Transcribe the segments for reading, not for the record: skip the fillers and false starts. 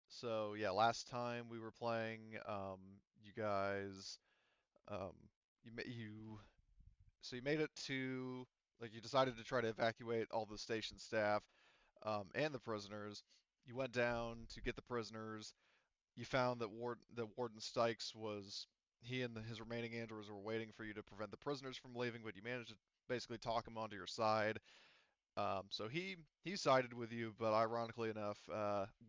So yeah, last time we were playing, you guys, you ma- you so you made it to like you decided to try to evacuate all the station staff, and the prisoners. You went down to get the prisoners. You found that Warden Stikes was he and his remaining androids were waiting for you to prevent the prisoners from leaving, but you managed to basically talk him onto your side. So he sided with you, but ironically enough,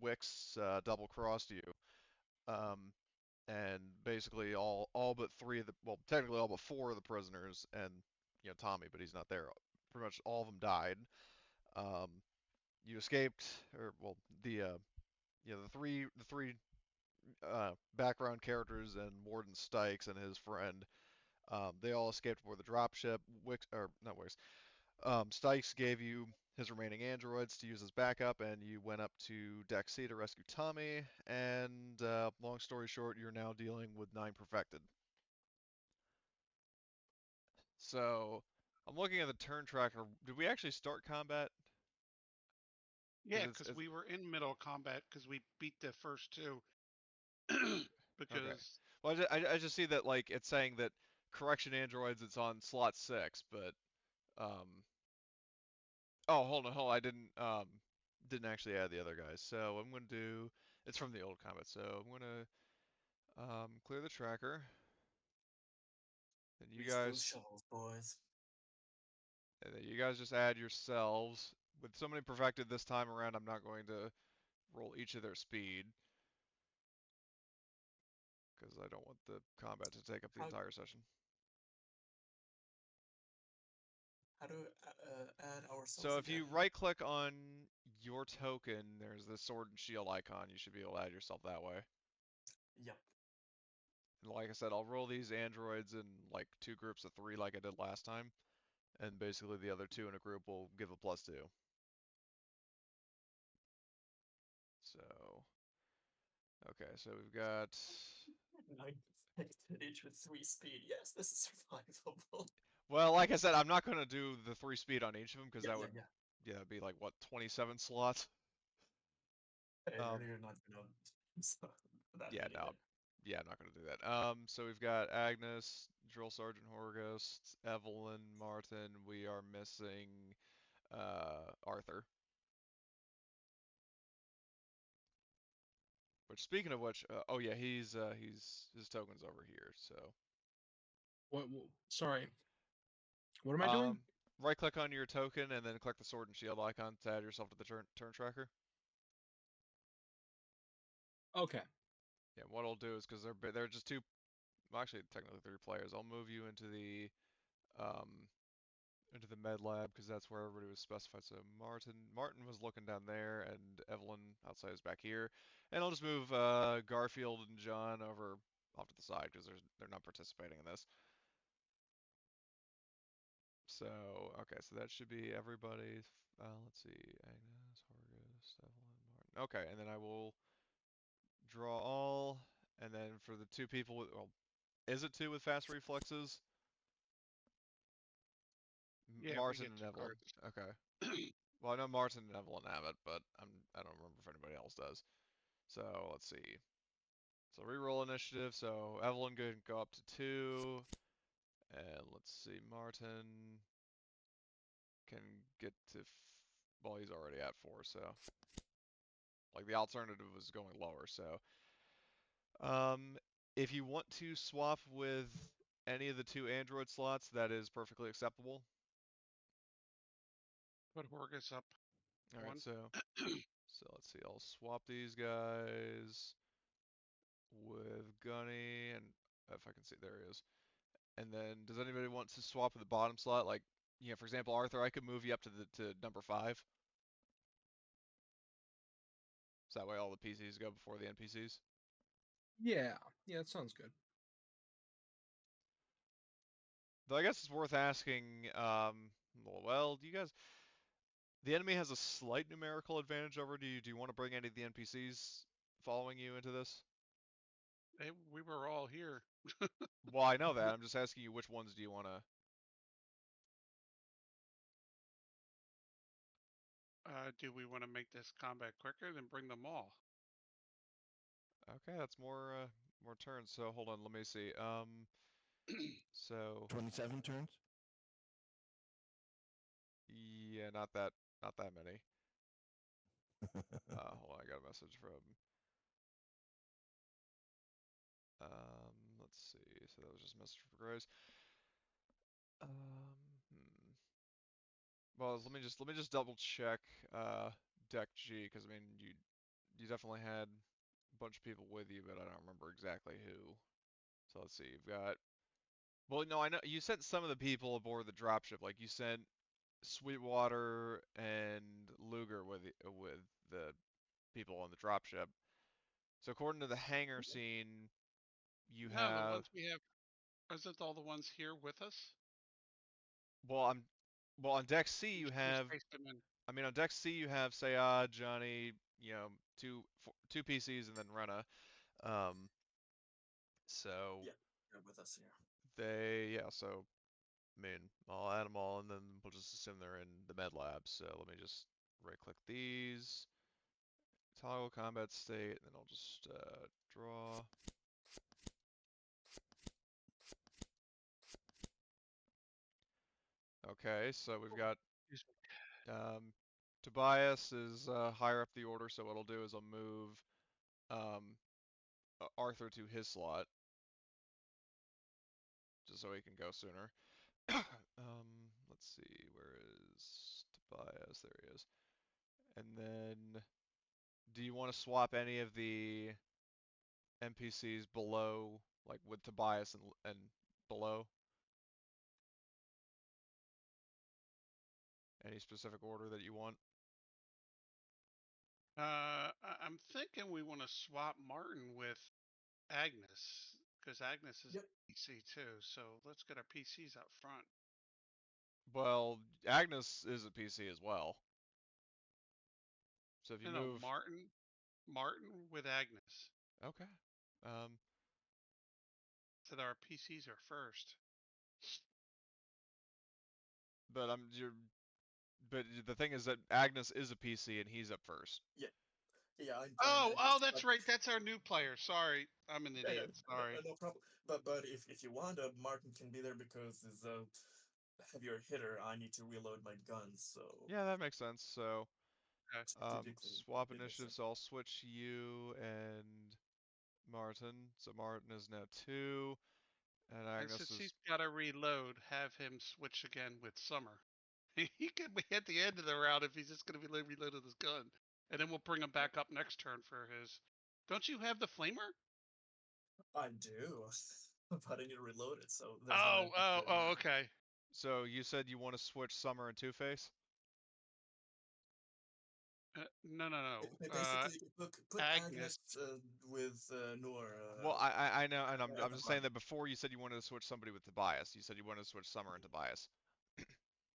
Wix double crossed you. Um, and basically all but three of the well technically all but four of the prisoners and Tommy, but he's not there. Pretty much all of them died. Um, you escaped, or well the three background characters and Warden Stikes and his friend. They all escaped aboard the dropship. Wix or not Wix. Stikes gave you his remaining androids to use as backup, and you went up to Deck C to rescue Tommy. And long story short, you're now dealing with 9 perfected. So I'm looking at the turn tracker. Did we actually start combat? Because Yeah, because we were in middle combat because we beat the first two. okay. Because Well, I just see that like it's saying that correction androids it's on slot 6, but um oh hold on I didn't actually add the other guys. So I'm gonna do it's from the old combat. So I'm gonna clear the tracker. Then you Grease those guys shovels, boys. and then you guys just add yourselves. With so many perfected this time around, I'm not going to roll each of their speed because I don't want the combat to take up the How entire session. how do add So ourselves if you again? right click on your token, there's the sword and shield icon. You should be able to add yourself that way. Yep. And like I said, I'll roll these androids in like 2 groups of 3 like I did last time. And basically the other 2 in a group will give a +2. So, okay, so we've got 9 perfected, each with 3 speed. Yes, this is survivable. well, like I said, I'm not going to do the 3 speed on each of them because Yeah, that yeah, would yeah. yeah, it'd be like what 27 slots. And Um, you're not gonna so that yeah, many no, then. yeah, I'm not going to do that. So we've got Agnes, Drill Sergeant Horgos, Evelyn, Martin. We are missing Arthur. Which, speaking of which, oh yeah, he's his token's over here. So, What? Sorry. What am I doing? um, right click on your token and then click the sword and shield icon to add yourself to the turn tracker. Okay. Yeah, what I'll do is because they're just two, well, actually technically 3 players. I'll move you um into the med lab because that's where everybody was specified. So Martin was looking down there, and Evelyn outside is back here, and I'll just move Garfield and John over off to the side because they're not participating in this. So okay, so that should be everybody. Let's see, Agnes, Horgus, Evelyn, Martin. Okay, and then I will draw all, and then for the 2 people with well, is it 2 with fast reflexes? yeah, we Martin get and 2 Evelyn. cards. Okay. Well, I know Martin and Evelyn have it, but I don't remember if anybody else does. So let's see. So reroll initiative. So Evelyn can go up to 2, and let's see. Martin can get to. Well, he's already at 4. So like the alternative was going lower. So um, if you want to swap with any of the 2 Android slots, that is perfectly acceptable. Put Horgus up All right. 1. So let's see. I'll swap these guys with Gunny, and if I can see, there he is. And then, does anybody want to swap with the bottom slot? Like, for example, Arthur, I could move you up to number 5. So that way all the PCs go before the NPCs. Yeah. Yeah, that sounds good. Though I guess it's worth asking. Well, do you guys? The enemy has a slight numerical advantage over you. Do you want to bring any of the NPCs following you into this? We were all here. Well, I know that. I'm just asking you which ones do you want to? Do we want to make this combat quicker than bring them all? Okay, that's more turns. So hold on, let me see. So 27 turns? yeah, not that many. Hold on, I got a message from. Let's see. So that was just a message for Grace. Well, let me just double check deck G, because I mean you definitely had a bunch of people with you, but I don't remember exactly who. So let's see. You've got. Well, no, I know you sent some of the people aboard the dropship. Like you sent Sweetwater and Luger with the people on the dropship. So according to the hangar scene, you No, the have. ones we have. Isn't all the ones here with us? Well, on deck C We you should have have. spaced them in. I mean, on deck C you have Sayad, Johnny, you know, two PCs and then Rena. Um, so Yeah, they're with us here. so I mean, I'll add them all and then we'll just assume they're in the med lab. So let me just right click these, toggle combat state, and then I'll just draw. Okay, so we've got Tobias is higher up the order, so what I'll do is I'll move um, Arthur to his slot, just so he can go sooner. Let's see, where is Tobias? There he is. And then, do you want to swap any of the NPCs below, like with Tobias and below? Any specific order that you want? I'm thinking we want to swap Martin with Agnes, because Agnes is Yep. a PC too. So let's get our PCs out front. Well, Agnes is a PC as well. So if you No, move. Martin with Agnes. Okay. So that our PCs are first. But but the thing is that Agnes is a PC and he's up first. Yeah. Yeah, I'm Oh, just, that's right. That's our new player. Sorry, I'm an yeah, idiot. Sorry. no problem. But if you want, Martin can be there because he's a heavier hitter. I need to reload my guns, so Yeah, that makes sense. So, Okay. strategically swap it makes initiative. sense. So I'll switch you and Martin. So Martin is now 2, and And Agnes since is. he's got to reload, have him switch again with Summer. He could be at the end of the round if he's just going to be reloading his gun, and then we'll bring him back up next turn for his. Don't you have the flamer? I do, but I need to reload it, so there's no Oh, okay. So you said you want to switch Summer and Two Face? No. Basically, put Agnes. Agnes with Noor. Well, I know, and I'm at the just saying front. that before you said you wanted to switch somebody with Tobias. You said you wanted to switch Summer and Tobias.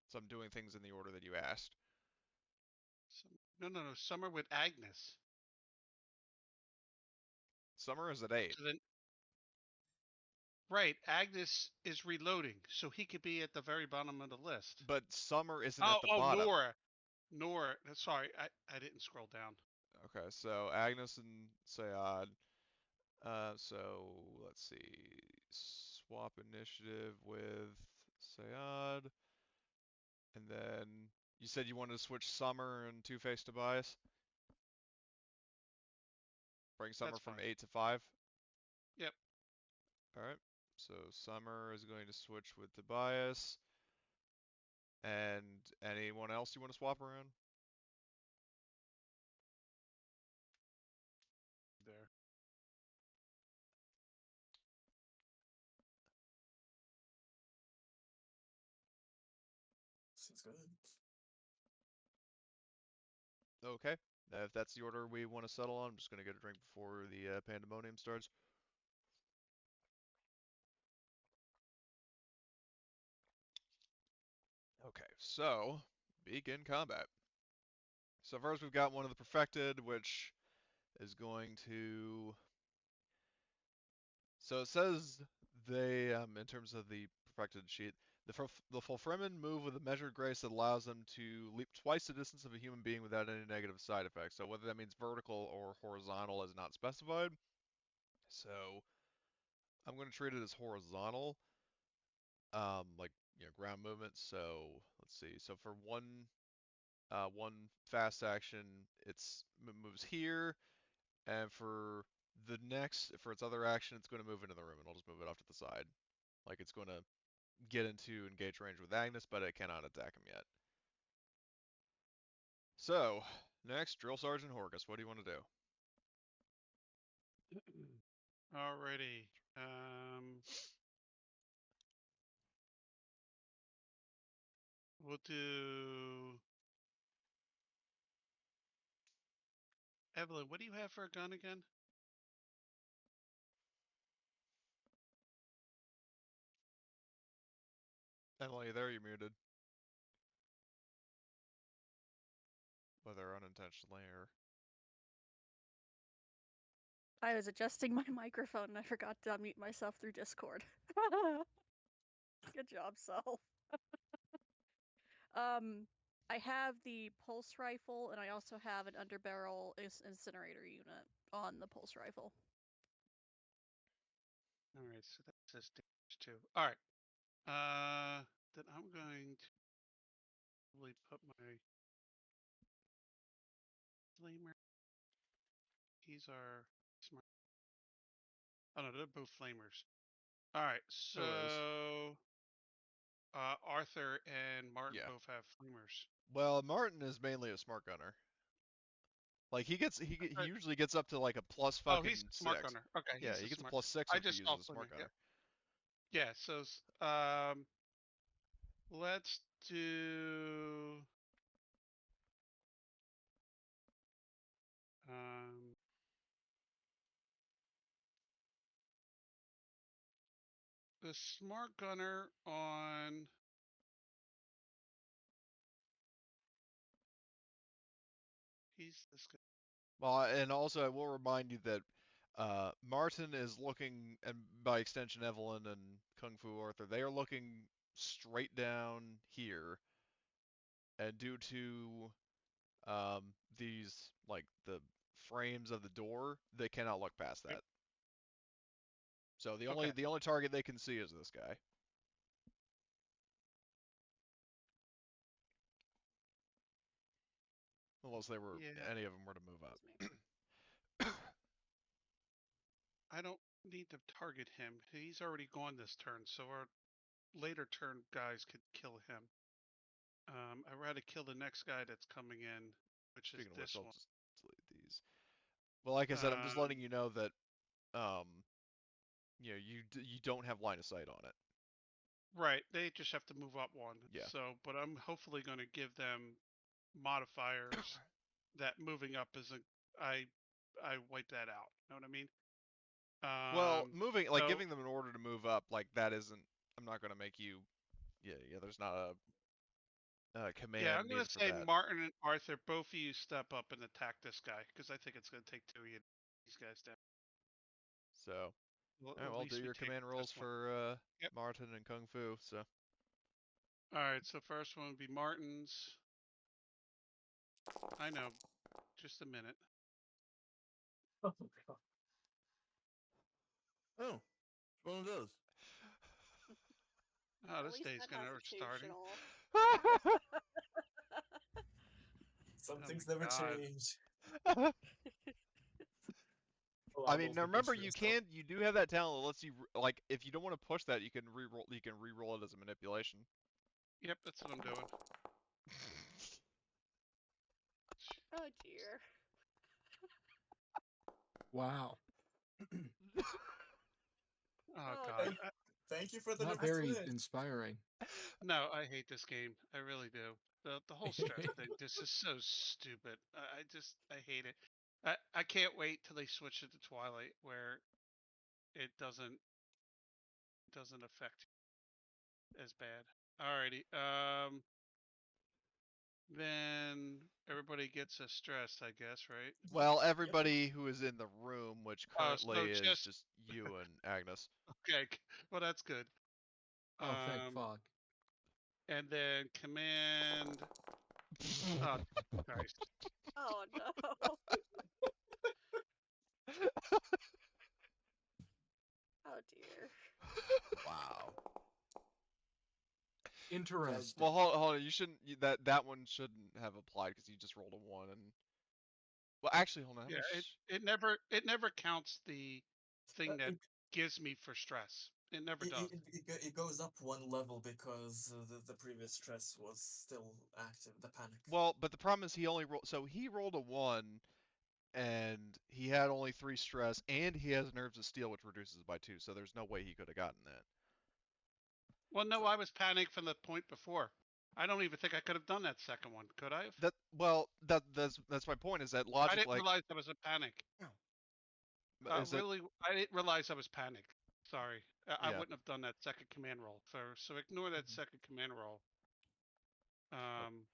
So I'm doing things in the order that you asked. No. Summer with Agnes. Summer is at 8. So then, right, Agnes is reloading, so he could be at the very bottom of the list. But Summer isn't at the Oh, bottom. Nora. Sorry, I didn't scroll down. Okay, so Agnes and Sayad. So let's see. Swap initiative with Sayad. And then you said you wanted to switch Summer and Two-Face Tobias? Bring Summer That's from fine. 8 to 5? Yep. Alright. So Summer is going to switch with Tobias. And anyone else you want to swap around? There. Seems good. Okay. If that's the order we want to settle on, I'm just going to get a drink before the pandemonium starts. Okay, so begin combat. So first we've got one of the perfected, which is going to. So it says they, in terms of the perfected sheet, The Fulfremen move with a measured grace that allows them to leap twice the distance of a human being without any negative side effects. So whether that means vertical or horizontal is not specified. So I'm going to treat it as horizontal, like ground movement. So let's see. So for one fast action, it moves here, and for its other action, it's going to move into the room, and I'll just move it off to the side. Like it's going to get into engage range with Agnes, but it cannot attack him yet. So, next, Drill Sergeant Horgus, what do you want to do? Alrighty. We'll do. Evelyn, what do you have for a gun again? Emily, there you're muted. Whether unintentionally or... I was adjusting my microphone and I forgot to unmute myself through Discord. Good job, self. I have the pulse rifle and I also have an underbarrel incinerator unit on the pulse rifle. Alright, so that says damage too. Alright. Then I'm going to really put my flamer. These are smart. Oh no, they're both flamers. Alright, so Arthur and Martin both have flamers. Well, Martin is mainly a smart gunner. Like he usually gets up to like a plus fucking he's a smart 6. gunner. Okay, Yeah, he gets a plus 6 if he uses a smart gunner. Yeah, so let's do the smart gunner on he's this guy. Well, and also I will remind you that Martin is looking, and by extension Evelyn and Kung Fu Arthur, they are looking straight down here, and due to these, like, the frames of the door, they cannot look past that. So the only target they can see is this guy. Unless any of them were to move up. I don't need to target him. He's already gone this turn, so our later turn guys could kill him. I'd rather kill the next guy that's coming in, which is this one. I'll just delete these. Well, like I said, I'm just letting you know that, you don't have line of sight on it. Right, they just have to move up one. Yeah. So, but I'm hopefully going to give them modifiers that moving up isn't. I wipe that out. You know what I mean? Well, giving them an order to move up, like that isn't. I'm not going to make you. Yeah. There's not a command. Yeah, I'm going to say that. Martin and Arthur, both of you step up and attack this guy because I think it's going to take two of these guys down. So, I'll do your command rolls for Martin and Kung Fu. So. All right. So first one would be Martin's. I know. Just a minute. Oh, God. Oh, one of those. Oh, this day's gonna starting. Some things never change. I mean, now remember, you do have that talent that lets you, like, if you don't want to push that, you can re-roll it as a manipulation. Yep, that's what I'm doing. Oh dear. Wow. Oh God. Thank you for the Not very inspiring. No, I hate this game. I really do. The whole stress thing, this is so stupid. I hate it. I can't wait till they switch it to Twilight where it doesn't affect as bad. Alrighty. Then everybody gets a stress, I guess, right? Well, everybody who is in the room, which currently is just you and Agnes. Okay, well that's good. Oh, thank fuck. and then command. Oh, Christ. Oh no. Oh dear. Wow. Interesting. Well, hold on. You shouldn't. That one shouldn't have applied because you just rolled a 1 and. Well, actually, hold on. How Yeah, many it never counts the thing that It, gives me for stress. It never it, does. it, it, go- it goes up one level because the previous stress was still active, the panic. Well, but the problem is he only rolled. So he rolled a 1, and he had only 3 stress, and he has nerves of steel, which reduces by 2. So there's no way he could have gotten that. Well, no, I was panicked from the point before. I don't even think I could have done that second one. Could I have? That's my point. Is that I logic didn't like realize I was a panic. is it? Really, I didn't realize I was panicked. Sorry, I Yeah. wouldn't have done that second command roll. So ignore that Mhm. second command roll. All I'm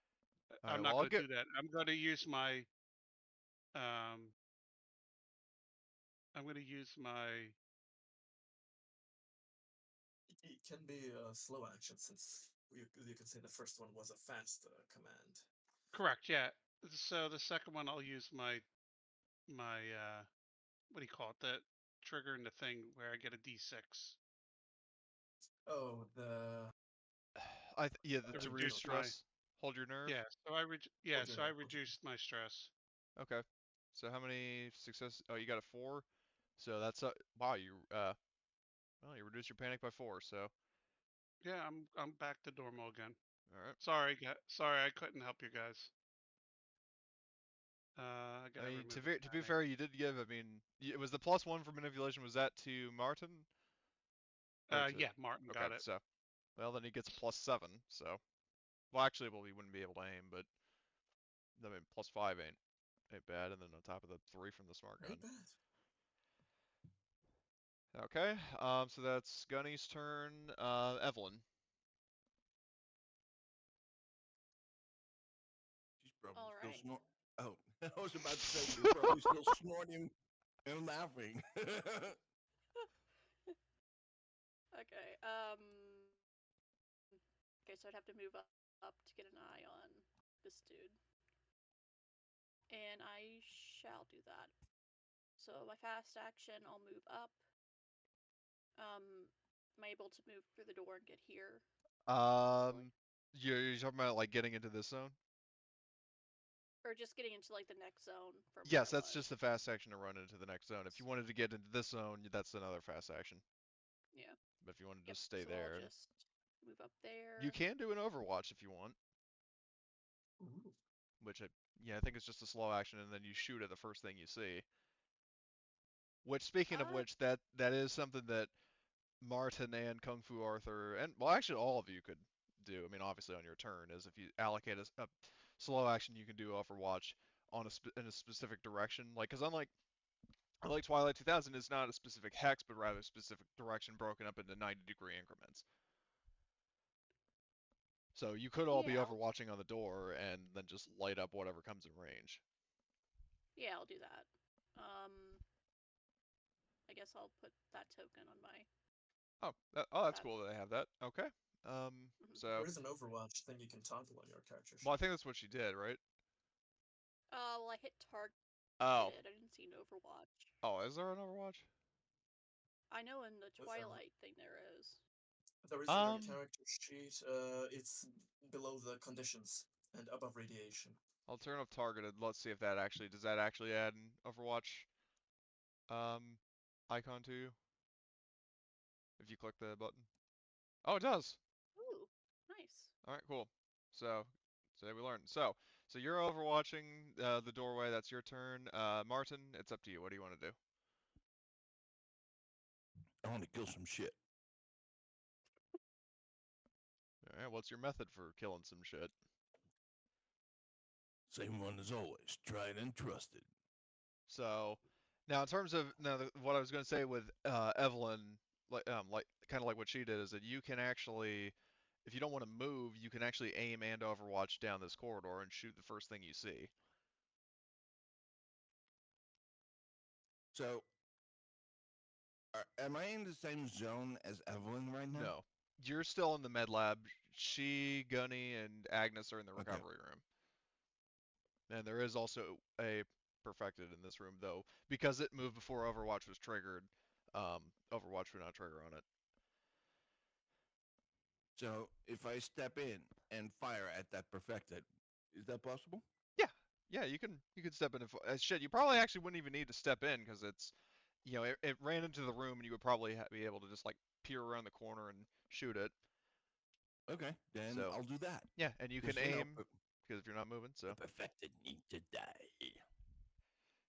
right. not Well, I'll going to get. do that. Um, I'm going to use my. It can be a slow action since you could say the first one was a fast command. Correct. Yeah. So the second one, I'll use my what do you call it? The trigger in the thing where I get a D6 Oh, the Yeah, to to you reduce know, reduce my. stress. Hold your nerve. Yeah. hold your So I nerve. Okay. reduced my stress. Okay. So how many success? Oh, you got a 4. So that's wow. Well, you reduced your panic by 4. So Yeah, I'm back to normal again. all right. Sorry, I couldn't help you guys. I I gotta mean, remove the to be panic. fair, you did give. I mean, it was the +1 for manipulation. Was that to Martin or to? Yeah, Martin Okay. got it. So well, then he gets a +7. So well, actually, well, he wouldn't be able to aim, but I mean, +5 ain't bad, and then on top of the 3 from the smart gun. Ain't bad. Okay. So that's Gunny's turn. Evelyn. She's probably All still right. snort. Oh, I was about to say she's probably still snorting and laughing. Okay. Okay, so I'd have to move up to get an eye on this dude. And I shall do that. So my fast action, I'll move up. Am I able to move through the door and get here? Possibly? You're talking about like getting into this zone? Or just getting into like the next zone from where Yes, I that's was. just a fast action to run into the next zone. If you wanted to get into this zone, that's another fast action. Yeah. But if you want to Yep. just stay So there, I'll just move up there. you can do an Overwatch if you want, Ooh. which yeah, I think it's just a slow action, and then you shoot at the first thing you see. Which, speaking of which, that is something that Martin and Kung Fu Arthur, and well, actually all of you could do. I mean, obviously on your turn, is if you allocate a slow action, you can do Overwatch on in a specific direction. Like, because unlike Twilight 2000, is not a specific hex, but rather a specific direction broken up into 90-degree increments. So you could all be Yeah, overwatching on the door and then just light up whatever comes in range. Yeah, I'll do that. I guess I'll put that token on my. That's cool that they have that. Okay. So There is an Overwatch thing you can toggle on your character well, I sheet. think that's what she did, right? Well, I hit target. Oh, I didn't see an Overwatch. oh, is there an Overwatch? I know in the Was there- Twilight thing there is. There is in your character sheet. It's below the conditions and above radiation. Alternative targeted. Let's see if that actually does that actually add an Overwatch icon to you if you click the button. Oh, it does. Ooh, nice. All right, cool. So today we learned. So you're overwatching the doorway. That's your turn. Martin, it's up to you. What do you want to do? I want to kill some shit. All right, what's your method for killing some shit? Same one as always. Tried and trusted. So now in terms of what I was going to say with Evelyn, like kind of like what she did, is that you can actually, if you don't want to move, you can actually aim and overwatch down this corridor and shoot the first thing you see. So, am I in the same zone as Evelyn right now? No, you're still in the med lab she, Gunny, and Agnes are in the Okay. recovery room. And there is also a perfected in this room, though, because it moved before Overwatch was triggered. Overwatch would not trigger on it. So if I step in and fire at that perfected, is that possible? Yeah, you can step in. Shit, you probably actually wouldn't even need to step in because it's, it ran into the room and you would probably be able to just like peer around the corner and shoot it. Okay, then So- I'll do that. Yeah, and you can 'Cause, aim because if you're not moving, so. the perfected need to die.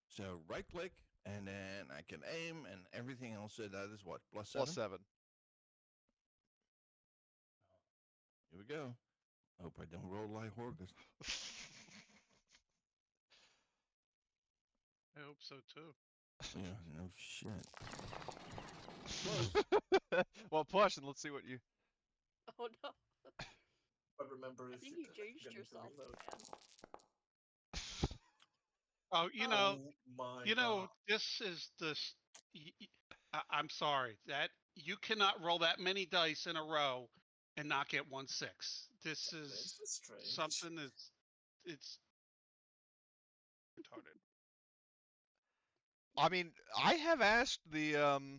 So right click, and then I can aim, and everything else. So that is what, +7? +7. Here we go. Hope I don't roll like Horgus. I hope so too. Yeah, no shit. Well, push and let's see what you. Oh no. But remember, I if think you you changed yourself, man. Oh, Oh my god. this is this. I'm sorry that you cannot roll that many dice in a row and not get 1/6. This is This is strange. something that's it's retarded. I mean, I have asked the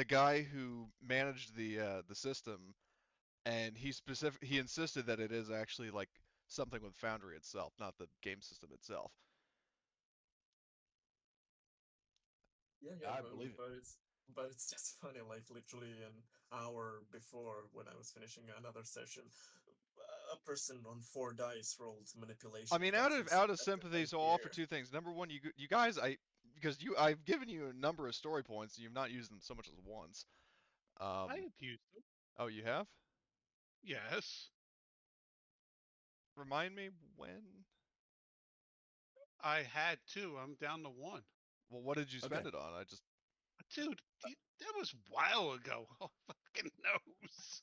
guy who managed the system, and he insisted that it is actually like something with Foundry itself, not the game system itself. Yeah, I but, believe it. but it's just funny. Like literally an hour before, when I was finishing another session, a person on 4 dice rolled manipulation. I mean, and got out of free sympathy, and so I'll offer here. 2 things. Number 1, you guys, I've given you a number of story points, and you've not used them so much as once. I have used them. Oh, you have? Yes, Remind me when? I had two. I'm down to 1. Well, what did you spend Okay. it on? I just Dude, that was a while ago. Who fucking knows?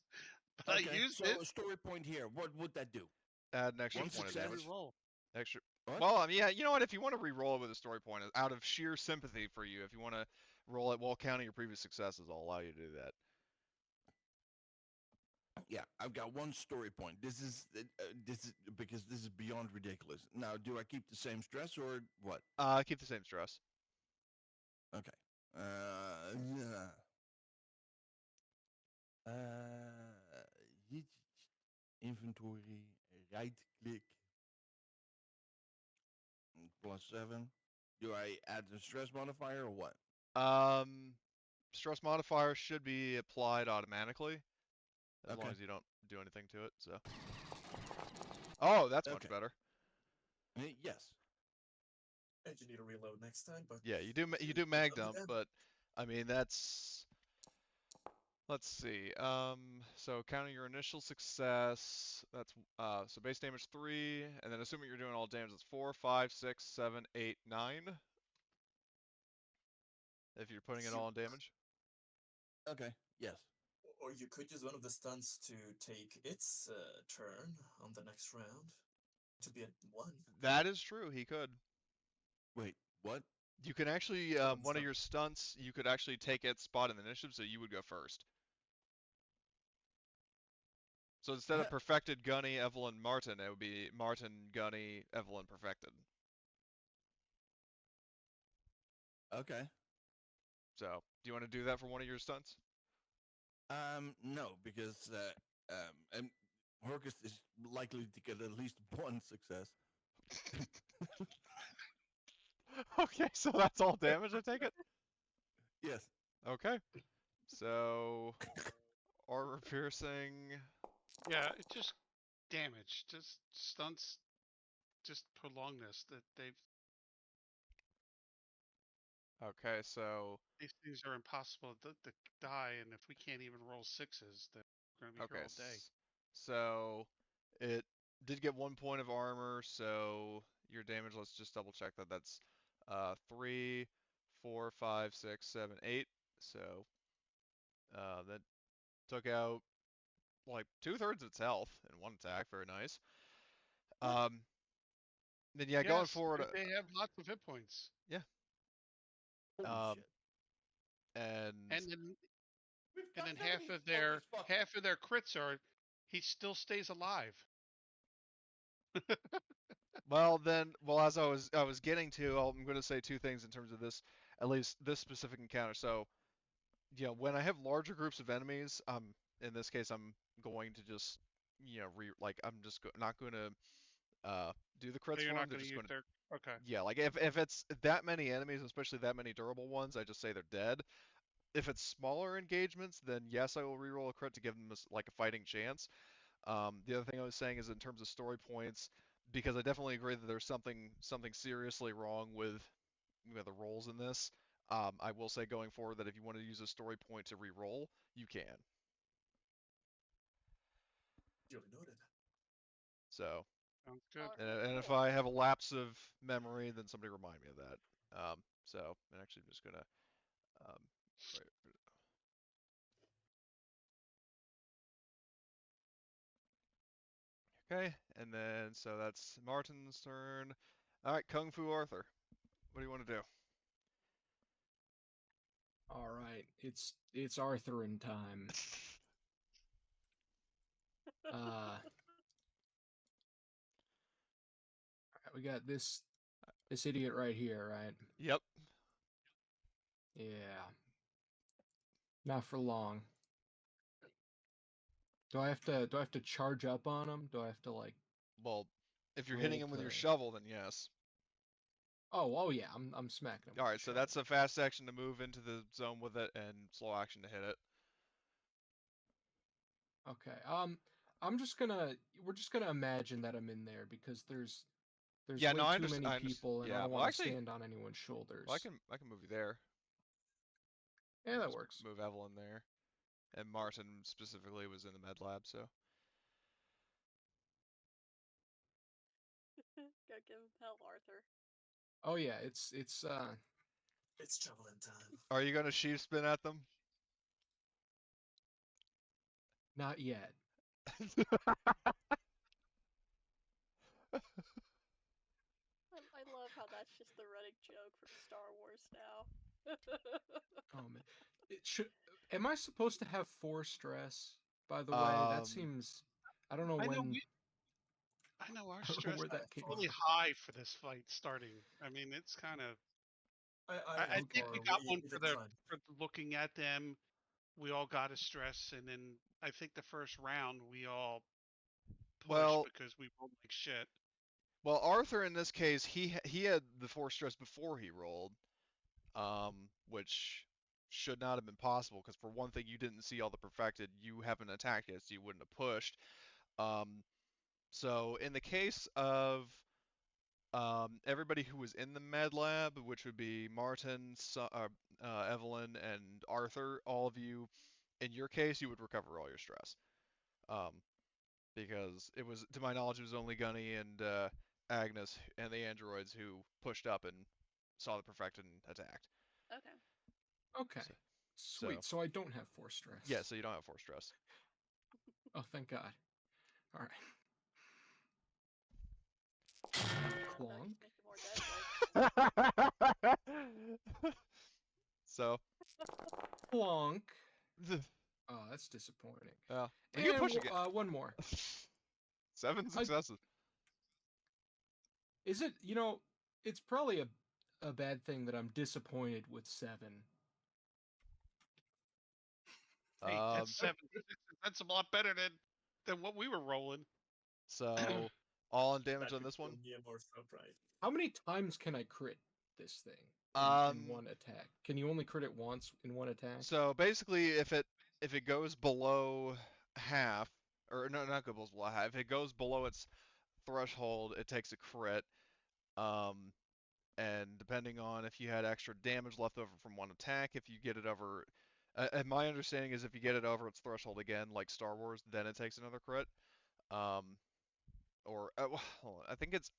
But I used so it. a story point here. What would that do? add an extra One point of success. damage. Roll. Extra. What? Well, I mean, yeah, you know what? If you want to re-roll it with a story point, out of sheer sympathy for you, if you want to roll it while counting your previous successes, I'll allow you to do that. Yeah, I've got 1 story point. This is because this is beyond ridiculous. Now, do I keep the same stress or what? Keep the same stress. Okay. Yeah. Inventory, right click, +7. Do I add the stress modifier or what? Stress modifier should be applied automatically, as long Okay. as you don't do anything to it. So. Oh, that's much Okay. better. Yes. And you need to reload next time. But Yeah, you do mag dump, but I mean that's. Let's see. So counting your initial success, that's so base damage 3, and then assuming you're doing all damage, it's 4, 5, 6, 7, 8, 9. If you're putting it all in damage. Okay. Yes. Or you could use one of the stunts to take its turn on the next round to be at 1. That is true. He could. Wait. What? You can actually Stun, one of stun. your stunts. You could actually take its spot in the initiative, so you would go first. So instead of Huh. perfected, Gunny, Evelyn, Martin, it would be Martin, Gunny, Evelyn, perfected. Okay. So, do you want to do that for one of your stunts? No, because and Horkus is likely to get at least 1 success. Okay, so that's all damage, I take it? Yes. Okay. So, armor piercing. Yeah, it just damage. Just stunts. Just prolong this. That Okay, so these things are impossible to die, and if we can't even roll 6s, then we're gonna be okay, here all day. so it did get 1 point of armor. So your damage. Let's just double check that. That's 3, 4, 5, 6, 7, 8. So that took out like 2/3 of its health in 1 attack. Very nice. Then yeah, going Yes, forward. they have lots of hit points, Holy Um, shit. and and then We've and got then so many focus fuckers. half of their crits are he still stays alive. Well, then, as I was getting to, I'm going to say two things in terms of this, at least this specific encounter. So, when I have larger groups of enemies, in this case, I'm going to just, I'm just not going to do the crits You're for them. not They're going to just use going to, their. Okay. yeah, like if it's that many enemies, especially that many durable ones, I just say they're dead. If it's smaller engagements, then yes, I will reroll a crit to give them like a fighting chance. The other thing I was saying is in terms of story points, because I definitely agree that there's something seriously wrong with the rolls in this. I will say going forward that if you want to use a story point to re-roll, you can. Duly noted. So, Sounds good. and if I have a lapse of memory, then somebody remind me of that. So, and actually, I'm just gonna. Right. Okay, and then so that's Martin's turn. All right, Kung Fu Arthur. What do you want to do? All right, it's Arthur-in time. Alright, we got this idiot right here, right? Yep. Yeah. Not for long. Do I have to charge up on him? Do I have to like? Well, if you're Role hitting him with your play. shovel, then yes. Oh yeah, I'm smacking him. All with right, the so that's shovel. a fast action to move into the zone with it, and slow action to hit it. Okay. We're just gonna imagine that I'm in there because there's Yeah, no, way I too understand. many people, and I Yeah, don't well, want to actually, stand on anyone's shoulders. well, I can move you there. Yeah, that Just works. move Evelyn there, and Martin specifically was in the med lab, so. Go give him hell, Arthur. Oh yeah, it's It's javelin time. Are you gonna sheaf spin at them? not yet. I love how that's just the running joke from Star Wars now. Oh man, it should. Am I supposed to have 4 stress? By the way, that seems. I don't know I know when. I know our I don't know stress where that is came really from. high for this fight starting. I mean, it's kind of. I think think we we got one did fine. for looking at them. We all got a stress, and then I think the first round we all pushed Well, because we rolled like shit. well, Arthur in this case, he had the 4 stress before he rolled, which should not have been possible because for one thing, you didn't see all the perfected. You haven't attacked yet, so you wouldn't have pushed. So in the case of everybody who was in the med lab, which would be Martin, Evelyn, and Arthur, all of you, in your case, you would recover all your stress. Because it was, to my knowledge, it was only Gunny and Agnes and the androids who pushed up and saw the perfected and attacked. Okay. Okay. So, Sweet. So I don't have 4 stress. yeah, so you don't have 4 stress. Oh, thank God. All right. Clonk. So. Clonk. Oh, that's disappointing. You can push again. One more. 7 successes. Is it? It's probably a bad thing that I'm disappointed with 7. Hey, that's 7. That's a lot better than what we were rolling. So, all in damage on this one? How many times can I crit this thing in one attack? Can you only crit it once in one attack? So basically, if it goes below half, or no, not goes below half, if it goes below its threshold, it takes a crit. And depending on if you had extra damage left over from one attack, if you get it over, and my understanding is if you get it over its threshold again, like Star Wars, then it takes another crit. Or hold on, I think it's.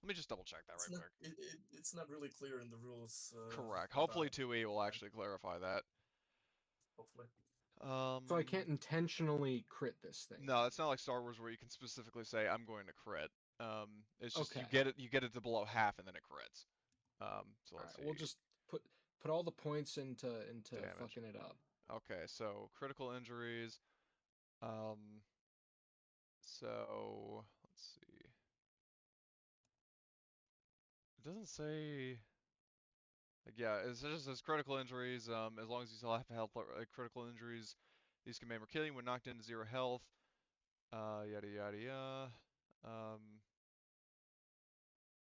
Let me just double check that quick. It's not really clear in the rules. Correct. Hopefully 2E will actually clarify that. Hopefully. So I can't intentionally crit this thing. No, it's not like Star Wars where you can specifically say I'm going to crit. It's just okay. you get it to below half and then it crits. So let's see. We'll just put all the points into damage. fucking it up. Okay, so critical injuries. So let's see. It doesn't say. Like, yeah, it just says critical injuries. As long as you still have health, critical injuries, these can maim or kill you when knocked into 0 health. Yada yada yada.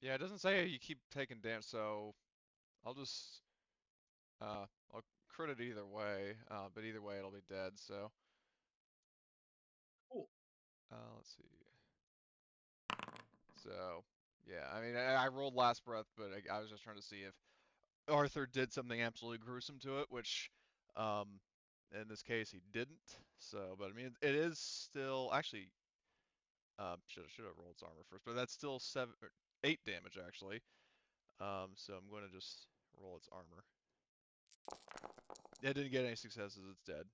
Yeah, it doesn't say you keep taking damage, so I'll just I'll crit it either way. But either way, it'll be dead. So. Cool. Let's see. So, yeah, I mean, I rolled last breath, but I was just trying to see if Arthur did something absolutely gruesome to it, which, in this case, he didn't. So, but I mean, it is still actually, should have rolled its armor first, but that's still 8 damage actually. So I'm going to just roll its armor. It didn't get any successes. It's dead.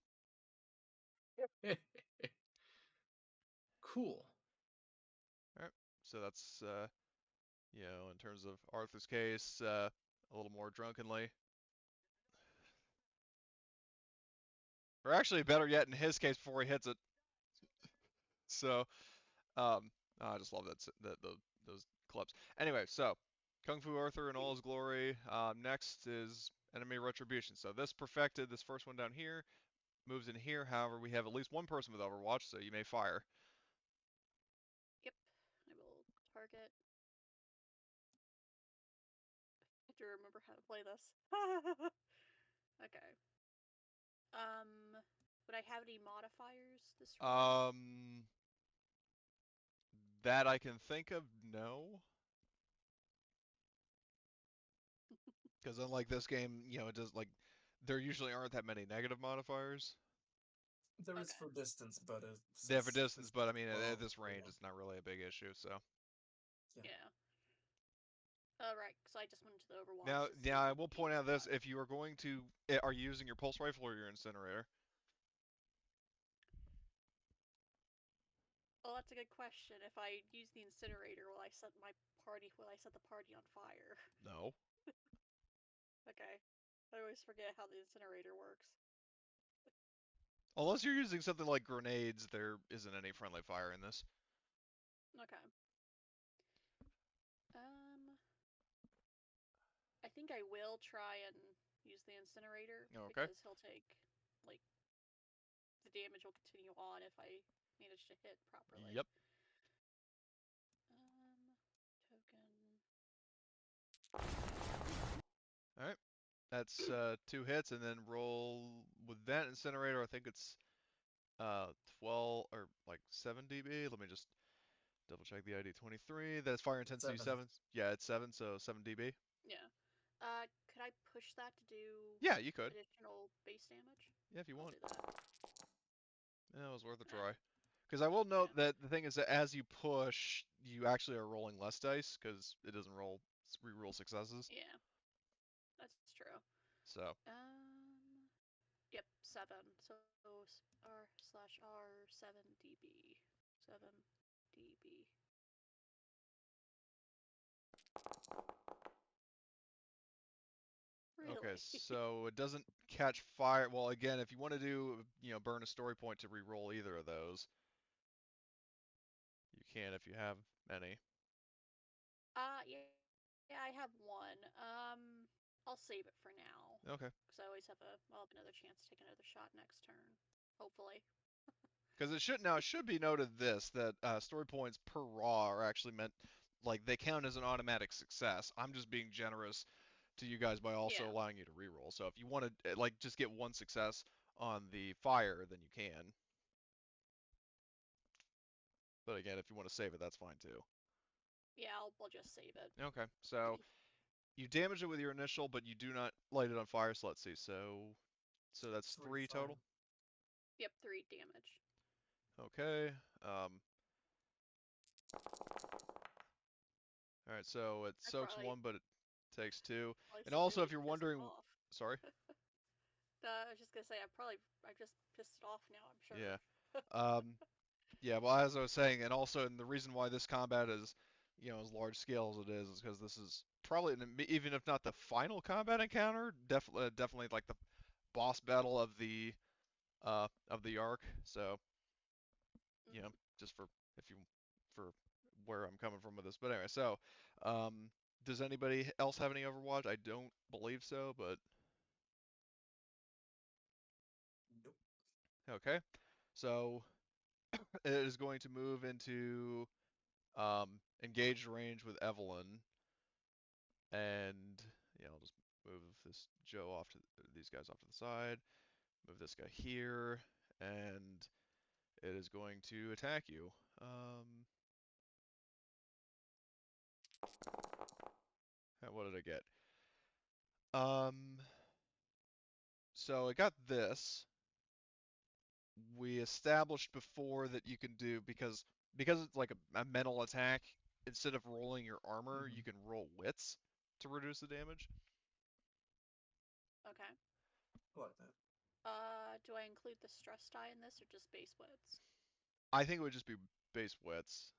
Cool. All right. So that's in terms of Arthur's case, a little more drunkenly. Or actually, better yet, in his case, before he hits it. So, I just love those clips. Anyway, so Kung Fu Arthur in all his glory. Next is enemy retribution. So this perfected, this first one down here, moves in here. However, we have at least one person with Overwatch, so you may fire. Yep. I will target. I have to remember how to play this. Okay. Would I have any modifiers this round? That I can think of, no. Because unlike this game, it does there usually aren't that many negative modifiers. There is Okay. for distance, but They have for since distance, but I mean at this well, range, it's not really a big issue. So Yeah. Right, because I just went into the Overwatch. now I will point out this: if you are going to, are you using your pulse rifle or your incinerator? Oh, that's a good question. If I use the incinerator, will I set the party on fire? No. Okay. I always forget how the incinerator works. Unless you're using something like grenades, there isn't any friendly fire in this. Okay. I think I will try and use the incinerator Okay. because he'll take the damage will continue on if I manage to hit properly. Yep. Token. All right. That's 2 hits, and then roll with that incinerator. I think it's 12 or like 7 dB. Let me just double check the ID 23. That's fire intensity 7. Yeah, it's 7, so 7 dB. Yeah. Could I push that to do? Yeah, you could. Additional base damage. Yeah, if you want. I'll do that. Yeah, it was worth a try. Because I will note that the thing is that as you push, you actually are rolling less dice because it doesn't re-roll successes. Yeah, that's true. So. Yep, 7. So R/R 7 dB. 7 dB. Really? Okay, so it doesn't catch fire. Well, again, if you want to do, burn a story point to re-roll either of those, you can if you have any. Yeah, I have one. I'll save it for now. Okay. Because I'll have another chance to take another shot next turn, hopefully. Because it should be noted that story points per raw are actually meant, like, they count as an automatic success. I'm just being generous to you guys by also allowing you to reroll. So if you want to just get one success on the fire, then you can. But again, if you want to save it, that's fine too. Yeah, I'll just save it. Okay, so you damage it with your initial, but you do not light it on fire. So let's see. So that's 3 total. Yep, 3 damage. Okay. All right, so it soaks 1, but it takes 2. And also, if you're wondering, sorry. I was just gonna say I just pissed it off now. I'm sure. Yeah. Yeah. Well, as I was saying, and also, and the reason why this combat is, as large scale as it is because this is probably, even if not the final combat encounter, definitely like the boss battle of the arc. So, just for if you for where I'm coming from with this. But anyway, so does anybody else have any Overwatch? I don't believe so, but Nope. okay. So it is going to move into engaged range with Evelyn, and yeah, I'll just move this Joe off to these guys off to the side. Move this guy here, and it is going to attack you. What did I get? So I got this. We established before that you can do because it's like a mental attack. Instead of rolling your armor, you can roll wits to reduce the damage. Okay. I like that. Do I include the stress die in this or just base wits? I think it would just be base wits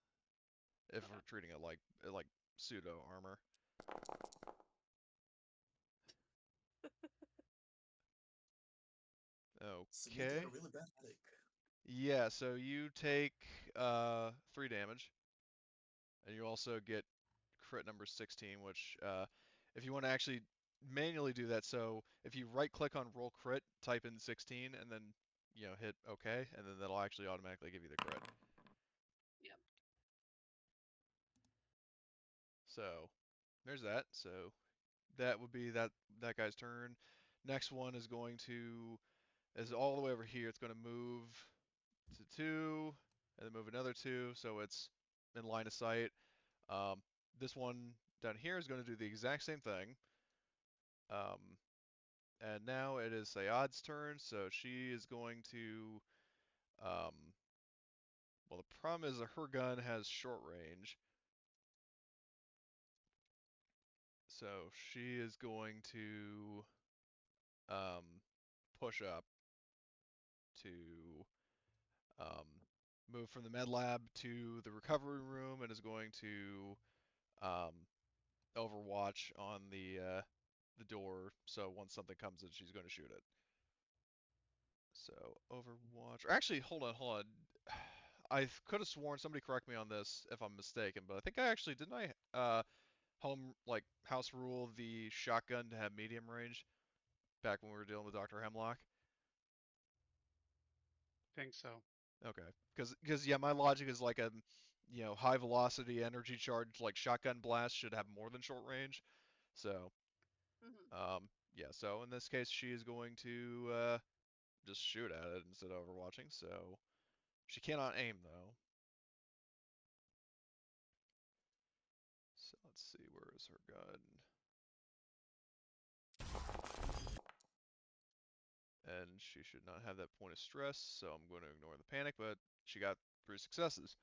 if Okay. we're treating it like pseudo armor. So you get Okay. a really bad headache. Yeah, so you take 3 damage, and you also get crit number 16, which if you want to actually manually do that, so if you right click on roll crit, type in 16, and then hit OK, and then that'll actually automatically give you the crit. Yep. So there's that. So that would be that guy's turn. Next one is going to is all the way over here. It's going to move to 2, and then move another 2, so it's in line of sight. This one down here is going to do the exact same thing. And now it is Sayad's turn, so she is going to. Well, the problem is that her gun has short range. So she is going to push up to um, move from the med lab to the recovery room and is going to um, overwatch on the door. So once something comes in, she's going to shoot it. So overwatch. Or actually, hold on. I could have sworn, somebody correct me on this if I'm mistaken, but I think I actually didn't house rule the shotgun to have medium range back when we were dealing with Dr. Hemlock. Think so. Okay, because yeah, my logic is like a high velocity energy charge like shotgun blast should have more than short range. So yeah, so in this case she is going to just shoot at it instead of overwatching. So she cannot aim though. So let's see, where is her gun? And she should not have that point of stress, so I'm going to ignore the panic, but she got 3 successes.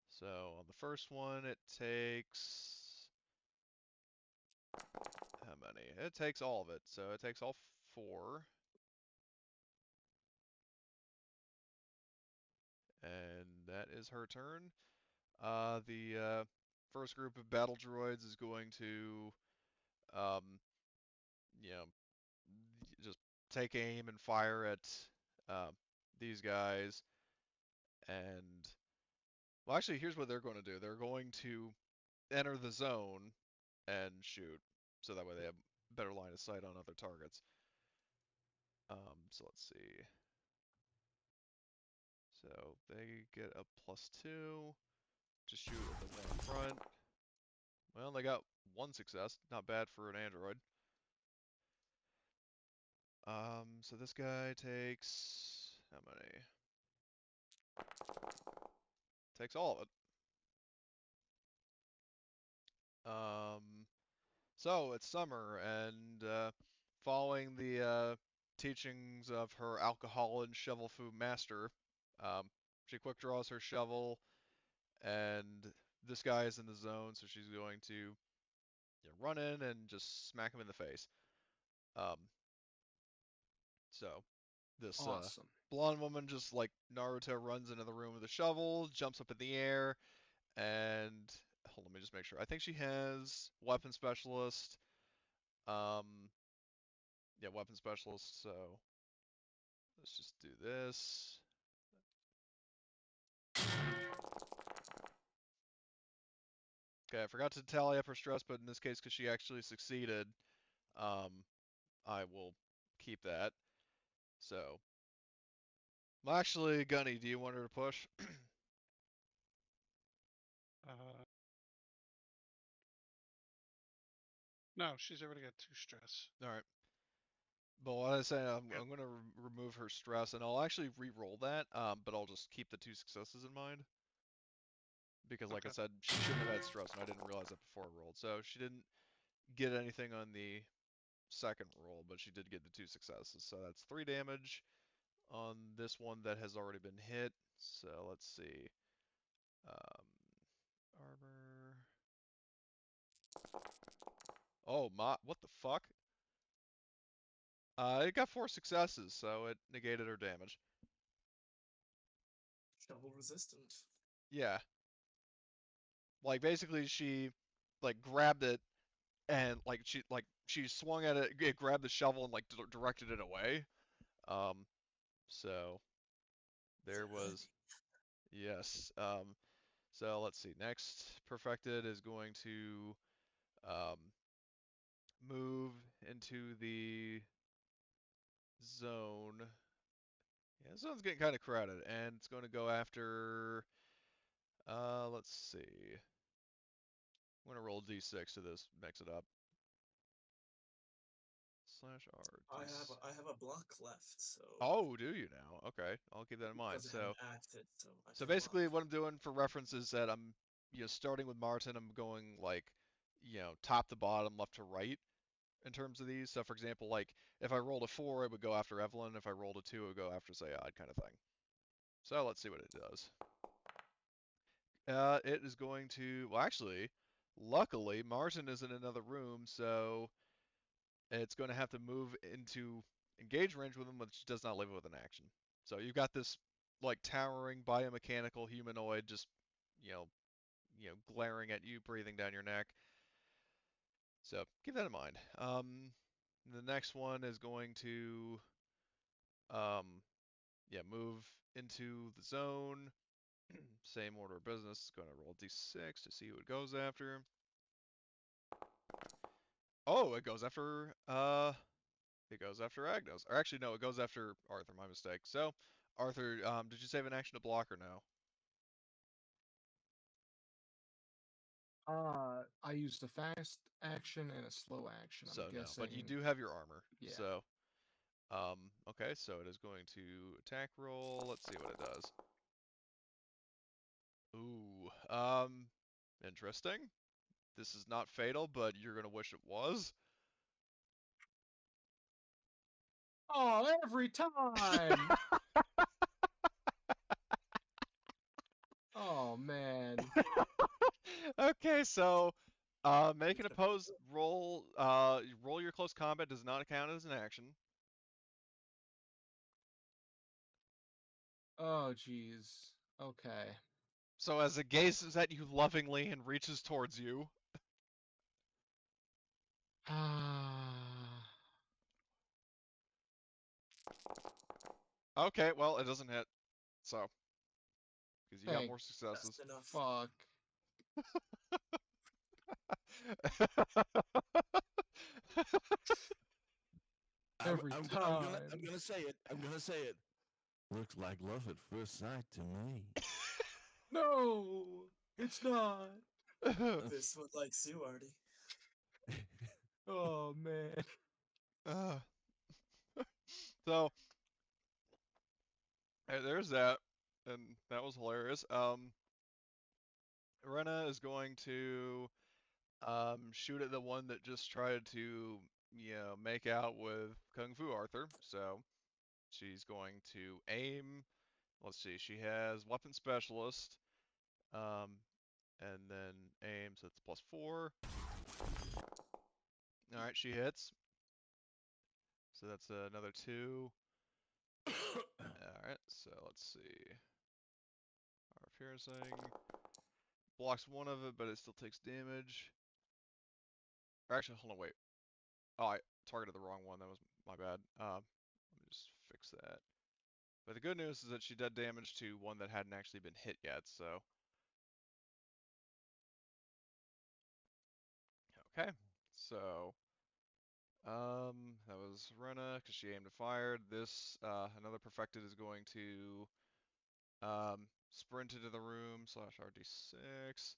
So on the first one, it takes how many? It takes all of it, so it takes all 4. And that is her turn. The first group of battle droids is going to, um, just take aim and fire at these guys. And, well, actually, here's what they're going to do. They're going to enter the zone and shoot, so that way they have better line of sight on other targets. So let's see. So they get a +2 to shoot at the one in front. Well, they got 1 success. Not bad for an android. So this guy takes how many? Takes all of it. So it's summer, and following the teachings of her alcohol and shovel food master, she quick draws her shovel, and this guy is in the zone, so she's going to run in and just smack him in the face. Um, so this Awesome. blonde woman just like Naruto runs into the room with a shovel, jumps up in the air, and hold on, let me just make sure. I think she has weapon specialist. Um, yeah, weapon specialist. So let's just do this. Okay, I forgot to tally up her stress, but in this case, because she actually succeeded, I will keep that. So, well, actually, Gunny, do you want her to push? No, she's already got 2 stress. All right. But what I say, I'm Yep. going to remove her stress, and I'll actually re-roll that, but I'll just keep the 2 successes in mind. Because, like I Okay. said, she shouldn't have had stress, and I didn't realize that before I rolled. So she didn't get anything on the second roll, but she did get the 2 successes. So that's 3 damage on this one that has already been hit. So let's see. Armor. Oh my! What the fuck? It got 4 successes, so it negated her damage. Shovel resistant. Yeah. Like basically, she like grabbed it and she swung at it, it grabbed the shovel and like directed it away. Um, so there was yes. So let's see. Next, perfected is going to um move into the zone. Yeah, the zone's getting kind of crowded, and it's going to go after. Let's see. I'm gonna roll d6 to this, mix it up. Slash R. I have a block left, so Oh, do you now? Okay, I'll keep that in mind. because I haven't acted, so I So can block. basically, what I'm doing for reference is that I'm, starting with Martin. I'm going like, top to bottom, left to right in terms of these. So for example, like if I rolled a 4, it would go after Evelyn. If I rolled a 2, it would go after Sayad, kind of thing. So let's see what it does. It is going to. Well, actually, luckily, Martin is in another room, so it's going to have to move into engage range with him, which does not live with an action. So you've got this like towering biomechanical humanoid just, you know, glaring at you, breathing down your neck. So keep that in mind. The next one is going to, um, move into the zone. Same order of business. Going to roll d6 to see who it goes after. Oh, it goes after Agnos. Or actually, no, it goes after Arthur. My mistake. So, Arthur, did you save an action to block or no? I used a fast action and a slow action. So I'm no, guessing. but you do have your armor. Yeah. So, okay, so it is going to attack roll. Let's see what it does. Ooh, interesting. This is not fatal, but you're gonna wish it was. Oh, every time. Oh man. Okay, so make an opposed roll. Roll your close combat does not count as an action. Oh jeez. Okay. So as it gazes at you lovingly and reaches towards you. Okay, well it doesn't hit. So because you got Thank more successes. Just enough. fuck. Every I'm time. gonna say it. I'm gonna say it. Looks like love at first sight to me. No, it's not. This one likes you, Artie. Oh man. So hey, there's that, and that was hilarious. Rena is going to shoot at the one that just tried to, make out with Kung Fu Arthur. So she's going to aim. Let's see, she has weapon specialist, and then aim, so it's +4. All right, she hits. So that's another 2. All right, so let's see. Our piercing blocks one of it, but it still takes damage. Or actually, hold on, wait. Oh, I targeted the wrong one. That was my bad. Let me just fix that. But the good news is that she did damage to one that hadn't actually been hit yet, so. Okay, so. That was Rena, because she aimed and fired. This, another perfected is going to, sprint into the room, slash RD6.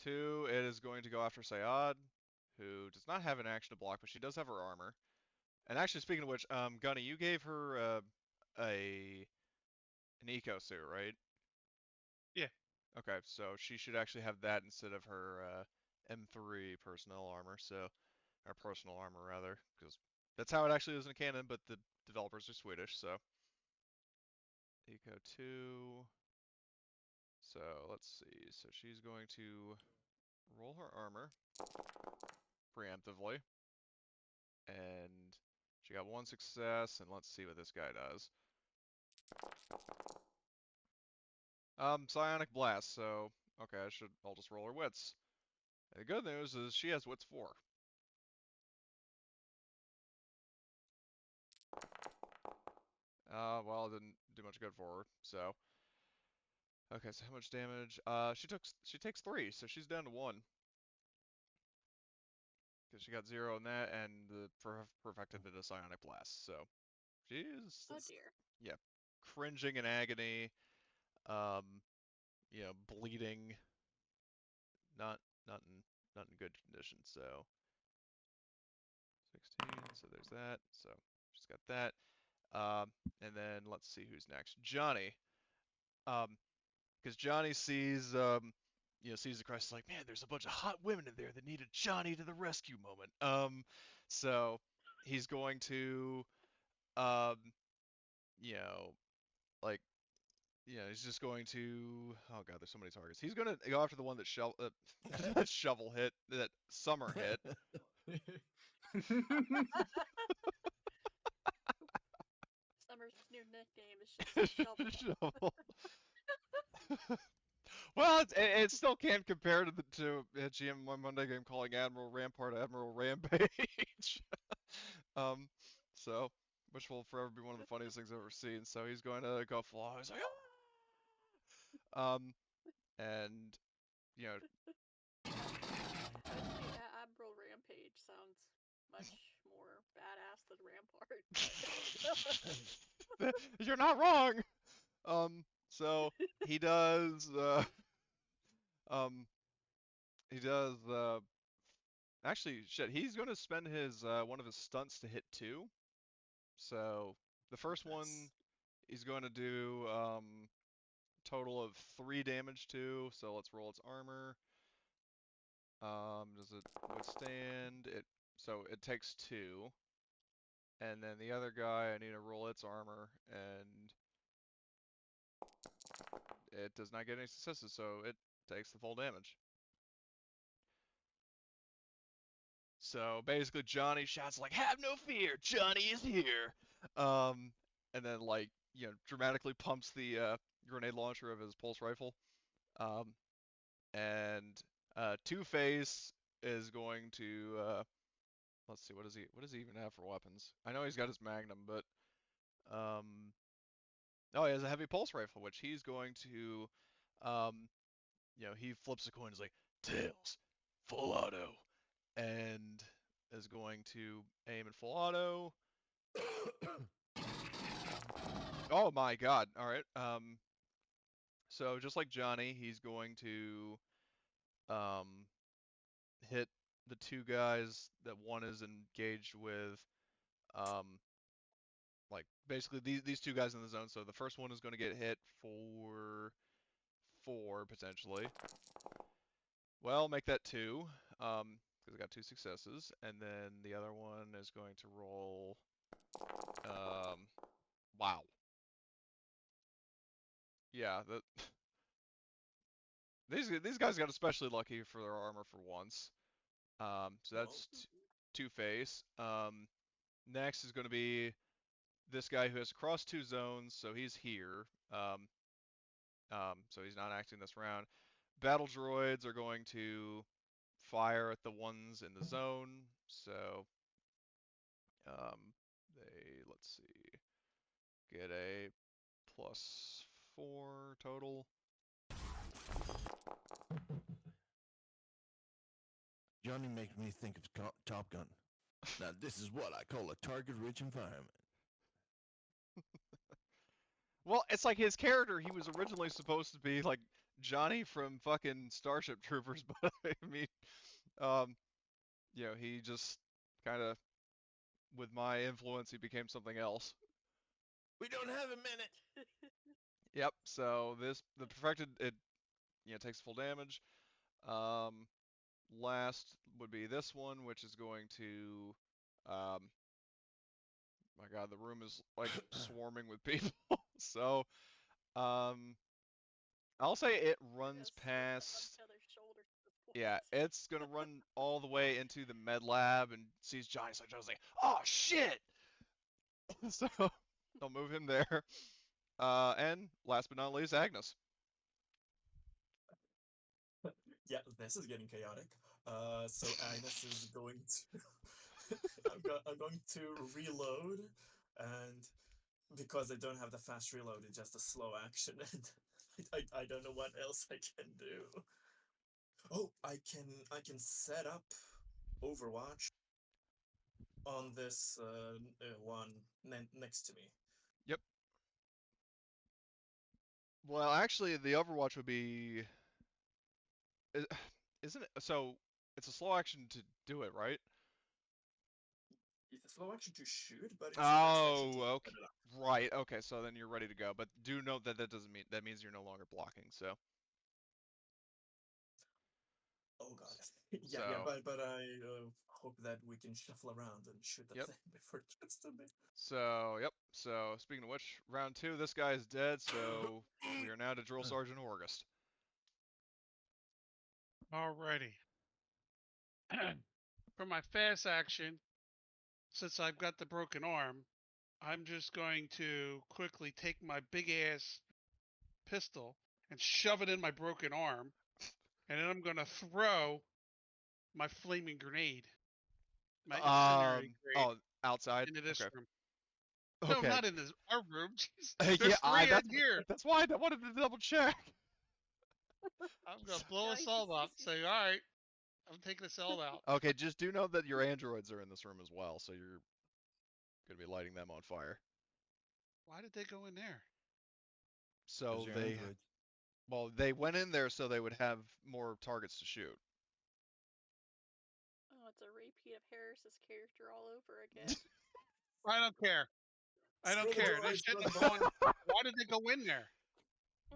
2, it is going to go after Sayad, who does not have an action to block, but she does have her armor. And actually, speaking of which, Gunny, you gave her an eco suit, right? Yeah. Okay, so she should actually have that instead of her M3 personnel armor, so or personal armor rather, because that's how it actually is in canon, but the developers are Swedish, so eco 2. So let's see. So she's going to roll her armor preemptively. And she got 1 success, and let's see what this guy does. Psionic Blast, so, okay, I'll just roll her wits. And the good news is she has wits 4. Well, it didn't do much good for her, so. Okay, so how much damage? She takes 3, so she's down to 1. Because she got 0 in that, and the perfected did a Psionic Blast, so. She's, Oh dear. yeah, cringing in agony, you know, bleeding, not not in good condition. So 16. So there's that. So she's got that. And then let's see who's next. Johnny. Because Johnny sees sees the crisis like, man, there's a bunch of hot women in there that need a Johnny to the rescue moment. So he's going to um, you know, like he's just going to. Oh god, there's so many targets. He's gonna go after the one that that shovel hit, that summer hit. Summer's new nickname is just Shovel. Shovel. Well, it still can't compare to a GM1 Monday game calling Admiral Rampart Admiral Rampage. So which will forever be one of the funniest things I've ever seen. So he's going to go full out. He's like, and you know, Actually, Admiral Rampage sounds much more badass than Rampart. you're not wrong. So he does, um, he does, actually, shit, he's going to spend his, one of his stunts to hit 2. So the first one he's going to do, total of 3 damage to. So let's roll its armor. Does it withstand? So it takes 2. And then the other guy, I need to roll its armor, and it does not get any successes, so it takes the full damage. So basically, Johnny shouts like, "Have no fear, Johnny is here!" And then dramatically pumps the grenade launcher of his pulse rifle. And Two-Face is going to let's see, what does he even have for weapons? I know he's got his Magnum, but oh, he has a heavy pulse rifle, which he's going to he flips a coin, is like, tails, full auto, and is going to aim in full auto. Oh my god, alright. So just like Johnny, he's going to hit the 2 guys that one is engaged with, like basically these 2 guys in the zone. So the first one is going to get hit for 4 potentially. Well, make that 2, because I got 2 successes, and then the other one is going to roll, wow. Yeah, these guys got especially lucky for their armor for once. So that's Two-Face. Next is going to be this guy who has crossed 2 zones, so he's here. So he's not acting this round. Battle droids are going to fire at the ones in the zone. So let's see. get a +4 total. Johnny makes me think of Top Gun. Now, this is what I call a target-rich environment. Well, it's like his character, he was originally supposed to be like Johnny from fucking Starship Troopers, but I mean, um, he just kind of, with my influence, he became something else. We don't have a minute. Yep. So the perfected, it takes full damage. Last would be this one, which is going to, my God, the room is like swarming with people. So, I'll say it runs past. Yeah, it's gonna run all the way into the med lab and sees Johnny. So Johnny's like, "Oh shit!" So I'll move him there. And last but not least, Agnes. Yeah, this is getting chaotic. So Agnes is going to. I'm going to reload, and because I don't have the fast reload, it's just a slow action, and I don't know what else I can do. Oh, I can set up Overwatch on this one next to me. Yep. Well, actually, the Overwatch would be. Isn't it? So it's a slow action to do it, right? It's a slow action to shoot, but it's a fast action to Oh, okay. set it up. Right. Okay. So then you're ready to go. But do note that that doesn't mean that means you're no longer blocking. So. Oh god. Yeah, yeah, So. but I hope that we can shuffle around and shoot that Yep. thing before it gets to me. So, yep. So, speaking of which, round 2, this guy is dead, so we are now to Drill Sergeant August. Alrighty. For my fast action, since I've got the broken arm, I'm just going to quickly take my big ass pistol and shove it in my broken arm, and then I'm going to throw my flaming grenade, my incendiary grenade, Oh, outside? into this Okay. room. No, Okay. not in this our room. Jeez. Yeah, There's three in here. that's why I wanted to double check. I'm gonna blow us all up. Say, all right, I'm taking us all out. Okay, just do know that your androids are in this room as well, so you're going to be lighting them on fire. Why did they go in there? So Those are they, androids. well, they went in there so they would have more targets to shoot. Oh, it's a repeat of Harris's character all over again. I don't care. I don't Scroll the care. They droids, shouldn't scroll have the gone. Why did they go in there?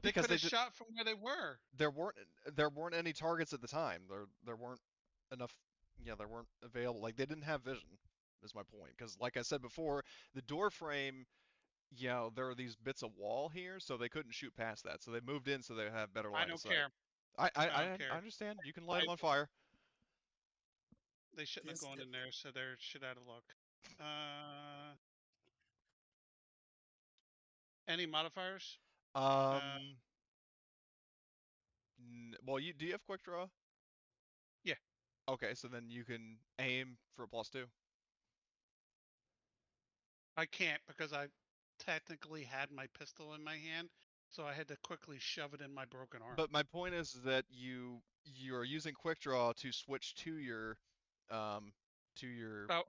They Because could they have shot from where they were. there weren't any targets at the time. There weren't enough. Yeah, there weren't available. Like they didn't have vision. Is my point. Because like I said before, the door frame. There are these bits of wall here, so they couldn't shoot past that. So they moved in so they have better I line of don't sight. care. I don't I care. understand. You can light them on fire. They shouldn't have Yes, gone in there, so they're shit out of luck. Any modifiers? Um. Well, do you have quick draw? Yeah. Okay, so then you can aim for a +2. I can't because I technically had my pistol in my hand, so I had to quickly shove it in my broken arm. But my point is that you're using quick draw to switch to your Oh,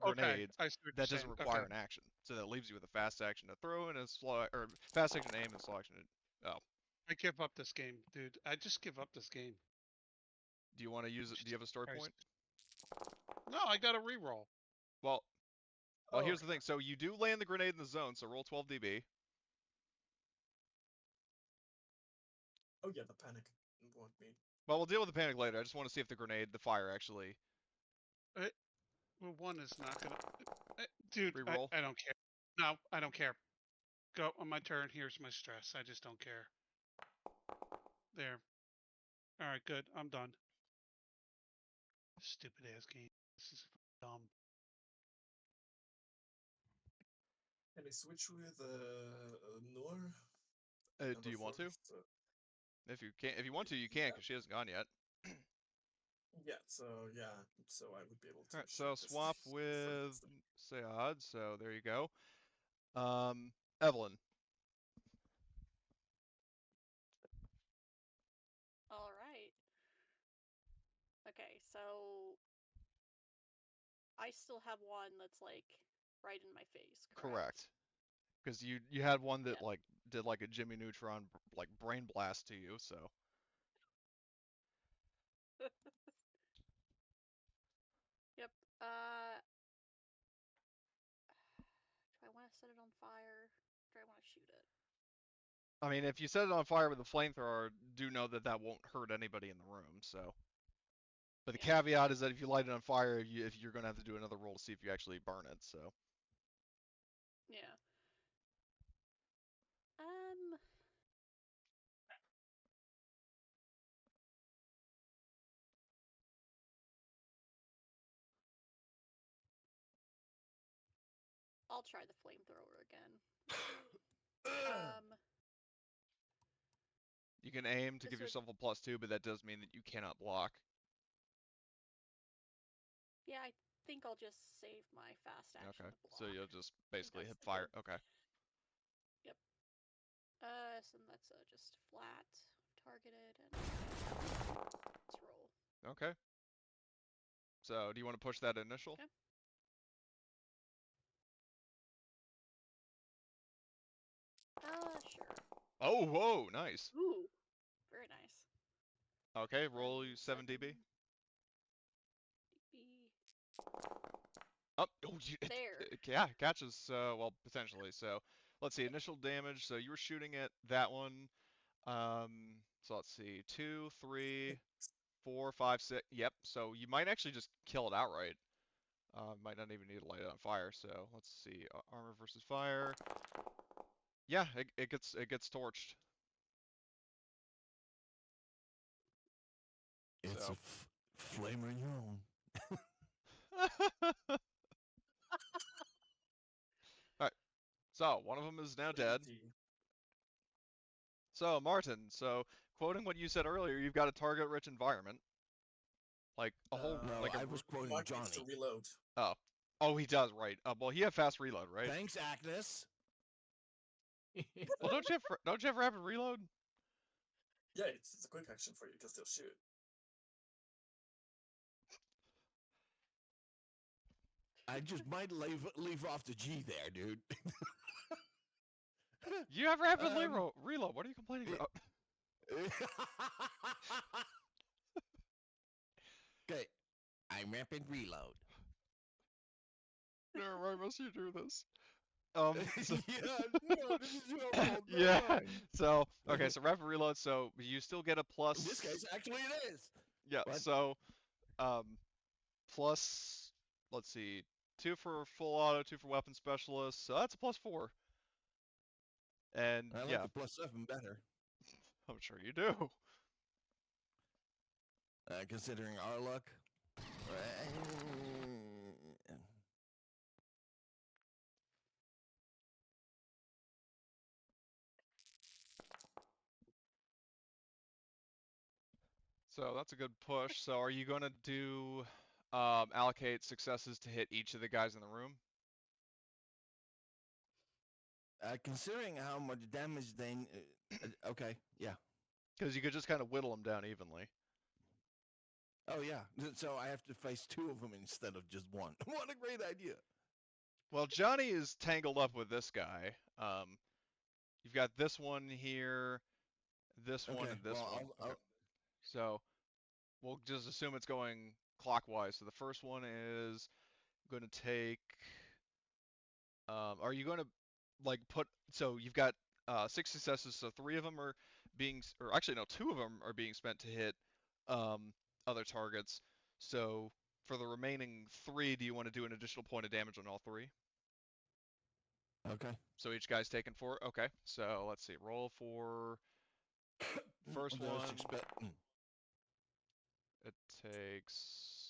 okay. grenade I see what that you're doesn't saying. require Okay. an action. So that leaves you with a fast action to throw and a slow or fast action to aim and slow action to I give up this game, dude. I just give up this game. Do you want to use it? Do you have a story Christ. point? No, I got a reroll. Well, Oh, here's the thing. So you do land the grenade in the zone, so roll 12 dB. oh yeah, the panic won't be. Well, we'll deal with the panic later. I just want to see if the fire actually Well, one is not gonna. Dude, reroll. I don't care. No, I don't care. Go on my turn. Here's my stress. I just don't care. There. All right, good. I'm done. Stupid ass game. This is dumb. Can I switch with Noor? Do you want to? So, If you want to, you can, because she hasn't gone yet. yeah, so I would be able to. All right, shoot so this swap thing for with this thing. Sayad. So there you go. Evelyn. I still have one that's like right in my face. Correct. Because you had one that Yep. like did like a Jimmy Neutron like brain blast to you, so. Yep. Do I want to set it on fire? Do I want to shoot it? I mean, if you set it on fire with a flamethrower, do know that that won't hurt anybody in the room. So. But the Yeah. caveat is that if you light it on fire, if you're gonna have to do another roll to see if you actually burn it. So. Yeah. I'll try the flamethrower again. You can aim to This give would- yourself a +2, but that does mean that you cannot block. Yeah, I think I'll just save my fast action Okay, to block. so you'll just basically hit that's the fire. good. Okay. Yep. So that's just flat, targeted, and let's roll. Okay. So, do you want to push that initial? Okay. Sure. Oh, whoa, nice. Ooh, very nice. Okay, roll you 7 DB. DB. Oh, There. yeah, catches, well, potentially. So, let's see, initial damage. So, you were shooting at that one. So let's see, 2, 3, 4, 5, 6. Yep, so you might actually just kill it outright. Might not even need to light it on fire. So, let's see, armor versus fire. Yeah, it gets torched. It's So. a flamer in your own. Alright, so one of them is now dead. So, Martin, so quoting what you said earlier, you've got a target-rich environment. Like a whole, No, like I was quoting Mark needs to Johnny. reload. Oh, he does, right? Well, he have fast reload, right? Thanks, Agnes. Well, don't you have rapid reload? Yeah, it's a quick action for you. You can still shoot. I just might leave off the G there, dude. You have rapid reload. What are you complaining about? Okay, I'm rapid reload. No, why must you do this? So, Yeah, no, this is your fault. yeah. Mine. So, okay, so rapid reload. So you still get a plus. In this case, actually, it is. Yeah. What? So, plus. Let's see, 2 for full auto, 2 for weapon specialist. So that's a +4. And I like yeah, the +7 better. I'm sure you do. Considering our luck. So that's a good push. So are you going to do allocate successes to hit each of the guys in the room? Considering how much damage they... okay, yeah. Because you could just kind of whittle them down evenly. Oh, yeah. So I have to face 2 of them instead of just 1. What a great idea. Well, Johnny is tangled up with this guy. You've got this one here, this one, and this one. Okay. So we'll just assume it's going clockwise. So the first one is going to take. Are you going to like put? So you've got 6 successes. So 3 of them are being, or actually no, 2 of them are being spent to hit other targets. So for the remaining 3, do you want to do an additional point of damage on all 3? Okay. So each guy's taking 4. Okay. So let's see. Roll for first one. It takes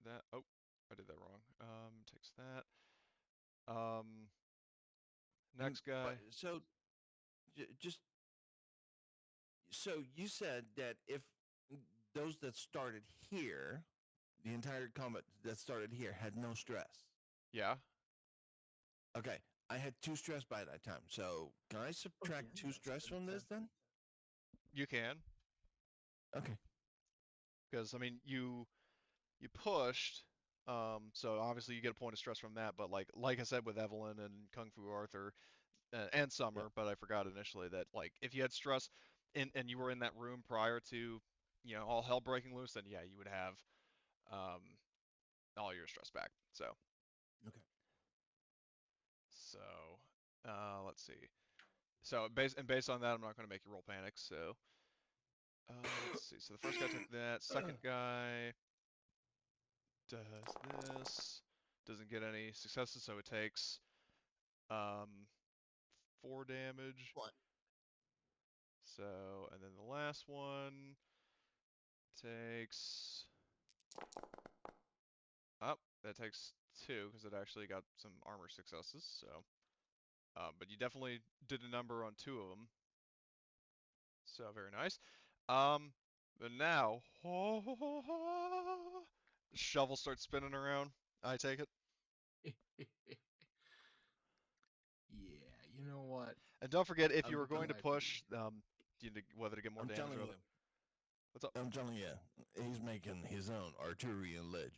that. Oh, I did that wrong. Takes that. Next guy. So just so you said that if those that started here, the entire combat that started here had no stress. Yeah. Okay, I had 2 stress by that time. So can I subtract 2 stress from this then? You can. Okay. Because I mean, you you pushed. So obviously you get a point of stress from that, but like I said with Evelyn and Kung Fu Arthur and Summer, but I forgot initially that like if you had stress and you were in that room prior to all hell breaking loose, then yeah, you would have um, all your stress back. So Okay. so let's see. So based on that, I'm not going to make you roll panic. So let's see. So the first guy took that. Second guy does this. Doesn't get any successes, so it takes 4 damage. What? So, and then the last one takes. Oh, that takes 2 because it actually got some armor successes. So, but you definitely did a number on 2 of them. So very nice. But now, shovel starts spinning around. I take it. Yeah, you know what? And don't forget, if you I'm were going to might push, be. whether to get more I'm damage telling or you. other. What's up? I'm telling you, he's making his own Arturian legend.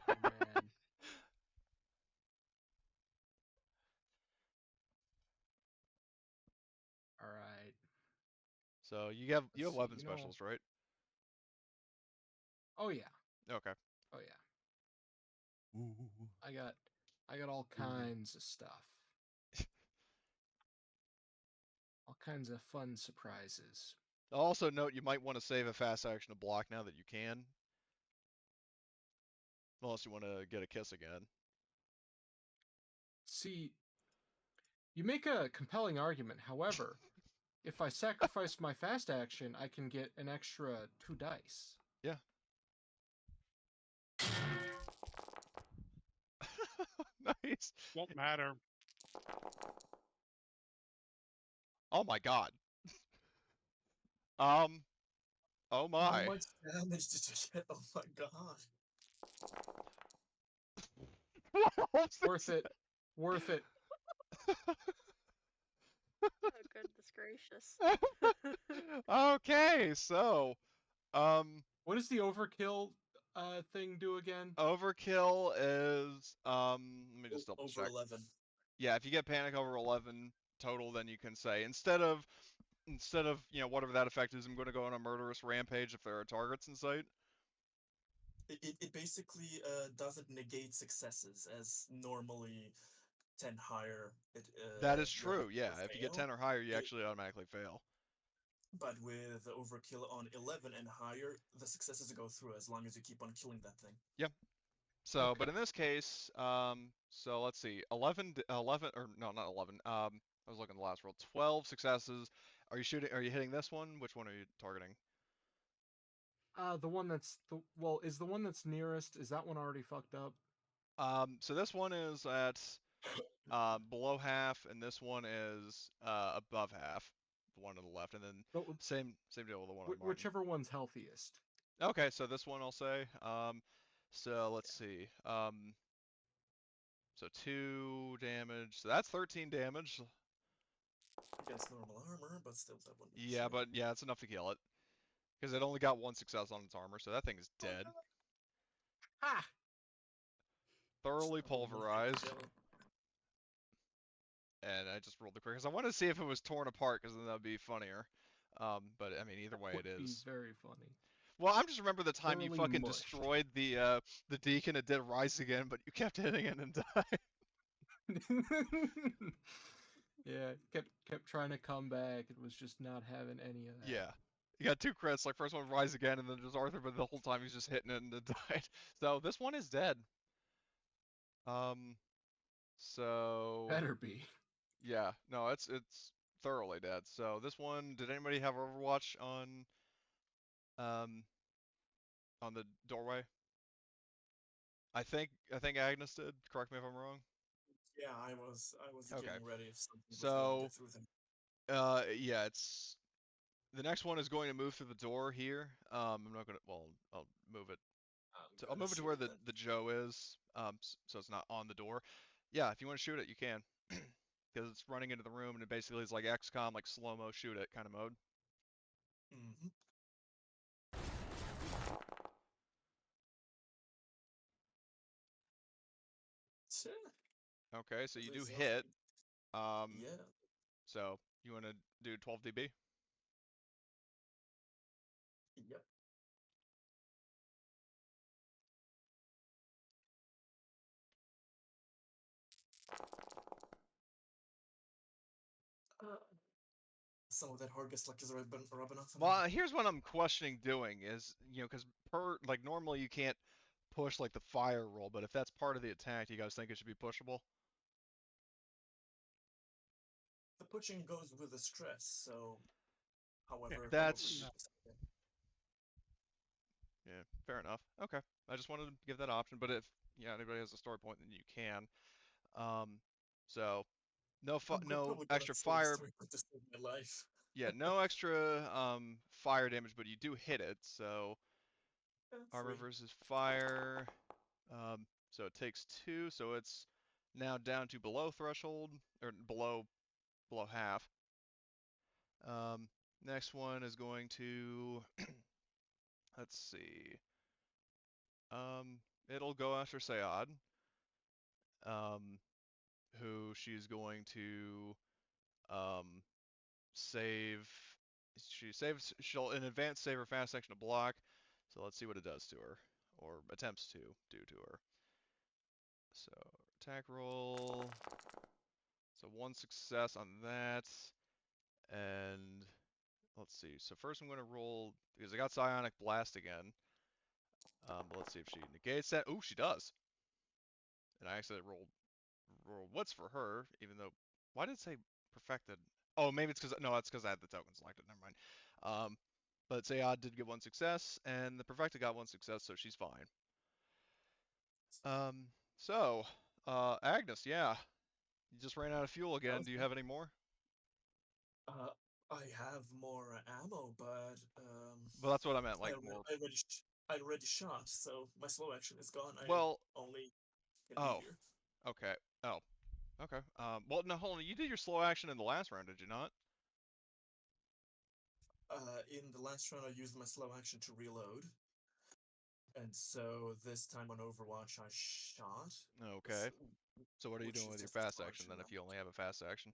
Oh, man. All right. So you have Let's see, weapon you know- specialist, right? Oh yeah. Okay. Oh yeah. I got all kinds of stuff. All kinds of fun surprises. I'll also note you might want to save a fast action to block now that you can. Unless you want to get a kiss again. See, you make a compelling argument. However, if I sacrifice my fast action, I can get an extra 2 dice. Yeah. Nice. Won't matter. Oh my god. Oh How my. much damage did you get? Oh my god. Worth it. Worth it. Oh, goodness gracious. Okay, so What does the overkill thing do again? overkill is let me just double Over check. 11. Yeah, if you get panic over 11 total, then you can say instead of whatever that effect is, I'm going to go on a murderous rampage if there are targets in sight. It basically doesn't negate successes as normally 10 higher. That is You'll true. Yeah, if you get fail. 10 or higher, you It- actually automatically fail. But with the overkill on 11 and higher, the successes go through as long as you keep on killing that thing. So, but Okay. in this case, so let's see, 11, or no, not 11. I was looking at the last roll. 12 successes. Are you hitting this one? Which one are you targeting? The one that's is the one that's nearest, is that one already fucked up? So this one is at below half, and this one is above half. The one to the left, and then But same deal with the one on Martin. whichever one's healthiest. Okay, so this one I'll say. So let's see. So 2 damage. So that's 13 damage. Against normal armor, but still that wouldn't be Yeah, shit. but yeah, it's enough to kill it. Because it only got 1 success on its armor, so that thing is dead. Ha! Thoroughly So, one hit pulverized. kill. And I just rolled the quick because I wanted to see if it was torn apart, because then that'd be funnier. But I mean, either way, Would it be is. very funny. Well, I'm just remember the time you Thoroughly fucking mushed. destroyed the deacon. It did rise again, but you kept hitting it and died. Yeah, kept trying to come back. It was just not having any of that. Yeah. You got 2 crits, like first one rise again, and then just Arthur, but the whole time he's just hitting it and it died. So this one is dead. So Better be. yeah, no, it's thoroughly dead. So this one, did anybody have Overwatch on the doorway? I think Agnes did. Correct me if I'm wrong. Yeah, I was Okay. getting ready if something was So, gonna get through them. Yeah, it's the next one is going to move through the door here. I'm not gonna. Well, I'll move it. I'll Gonna move it to shoot where it the then. Joe is. So it's not on the door. Yeah, if you want to shoot it, you can. Because it's running into the room and it basically is like XCOM, like slow-mo shoot it kind of mode. Mhm. Sure. Okay, so At you do least hit. yeah. So you want to do 12 dB? Yep. Some of that Hargus luck is rubbing off on me. Well, here's what I'm questioning doing is, because like normally you can't push like the fire roll, but if that's part of the attack, do you guys think it should be pushable? The pushing goes with the stress, so however That's No. yeah, fair enough. Okay, I just wanted to give that option, but if anybody has a story point, then you can. So no probably gonna extra say the fire. story point to save my life. Yeah, no extra fire damage, but you do hit it. So armor 3. versus fire. So it takes 2, so it's now down to below threshold or below half. Next one is going to let's see. It'll go after Sayad. Who she's going to save. She'll in advance save her fast action to block. So let's see what it does to her, or attempts to do to her. So attack roll. So 1 success on that, and let's see. So first I'm going to roll because I got Psionic Blast again. But let's see if she negates that. Oh, she does. And I actually rolled what's for her, even though why did it say perfected? Oh, maybe it's because no, that's because I had the token selected. Never mind. But Sayad did get 1 success, and the perfected got 1 success, so she's fine. So Agnes, yeah, you just ran out of fuel again. Do you have any more? I have more ammo, but Well, that's what I meant, I, like alre- more. I already I already shot, so my slow action is gone. I Well, only can be oh, here. okay. Oh, okay. Well, no, hold on. You did your slow action in the last round, did you not? In the last round, I used my slow action to reload, and so this time on Overwatch, I shot. Okay. So what are you Which doing is with your just a fast charge action then, if you round. only have a fast action?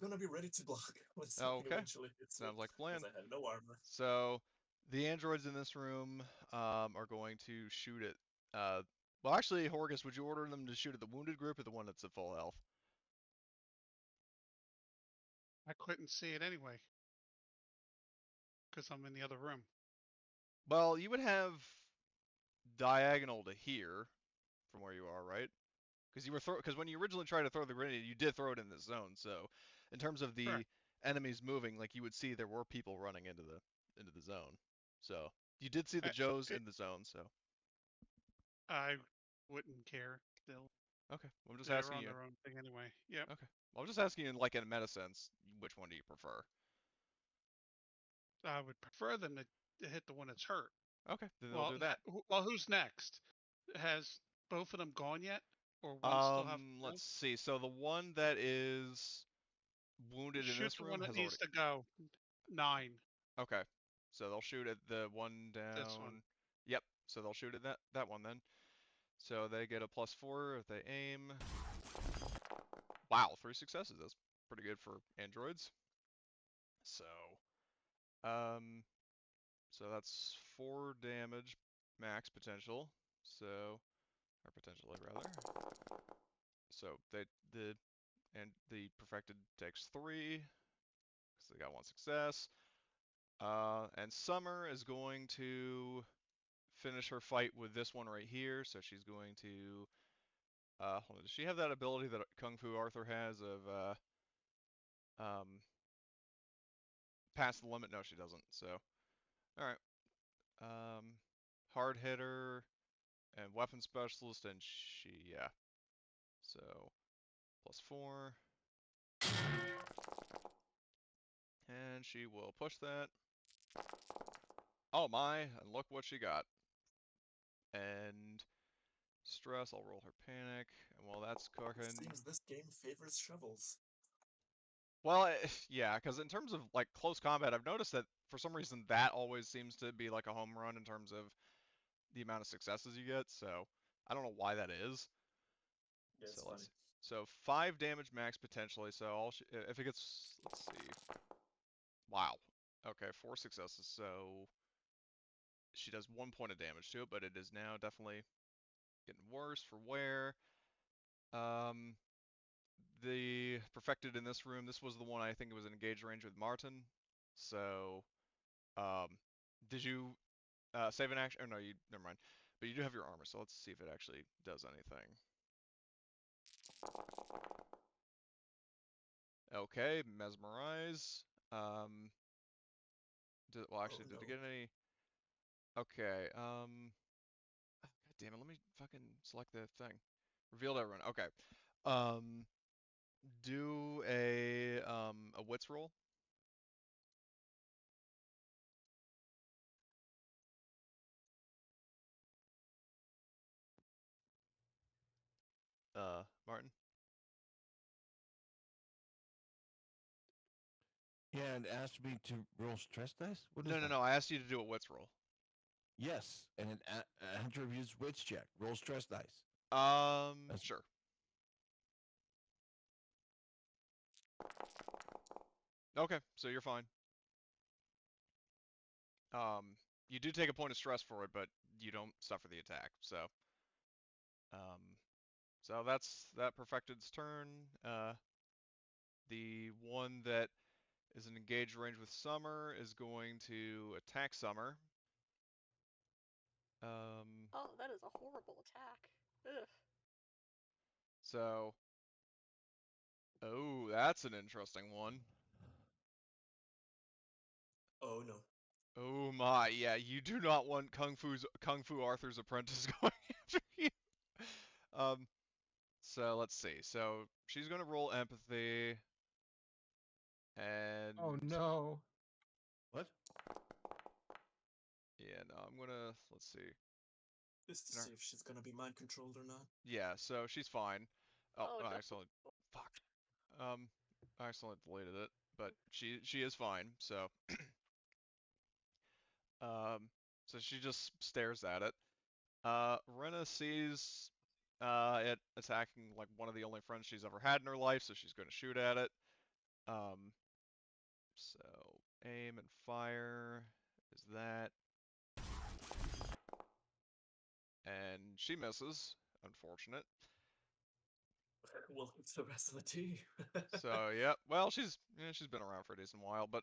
Gonna be ready to block when something Okay. eventually hits me, Sounds like a plan. because I have no armor. So the androids in this room are going to shoot at. Well, actually, Horgus, would you order them to shoot at the wounded group or the one that's at full health? I couldn't see it anyway because I'm in the other room. Well, you would have diagonal to here from where you are, right? Because because when you originally tried to throw the grenade, you did throw it in this zone. So, in terms of the Correct. enemies moving, like you would see there were people running into the zone. So you did see the I, Joes it, in the zone. So I wouldn't care. okay, I'm just They're asking on you. their own thing anyway. Yep. Okay, well, I'm just asking you, like in a meta sense, which one do you prefer? I would prefer them to hit the one that's hurt. Okay, then they'll do that. Well, who's next? Has both of them gone yet, or one still have to go? Let's see. So the one that is wounded in Shoot this the room one that has needs already. to go. 9. Okay, so they'll shoot at the one This one. down. Yep. So they'll shoot at that one then. So they get a +4 if they aim. Wow, 3 successes. That's pretty good for androids. So, um, so that's 4 damage max potential. So, or potentially rather. So the perfected takes 3 because they got 1 success. And Summer is going to finish her fight with this one right here. So she's going to. Hold on, does she have that ability that Kung Fu Arthur has of past the limit? No, she doesn't. So, all right. Hard hitter and weapon specialist, and yeah. So +4, and she will push that. Oh my! And look what she got. And stress. I'll roll her panic, and while that's cooking. It seems this game favors shovels. Well, yeah, because in terms of like close combat, I've noticed that for some reason that always seems to be like a home run in terms of the amount of successes you get, so I don't know why that is. Yeah, it's So funny. let's see. So 5 damage max potentially. So if it gets, let's see. Wow. Okay, 4 successes. So she does 1 point of damage to it, but it is now definitely getting worse for wear. The perfected in this room. This was the one I think it was an engaged range with Martin. So, did you save an action? Oh no, you never mind. But you do have your armor, so let's see if it actually does anything. Okay, mesmerize. Well, actually, Oh, did it no. get any? Okay. God damn it. Let me fucking select the thing. Revealed everyone. Okay. Um, do a wits roll. Martin. Yeah, and asked me to roll stress dice. What is No, no, that? no. I asked you to do a wits roll. Yes, and it attributes wits check. Roll stress dice. That's Sure. Okay, so you're fine. You do take a point of stress for it, but you don't suffer the attack. Um, so that's that perfected's turn. The one that is an engaged range with Summer is going to attack Summer. Oh, that is a horrible attack. Ugh. So, oh, that's an interesting one. Oh, no. Oh my, yeah, you do not want Kung Fu Arthur's apprentice going after you. Um, so let's see. So she's gonna roll empathy, and Oh no. what? yeah, no, I'm gonna let's see. Just to No, see if she's gonna be mind controlled or not. yeah, so she's fine. Oh, Oh, I no. accidentally, fuck. I accidentally deleted it, but she is fine. Um, so she just stares at it. Rena sees it attacking like one of the only friends she's ever had in her life, so she's going to shoot at it. So aim and fire is that, and she misses. Unfortunate. Welcome to the rest of the team. So yeah, well she's been around for a decent while, but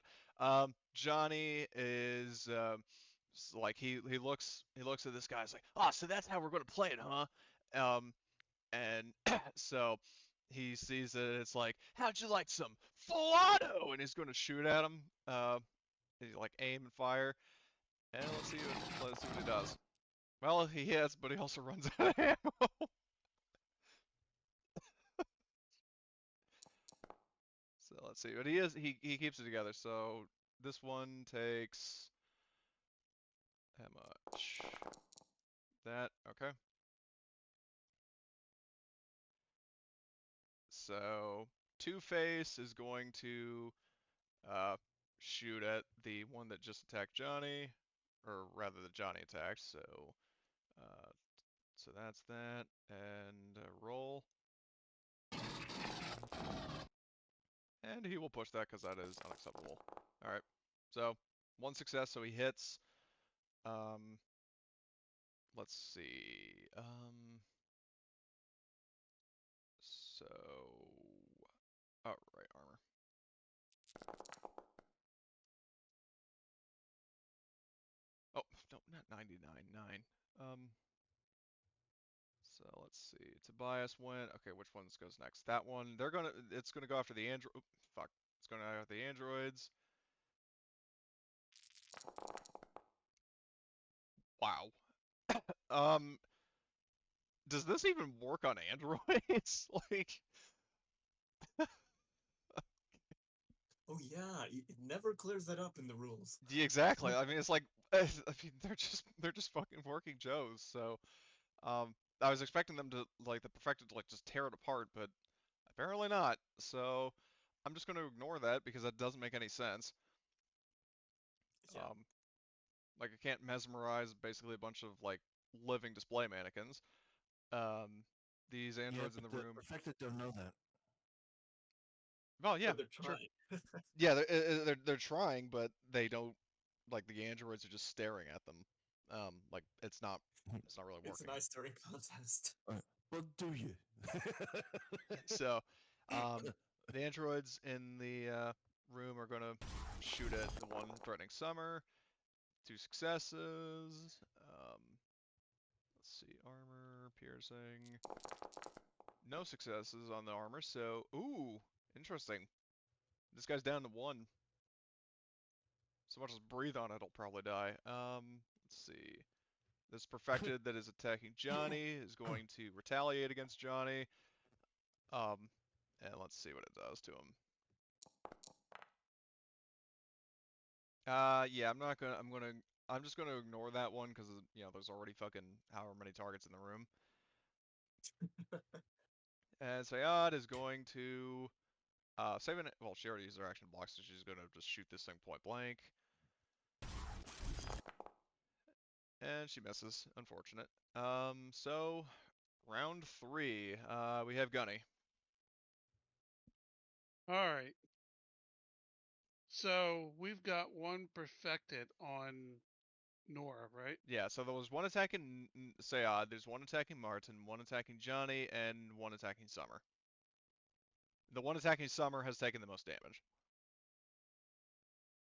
Johnny is like he looks at this guy. He's like, oh, so that's how we're going to play it, huh? And so he sees that it's like, how'd you like some full auto? And he's going to shoot at him. He like aim and fire, and let's see what he does. Well, he hits, but he also runs out of ammo. So let's see. But he keeps it together. So this one takes how much? That okay. So Two-Face is going to uh, shoot at the one that just attacked Johnny, or rather the Johnny attacked. Uh, so that's that, and roll, and he will push that because that is unacceptable. All right, so 1 success, so he hits. Let's see. So, all right, armor. Oh, no, not 99, 9. So let's see. Tobias went. Okay, which one goes next? That one. It's gonna go after the android. Fuck. It's gonna go after the androids. Wow. Um, does this even work on androids? Like, Oh yeah, it never clears that up in the rules. yeah, exactly. I mean, it's like, I mean, they're just fucking working Joes. So, I was expecting them to like the perfected to like just tear it apart, but apparently not. So, I'm just gonna ignore that because that doesn't make any sense. Yeah. Um, like I can't mesmerize basically a bunch of like living display mannequins. These androids in the room. Perfected don't know that. Well, yeah, But they're sure. trying. Yeah, they're trying, but they don't. Like the androids are just staring at them. Like it's not really It's a working. nice staring contest. Well, do you? So, the androids in the room are gonna shoot at the one threatening Summer. 2 successes. Let's see, armor, piercing. No successes on the armor, so ooh, interesting. This guy's down to 1. So much as breathe on it, it'll probably die. Let's see. This perfected that is attacking Johnny is going to retaliate against Johnny. And let's see what it does to him. Yeah, I'm just gonna ignore that one because there's already fucking however many targets in the room. And Sayad is going to save it. Well, she already used her action block, so she's gonna just shoot this thing point blank. And she misses. Unfortunate. So round 3. We have Gunny. All right. So we've got one perfected on Nora, right? Yeah, so there was one attacking Sayad, there's one attacking Martin, one attacking Johnny, and one attacking Summer. The one attacking Summer has taken the most damage.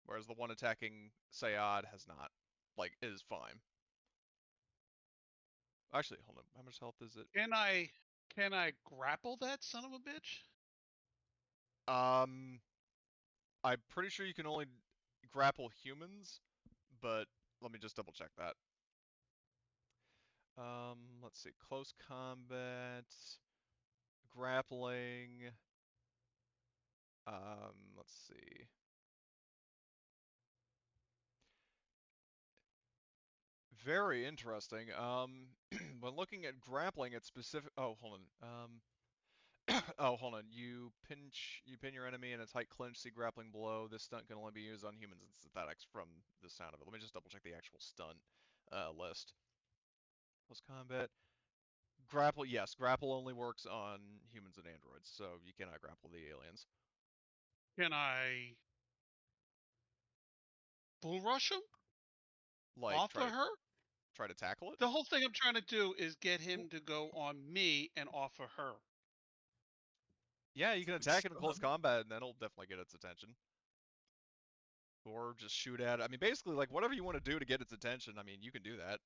Whereas the one attacking Sayad has not. Like, is fine. Actually, hold on. How much health is it? Can I grapple that son of a bitch? I'm pretty sure you can only grapple humans, but let me just double check that. Let's see. Close combat, grappling. Let's see. Very interesting. When looking at grappling, it's specific. Oh, hold on. Oh, hold on. You pin your enemy in a tight clinch. See grappling below. This stunt can only be used on humans and synthetics from the sound of it. Let me just double check the actual stunt list. Close combat. Grapple, yes. Grapple only works on humans and androids, so you cannot grapple the aliens. Can I bull rush him Like off of her? try to tackle it. The whole thing I'm trying to do is get him to go on me and off of her. Yeah, you can attack it in close combat, and that'll definitely get its attention. Or just shoot at it. I mean, basically, like whatever you want to do to get its attention. I mean, you can do that.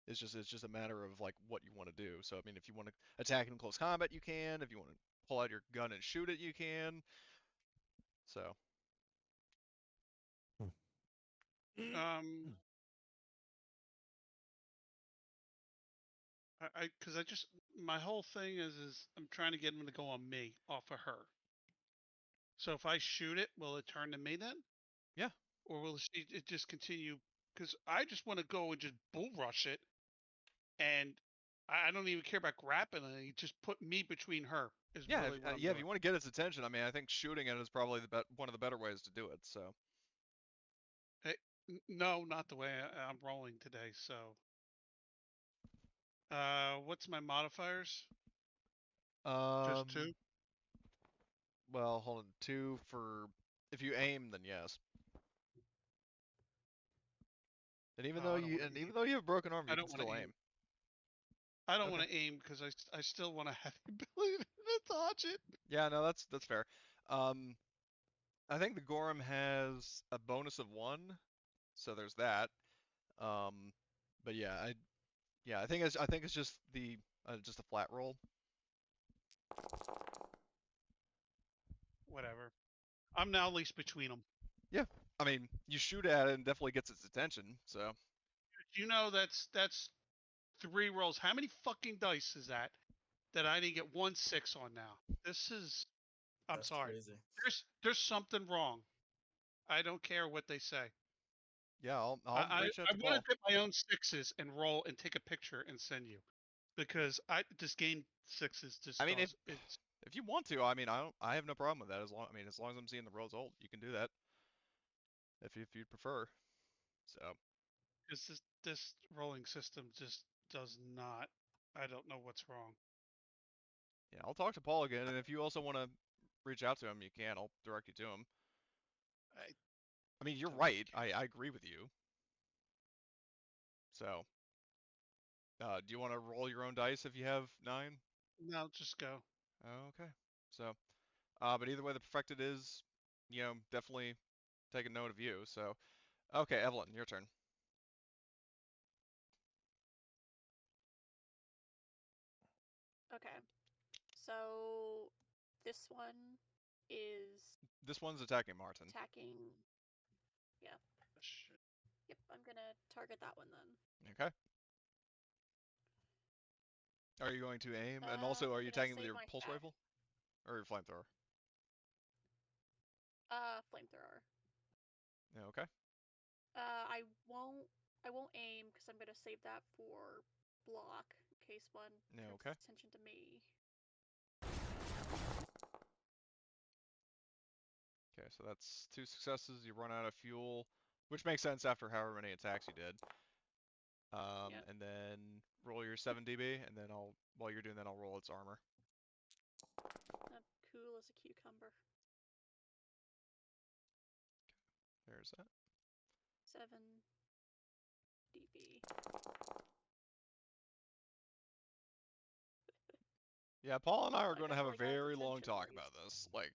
It's just a matter of like what you want to do. So I mean, if you want to attack it in close combat, you can. If you want to pull out your gun and shoot it, you can. So. Because I just my whole thing is I'm trying to get him to go on me off of her. So if I shoot it, will it turn to me then? Yeah. Or will it just continue? Because I just want to go and just bull rush it, and I don't even care about grappling it. You just put me between her. Is Yeah, really what I'm if doing. you want to get its attention, I mean, I think shooting it is probably one of the better ways to do it. So. No, not the way I'm rolling today. So, what's my modifiers? Just 2. Well, hold on. 2 for if you aim, then yes. And even though you have a broken arm, you can still aim. I don't want to aim because I still want to have the ability to dodge it. Yeah, no, that's fair. I think the Gorham has a bonus of 1, so there's that. But yeah, I think it's just just a flat roll. Whatever. I'm now at least between them. Yeah, I mean, you shoot at it and definitely gets its attention. So. You know that's 3 rolls. How many fucking dice is that? That I didn't get 1 6 on now. This is. I'm That's sorry. crazy. There's something wrong. I don't care what they say. Yeah, I'll reach out I to want Paul. to get my own 6s and roll and take a picture and send you, because this game 6s just. I mean, if you want to, I mean, I have no problem with that as long as I'm seeing the result, you can do that. If you'd prefer. So. Because this rolling system just does not. I don't know what's wrong. Yeah, I'll talk to Paul again, and if you also want to reach out to him, you can. I'll direct you to him. I mean, you're don't right. care. I agree with you. So, do you want to roll your own dice if you have 9? No, just go. Okay. So, but either way, the perfected is, definitely take a note of you. So, okay, Evelyn, your turn. Okay. So this one is This one's attacking Martin. attacking. Yeah. Shit. Yep. I'm gonna target that one then. Okay. Are you going to aim? And also, are I'm you gonna attacking with save your my pulse rifle? Or your flamethrower? Flamethrower. Okay. I won't aim because I'm gonna save that for block in case one turns Okay. its attention to me. Okay, so that's 2 successes. You run out of fuel, which makes sense after however many attacks you did. Yep. And then roll your 7 DB, and then while you're doing that, I'll roll its armor. Cool as a cucumber. There's that. 7 DB. Yeah, Paul and I are Like, going to I have feel a like I have very long attention talk raised. about this. Like,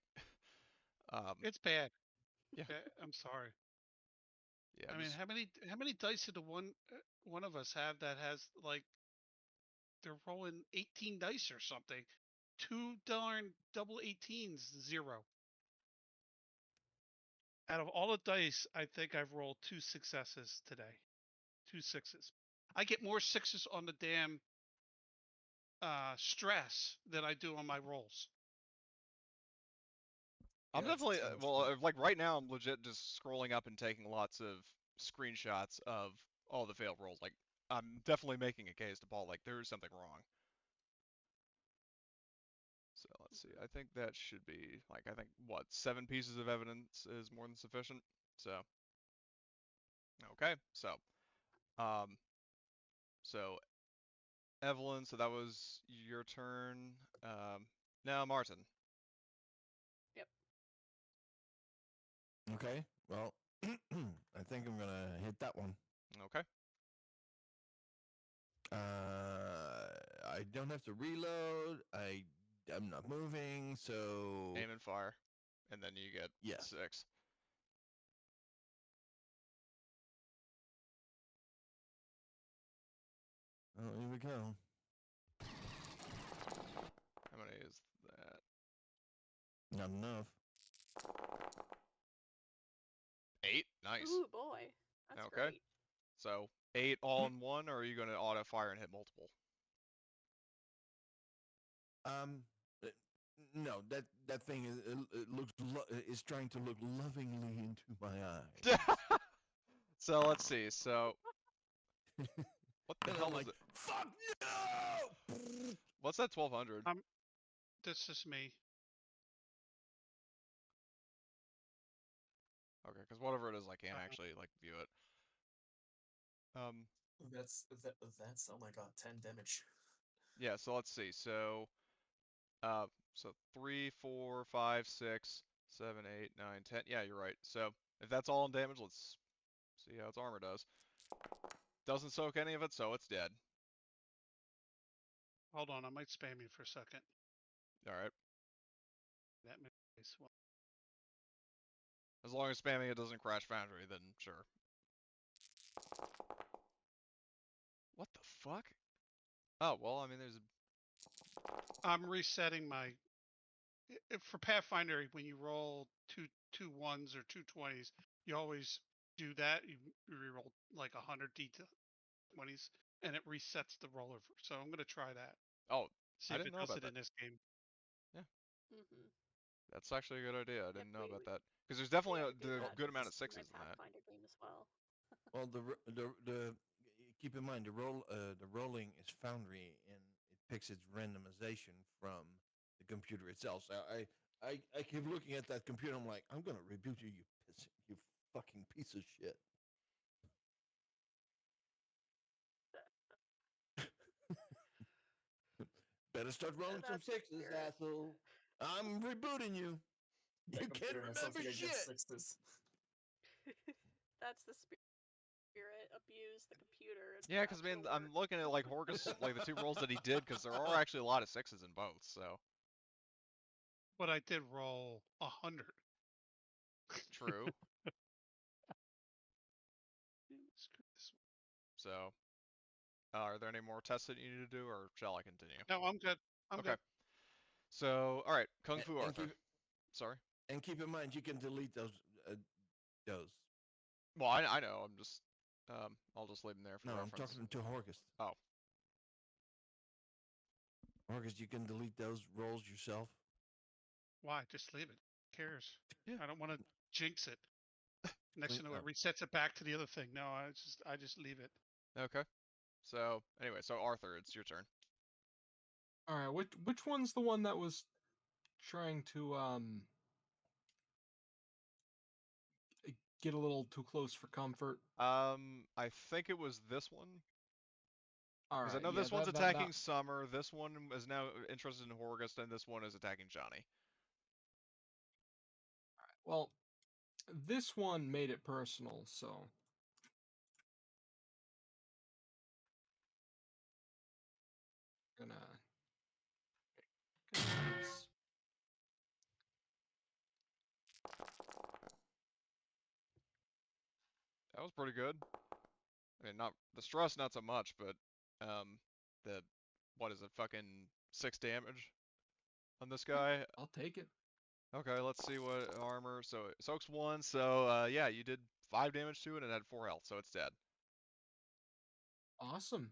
It's bad. yeah. I'm sorry. Yeah, I mean, just, how many dice did one of us have that has like they're rolling 18 dice or something? 2 darn double 18s, 0. Out of all the dice, I think I've rolled 2 successes today. 2 6s. I get more 6s on the damn stress than I do on my rolls. I'm Yeah, it's definitely, too much well, fun. like right now, I'm legit just scrolling up and taking lots of screenshots of all the failed rolls. Like, I'm definitely making a case to Paul, like, there is something wrong. So let's see. I think that should be, like, I think, what, 7 pieces of evidence is more than sufficient. So, okay. Um, so Evelyn, so that was your turn. Now Martin. Yep. Okay. Well, I think I'm gonna hit that one. Okay. I don't have to reload. I'm not moving, so Aim and fire, and then you get yeah. 6. Oh, here we go. How many is that? Not enough. 8. Nice. Ooh boy, that's Okay. great. So 8 all in one, or are you going to auto fire and hit multiple? Uh, no, that thing it looks is trying to look lovingly into my eyes. So let's see. So what the And hell I'm is like, it? fuck no! What's that 1200? This is me. Okay, because whatever it is, I can't Uh, actually like view it. That's oh my god, 10 damage. Yeah. So let's see. So 3, 4, 5, 6, 7, 8, 9, 10. Yeah, you're right. So if that's all in damage, let's see how its armor does. Doesn't soak any of it, so it's dead. Hold on, I might spam you for a second. All right. That makes well. As long as spamming it doesn't crash Foundry, then sure. What the fuck? Oh, well, I mean, there's... I'm resetting my for Pathfinder when you roll two ones or 2 20s, you always do that. You reroll like 100 D20s, and it resets the roller. So I'm gonna try that. Oh, See I if didn't it know does about it that. in this game. Yeah, Mm-hmm. that's actually a good idea. I Yep, didn't know we about we that. Because there's we definitely had a to do that good amount of in my 6s in that. Pathfinder game as well. Well, the keep in mind the rolling is Foundry and it picks its randomization from the computer itself. So I keep looking at that computer. I'm like, I'm gonna reboot you, you fucking piece of shit. Better start rolling some That's the sixes, spirit. asshole. I'm rebooting you. The You can't computer has remember something against shit. sixes. That's the spirit. Abuse the computer. and Yeah, because I perhaps mean, it'll I'm work. looking at like Horgus, like the 2 rolls that he did, because there are actually a lot of 6s in both. So But I did roll 100. true. Screw this one. So, are there any more tests that you need to do, or shall I continue? No, I'm good. I'm Okay. good. So, all right, Kung Fu And Arthur. keep, Sorry. and keep in mind, you can delete those. Well, I know. I'm just, I'll just leave them there for No, I'm reference. talking to Horgus. Oh. Horgus, you can delete those rolls yourself. Why? Just leave it. Who cares? Yeah. I don't want to jinx it. Next Clean thing you know, up. it resets it back to the other thing. No, I just leave it. Okay. So, anyway, so Arthur, it's your turn. All right, which one's the one that was trying to get a little too close for comfort? I think it was this one. All Because right, I know yeah, this one's that- attacking Summer, this one is now interested in Horgus, and this one is attacking Johnny. well, this one made it personal, so gonna do this. That was pretty good. I mean, not the stress, not so much, but the what is it, fucking 6 damage on this guy. I'll take it. Okay, let's see what armor. So it soaks 1. So yeah, you did 5 damage to it and it had 4 health, so it's dead. Awesome.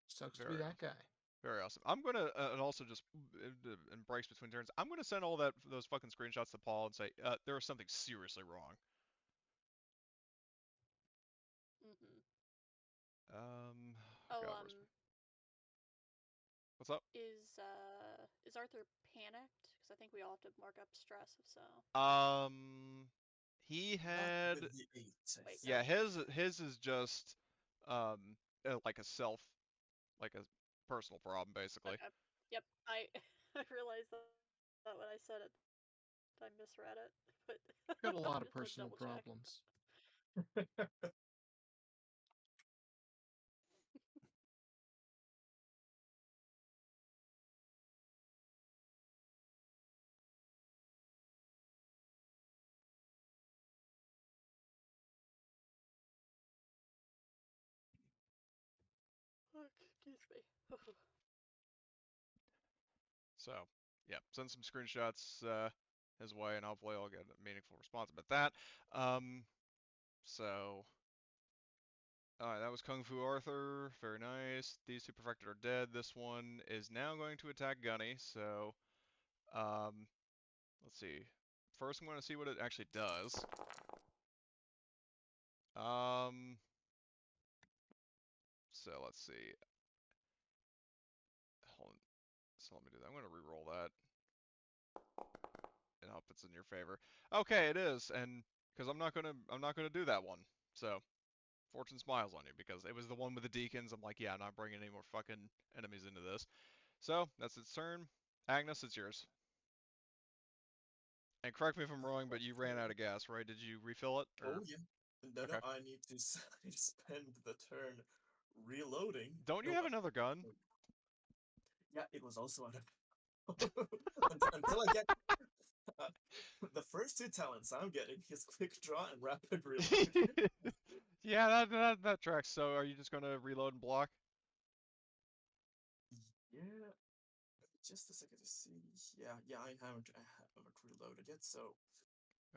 Sucks to be Very that guy. Very awesome. I'm gonna and also just in breaks between turns, I'm gonna send all those fucking screenshots to Paul and say there was something seriously wrong. Mm-hmm. God, Oh, where's what's up? Is Arthur panicked? Because I think we all have to mark up stress if so. He Not had with the 8. I Wait, yeah, think. his is just like a personal problem basically. Okay. Yep. I I realized that when I said it, I misread it. But Got a lot of just to personal double check. problems. Excuse me. So yeah, send some screenshots his way, and hopefully I'll get a meaningful response about that. So alright, that was Kung Fu Arthur. Very nice. These 2 perfected are dead. This one is now going to attack Gunny. So let's see. First, I'm going to see what it actually does. So let's see. Hold on. So let me do that. I'm going to re-roll that. And hope it's in your favor. Okay, it is, and because I'm not gonna do that one. So fortune smiles on you because it was the one with the deacons. I'm like, yeah, I'm not bringing any more fucking enemies into this. So that's its turn. Agnes, it's yours. And correct me if I'm wrong, but you ran out of gas, right? Did you refill it? Or... Oh yeah. No, Okay. I need to spend the turn reloading. Don't you No, have another gun? yeah, it was also out of until I get the first 2 talents I'm getting is quick draw and rapid reload. Yeah, that tracks. So are you just gonna reload and block? Yeah, just a second to see. Yeah, I haven't reloaded yet, so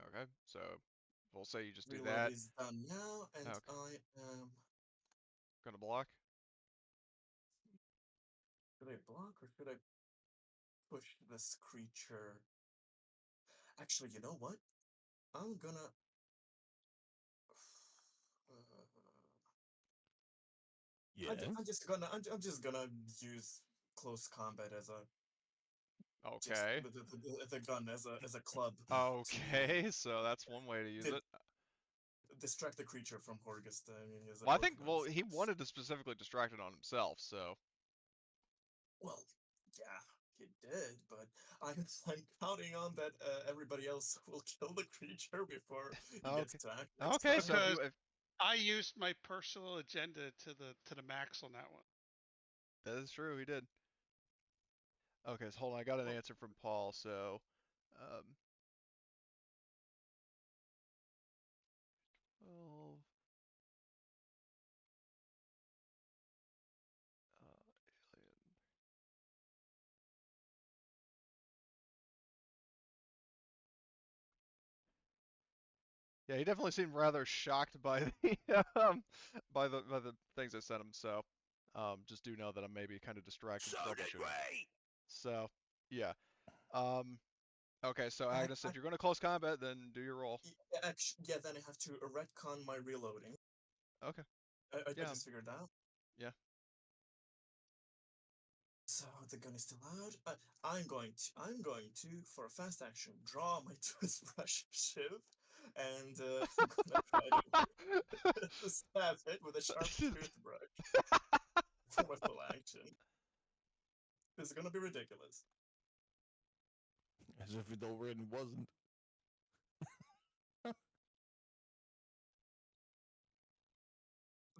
Okay, so we'll say you just do reload that. is done now, and Okay. I am. Gonna block. Should I block or should I push this creature? Actually, you know what? I'm gonna. Yeah. I'm just gonna use close combat as a just Okay. the gun as a club. Okay, so that's one way to use Did- it. Distract the creature from Horgus. I mean, Well, I think, well, he wanted to specifically distract it on himself, so. Well, yeah, he did, but I'm counting on that everybody else will kill the creature before he gets Okay. to act next Okay, time. so Because I used my personal agenda to the max on that one. that is true, he did. Okay, so hold on, I got an Oh, answer from Paul, so um 12 alien. Yeah, he definitely seemed rather shocked by the by the things I sent him, so just do know that I'm maybe kind of distracted So did troubleshooting. we. So, yeah. Um okay, so I, Agnes, I, if you're going to close combat, then do your roll. actually, yeah, then I have to retcon my reloading. Okay. I Yeah. just figured out. Yeah. So the gun is still out. I'm going to, for a fast action, draw my toothbrush shiv, and I'm gonna try to stab it with a sharp toothbrush for my full action. This is gonna be ridiculous. As if it already wasn't.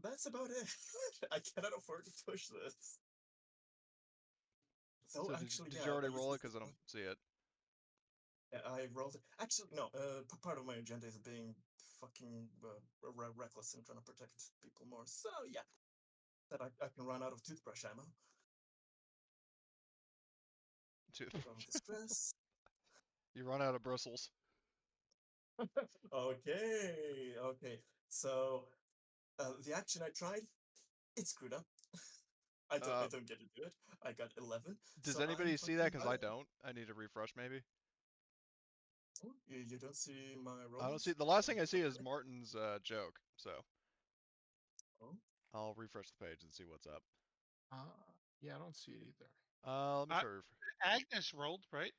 That's about it. I cannot afford to push this. So So actually, did you yeah, already this roll is it? Because I don't see it. I rolled it. Actually, no. Part of my agenda is being fucking reckless and trying to protect people more. So yeah, that I can run out of toothbrush ammo. From distress. You run out of bristles. Okay, okay. So the action I tried, it screwed up. I Uh, don't get to do it. I got 11. does So I'm anybody see that? fucking. Because I don't. I need to refresh maybe. Oh, you don't see my I don't see. rolls? The last thing I see is Okay. Martin's joke. So Oh, I'll refresh the page and see what's up. Yeah, I don't see it either. Let me I, try. Agnes rolled, right?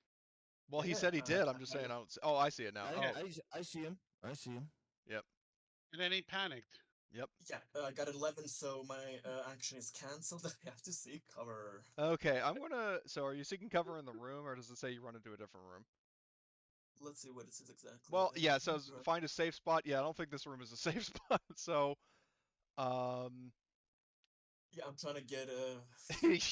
Well, he yeah. said he did. I'm I just had saying it. I don't. Oh, I see it now. I, Oh, I see him. I see him. yep, And then he panicked. yep. Yeah, I got 11, so my action is cancelled. I have to seek cover. Okay, I'm gonna. So, are you seeking cover in the room, or does it say you run into a different room? Let's see what it says exactly. Well, yeah. It says Right. find a safe spot. Yeah, I don't think this room is a safe spot. So, um, Yeah, I'm trying to get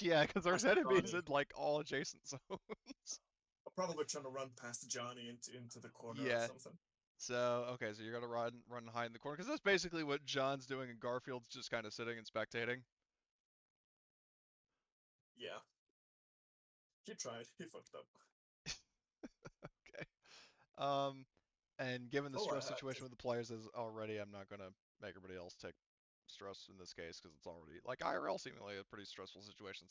yeah, because there's past enemies Johnny. in like all adjacent zones. I'm probably trying to run past Johnny into the corner or Yeah. something. So, okay, so you're gonna run and hide in the corner because that's basically what John's doing, and Garfield's just kind of sitting and spectating. Yeah, he tried. He fucked up. Okay. Um, and given the Oh, stress situation with the players is already, I'm not gonna make everybody else take stress in this case because it's already like IRL seemingly a pretty stressful situation.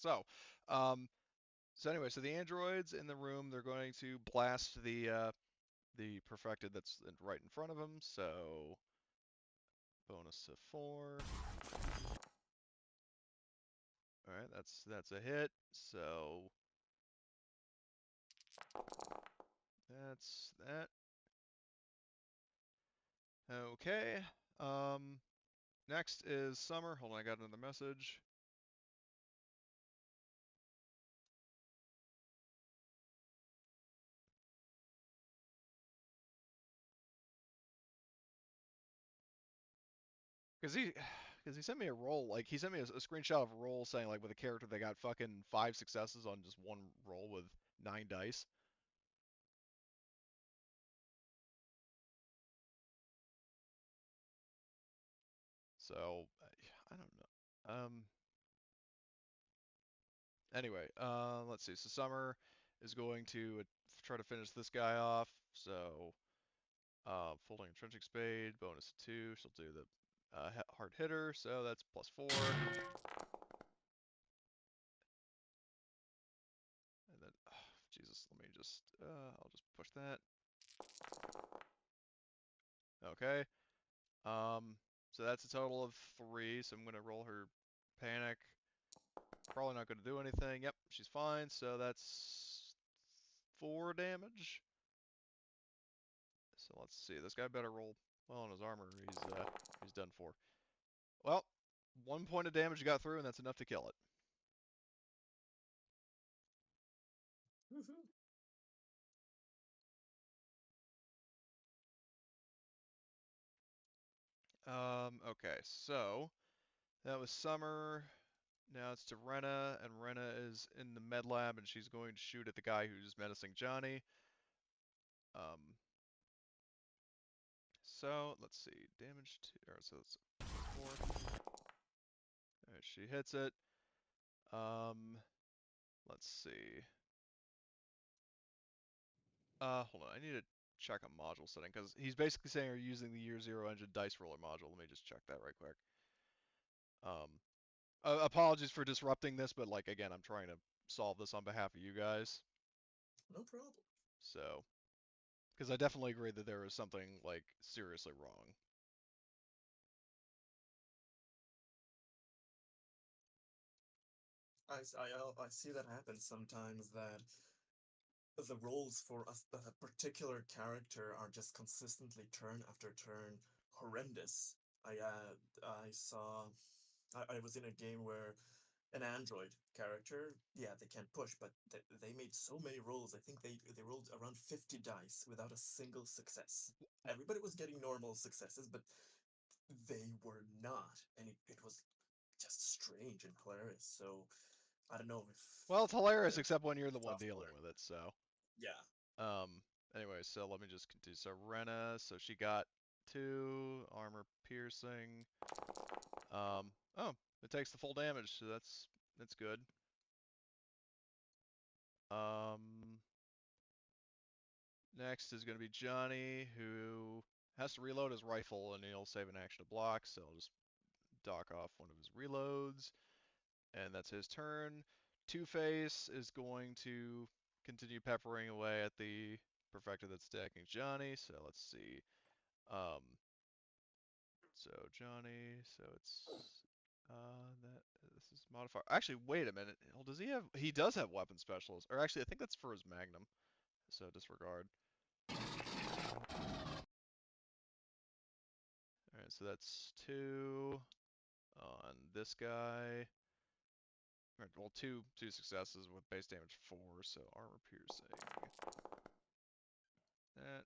Um, so anyway, so the androids in the room, they're going to blast the perfected that's right in front of them. So bonus to 4. All right, that's a hit. So that's that. Okay. Um, next is Summer. Hold on, I got another message. Cause he, cause he sent me a roll. Like he sent me a screenshot of a roll saying like with a character that got fucking 5 successes on just one roll with 9 dice. So I don't know. Anyway, let's see. So Summer is going to try to finish this guy off. So folding a trenching spade, bonus 2. She'll do the hard hitter. So that's plus 4. And then, oh, Jesus, let me just, I'll just push that. Okay. So that's a total of 3. So I'm gonna roll her panic. Probably not gonna do anything. Yep, she's fine. So that's 4 damage. So let's see. This guy better roll well on his armor. He's done for. Well, 1 point of damage got through, and that's enough to kill it. Woohoo. Okay, so that was Summer. Now it's to Rena, and Rena is in the med lab, and she's going to shoot at the guy who's menacing Johnny. So let's see, damage to, or so it's 4. Alright, she hits it. Let's see. Hold on, I need to check a module setting, because he's basically saying you're using the Year Zero Engine dice roller module. Let me just check that right quick. Apologies for disrupting this, but like again, I'm trying to solve this on behalf of you guys. No problem. So, because I definitely agree that there is something like seriously wrong. I see that happen sometimes, that the roles for a particular character are just consistently turn after turn horrendous. I saw I was in a game where an android character, yeah, they can push, but they made so many rolls. I think they rolled around 50 dice without a single success. Everybody was getting normal successes, but they were not, and it was just strange and hilarious. So I don't know if Well, it's hilarious, the except when you're the one dealing software. with it. So, Yeah, anyway, so let me just continue. So Rena, so she got 2 armor piercing. Oh, it takes the full damage, so that's good. Next is going to be Johnny, who has to reload his rifle, and he'll save an action to block, so I'll just dock off one of his reloads, and that's his turn. Two-Face is going to continue peppering away at the perfector that's stacking Johnny, so let's see. So Johnny, so it's that this is modifier. Actually, wait a minute. Well, does he have? He does have weapon specialist, or actually, I think that's for his Magnum. So disregard. All right, so that's 2 on this guy. All right, well, two successes with base damage 4, so armor piercing. That.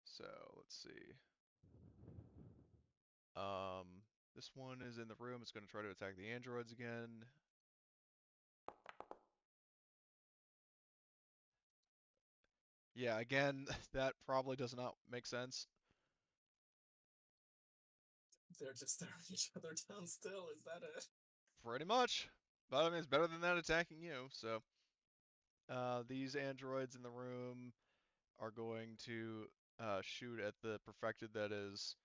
So let's see. This one is in the room. It's going to try to attack the androids again. Yeah, again, that probably does not make sense. they're just staring each other down still. Is that it? Pretty much. But I mean, it's better than that attacking you. So, these androids in the room are going to shoot at the perfected that is,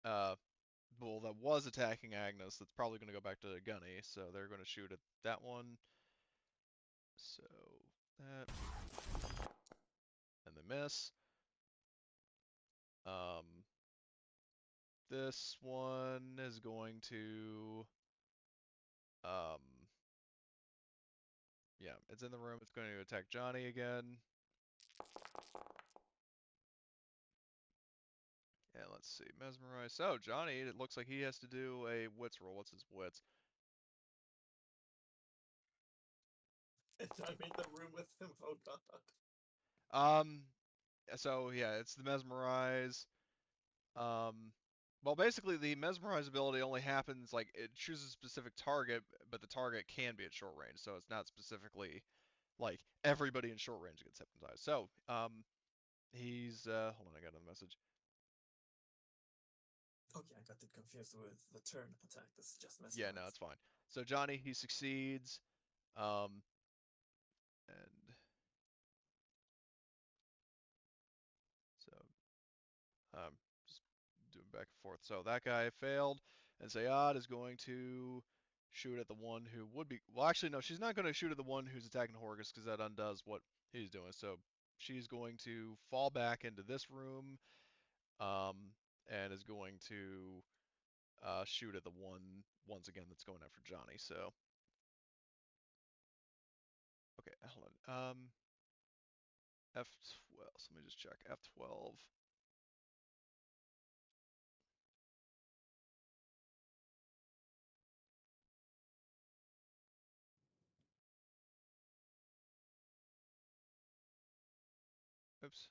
well, that was attacking Agnes. That's probably going to go back to Gunny. So they're going to shoot at that one. So that, and they miss. This one is going to, yeah, it's in the room. It's going to attack Johnny again. And let's see, mesmerize. So Johnny, it looks like he has to do a wits roll. What's his wits? And I'm in the room with him. Oh god. So yeah, it's the mesmerize. Well, basically the mesmerize ability only happens like it chooses a specific target, but the target can be at short range, so it's not specifically like everybody in short range gets hypnotized. So, he's hold on, I got another message. Okay, I got it confused with the turn attack. This is just Yeah, no, it's fine. So Johnny, he succeeds, and so just doing back and forth. So that guy failed, and Sayad is going to shoot at the one who would be. Well, actually, no, she's not going to shoot at the one who's attacking Horgus because that undoes what he's doing. So she's going to fall back into this room, and is going to shoot at the one once again that's going after Johnny. So okay, hold on. F12. So let me just check. F12. Oops.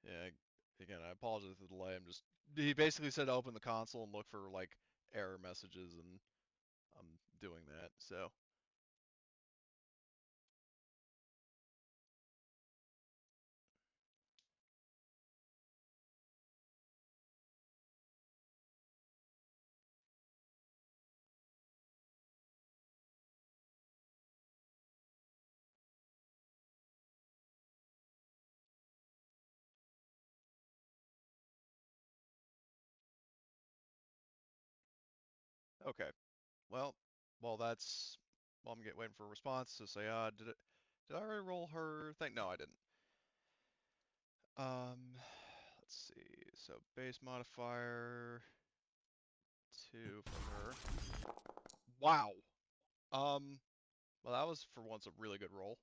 Yeah, again, I apologize for the delay. He basically said open the console and look for like error messages, and I'm doing that. So, okay. Well, while I'm waiting for a response to say, did I already roll her thing? No, I didn't. Let's see. So base modifier 2 for her. Wow. Well, that was for once a really good roll.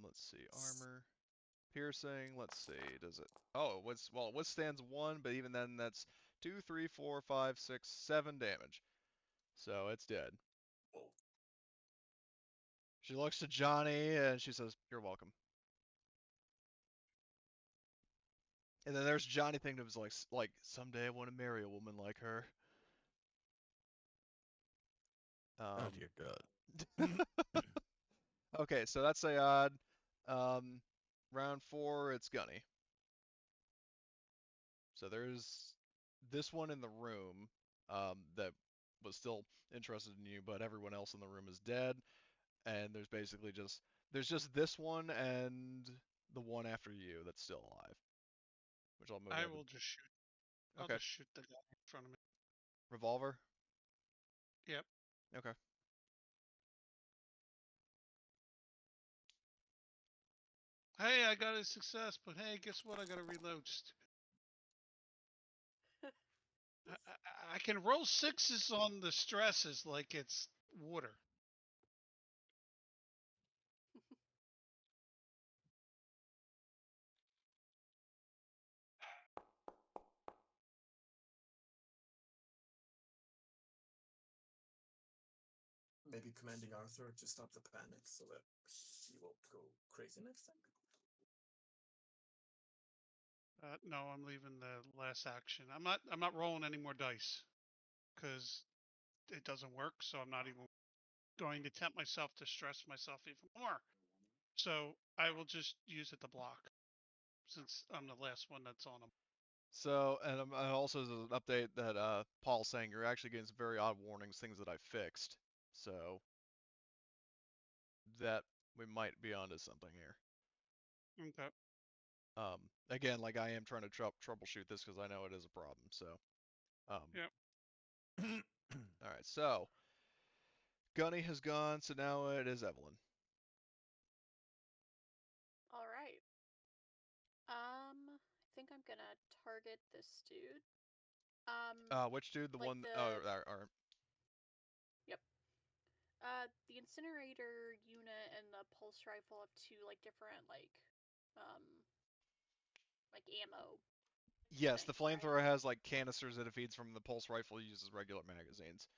Let's see. Armor, piercing. Let's see. Does it? Oh, it withstands 1, but even then, that's 2, 3, 4, 5, 6, 7 damage. So it's dead. Whoa. She looks to Johnny and she says, "You're welcome." And then there's Johnny thinking to himself, like someday I want to marry a woman like her. Oh dear God. Okay, so that's a odd. Round 4, it's Gunny. So there's this one in the room that was still interested in you, but everyone else in the room is dead. And there's just this one and the one after you that's still alive, which I'll move I over. will just shoot. I'll Okay, just shoot the guy in front of me. revolver. Yep. Okay. Hey, I got a success, but hey, guess what? I got to reload. I can roll 6s on the stresses like it's water. Maybe commanding Arthur to stop the panic so that he won't go crazy next time. No, I'm leaving the last action. I'm not rolling any more dice because it doesn't work. So I'm not even going to tempt myself to stress myself even more. So I will just use it to block since I'm the last one that's on him. So, and also as an update that Paul's saying you're actually getting some very odd warnings, things that I fixed. So that we might be onto something here. Okay. Again, like I am trying to troubleshoot this because I know it is a problem. So, Yep. all right. So Gunny has gone, so now it is Evelyn. All right. I think I'm gonna target this dude. Which dude? The like one? the Or Yep. The incinerator unit and the pulse rifle have two like different like ammo. yes, the things, right? flamethrower has like canisters that it feeds from. The pulse rifle uses regular magazines.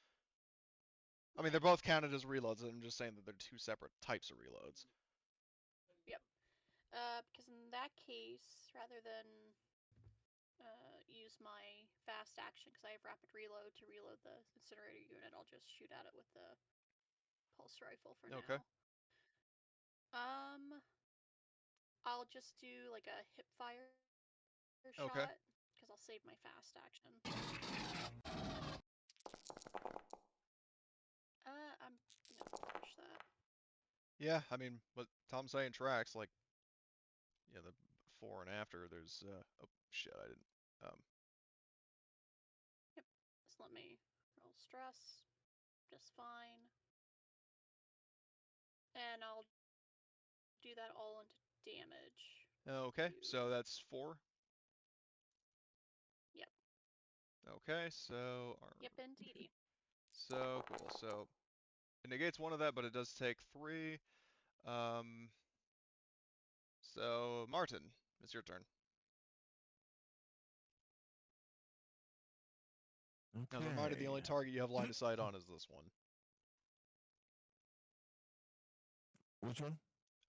I mean, they're both counted as reloads. I'm just saying that they're two separate types of reloads. Yep. Because in that case, rather than use my fast action, because I have rapid reload to reload the incinerator unit, I'll just shoot at it with the pulse rifle for Okay. now. I'll just do like a hip fire shot, Okay. because I'll save my fast action. I'm gonna push that. Yeah, I mean, what Tom's saying tracks. Like, yeah, the before and after. There's oh shit, I didn't. Yep. Just let me roll stress. Just fine. and I'll do that all into damage. Okay, so that's 4. Yep. Okay, so Yep, indeedy. so cool. So it negates 1 of that, but it does take 3. So Martin, it's your turn. Now, as a reminder, the only Okay. target you have line of sight on is this one. Which one?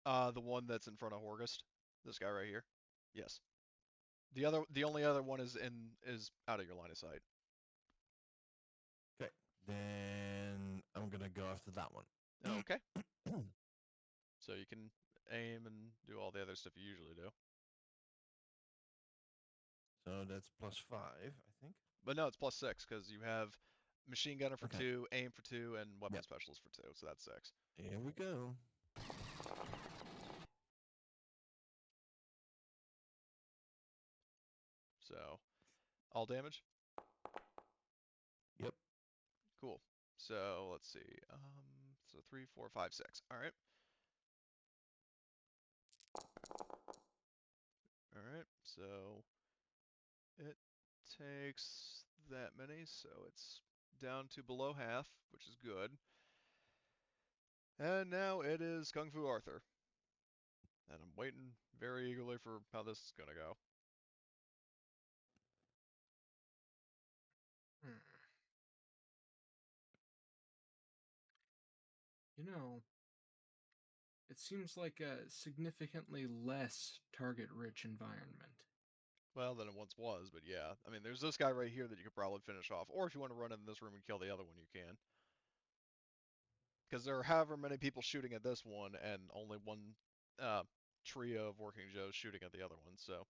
The one that's in front of Horgust. This guy right here. Yes. The only other one is out of your line of sight. Okay. Then I'm gonna go after that one. Okay. So you can aim and do all the other stuff you usually do. So that's +5, I think. But no, it's +6 because you have machine gunner for Okay. 2, aim for 2, and weapon Yep. specialist for 2. So that's 6. Here we go. So all damage. Yep. Cool. So let's see. So 3, 4, 5, 6. All right. All right. So it takes that many, so it's down to below half, which is good. And now it is Kung Fu Arthur. And I'm waiting very eagerly for how this is gonna go. You know, it seems like a significantly less target-rich environment. Well, than it once was, but yeah. I mean, there's this guy right here that you could probably finish off. Or if you want to run in this room and kill the other one, you can. Because there are however many people shooting at this one, and only one trio of working Joes shooting at the other one, so.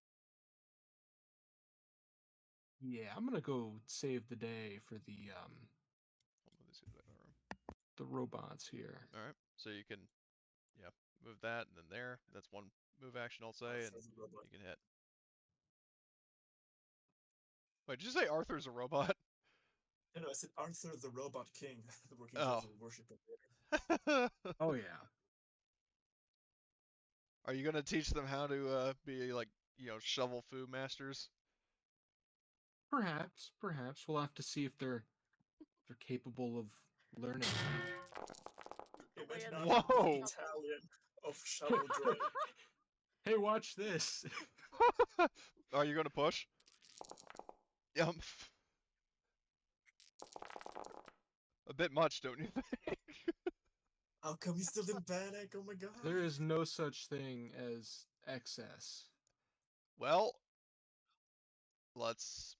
Yeah, I'm gonna go save the day for I'll move these guys back in the room. the robots here. Alright, so you can, yeah, move that, and then there. That's one move action, I'll say, and Arthur's a robot. you can hit. Wait, did you say Arthur's a robot? No, I said Arthur the Robot King. The working Oh. Joes will worship him later. Oh yeah. Are you gonna teach them how to be like, shovel fu masters? Perhaps we'll have to see if they're capable of learning. Imagine way I'm Whoa! the Italian of shovel drawing. Hey, watch this. Are you gonna push? A bit much, don't you think? How come he's still in panic? Oh my god. There is no such thing as excess. Well, let's.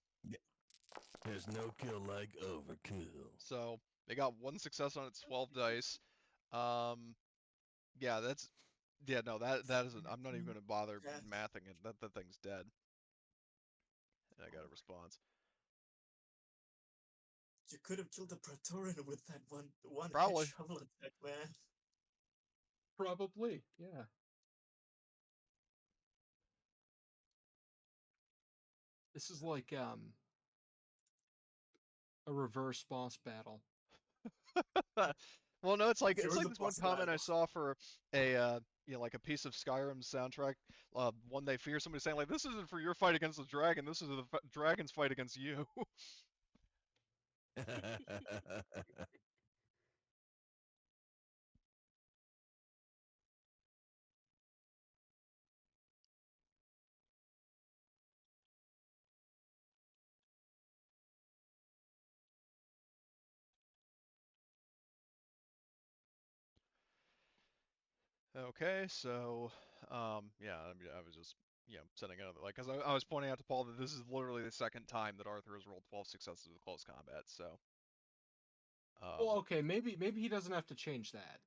There's no kill like overkill. So they got 1 success on its 12 dice. Yeah, that's. Yeah, no, that isn't. I'm not even gonna bother Yeah. mathing it. That thing's dead. And I got a response. You could have killed the Praetorian with that one Probably. hit shovel attack, man. Probably, yeah. This is like a reverse boss battle. Well, no, it's like If it was a this one boss comment I battle. saw for a like a piece of Skyrim soundtrack. One They Fear. Somebody saying like, "This isn't for your fight against the dragon. This is the dragon's fight against you." Okay, so yeah, I mean, I was just setting another like because I was pointing out to Paul that this is literally the second time that Arthur has rolled 12 successes with close combat. So. Well, okay, maybe he doesn't have to change that.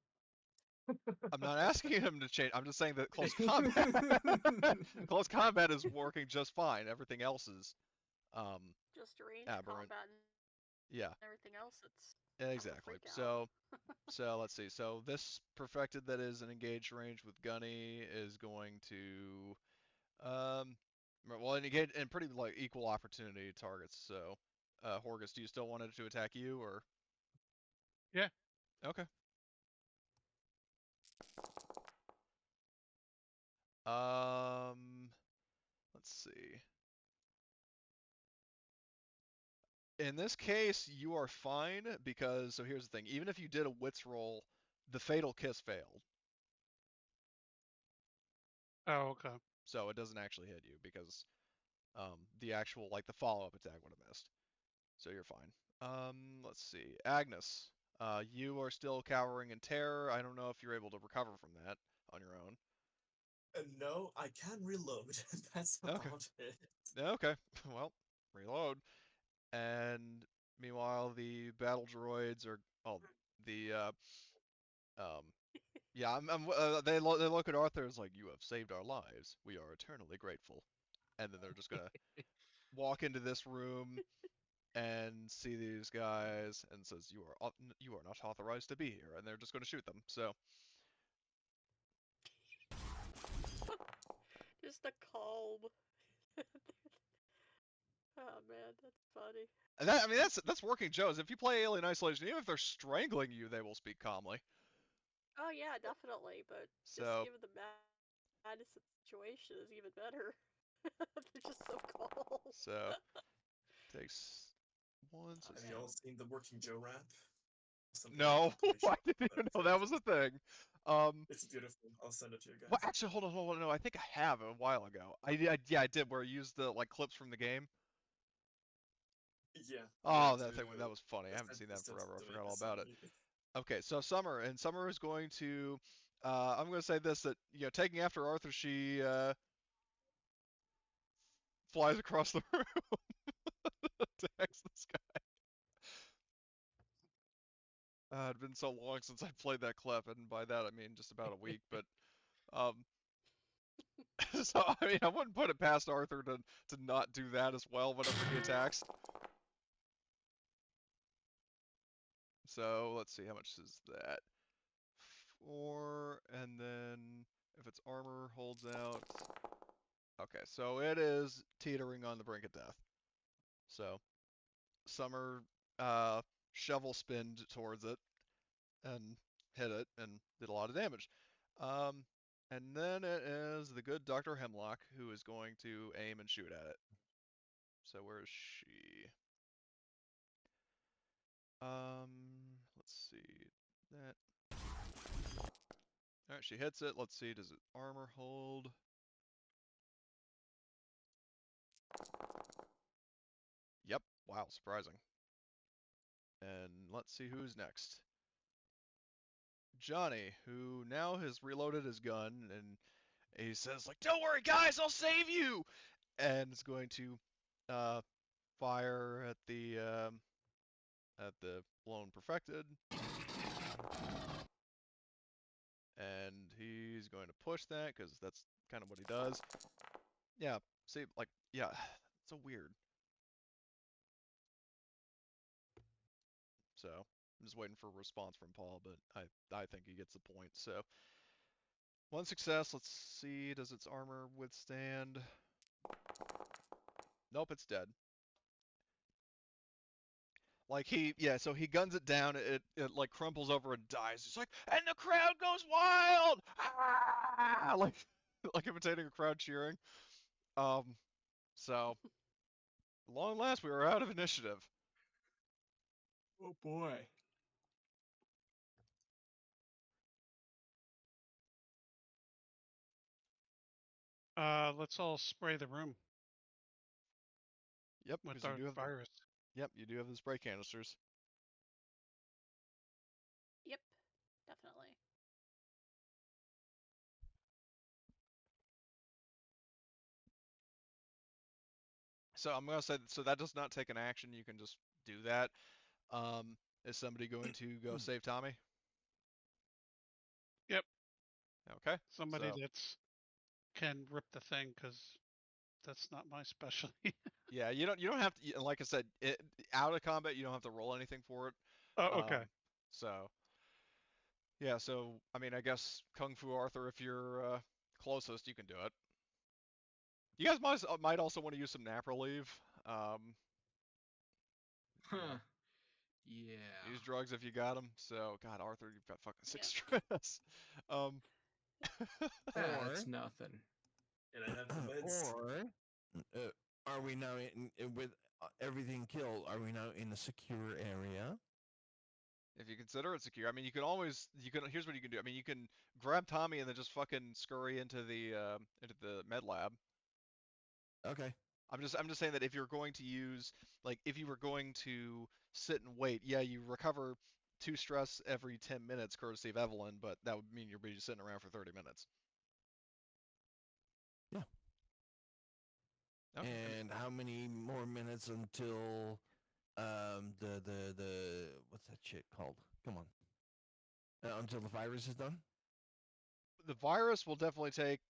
I'm not asking him to change. I'm just saying that close combat, close combat is working just fine. Everything else is, Just range aberrant. combat and Yeah, everything else. It's exactly. freak out. So let's see. So this perfected that is an engaged range with Gunny is going to, well, and pretty like equal opportunity targets. So, Horgus, do you still want it to attack you or? Yeah. Okay. Let's see. In this case, you are fine because, so here's the thing, even if you did a wits roll, the fatal kiss failed. Oh, okay. So it doesn't actually hit you because the actual, like, the follow-up attack would have missed. So you're fine. Let's see. Agnes, you are still cowering in terror. I don't know if you're able to recover from that on your own. No, I can reload. That's Okay. about it. Okay, well, reload. And meanwhile, the battle droids are, oh, the, um, yeah, they look at Arthur as like, you have saved our lives. We are eternally grateful. And then they're just gonna walk into this room and see these guys and says, you are not authorized to be here. And they're just gonna shoot them. So, Just a calm. Oh man, that's funny. and I mean, that's working Joes. If you play Alien Isolation, even if they're strangling you, they will speak calmly. Oh yeah, definitely. But just So, given the madness of the situation is even better. They're just so calm. so takes one. So Have you all seen the Working Joe rap? Something no, like I didn't even know that was a thing. It's beautiful. I'll send it to you guys. Well, actually, hold on. No, I think I have a while ago. Yeah, I did, where I used the like clips from the game. Yeah. Oh, yeah, that thing, that was funny. I haven't seen that in forever. I forgot all about it. Okay, so Summer, and Summer is going to, I'm going to say this, that, taking after Arthur, she flies across the room to hex this guy. It'd been so long since I played that clip, and by that I mean just about a week, but, um, so, I mean, I wouldn't put it past Arthur to not do that as well whenever he attacks. So, let's see, how much is that? 4, and then if it's armor holds out. Okay, so it is teetering on the brink of death. So, Summer shovel spinned towards it and hit it and did a lot of damage. Um, and then it is the good Dr. Hemlock who is going to aim and shoot at it. So where is she? Let's see. That. Alright, she hits it. Let's see, does it armor hold? Yep. Wow, surprising. And let's see who's next. Johnny, who now has reloaded his gun, and he says, like, don't worry, guys, I'll save you! And is going to fire at the Blown Perfected. And he's going to push that, because that's kind of what he does. Yeah, see, like, yeah, it's so weird. So, I'm just waiting for a response from Paul, but I think he gets the point. So, one success. Let's see, does its armor withstand? Nope, it's dead. Like so he guns it down, it like crumples over and dies. He's like, and the crowd goes wild! Ah! Like imitating a crowd cheering. So, long last, we were out of initiative. Oh boy. Let's all spray the room Yep, with because our virus. Yep, you do have the spray canisters. Yep, definitely. So I'm gonna say, so that does not take an action. You can just do that. Is somebody going to go save Tommy? Yep. Okay. Somebody So, that's can rip the thing, because that's not my specialty. yeah, you don't have to. Like I said, out of combat, you don't have to roll anything for it. Oh, okay. So, yeah. So I mean, I guess Kung Fu Arthur, if you're closest, you can do it. You guys might also want to use some nap relief. Huh. Yeah. Use drugs if you got them. So, God, Arthur, you've got fucking 6 Yeah. stress. That's nothing. And I have the meds. Or are we now with everything killed? Are we now in a secure area? If you consider it secure, I mean, here's what you can do. I mean, you can grab Tommy and then just fucking scurry into the med lab. Okay. I'm just saying that if you're going to use, like, if you were going to sit and wait, yeah, you recover 2 stress every 10 minutes, courtesy of Evelyn, but that would mean you're just sitting around for 30 minutes. Yeah. Okay. And how many more minutes until the what's that shit called? Come on. Until the virus is done? The virus will definitely take,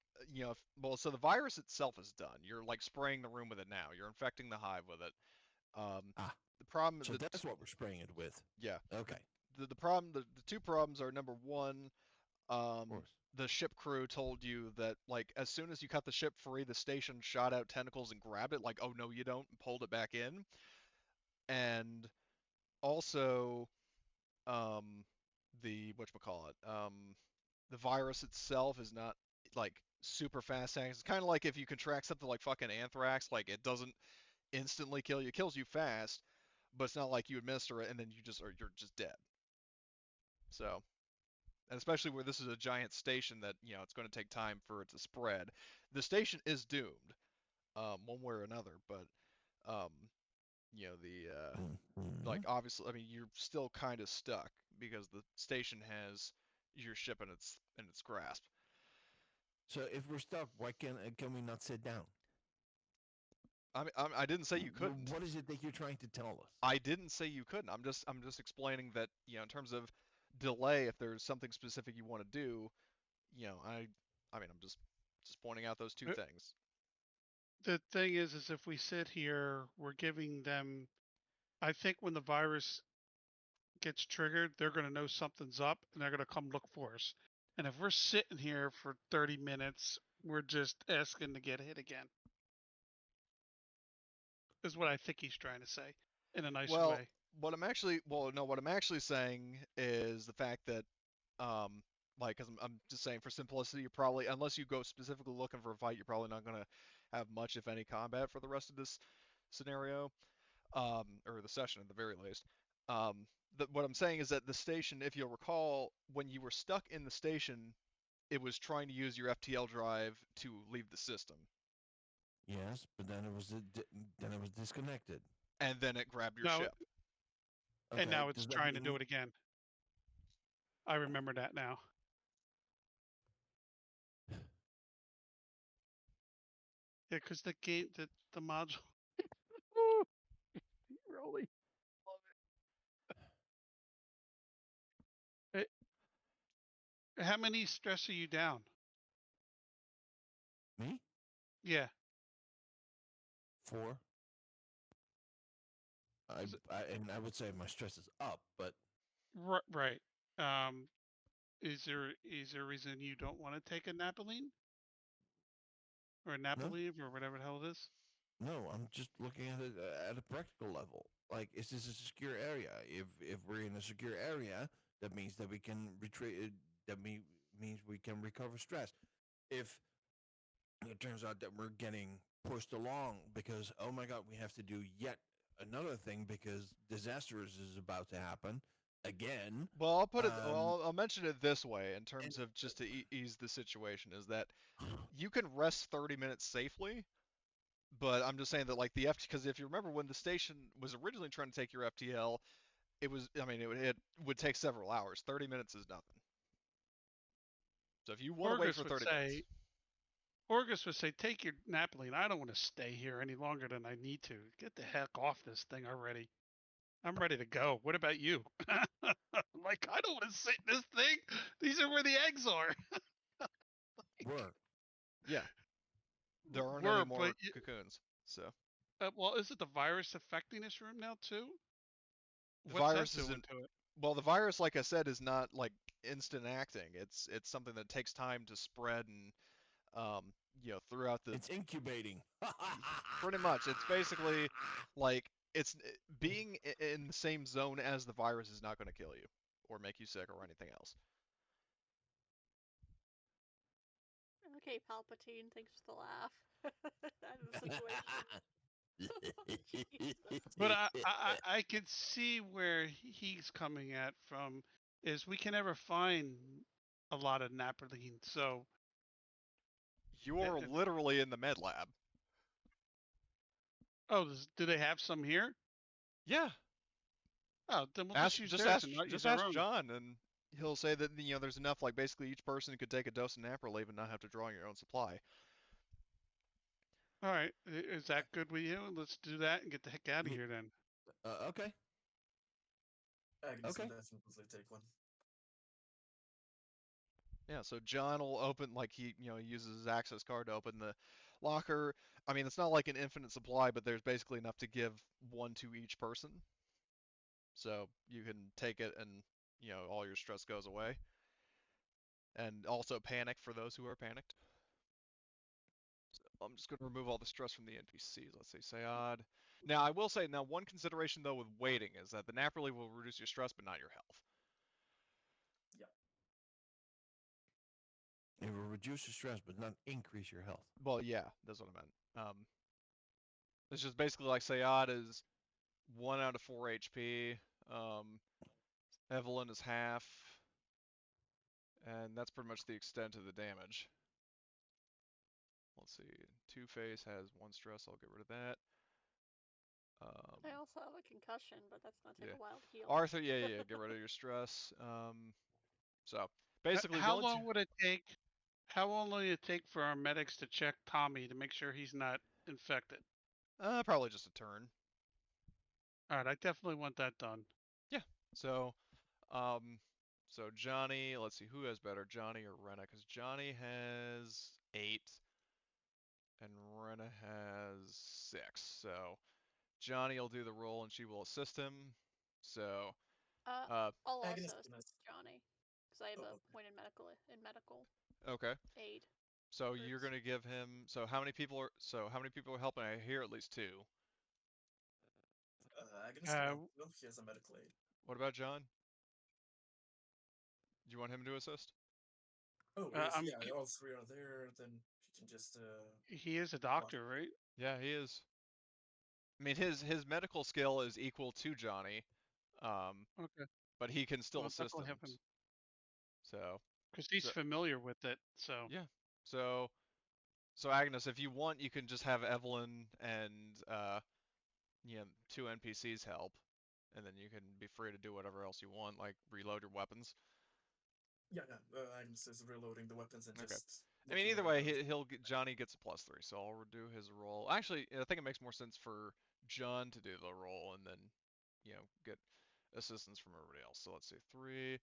so the virus itself is done. You're like spraying the room with it now. You're infecting the hive with it. The problem, So that's what we're spraying it with. yeah. Okay. The problem, the 2 problems are, number 1, Of course. the ship crew told you that, like, as soon as you cut the ship free, the station shot out tentacles and grabbed it, like, oh no you don't, and pulled it back in. And also, the the virus itself is not like super fast acting. It's kind of like if you contract something like fucking anthrax, like it doesn't instantly kill you. It kills you fast, but it's not like you administer it and then you're just dead. So, and especially where this is a giant station that, it's going to take time for it to spread. The station is doomed, one way or another, but um, like, obviously, I mean, you're still kind of stuck because the station has your ship in its grasp. So if we're stuck, why can we not sit down? I didn't say you couldn't. What is it that you're trying to tell us? I didn't say you couldn't. I'm just explaining that, in terms of delay, if there's something specific you want to do, I mean, I'm just pointing out those 2 things. The thing is if we sit here, we're giving them. I think when the virus gets triggered, they're going to know something's up and they're going to come look for us. And if we're sitting here for 30 minutes, we're just asking to get hit again. Is what I think he's trying to say in a nice Well, way. what I'm actually saying is the fact that, like, cause I'm just saying, for simplicity, you're probably, unless you go specifically looking for a fight, you're probably not going to have much, if any, combat for the rest of this scenario, or the session at the very least. What I'm saying is that the station, if you'll recall, when you were stuck in the station, it was trying to use your FTL drive to leave the system, Yes, but then it was disconnected. and then it grabbed your No, ship. and Okay, now it's does that trying to mean- do it again. I remember that now. Yeah, because the game, the module. Really love it. How many stress are you down? Me? Yeah. 4. And I would say my stress is up, but Right. Is there a reason you don't want to take a Napoleon or a Napolive or whatever the hell it is? no, I'm just looking at it at a practical level. Like, is this a secure area? If we're in a secure area, that means that we can retrieve. Means we can recover stress. If it turns out that we're getting pushed along because, oh my god, we have to do yet another thing because disaster is about to happen again. Well, I'll put it. Well, I'll mention it this way in terms of just to ease the situation: is that you can rest 30 minutes safely, but I'm just saying that, like, because if you remember when the station was originally trying to take your FTL, it was, I mean, it would take several hours. 30 minutes is nothing. So if you want to wait for 30 minutes, Orgus would say, take your Napoleon. I don't want to stay here any longer than I need to. Get the heck off this thing already. I'm ready to go. What about you? Like, I don't want to sit in this thing. These are where the eggs are. Were. yeah, there aren't Were, any more but cocoons. So well, is it the virus affecting this room now too? the What's virus that doing isn't. to it? Well, the virus, like I said, is not like instant acting. It's something that takes time to spread and, throughout the. It's incubating. Pretty much, it's basically like being in the same zone as the virus is not going to kill you or make you sick or anything else. okay, Palpatine. Thanks for the laugh. That is the situation. Jesus. But I can see where he's coming at from. Is we can never find a lot of Naproline, so You're if, literally in the med lab. do they have some here? Yeah. Oh, then we'll just use theirs and not use Just our ask own. John, and he'll say that there's enough. Like basically, each person could take a dose of Naprolave and not have to draw your own supply. All right, is that good with you? Let's do that and get the heck out of here then. Okay. Agnes Okay. will definitely take one. Yeah. So John will open like he uses his access card to open the locker. I mean, it's not like an infinite supply, but there's basically enough to give one to each person. So you can take it, and all your stress goes away. And also panic for those who are panicked. So I'm just going to remove all the stress from the NPCs. Let's say Sayad. Now, I will say, one consideration, though, with waiting is that the Naprolave will reduce your stress, but not your health. It will reduce your stress, but not increase your health. Well, yeah, that's what I meant. It's just basically like Sayad is 1 out of 4 HP. Evelyn is half. And that's pretty much the extent of the damage. Let's see. Two-Face has 1 stress. I'll get rid of that. I also have a concussion, but that's gonna take a while to heal. Arthur, yeah, get rid of your stress. So basically, How long would it take? How long will it take for our medics to check Tommy to make sure he's not infected? Probably just a turn. All right, I definitely want that done. Yeah. So, so Johnny, let's see, who has better, Johnny or Rena? Because Johnny has 8, and Rena has 6. So Johnny will do the roll, and she will assist him. So, I'll also Agnes assist Johnny because I have a point in medical okay. aid. So you're gonna give him. So how many people are helping? I hear at least 2. Agnes can well, he has a medical aid. What about John? Do you want him to assist? Oh, yeah, all 3 are there. Then he can just. He is a doctor, right? Yeah, he is. I mean, his medical skill is equal to Johnny, Okay. but he can still Well, assist him. definitely him. So. Because he's familiar with it, so. Yeah. So Agnes, if you want, you can just have Evelyn and 2 NPCs help, and then you can be free to do whatever else you want, like reload your weapons. Yeah. Agnes is reloading the weapons and just. I mean, either way, Johnny gets a +3, so I'll redo his roll. Actually, I think it makes more sense for John to do the roll and then, get assistance from everybody else. So let's see, 3.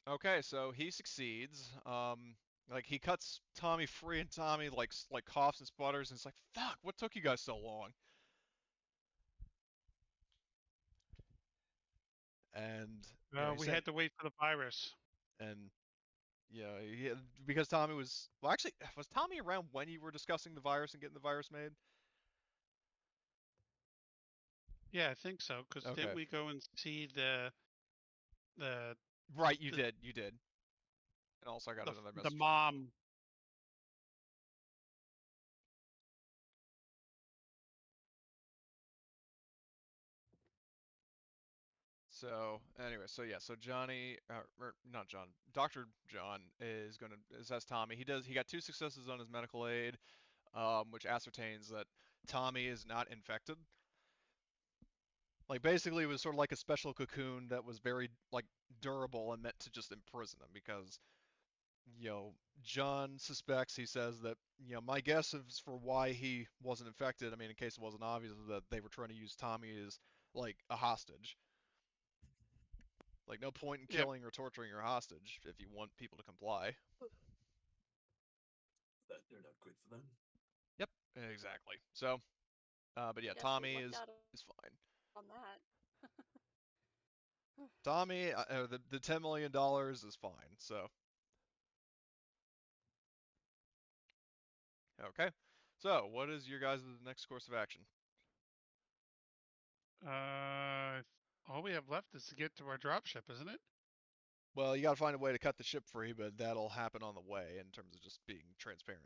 Okay, so he succeeds. Like he cuts Tommy free, and Tommy like coughs and sputters, and it's like, "Fuck! What took you guys so long?" And we had to wait for the virus. And because Tommy was actually was Tommy around when you were discussing the virus and getting the virus made? Yeah, I think so. Because didn't we go and see the Right, you did. And also, I got another message. The mom. So anyway, so Johnny, or not John, Dr. John is gonna assess Tommy. He got 2 successes on his medical aid, which ascertains that Tommy is not infected. Like basically, it was sort of like a special cocoon that was very like durable and meant to just imprison him because John suspects, he says that, my guess is for why he wasn't infected, I mean, in case it wasn't obvious, that they were trying to use Tommy as, like, a hostage. Like, no point in killing or torturing your hostage if you want people to comply. That they're not good for them. Yep, exactly. So, but yeah, Tommy is fine. On that. Tommy, the $10 million is fine, so. Okay. So, what is your guys' next course of action? All we have left is to get to our dropship, isn't it? Well, you got to find a way to cut the ship free, but that'll happen on the way in terms of just being transparent.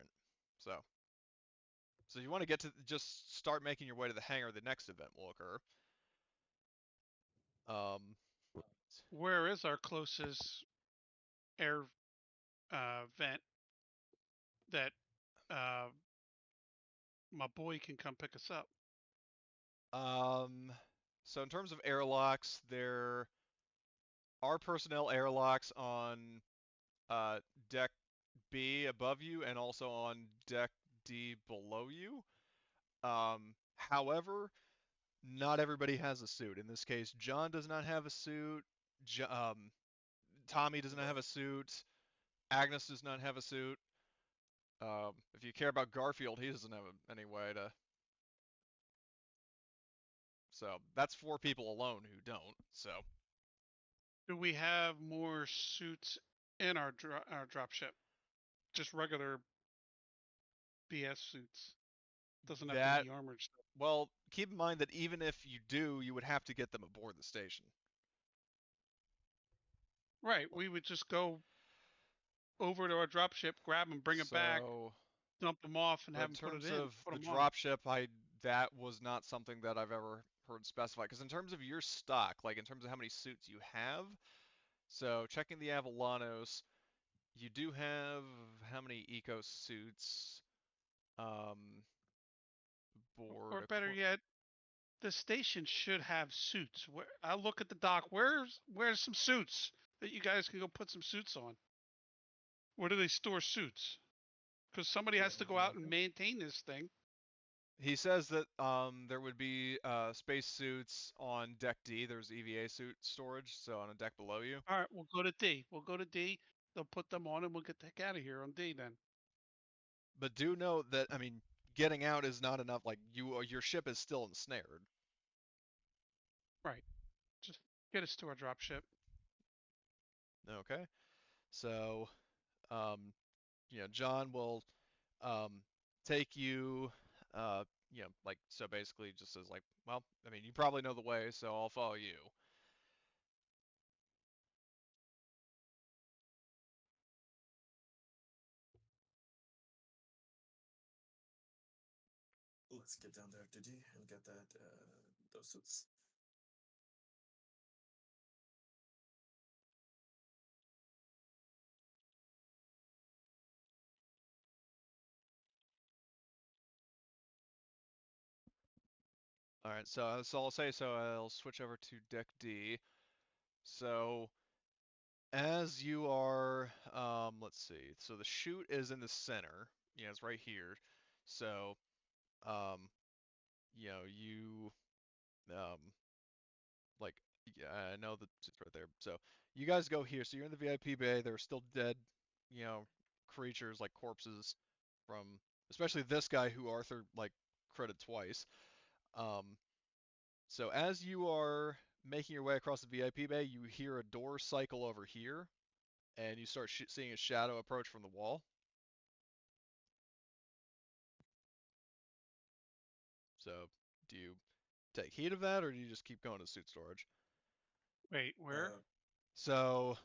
So you want to get to just start making your way to the hangar. The next event will occur. Where is our closest air vent that my boy can come pick us up? So in terms of airlocks, there are personnel airlocks on deck B above you and also on deck D below you. However, not everybody has a suit. In this case, John does not have a suit. Tommy does not have a suit. Agnes does not have a suit. If you care about Garfield, he doesn't have any way to. So that's 4 people alone who don't. So Do we have more suits in our drop ship? Just regular BS suits. Doesn't have to that, be armored stuff. well, keep in mind that even if you do, you would have to get them aboard the station. Right. We would just go over to our drop ship, grab them, bring it back, So, dump them off, and but have in them put it terms in. of Put the them on. dropship, that was not something that I've ever heard specified. Because in terms of your stock, like in terms of how many suits you have, so checking the Avalanos, you do have how many eco suits Or board? better yet, the station should have suits. Where I look at the dock, where's some suits that you guys can go put some suits on? Where do they store suits? Because somebody has to go out and maintain this thing. He says that there would be space suits on deck D. There's EVA suit storage, so on a deck below you. All right, we'll go to D. We'll go to D. They'll put them on, and we'll get the heck out of here on D then. But do note that, I mean, getting out is not enough. Like your ship is still ensnared. Right. Just get us to our drop ship. Okay. So, John will take you, like, so basically just says like, well, I mean, you probably know the way, so I'll follow you. Let's get down there to D and get those suits. All right, so that's all I'll say. So I'll switch over to deck D. So as you are, let's see. So the chute is in the center. Yeah, it's right here. So, um, you, um, like, yeah, I know that it's right there. So you guys go here. So you're in the VIP bay. There are still dead, creatures like corpses from, especially this guy who Arthur like critted twice. Um, so as you are making your way across the VIP bay, you hear a door cycle over here, and you start seeing a shadow approach from the wall. So do you take heed of that, or do you just keep going to suit storage? Wait, where? So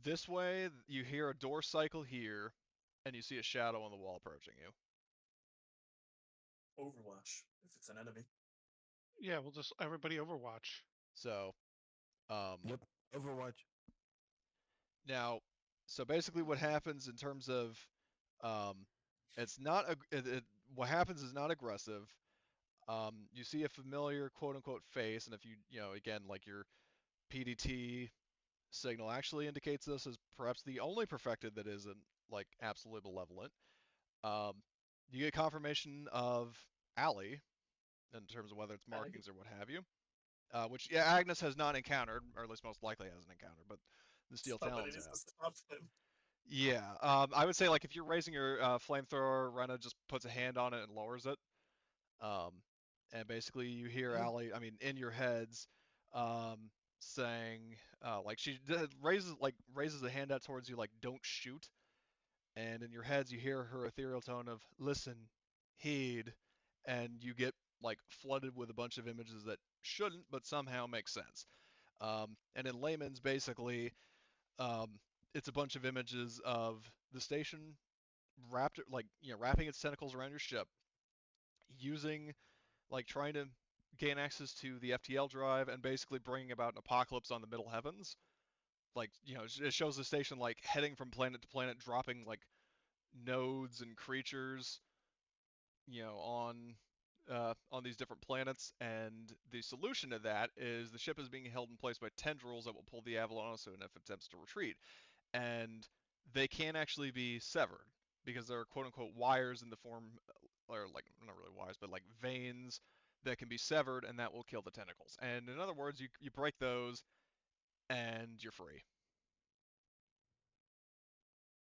this way, you hear a door cycle here, and you see a shadow on the wall approaching you. Overwatch, if it's an enemy. Yeah, we'll just everybody Overwatch. So, Yep. Overwatch. now, so basically what happens in terms of, it's not, what happens is not aggressive. You see a familiar quote unquote face, and if again, like your PDT signal actually indicates this as perhaps the only perfected that isn't like absolutely malevolent. You get confirmation of Allie in terms of whether it's markings or what have you, which Agnes has not encountered, or at least most likely hasn't encountered, but the Steel Talons have. Stop him. Yeah, I would say like if you're raising your flamethrower, Rena just puts a hand on it and lowers it. And basically you hear Allie, I mean, in your heads, saying, like she raises a hand out towards you, like don't shoot. And in your heads you hear her ethereal tone of listen, heed, and you get like flooded with a bunch of images that shouldn't, but somehow make sense. And in layman's, basically, Um, it's a bunch of images of the station wrapped, like, wrapping its tentacles around your ship, using, like, trying to gain access to the FTL drive and basically bringing about an apocalypse on the Middle Heavens. Like, it shows the station, like, heading from planet to planet, dropping, like, nodes and creatures, on these different planets, and the solution to that is the ship is being held in place by tendrils that will pull the Avalonosu in if it attempts to retreat, and they can actually be severed because there are quote unquote wires in the form, or like not really wires, but like veins that can be severed, and that will kill the tentacles. And in other words, you break those, and you're free.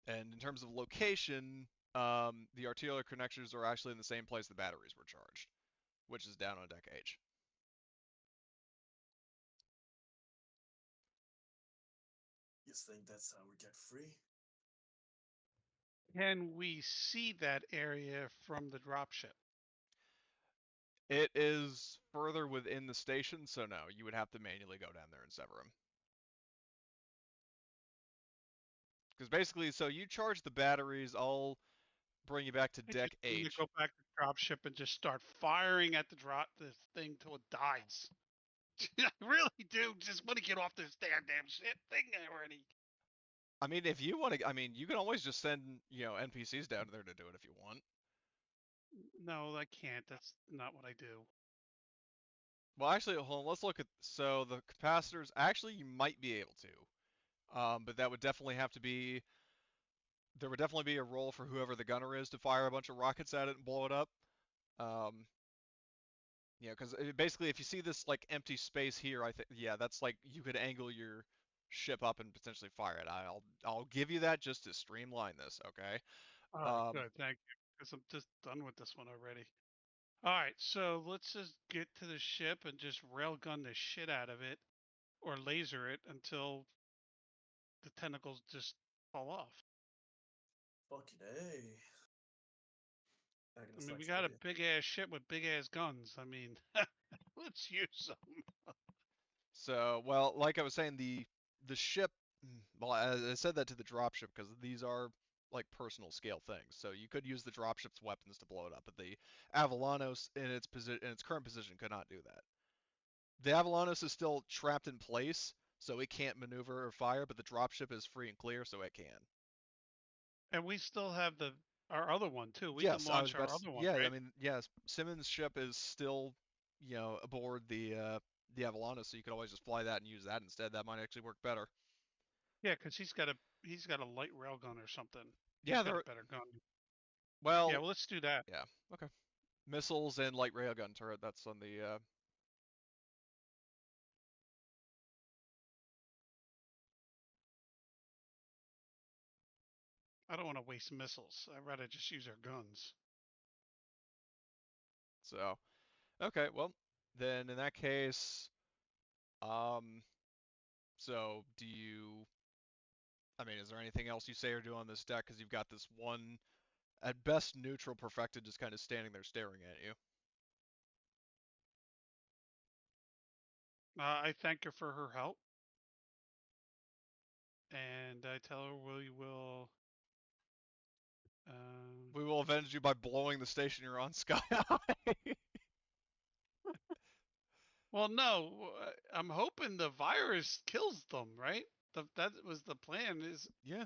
And in terms of location, the artillery connectors are actually in the same place the batteries were charged, which is down on deck H. You think that's how we get free? Can we see that area from the dropship? It is further within the station, so no, you would have to manually go down there and sever them. Because basically, so you charge the batteries, I'll bring you back to I deck just need to H. go back to the dropship and just start firing at this thing till it dies. I really do just want to get off this damn shit thing already. I mean, if you want to, I mean, you can always just send, NPCs down there to do it if you want. No, I can't. That's not what I do. Well, actually, hold on, let's look at, so the capacitors, actually, you might be able to. But that would definitely have to be, there would definitely be a role for whoever the gunner is to fire a bunch of rockets at it and blow it up. Um, because basically, if you see this like empty space here, I think, yeah, that's like you could angle your ship up and potentially fire it. I'll give you that just to streamline this, okay? All right, good. Thank you. Because I'm just done with this one already. All right, so let's just get to the ship and just railgun the shit out of it, or laser it until the tentacles just fall off. Fucking A. I Agnes mean, we likes got a A. big ass ship with big ass guns. I mean, let's use them. So, well, like I was saying, the ship. Well, I said that to the dropship because these are like personal scale things. So you could use the dropship's weapons to blow it up, but the Avalanos in its current position could not do that. The Avalanos is still trapped in place, so it can't maneuver or fire, but the dropship is free and clear, so it can. And we still have our other one too. We can Yes, I was launch about our to. other one, Yeah, I right? mean, yes, Simmons' ship is still, aboard the Avalana, so you could always just fly that and use that instead. That might actually work better. Yeah, because he's got a light railgun or something. He's Yeah, got a they're better gun. Yeah, well, well, let's do that. yeah, okay. Missiles and light railgun turret. That's on the. I don't want to waste missiles. I'd rather just use our guns. So, okay, well, then in that case, um, so do you? I mean, is there anything else you say or do on this deck? Because you've got this one, at best neutral perfected, just kind of standing there staring at you. I thank her for her help, and I tell her we will. We will avenge you by blowing the station you're on sky high. Well, no, I'm hoping the virus kills them, right? That was the plan. Is Yeah.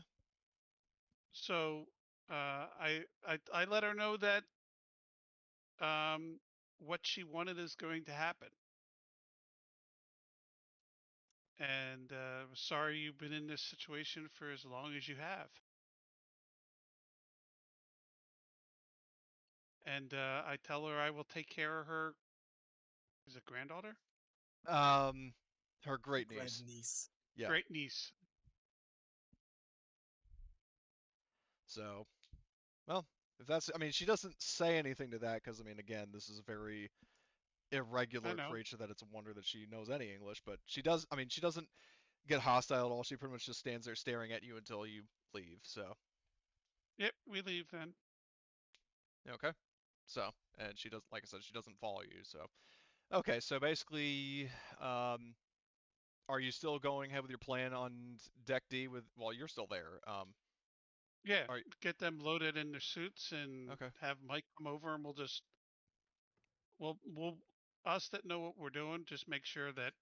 so. I let her know that what she wanted is going to happen, and sorry you've been in this situation for as long as you have. And I tell her I will take care of her. Is it granddaughter? Um, her great niece. Grandniece. Yeah. Great niece. So, well, if that's, I mean, she doesn't say anything to that because, I mean, again, this is a very I irregular know. creature that it's a wonder that she knows any English, but she does, I mean, she doesn't get hostile at all. She pretty much just stands there staring at you until you leave. So, Yep, we leave then. okay. So, and she does, like I said, she doesn't follow you. So, okay. So basically, um, are you still going ahead with your plan on deck D while you're still there? Yeah, Are get them loaded in their suits and okay. have Mike come over, and we'll us that know what we're doing, just make sure that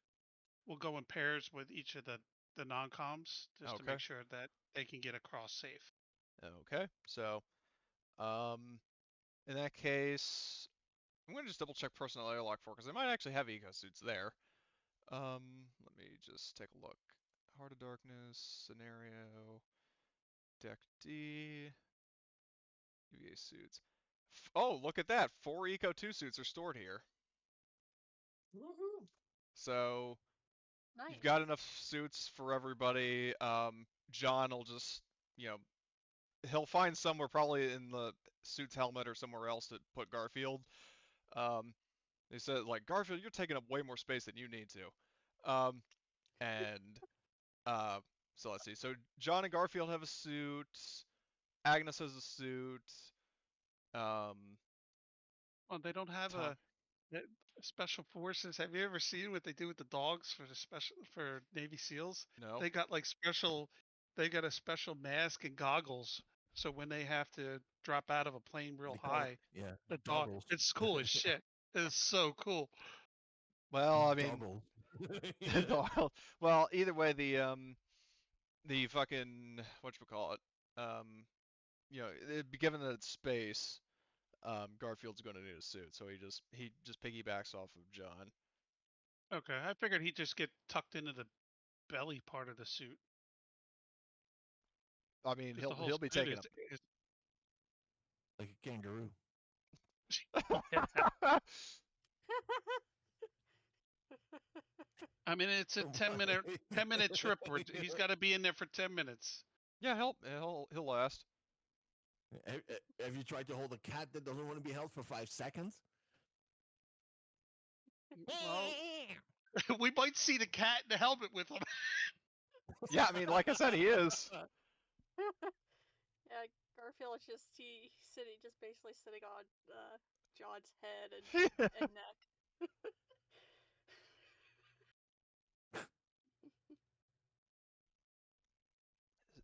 we'll go in pairs with each of the non-coms, just to Okay. make sure that they can get across safe. Okay. So, in that case, I'm gonna just double check personnel airlock 4 because they might actually have eco suits there. Let me just take a look. Heart of Darkness scenario, deck D, UVA suits. Oh, look at that! 4 eco 2 suits are stored here. Woohoo! So Nice. you've got enough suits for everybody. John will just, you know, he'll find somewhere probably in the suit's helmet or somewhere else to put Garfield. Um, they said like Garfield, you're taking up way more space than you need to. And uh, so let's see. So John and Garfield have a suit. Agnes has a suit. Um, Oh, they don't have Tom, a special forces. Have you ever seen what they do with the dogs for the special for Navy SEALs? no. They got like special. They got a special mask and goggles. So when they have to drop out of a plane real They call it, high, yeah, the dog. goggles. It's cool as shit. It's so cool. Well, I mean, Goggles. well, either way, the fucking whatchamacallit, you know, given that it's space, Garfield's going to need a suit, so he just piggybacks off of John. Okay, I figured he'd just get tucked into the belly part of the suit. I mean, Because the whole he'll be suit taking is Like a kangaroo. up. I mean, it's a 10-minute trip. He's got to be in there for 10 minutes. Yeah, he'll last. Have you tried to hold a cat that doesn't want to be held for 5 seconds? Well, we might see the cat in the helmet with him. Yeah, I mean, like I said, he is. Yeah, Garfield is just just basically sitting on John's head and neck.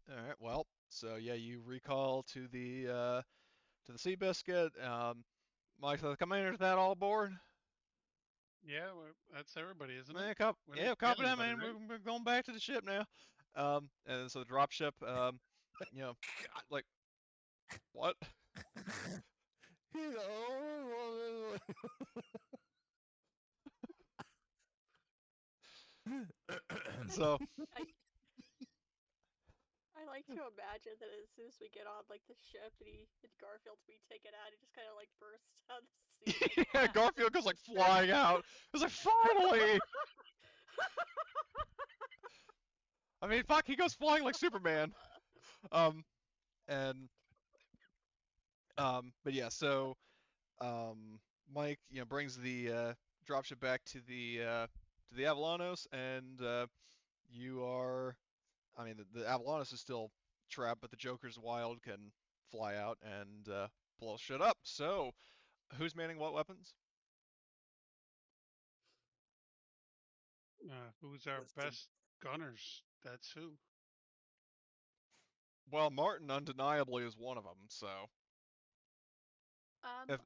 All right. Well, so yeah, you recall to the Seabiscuit. Mike, the commander's that all aboard? Yeah, that's everybody, isn't Man, it? We yeah, didn't copy kill that, anybody, man. right? We're going back to the ship now. And so the drop ship, you know, like what? So I like to imagine that as soon as we get on like the ship and Garfield's being taken out, he just kind of like bursts out of the seat. yeah, Garfield goes like flying out. It's like finally. I mean, fuck, he goes flying like Superman. And but yeah, so Mike, you know, brings the dropship back to the Avalanos, and you are, I mean, the Avalanos is still trapped, but the Joker's Wild can fly out and blow shit up. So, who's manning what weapons? Who's our That's the best gunners? That's who. Well, Martin undeniably is one of them. So, if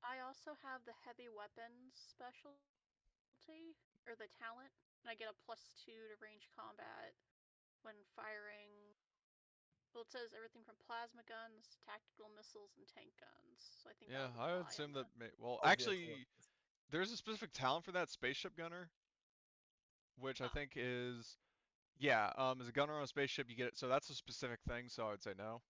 I also have the heavy weapons specialty or the talent, and I get a +2 to range combat when firing. Well, it says everything from plasma guns, tactical missiles, and tank guns. So I think yeah, that would I would apply assume on that. Well, all vehicle actually, there's a specific talent for that spaceship gunner, which I Oh. think is, yeah, as a gunner on a spaceship, you get it. So that's a specific thing. So I would say no.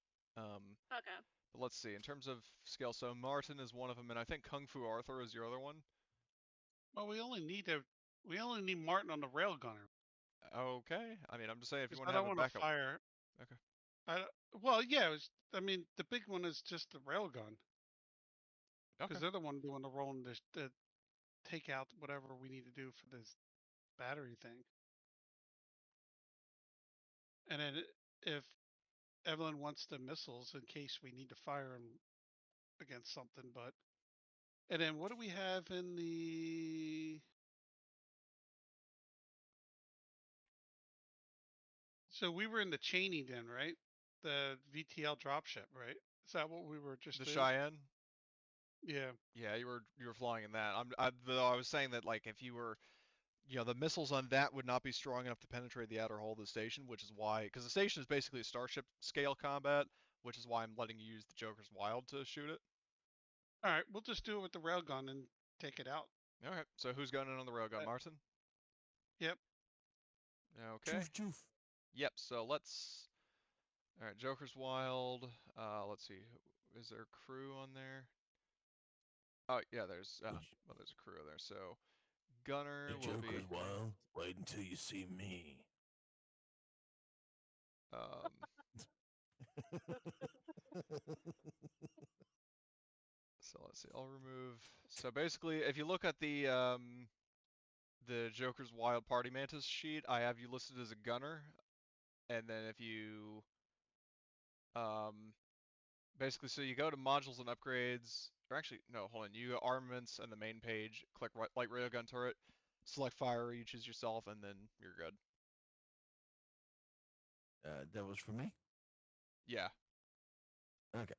Okay. But let's see. In terms of skill, so Martin is one of them, and I think Kung Fu Arthur is your other one. Well, we only need Martin on the rail gunner Okay. I mean, I'm just saying if you because want I to have don't a want to backup. fire. Okay. Well, yeah. I mean, the big one is just the rail gun Okay. because they're the one doing the rolling to take out whatever we need to do for this battery thing. And then if Evelyn wants the missiles in case we need to fire them against something, but and then what do we have in the So we were in the Cheney Den, right? The VTL dropship, right? Is that what we were just The in? Cheyenne. Yeah. Yeah, you were flying in that. Though I was saying that like if you were, the missiles on that would not be strong enough to penetrate the outer hull of the station, which is why, because the station is basically a starship scale combat, which is why I'm letting you use the Joker's Wild to shoot it. All right, we'll just do it with the railgun and take it out. All right. So who's gunning on the railgun, Uh, Martin? Yep. Okay. Choof choof. Yep. So let's. All right. Joker's Wild. Let's see. Is there a crew on there? Oh yeah, there's well, there's a crew there. So gunner The will be Joker's wild. Wait until you see me. um so let's see. I'll remove. So basically, if you look at the Joker's Wild Party Mantis sheet, I have you listed as a gunner, and then if you basically, so you go to modules and upgrades, or actually no, hold on. You go armaments and the main page. Click light railgun turret. Select fire. You choose yourself, and then you're good. That was for me? Yeah. Okay.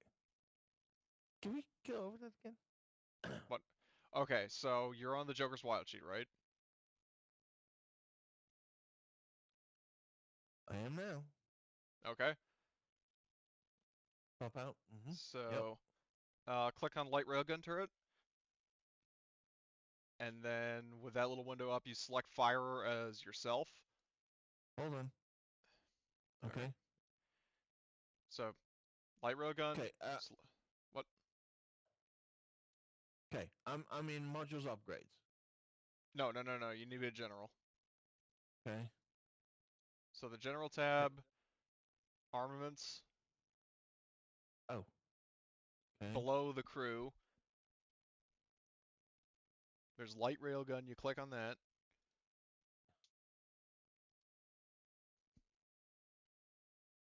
Can we go over that again? What? Okay, so you're on the Joker's Wild sheet, right? I am now. Okay. Pop out. Mm-hmm. So, click on light railgun turret, and then with that little window up, you select fire as yourself. Hold on. Okay. Alright. So, light railgun. Okay. What? Okay. I'm in modules upgrades. No. You need a general. Okay. So the general tab, armaments, Oh. Okay. below the crew. There's light railgun. You click on that.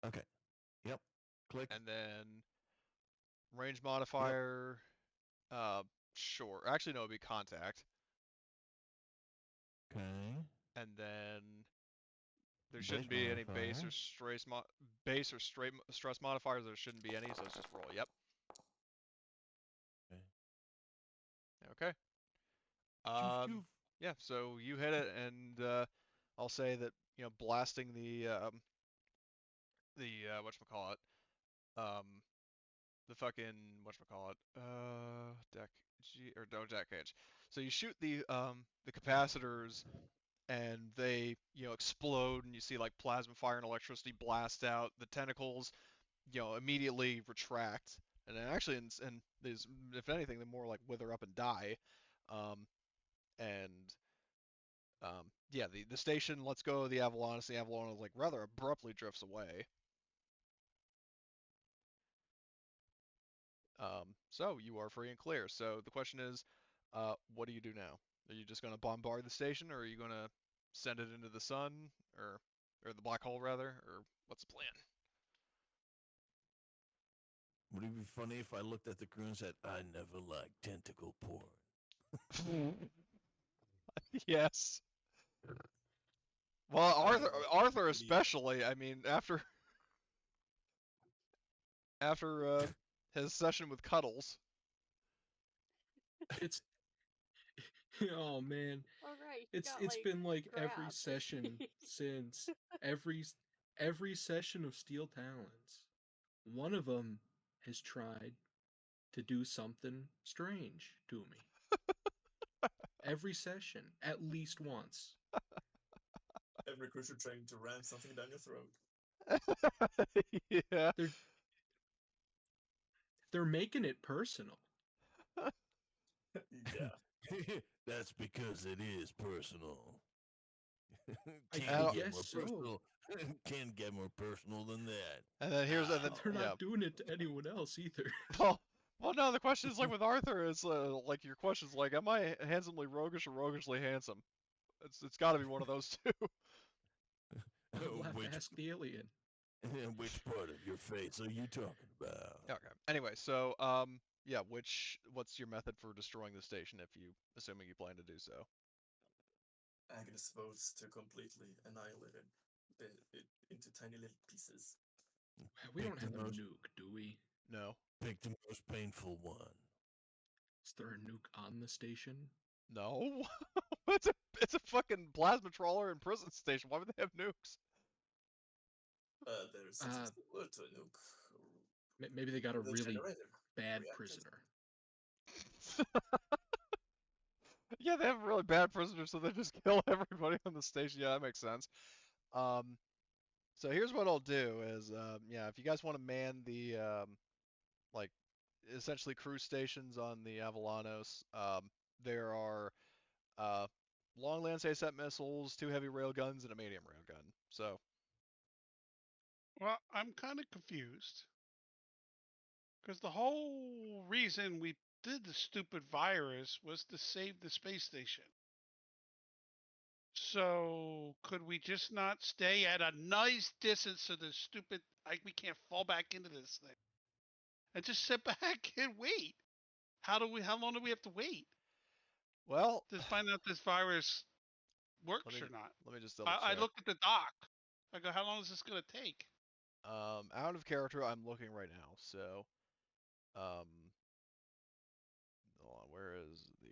Okay. Yep. Click. And then range modifier. Sure. Actually, no, it'd be contact. Okay. And then there Base shouldn't be any modifier. base or stress modifiers. There shouldn't be any, so it's just roll. Yep. Okay. Choof choof. Yeah. So you hit it, and I'll say that blasting the whatchamacallit, the fucking whatchamacallit, deck G or no deck H. So you shoot the capacitors, and they explode, and you see like plasma fire and electricity blast out. The tentacles immediately retract, and then actually, and there's, if anything, they more like wither up and die. Um, and yeah, the station lets go of the Avalon, the Avalon is like rather abruptly drifts away. So you are free and clear. So the question is, what do you do now? Are you just gonna bombard the station, or are you gonna send it into the sun, or the black hole rather, or what's the plan? Would it be funny if I looked at the crew and said, "I never liked tentacle porn"? Yes. Well, Arthur especially. I mean, after his session with Cuddles. It's oh man, All right. it's been like every grabbed. session since every session of Steel Talons. One of them has tried to do something strange to me. Every session, at least once. Every cruiser trying to ram something down your throat. Yeah. They're making it personal. Yeah. That's because it is personal. I don't- get guess more so. personal. Can't get more personal than that. And then here's and then They're yeah. not doing it to anyone else either. Well, no. The question is like with Arthur is like your question is like, am I handsomely roguish or roguishly handsome? It's got to be one of those two. You'll have to ask the alien. Which part of your face are you talking about? Okay. Anyway, so yeah, what's your method for destroying the station if you assuming you plan to do so? Agnes votes to completely annihilate it. it into tiny little pieces. We don't Pick the have a most- nuke, do we? No. Pick the most painful one. Is there a nuke on the station? No. it's a fucking plasma trawler and prison station. Why would they have nukes? There's something similar to a nuke. Maybe they got a The really generator bad reactors. prisoner. Yeah, they have really bad prisoners, so they just kill everybody on the station. Yeah, that makes sense. So here's what I'll do is, yeah, if you guys want to man the, like, essentially crew stations on the Avalanos, there are, long Lance ASAT missiles, 2 heavy railguns, and a medium railgun. So, Well, I'm kind of confused. Because the whole reason we did the stupid virus was to save the space station. So could we just not stay at a nice distance so the stupid, like, we can't fall back into this thing, and just sit back and wait? How long do we have to wait well, to find out this virus works let me or not? let me just double I check. looked at the doc. I go, how long is this gonna take? Out of character, I'm looking right now. So, um, hold on, where is the?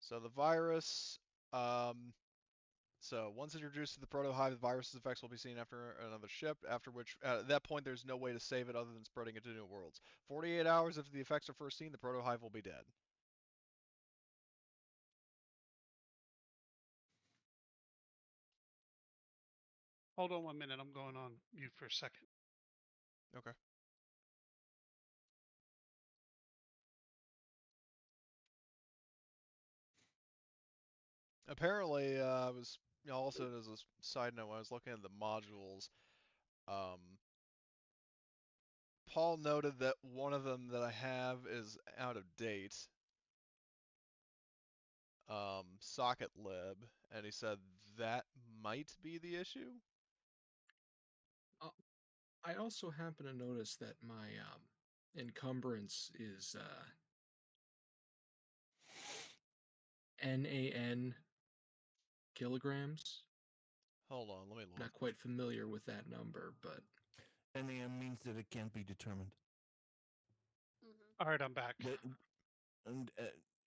So the virus, so once introduced to the proto-hive, the virus's effects will be seen after another ship, after which, at that point, there's no way to save it other than spreading it to new worlds. 48 hours after the effects are first seen, the proto-hive will be dead. Hold on 1 minute. I'm going on mute for a second. Okay. Apparently, I was, also as a side note, when I was looking at the modules, um, Paul noted that one of them that I have is out of date. Socket lib, and he said that might be the issue. I also happen to notice that my encumbrance is NAN kilograms. Hold on, let me look. Not quite familiar with that number, but NAM means that it can't be determined. Mm-hmm. All right, I'm back. And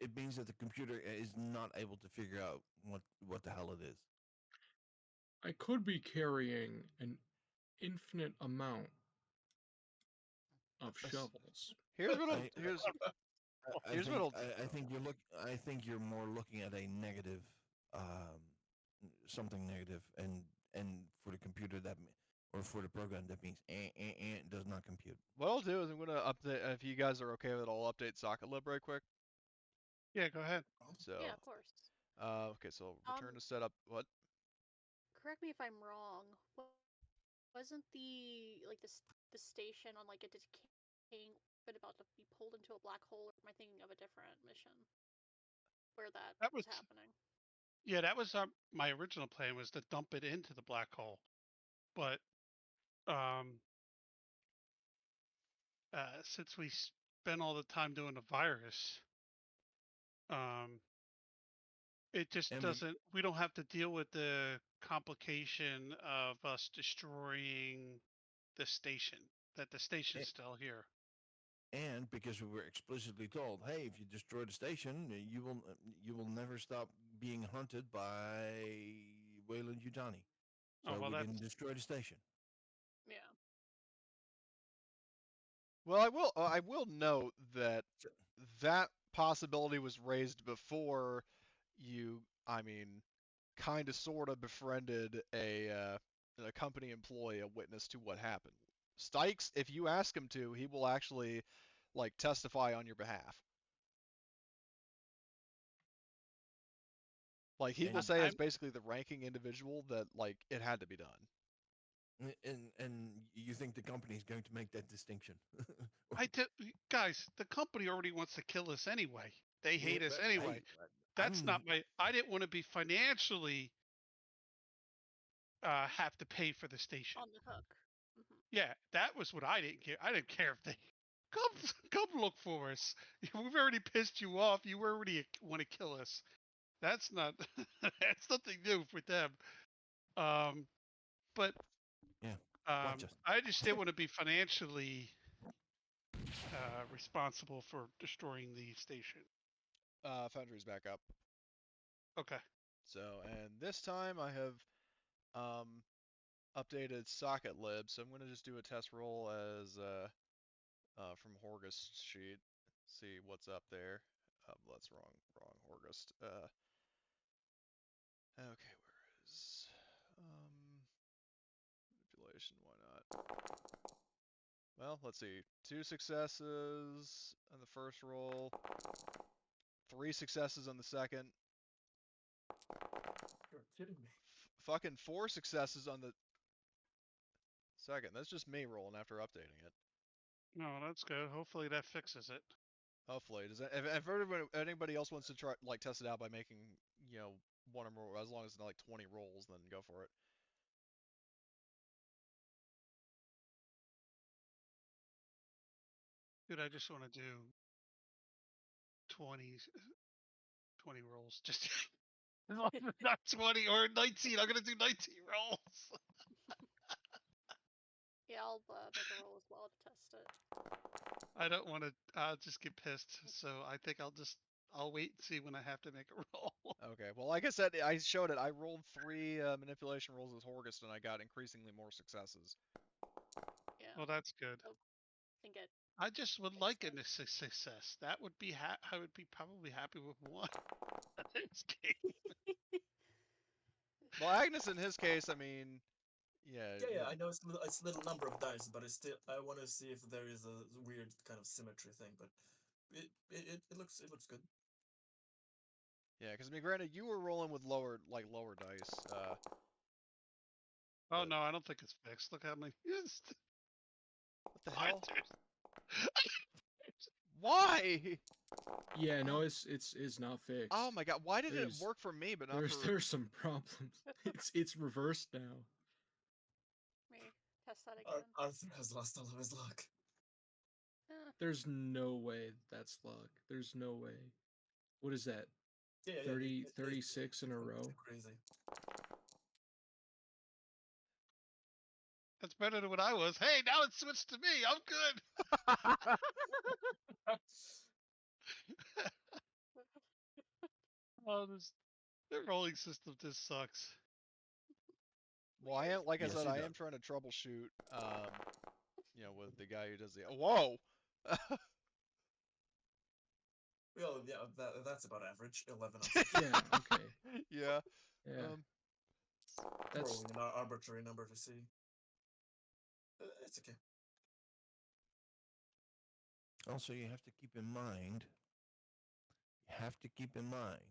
it means that the computer is not able to figure out what the hell it is. I could be carrying an infinite amount of shovels. Here's what I- here's I Here's think, what I think I think you're more looking at a negative, something negative, and for the computer or for the program that means does not compute. what I'll do is I'm gonna update. If you guys are okay with it, I'll update socket lib right quick. Yeah, go ahead. So, Yeah, of course. okay, so return to setup. What? Correct me if I'm wrong. Wasn't the station on like a decaying but about to be pulled into a black hole? Or am I thinking of a different mission where that That was was- happening? Yeah, that was my original plan, was to dump it into the black hole, but since we spent all the time doing the virus, it just And doesn't. We don't have to deal with the complication of us destroying the station. That the station's still here. And because we were explicitly told, hey, if you destroy the station, you will never stop being hunted by Wayland Yutani. So Oh, well, we that's didn't destroy the station. Yeah. Well, I will note that that possibility was raised before you. I mean, kind of, sort of befriended a company employee, a witness to what happened. Stykes, if you ask him to, he will actually like testify on your behalf. Like he will And say as I'm- basically the ranking individual that like it had to be done. And you think the company is going to make that distinction? guys, the company already wants to kill us anyway. They hate Yeah, us but anyway. That's I'm- not my. I didn't want to be financially have to pay for the station. On the hook. Mm-hmm. Yeah, that was what I didn't care. I didn't care if they come look for us. We've already pissed you off. You already want to kill us. That's not that's nothing new for them. But Yeah. Watch us. I just didn't want to be financially responsible for destroying the station. Foundry's back up. Okay. So, and this time I have updated socket lib, so I'm gonna just do a test roll as from Horgust's sheet. See what's up there. That's wrong Horgust. Okay, where is manipulation? Why not? Well, let's see. 2 successes on the first roll, 3 successes on the second, You're kidding me. fucking 4 successes on the second. That's just me rolling after updating it. No, that's good. Hopefully that fixes it. Hopefully, if anybody else wants to try like test it out by making one or more, as long as it's like 20 rolls, then go for it. Dude, I just want to do 20, 20 rolls. Just not 20 or 19. I'm gonna do 19 rolls. Yeah, I'll make a roll as well to test it. I don't want to. I'll just get pissed. So I think I'll wait and see when I have to make a roll. Okay, well, like I said, I showed it. I rolled 3 manipulation rolls with Horgust, and I got increasingly more successes. Yeah. Well, that's good. I think it. I just would Makes like a sense. success. That would be I would be probably happy with one. This game. Well, Agnes, in his case, I mean, yeah, Yeah, I know it's a little number of dice, but it's still I want to see if there is a weird kind of symmetry thing. But it looks good. yeah, because I mean, granted, you were rolling with lower dice. Oh But no, I don't think it's fixed. Look how many. what the hell? Monsters. Why? Yeah, no, it's not fixed. Oh my god, why did it There's- work for me but not for? There's some problems. It's reversed now. Let me test that again. Arthur has lost all of his luck. There's no way that's luck. There's no way. What is that? Yeah, 36 in a it's row. crazy. That's better than what I was. Hey, now it's switched to me. I'm good. Oh, the rolling system just sucks. Well, I am, like I Yes, said, it I does. am trying to troubleshoot, with the guy who does the. Whoa! Well, yeah, that's about average. 11 on 6. Yeah, okay. Yeah. Yeah. Um, That's Rolling an arbitrary number to see. It's okay. Also, you have to keep in mind. You have to keep in mind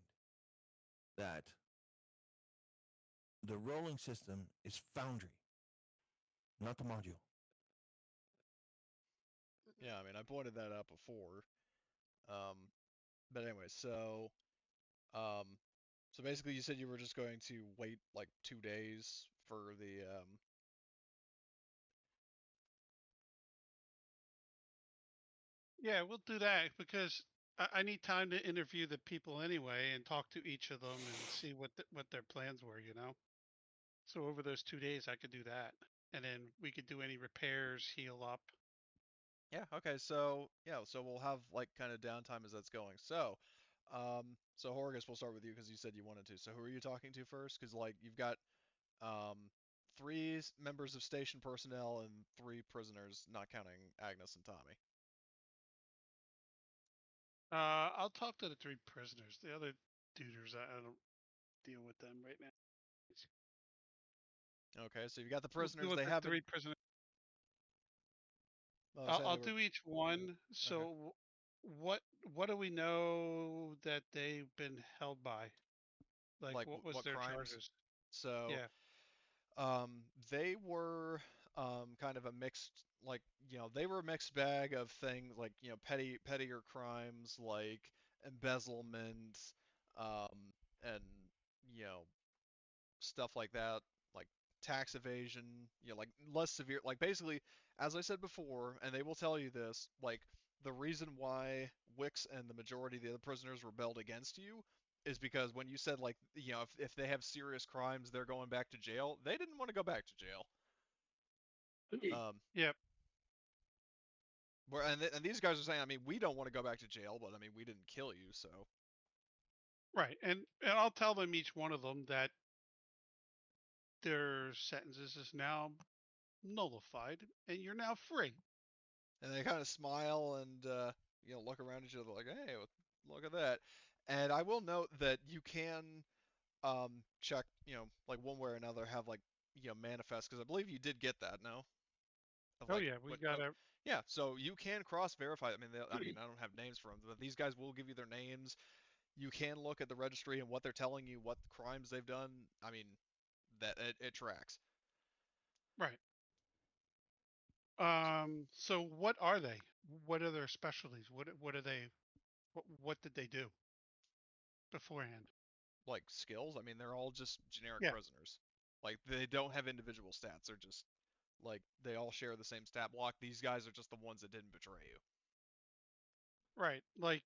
that the rolling system is Foundry, not the module. yeah, I mean, I pointed that out before. Um, but anyway, um, so basically, you said you were just going to wait like 2 days for the. Yeah, we'll do that because I need time to interview the people anyway and talk to each of them and see what their plans were. So over those 2 days, I could do that, and then we could do any repairs, heal up. Yeah. Okay. So yeah. So we'll have like kind of downtime as that's going. So Horgus, we'll start with you because you said you wanted to. So who are you talking to first? Because like you've got um, 3 members of station personnel and 3 prisoners, not counting Agnes and Tommy. I'll talk to the 3 prisoners. The other duders, I don't deal with them right now. Okay. So you've got the We'll prisoners. deal with They the haven't. 3 prisoners. Oh, I'll do each one. So what do we know that they've been held by? Like like what was what their crimes? charges? So Yeah. they were kind of a mixed, like, they were a mixed bag of things, like, pettier crimes like embezzlement, and you know stuff like that, like tax evasion, like less severe, like basically, as I said before, and they will tell you this, like the reason why Wix and the majority of the other prisoners rebelled against you is because when you said like if they have serious crimes they're going back to jail, they didn't want to go back to jail. Yep. And these guys are saying, I mean, we don't want to go back to jail, but I mean, we didn't kill you, so. Right. And I'll tell them, each one of them, that their sentences is now nullified and you're now free. And they kind of smile and look around at each other like, hey, look at that. And I will note that you can check, like one way or another, have like manifest, because I believe you did get that, no? Of Oh like yeah, we got oh, to. yeah, so you can cross verify. I mean, I don't have names for them, but these guys will give you their names. You can look at the registry and what they're telling you, what crimes they've done. I mean, that it tracks. Right. So what are they? What are their specialties? What are they? What did they do beforehand? Like skills, I mean, they're all just generic Yeah. prisoners. Like they don't have individual stats. They're just like they all share the same stat block. These guys are just the ones that didn't betray you. Right. Like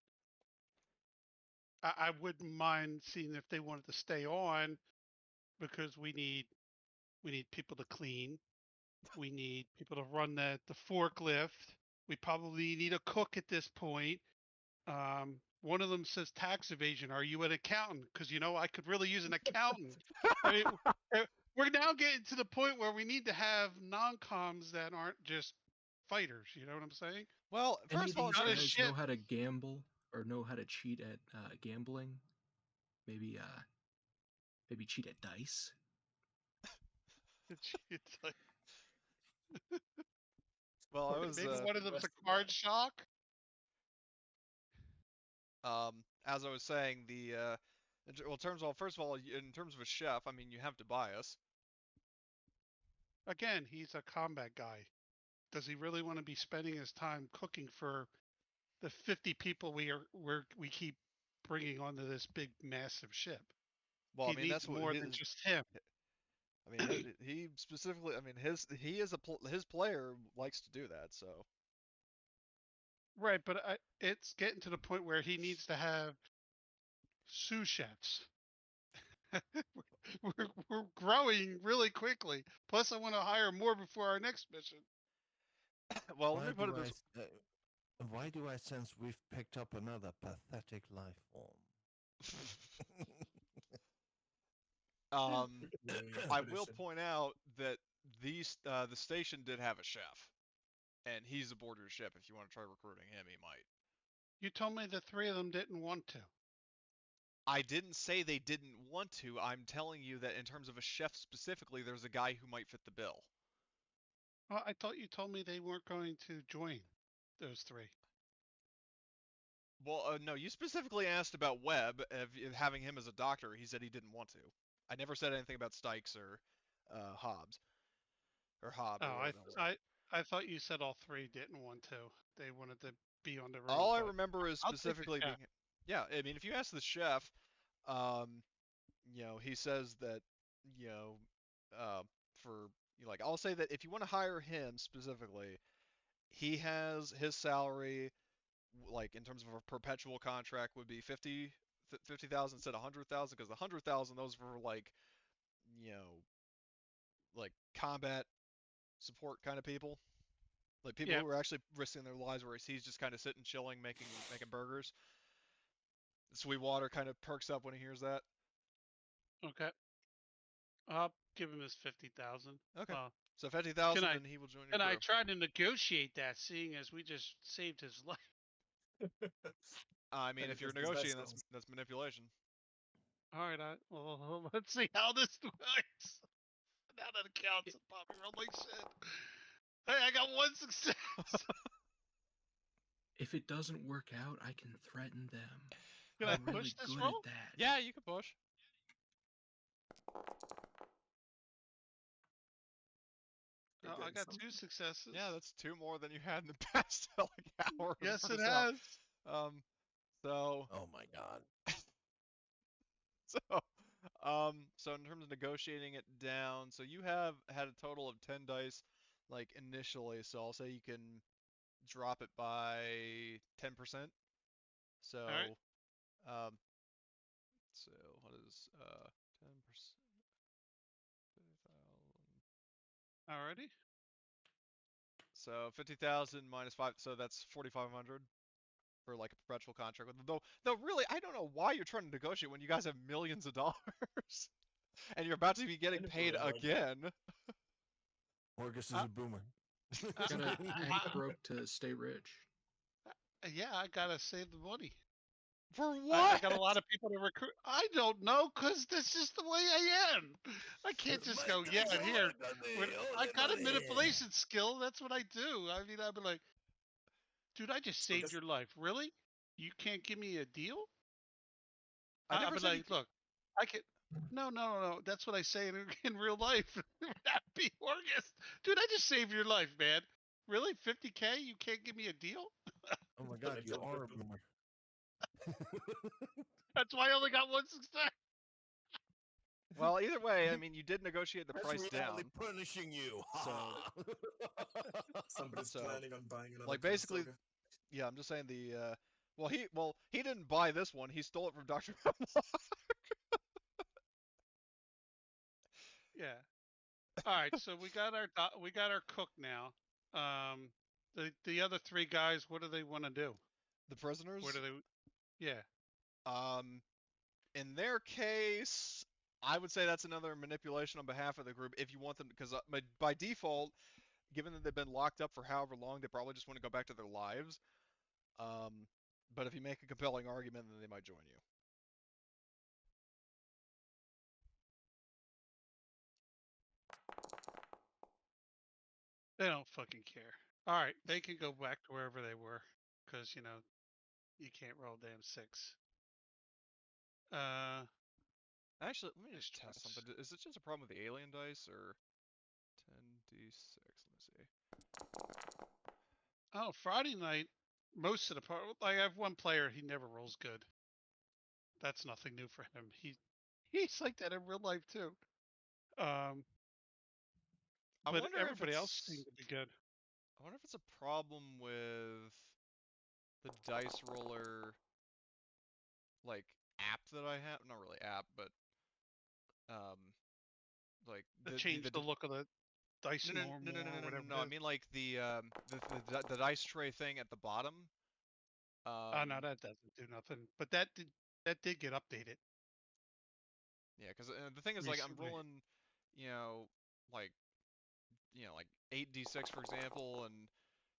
I wouldn't mind seeing if they wanted to stay on, because we need people to clean. We need people to run the forklift. We probably need a cook at this point. One of them says tax evasion. Are you an accountant? Because I could really use an accountant. I mean, we're now getting to the point where we need to have non-coms that aren't just fighters. You know what I'm saying? Well, Any first of of all, these in Not a terms, guys shit. know how to gamble or know how to cheat at gambling? Maybe cheat at dice. It's like, well, I was maybe one of them's a West- card shock. as I was saying, in terms of first of all, in terms of a chef, I mean, you have Tobias. Again, he's a combat guy. Does he really want to be spending his time cooking for the 50 people we keep bringing onto this big massive ship? Well, I He mean, needs that's what more than just him. I mean, he specifically, I mean, his player likes to do that, so. Right, but it's getting to the point where he needs to have sous chefs. we're growing really quickly. Plus, I want to hire more before our next mission. Well, let Why me put do it I this. s- why do I sense we've picked up another pathetic life form? I will point out that the station did have a chef, and he's aboard your ship. If you want to try recruiting him, he might. You told me the three of them didn't want to. I didn't say they didn't want to. I'm telling you that in terms of a chef specifically, there's a guy who might fit the bill. Well, I thought you told me they weren't going to join those three. Well, no, you specifically asked about Webb, if having him as a doctor. He said he didn't want to. I never said anything about Stykes or Hobbs or Hobb Oh, or whatever the hell's name. I thought you said all three didn't want to. They wanted to be on their own. All I but remember is I'll take the specifically being, chef. yeah. I mean, if you ask the chef, um, he says that, you know, uh, for like, I'll say that if you want to hire him specifically, he has his salary, like in terms of a perpetual contract, would be 50,000 instead of 100,000, because the 100,000 those were like, you know, like combat support kind of people. Like people Yeah. who are actually risking their lives, whereas he's just kind of sitting, chilling, making burgers. Sweetwater kind of perks up when he hears that. Okay. I'll give him his 50,000. Okay, Uh, so 50,000, can I and he will join your and I crew. tried to negotiate that, seeing as we just saved his life. I mean, And if it you're is his best negotiating, friends. that's manipulation. All right. Well, let's see how this works. Now that it counts, it probably rolled like shit. Hey, I got one success. If it doesn't work out, I can threaten them. Can I I'm really push this good roll? at that. Yeah, you can push. You're I getting got some. 2 successes. Yeah, that's 2 more than you had in the past like hour. of the Yes, it first hour. has. So Oh my god. so so in terms of negotiating it down, so you have had a total of 10 dice like initially, so I'll say you can drop it by 10%. So All right. um So what is 10%? 50,000. Alrighty. So 50,000 minus 5, so that's 4,500 for like a perpetual contract. Though really, I don't know why you're trying to negotiate when you guys have millions of dollars and you're about to be getting And if paid we're in one, again. Orcus is Uh, a boomer. Gotta I- act broke to stay rich. Yeah, I gotta save the money. For I what? got a lot of people to recruit. I don't know, cause this is the way I am. I can't just go, yeah, here. I got a manipulation skill. That's what I do. I mean, I'd be like, dude, I just So saved this, your life. Really? You can't give me a deal? I I'd never be said you. like, look, I can. No. That's what I say in real life. Happy August, dude. I just saved your life, man. Really? 50K? You can't give me a deal? Oh my that god, makes you sense. are a boomer. That's why I only got one success. Well, either way, I mean, you did negotiate the That's price reality down. punishing you. So- Somebody's So, planning on buying another like basically, Konosuga. yeah, I'm just saying the. He didn't buy this one. He stole it from Dr. Yeah. All right. So we got our cook now. The other three guys, what do they want to do? The Where prisoners. do they? Yeah. In their case, I would say that's another manipulation on behalf of the group if you want them, because by default, given that they've been locked up for however long, they probably just want to go back to their lives. But if you make a compelling argument, then they might join you. They don't fucking care. All right. They can go back to wherever they were, because you can't roll a damn 6. Actually, let me just Distress. test something. Is it just a problem with the alien dice, or 10d6? Let me see. Oh, Friday night, most of the part, like I have one player, he never rolls good. That's nothing new for him. He's like that in real life too. I But wonder if everybody else it's. seemed to be good. I wonder if it's a problem with the dice roller, like app that I have. Not really app, but um, like To change the look of the dice no, normal or whatever no. I it is. mean like the dice tray thing at the bottom. Oh no, that doesn't do nothing. But that did get updated Yeah, because the thing is, like, I'm recently. rolling, you know, like, like 8d6 for example, and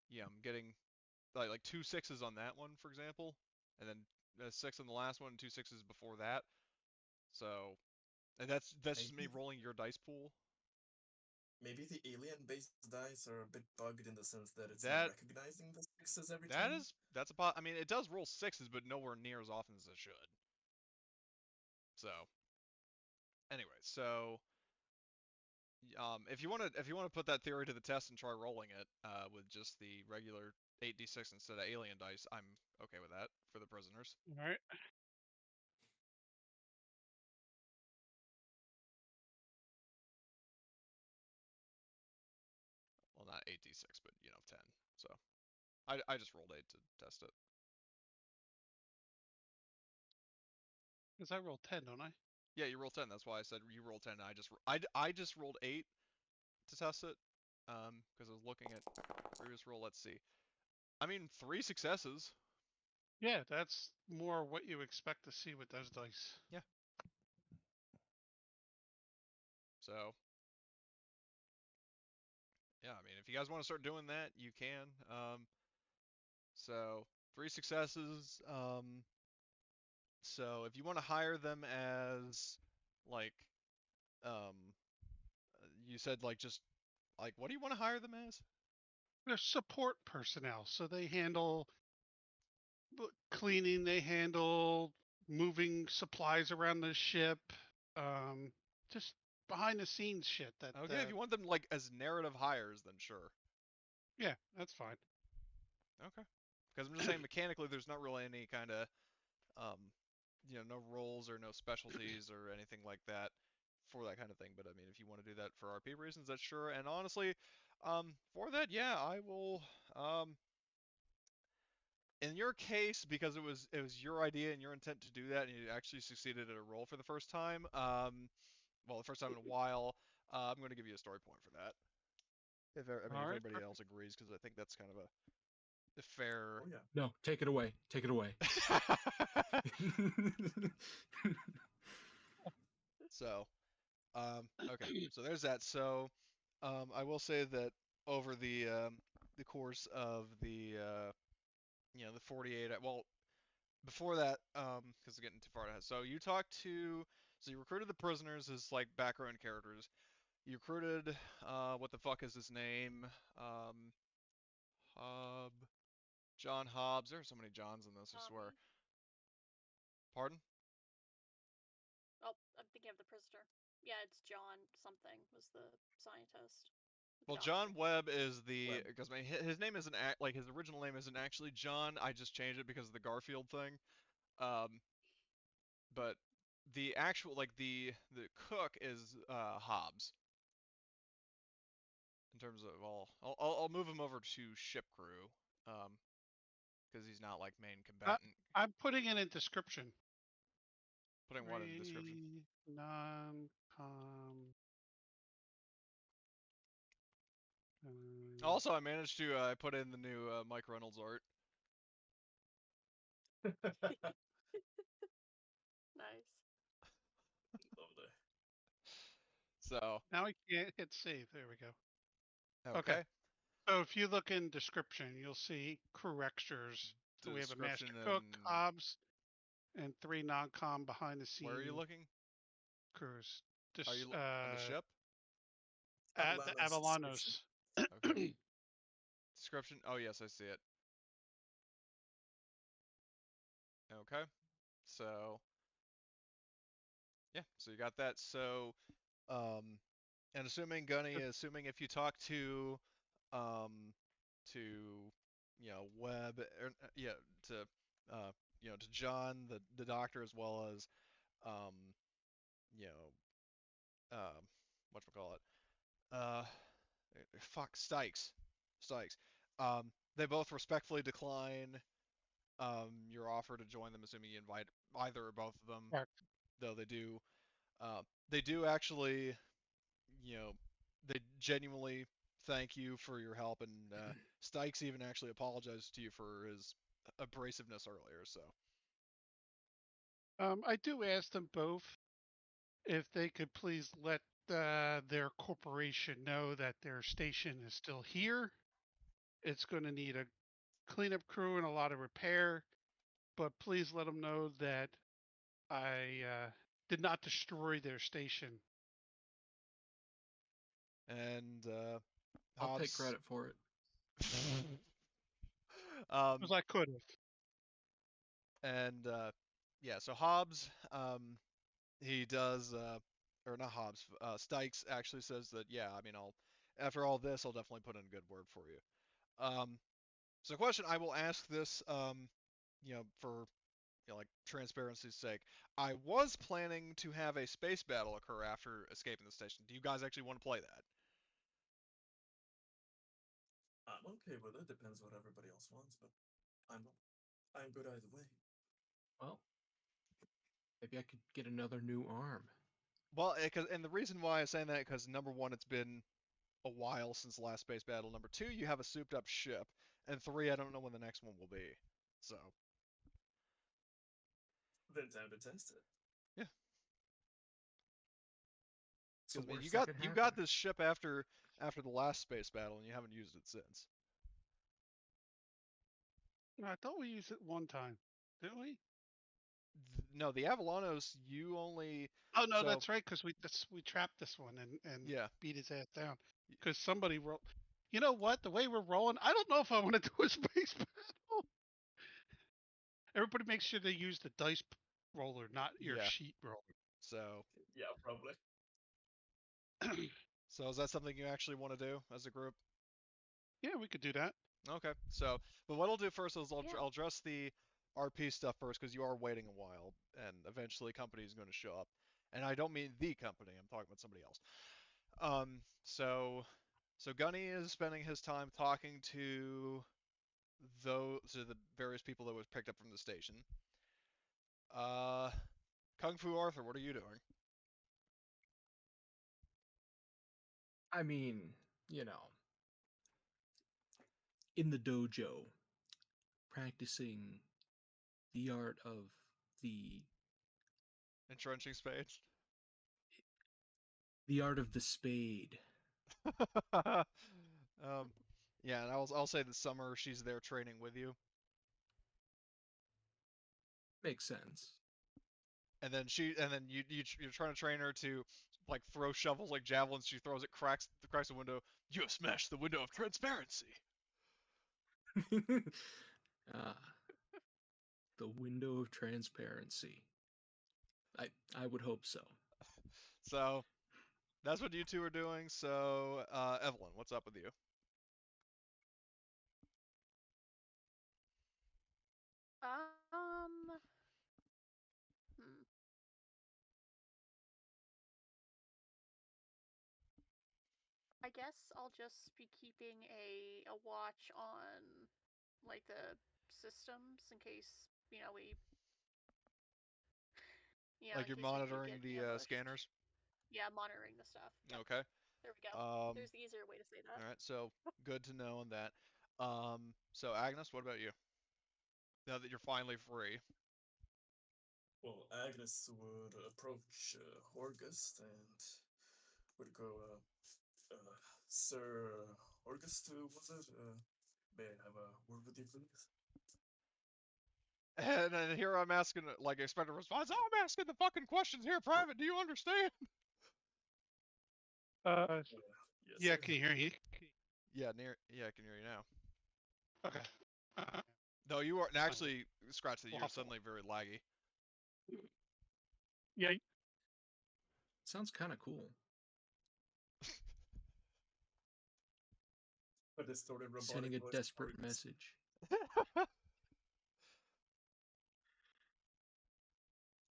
yeah, I'm getting like two sixes on that one, for example, and then a 6 on the last one, and two sixes before that. So, and that's just me Maybe, rolling your dice pool. maybe the alien-based dice are a bit bugged in the sense that it's not That recognizing the sixes every time. that's I mean, it does roll sixes, but nowhere near as often as it should. So, anyway, so if you want to put that theory to the test and try rolling it with just the regular 8d6 instead of alien dice, I'm okay with that for the prisoners. All right. Well, not 8d6, but 10. So I just rolled 8 to test it. Because I rolled 10, don't I? Yeah, you roll 10. That's why I said you roll 10. I just rolled 8 to test it because I was looking at previous roll. Let's see. I mean, 3 successes. Yeah, that's more what you expect to see with those dice. Yeah. So yeah, I mean, if you guys want to start doing that, you can. So 3 successes. So if you want to hire them as like you said like just like what do you want to hire them as? They're support personnel, so they handle cleaning, they handle moving supplies around the ship, um, just behind the scenes shit. Okay, if you want them like as narrative hires, then sure. Yeah, that's fine. Okay. Because I'm just saying mechanically, there's not really any kind of um, no roles or no specialties or anything like that for that kind of thing. But I mean, if you want to do that for RP reasons, that's sure. And honestly, for that, yeah, I will. in your case, because it was your idea and your intent to do that, and you actually succeeded at a roll for the first time. Well, the first time in a while. I'm going to give you a story point for that. If All right. anybody else agrees, because I think that's kind of a fair. Oh yeah. No, take it away. Take it away. So, okay, so there's that. So, I will say that over the course of the 48. Well, before that, because it's getting too far ahead. So you recruited the prisoners as like background characters. You recruited, what the fuck is his name? Um, Hob, John Hobbs. There are so many Johns in this, I swear. Tommy. Pardon? Oh, I'm thinking of the prisoner. Yeah, it's John something was the scientist. Well, Doctor. John Webb is the Webb. because his name isn't like his original name isn't actually John. I just changed it because of the Garfield thing. Um, but the actual like the cook is Hobbs. In terms of I'll move him over to ship crew, because he's not like main combatant. I'm putting it in description. Putting what in the description? Non-com. Also, I managed to put in the new Mike Reynolds art. Nice. Lovely. So Now I can't hit save. There we go. okay, Okay. So if you look in description, you'll see crew extras. So we have a description master cook, and Hobbs, and 3 non-com behind the where are you scene looking? crews. Are you on the ship? The Avalanos Avalanos. Okay. Description. Oh yes, I see it. Okay. So yeah, so you got that. So and assuming Gunny, assuming if you talk um Webb, yeah, to to John, the doctor, as well as um you know whatchamacallit, uh fuck, Stikes. They both respectfully decline your offer to join them, assuming you invite either or both of them. Correct. Though they do actually, they genuinely thank you for your help, and Stikes even actually apologized to you for his abrasiveness earlier. So I do ask them both if they could please let their corporation know that their station is still here. It's going to need a cleanup crew and a lot of repair, but please let them know that I did not destroy their station. and I'll take Hobbs. credit for it. As I could have. And yeah, so Hobbs, he does, or not Hobbs, Stikes actually says that, yeah, I mean, after all this, I'll definitely put in a good word for you. So question, I will ask this, for, like transparency's sake. I was planning to have a space battle occur after escaping the station. Do you guys actually want to play that? I'm okay with it. Depends what everybody else wants, but I'm good either way. Well, maybe I could get another new arm. Well, and the reason why I'm saying that, because number one, it's been a while since the last space battle. Number two, you have a souped up ship. And three, I don't know when the next one will be. So, Then time to test it. yeah. So Because I mean, worst that could you got happen. this ship after the last space battle, and you haven't used it since. I thought we used it one time, didn't we? No, the Avalanos, you only. Oh no, So, that's right, because we trapped this one and yeah. beat his ass down. Because somebody rolled. You know what? The way we're rolling, I don't know if I want to do a space battle. Everybody make sure they use the dice roller, not your Yeah. sheet roller. So, Yeah, probably. so is that something you actually want to do as a group? Yeah, we could do that. Okay. So, but what I'll do first is Yeah. I'll address the RP stuff first, because you are waiting a while, and eventually company is going to show up. And I don't mean the company. I'm talking about somebody else. So Gunny is spending his time talking to to the various people that was picked up from the station. Kung Fu Arthur, what are you doing? I mean, you know, in the dojo, practicing the art of the Entrenching spades. the spade. Yeah, and I'll say this summer she's there training with you, Makes sense. and then you're trying to train her to like throw shovels like javelins. She throws it, cracks the window. You have smashed the window of transparency. Ah, the window of transparency. I would hope so. So that's what you two are doing. So Evelyn, what's up with you? Hmm. I guess I'll just be keeping a watch on like the systems in case we Like in you're case we do monitoring get the ambushed. scanners. Yeah, monitoring the stuff. Yep. Okay. There we go. Um, There's the easier way to say that. all right. So good to know on that. So Agnes, what about you? Now that you're finally free. Well, Agnes would approach Horgust and would go, Sir Horgust, was it? May I have a word with you, please? And then here I'm asking, like, expect a response. Oh, I'm asking the fucking questions here, Private. Do you understand? Yes, Yeah, sir. can you hear me? Yeah, yeah, I can hear you now. Okay. No, you are actually scratch that. You're Waffle. suddenly very laggy. Yeah. Sounds kind of cool. A distorted robotic Sending a voice. desperate Horgust. message.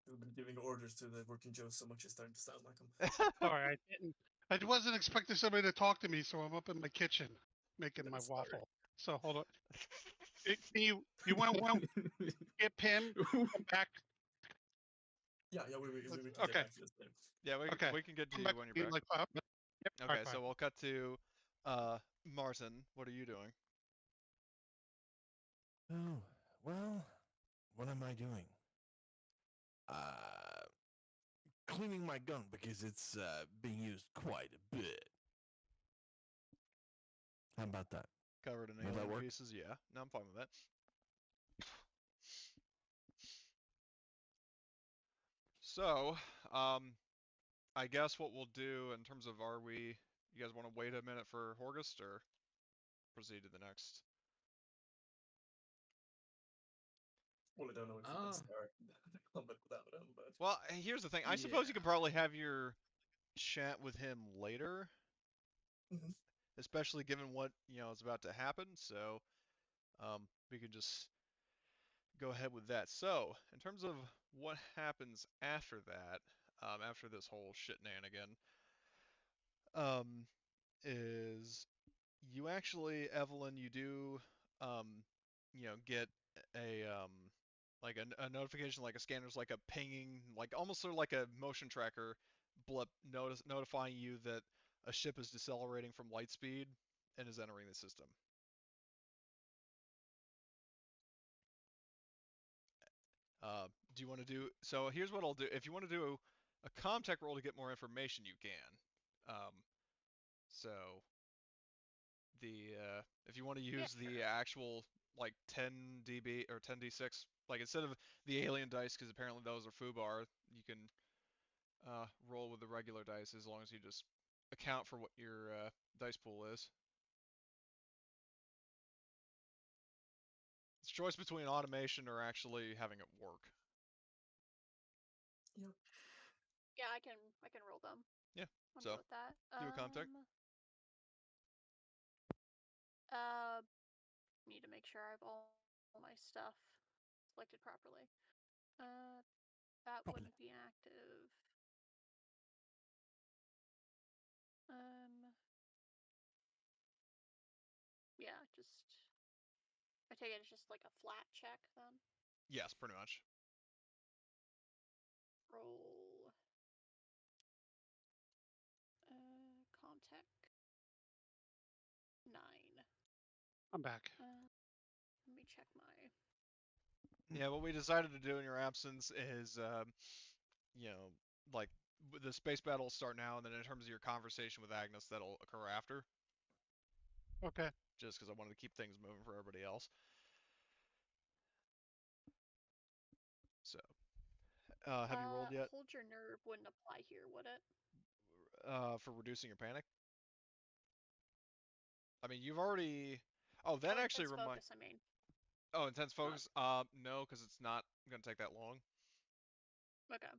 Who've been giving orders to the working Joe so much it's starting to sound like him. Sorry, I didn't. I wasn't expecting somebody to talk to me, so I'm up in my kitchen making my I'm sorry. waffle. So hold on. Can you want to skip him? Come back. Yeah, we can get Okay. back to this thing. Yeah, Okay. we can get to Come you back when you're in back. like 5 minutes. Yep. Okay, All right, so fine. we'll cut to Martin. What are you doing? Oh, well, what am I doing? Uh, Cleaning my gun because it's being used quite a bit. How about that? Covered in Will that alien work? pieces? Yeah. No, I'm fine with that. So, I guess what we'll do in terms of you guys want to wait a minute for Horgust or proceed to the next? Well, I don't know if we can start the combat without him, but Well, here's the thing. I suppose you could Yeah. probably have your chat with him later, Mhm. especially given what, is about to happen. So, we could just go ahead with that. So, in terms of what happens after that, after this whole shitnanigan, um, is you actually, Evelyn, you do, get a like a notification, like a scanner's like a pinging, like almost sort of like a motion tracker blip notifying you that a ship is decelerating from light speed and is entering the system. Do you want to do so? Here's what I'll do. If you want to do a comtech roll to get more information, you can. So if you want to use sure. the actual like 10 dB or 10d6, like instead of the alien dice, because apparently those are foobar, you can roll with the regular dice as long as you just account for what your dice pool is. It's a choice between automation or actually having it work. Yep. Yeah, I can roll them. Yeah. I'm So good with that. do a comtech. Need to make sure I have all my stuff selected properly. That Properly. wouldn't be active. Yeah, just I I take it it's just like a flat check then. Yes, pretty much. Roll. Comtech. 9. I'm back. Let me check my. Yeah, what we decided to do in your absence is, like the space battle will start now, and then in terms of your conversation with Agnes, that'll occur after. Okay. Just because I wanted to keep things moving for everybody else. So, have you rolled yet? Hold your nerve wouldn't apply here, would it? For reducing your panic? I mean, you've already. Oh, that actually Intense reminds. focus, I mean. Oh, intense focus. No, because it's not gonna take that long. Okay.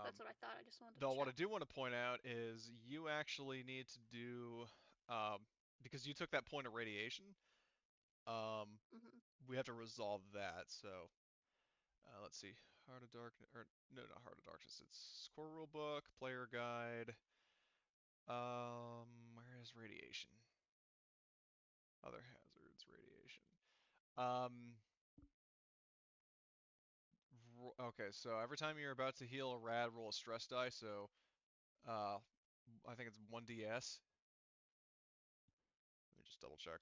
That's what I thought. I just wanted to Though check. what I do want to point out is you actually need to do, because you took that point of radiation. We have to resolve that. So, let's see. Heart of Darkness, or no, not Heart of Darkness. It's core rulebook, player guide. Where is radiation? Other hazards, radiation. Okay, so every time you're about to heal a rad, roll a stress die. So, I think it's 1ds. Let me just double check.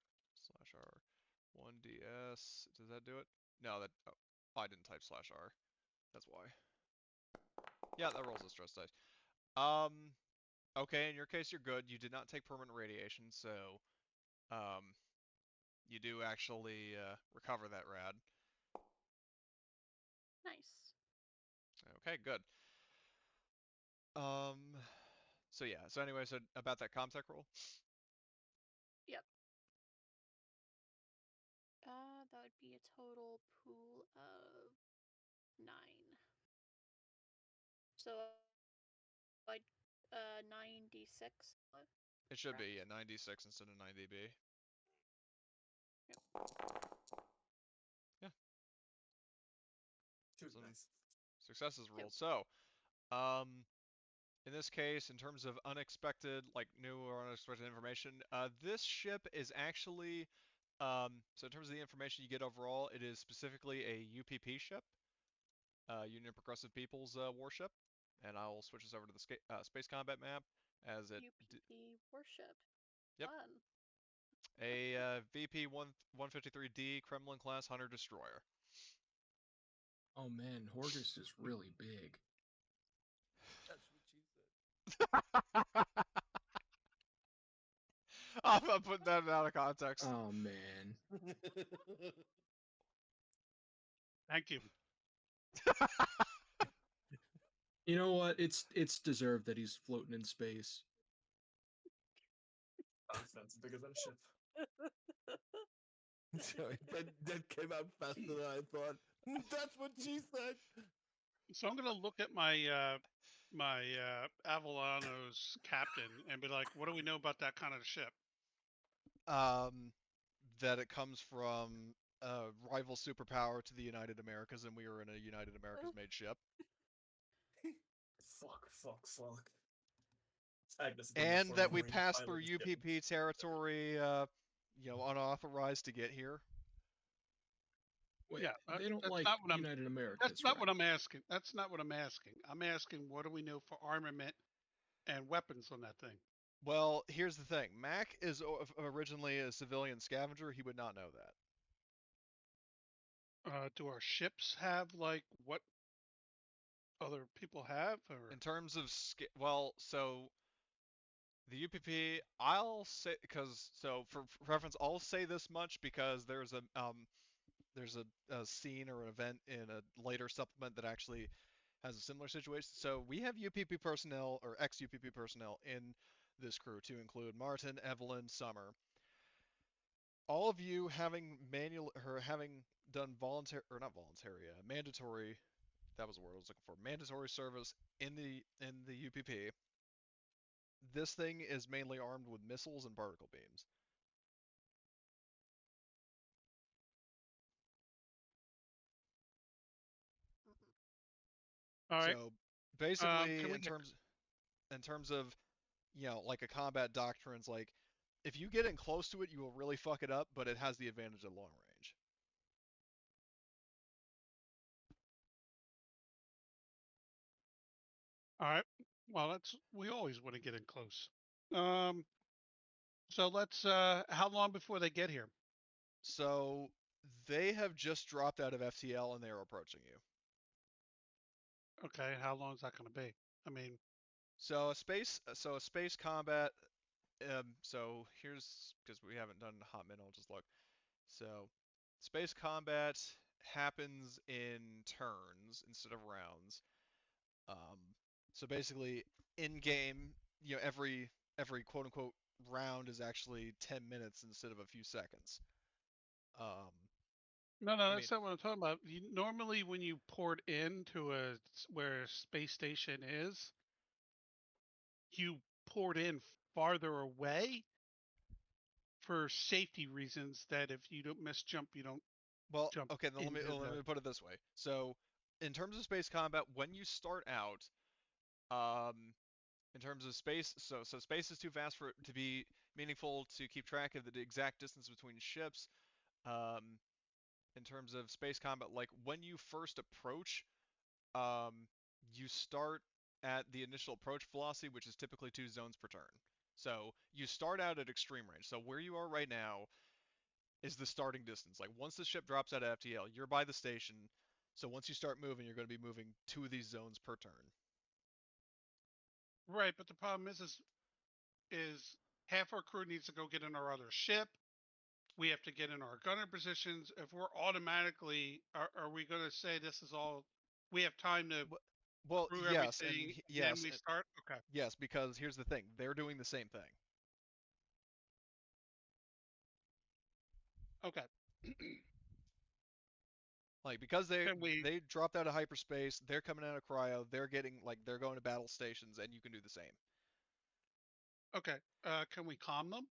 /R. 1ds. Does that do it? No, that. Oh, I didn't type /R. That's why. Yeah, that rolls a stress dice. Okay, in your case, you're good. You did not take permanent radiation, so, you do actually recover that rad. Nice. Okay, good. So yeah. So anyway, so about that comtech roll. Yep. That would be a total pool of 9. So, like, 9d6. It should be, yeah, 96 instead of 9dB. Yep. Yeah. Too Some nice. successes rolled. Yep. So, in this case, in terms of unexpected, like new or unexpected information, this ship is actually, so in terms of the information you get overall, it is specifically a UPP ship, Union Progressive People's warship, and I'll switch this over to the space combat map as it. UPP warship. Yep. Fun. A VP 153D Kremlin class hunter destroyer. Oh man, Horgus is really big. That's what she said. I'm putting that out of context. Oh man. Thank you. You know what? It's deserved that he's floating in space. That's bigger than a ship. Sorry, that came out faster than I thought. That's what she said. So I'm gonna look at my my Avalano's captain and be like, "What do we know about that kind of ship?" That it comes from a rival superpower to the United Americas, and we are in a United Americas made ship. Fuck. Agnes, And that we marine pass pilot through is getting- UPP territory, unauthorized to get here. Wait, Yeah, they don't that's like not what I'm- United Americas. That's not what right? I'm asking. That's not what I'm asking. I'm asking, what do we know for armament and weapons on that thing? Well, here's the thing. Mac is originally a civilian scavenger. He would not know that. Do our ships have like what other people have, or In terms of so the UPP, I'll say, because so for reference, I'll say this much because there's a scene or an event in a later supplement that actually has a similar situation. So we have UPP personnel or ex-UPP personnel in this crew to include Martin, Evelyn, Summer. All of you having done voluntary or not voluntary, mandatory. That was the word I was looking for. Mandatory service in the UPP. This thing is mainly armed with missiles and particle beams. all right? So basically, Can we in terms of like a combat doctrines, like if you get in close to it, you will really fuck it up, but it has the advantage at long range. All right. Well, we always want to get in close. So let's. How long before they get here? So they have just dropped out of FTL and they are approaching you. Okay. How long is that going to be? I mean, So a space combat. So here's because we haven't done hot minute. I'll just look. So space combat happens in turns instead of rounds. Um, so basically, in game, every quote unquote round is actually 10 minutes instead of a few seconds. Um, no, I mean, that's not what I'm talking about. Normally, when you port into where a space station is, you port in farther away for safety reasons. That if you don't miss jump, you don't well, jump okay, then into let the. me put it this way. So, in terms of space combat, when you start out, um, in terms of space, so space is too fast for it to be meaningful to keep track of the exact distance between ships. Um, in terms of space combat, like when you first approach, um, you start at the initial approach velocity, which is typically 2 zones per turn. So you start out at extreme range. So where you are right now is the starting distance. Like once the ship drops out of FTL, you're by the station. So once you start moving, you're going to be moving 2 of these zones per turn. Right, but the problem is half our crew needs to go get in our other ship. We have to get in our gunner positions. If we're automatically, are we going to say this is all? We have time to Well, crew yes, everything, and then we start. Okay. yes, because here's the thing: they're doing the same thing. Okay. Like because Can we? they dropped out of hyperspace, they're coming out of cryo, they're going to battle stations, and you can do the same. Okay. Can we calm them?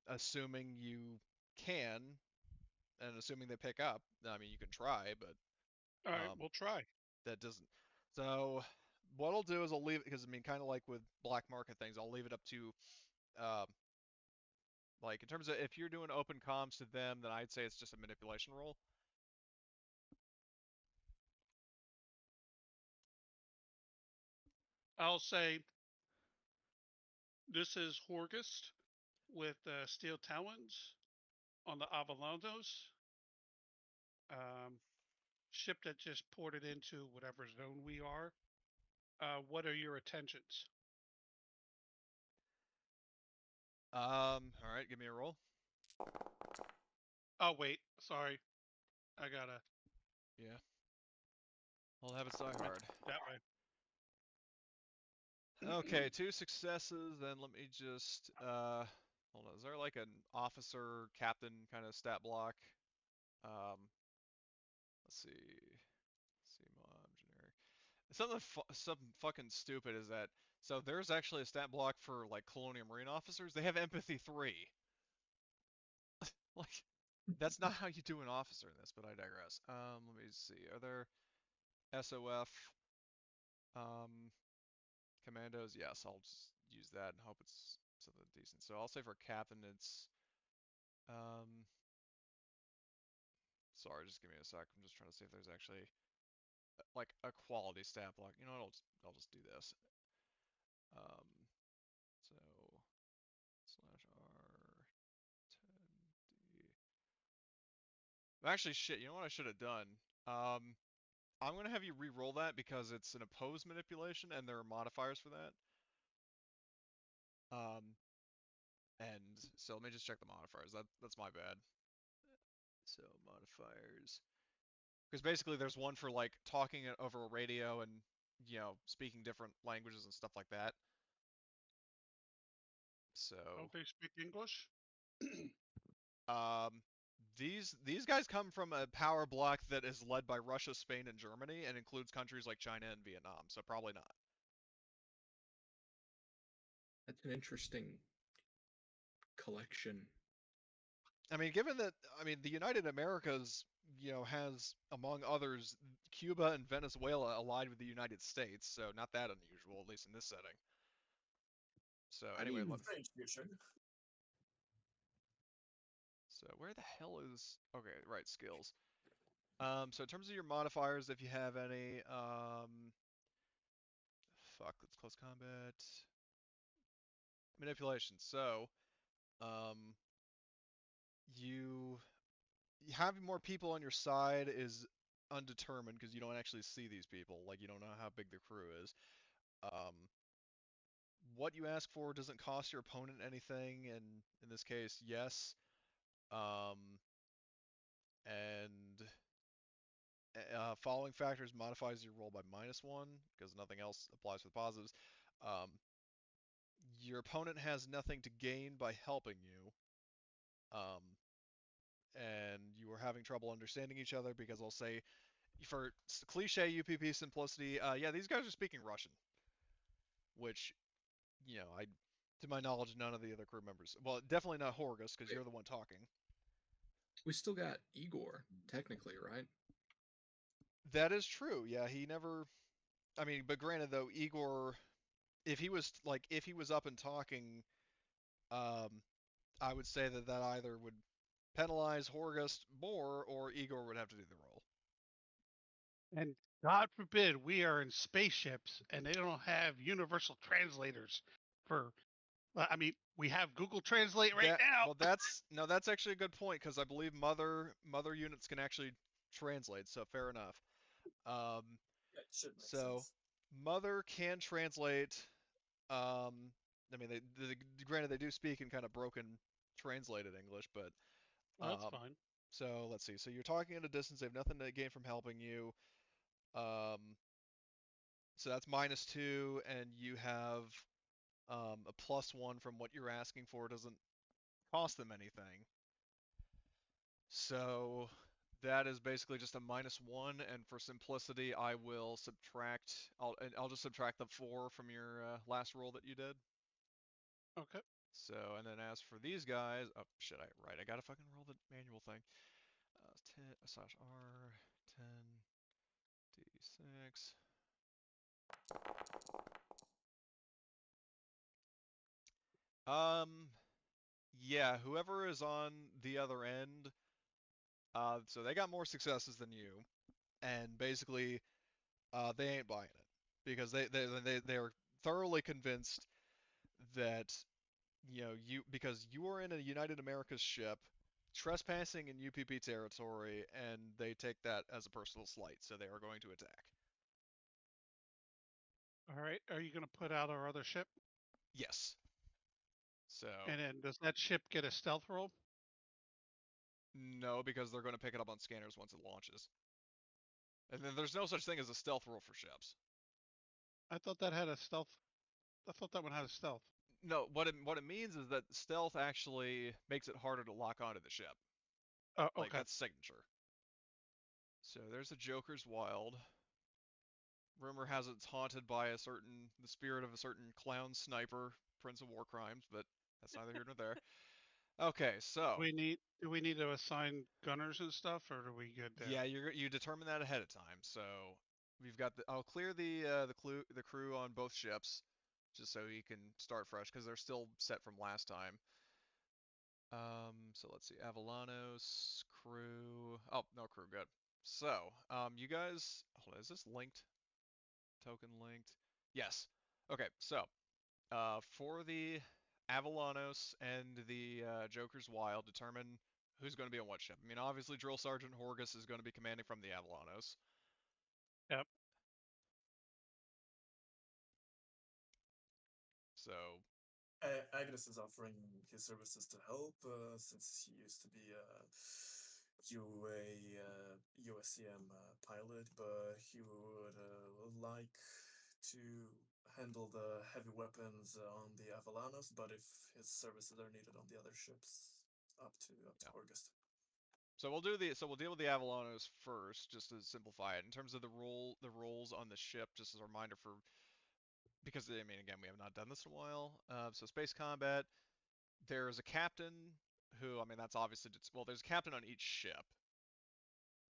Assuming you can, and assuming they pick up. I mean, you can try, but All right, um, we'll try. that doesn't. So what I'll do is I'll leave it because I mean, kind of like with black market things, I'll leave it up to, um, like in terms of if you're doing open comms to them, then I'd say it's just a manipulation roll. I'll say this is Horgust with Steel Talons on the Avalandos. Ship that just ported into whatever zone we are. What are your attentions? All right, give me a roll. Oh wait, sorry, I gotta Yeah, I'll have it die hard. that way. Okay, 2 successes. Then let me just hold on. Is there like an officer captain kind of stat block? Um, let's see. Let's see, mob generic. Something fucking stupid is that. So there's actually a stat block for like Colonial Marine officers. They have empathy 3. Like that's not how you do an officer in this, but I digress. Let me see. Are there SOF commandos? Yes, I'll just use that and hope it's something decent. So I'll say for captain it's um sorry, just give me a sec. I'm just trying to see if there's actually like a quality stat block. You know what? I'll just do this. Um, so /R10D. Actually, shit. You know what I should have done? Um, I'm gonna have you re-roll that because it's an opposed manipulation and there are modifiers for that. And so let me just check the modifiers. That's my bad. So modifiers. Because basically there's one for like talking it over a radio and speaking different languages and stuff like that. So Don't they speak English? um, these guys come from a power block that is led by Russia, Spain, and Germany, and includes countries like China and Vietnam. So probably not. That's an interesting collection. I mean, given that the United Americas has among others Cuba and Venezuela allied with the United States, so not that unusual, at least in this setting. So I anyway, mean, French fusion. so where the hell is okay? Right, skills. So in terms of your modifiers, if you have any, fuck, that's close combat. Manipulation. So, um, you having more people on your side is undetermined because you don't actually see these people. Like you don't know how big the crew is. Um, what you ask for doesn't cost your opponent anything, and in this case, yes. Um, and following factors modifies your roll by -1 because nothing else applies for the positives. Um, your opponent has nothing to gain by helping you. Um, and you are having trouble understanding each other because I'll say, for cliche UPP simplicity, yeah, these guys are speaking Russian, which, to my knowledge, none of the other crew members. Well, definitely not Horgus because Wait, you're the one talking. we still got Igor, technically, right? That is true. Yeah, he never. I mean, but granted though, Igor, if he was up and talking, um, I would say that either would penalize Horgus more or Igor would have to do the role. And God forbid we are in spaceships and they don't have universal translators for. I mean, we have Google Translate right now. That's actually a good point because I believe mother units can actually translate. So fair enough. Um, Yeah, it should make so sense. mother can translate. I mean, granted they do speak in kind of broken translated English, but Well, that's um, fine. so let's see. So you're talking at a distance. They have nothing to gain from helping you. So that's -2, and you have a +1 from what you're asking for. Doesn't cost them anything. So that is basically just a -1, and for simplicity, I will subtract. I'll just subtract the 4 from your last roll that you did. Okay. So, and then as for these guys, oh shit, I gotta fucking roll the manual thing. 10/R 10d6. Yeah, whoever is on the other end, so they got more successes than you, and basically, they ain't buying it because they are thoroughly convinced that because you are in a United Americas ship, trespassing in UPP territory, and they take that as a personal slight, so they are going to attack. All right. Are you going to put out our other ship? Yes. So And then does that ship get a stealth roll? no, because they're going to pick it up on scanners once it launches. And then there's no such thing as a stealth roll for ships. I thought that had a stealth. I thought that one had a stealth. No, what it means is that stealth actually makes it harder to lock onto the ship. Oh, Like okay. that's signature. So there's a Joker's Wild. Rumor has it's haunted by the spirit of a certain clown sniper, Prince of War Crimes, but that's neither here nor there. Okay, so Do we need to assign gunners and stuff, or are we good there? yeah, you determine that ahead of time. So we've got I'll clear the crew on both ships, just so you can start fresh because they're still set from last time. So let's see, Avalanos crew. Oh, no crew, good. So, you guys, hold on, is this linked? Token linked? Yes. Okay, so for the Avalanos and the Joker's Wild, determine who's going to be on what ship. I mean, obviously, Drill Sergeant Horgus is going to be commanding from the Avalanos. Yep. So, Agnes is offering his services to help since he used to be a USCM pilot, but he would like to handle the heavy weapons on the Avalanos. But if his services are needed on the other ships, up to yeah. August. So we'll deal with the Avalanos first, just to simplify it. In terms of the roles on the ship, just as a reminder because I mean, again, we have not done this in a while. So space combat, there's a captain who, I mean, that's obviously there's a captain on each ship.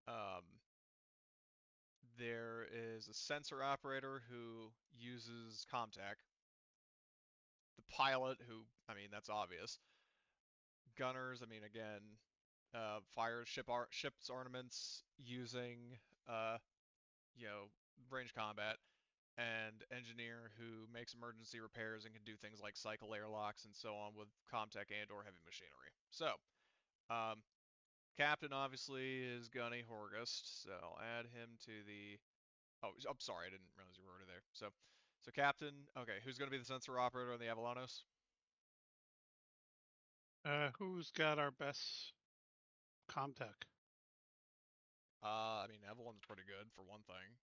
Um, there is a sensor operator who uses Comtech. The pilot who, I mean, that's obvious. Gunners, I mean, again, fire ship's armaments using range combat, and engineer who makes emergency repairs and can do things like cycle airlocks and so on with comtech and/or heavy machinery. So, um, captain obviously is Gunny Horgust, so I'll add him to the. Oh, I'm sorry, I didn't realize you were already there. So captain. Okay, who's going to be the sensor operator on the Avalanos? Who's got our best comtech? I mean, Evelyn's pretty good for one thing.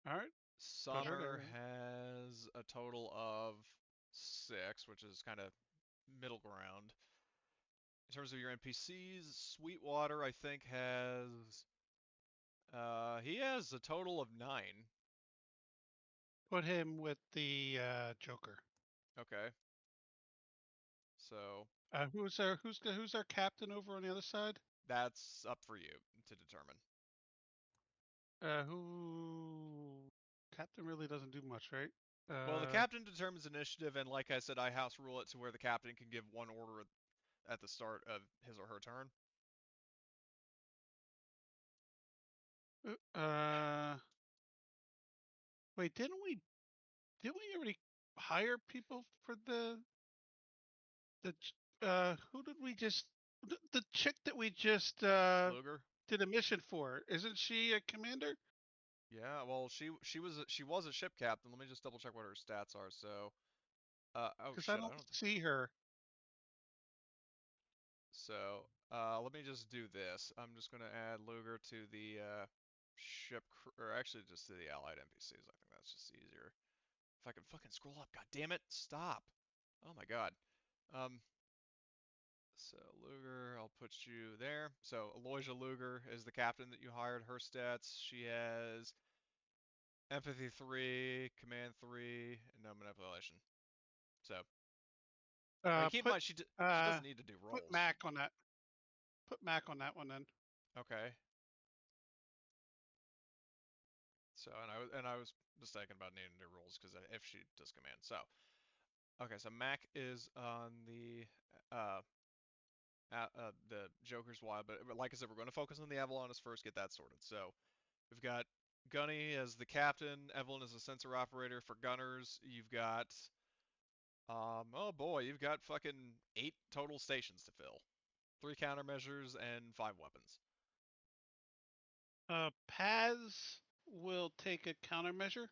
All right. Summer Okay. has a total of 6, which is kind of middle ground. In terms of your NPCs, Sweetwater, I think, he has a total of 9. Put him with the Joker. Okay. So Who's our captain over on the other side? that's up for you to determine. Who captain really doesn't do much, right? Well, the captain determines initiative, and like I said, I house rule it to where the captain can give one order at the start of his or her turn. Wait, didn't we already hire people for who did we just the chick that we just Luger? did a mission for? Isn't she a commander? Yeah, well, she was a ship captain. Let me just double check what her stats are. So, oh Because I shit, I don't don't. see her. So, let me just do this. I'm just gonna add Luger to the ship, or actually just to the allied NPCs. I think that's just easier. If I can fucking scroll up, god damn it, stop. Oh my god. Um, so Luger, I'll put you there. So Aloysia Luger is the captain that you hired. Her stats, she has empathy 3, command 3, and no manipulation. So, I mean, keep in Put mind she doesn't need to do put rolls. Mac on that. Put Mac on that one then. Okay. So, and I was mistaken about needing to do rolls because if she does command. So, okay, so Mac is on the Joker's Wild, but like I said, we're going to focus on the Avalonis first, get that sorted. So, we've got Gunny as the captain, Evelyn as the sensor operator. For gunners, you've got oh boy, you've got fucking 8 total stations to fill. 3 countermeasures and 5 weapons. Paz will take a countermeasure.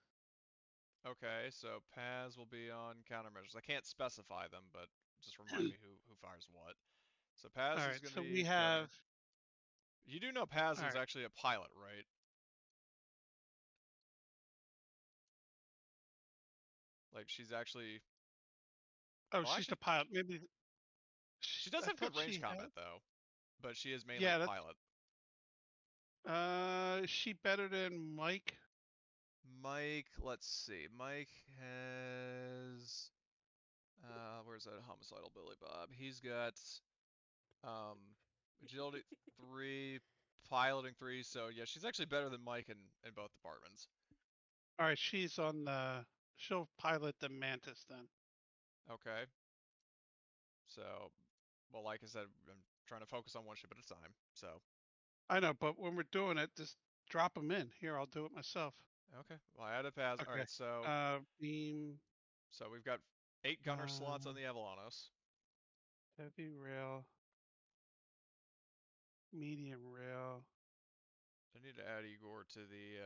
Okay, so Paz will be on countermeasures. I can't specify them, but just remind me who fires what. So All Paz is right, going to so we be have. gunner. You do know Paz All is right. actually a pilot, right? Like she's actually. Oh, Well, she's actually, the pilot. Maybe she does I have thought good range she combat had. though, but she is mainly Yeah, a pilot. is she better than Mike? Mike, let's see. Mike has. Where's that homicidal Billy Bob? He's got um, agility 3, piloting 3. So yeah, she's actually better than Mike in both departments. All right, she's on the. She'll pilot the Mantis then. Okay. So, well, like I said, I'm trying to focus on one ship at a time. So, I know, but when we're doing it, just drop them in. Here, I'll do it myself. okay. Well, I added Paz. All Okay. right. So, Beam. we've got 8 gunner slots on Uh, the Avalanos. heavy rail. Medium rail. I need to add Igor to the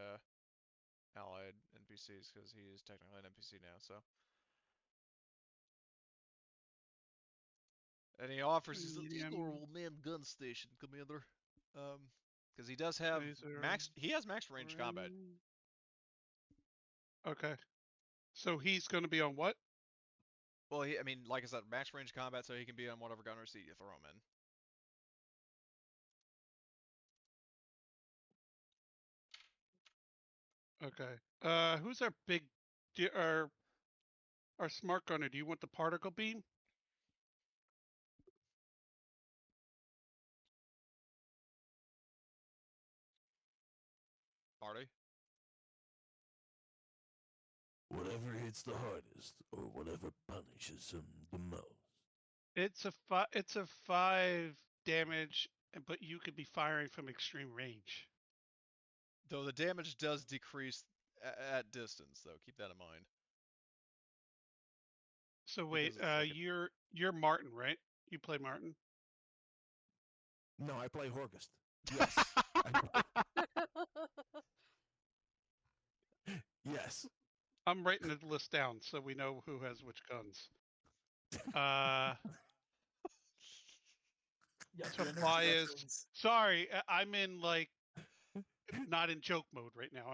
allied NPCs because he is technically an NPC now. So, and he offers. He says Igor Medium. will man gun station, Commander. Because he does have Laser. max. He has max range combat. Okay. So he's going to be on what? Well, I mean, like I said, max range combat, so he can be on whatever gunner seat you throw him in. Okay. Who's our big, our smart gunner? Do you want the particle beam? Marty. Whatever hits the hardest, or whatever punishes him the most. It's a 5 damage, but you could be firing from extreme range. Though the damage does decrease at distance, though. Keep that in mind. So wait, Because it's like you're Martin, right? You play Martin. No, I play Horgust. Yes. Yes. I'm writing the list down so we know who has which guns. Uh, Yeah, so the energy bias. weapons. Sorry, I'm in like not in joke mode right now.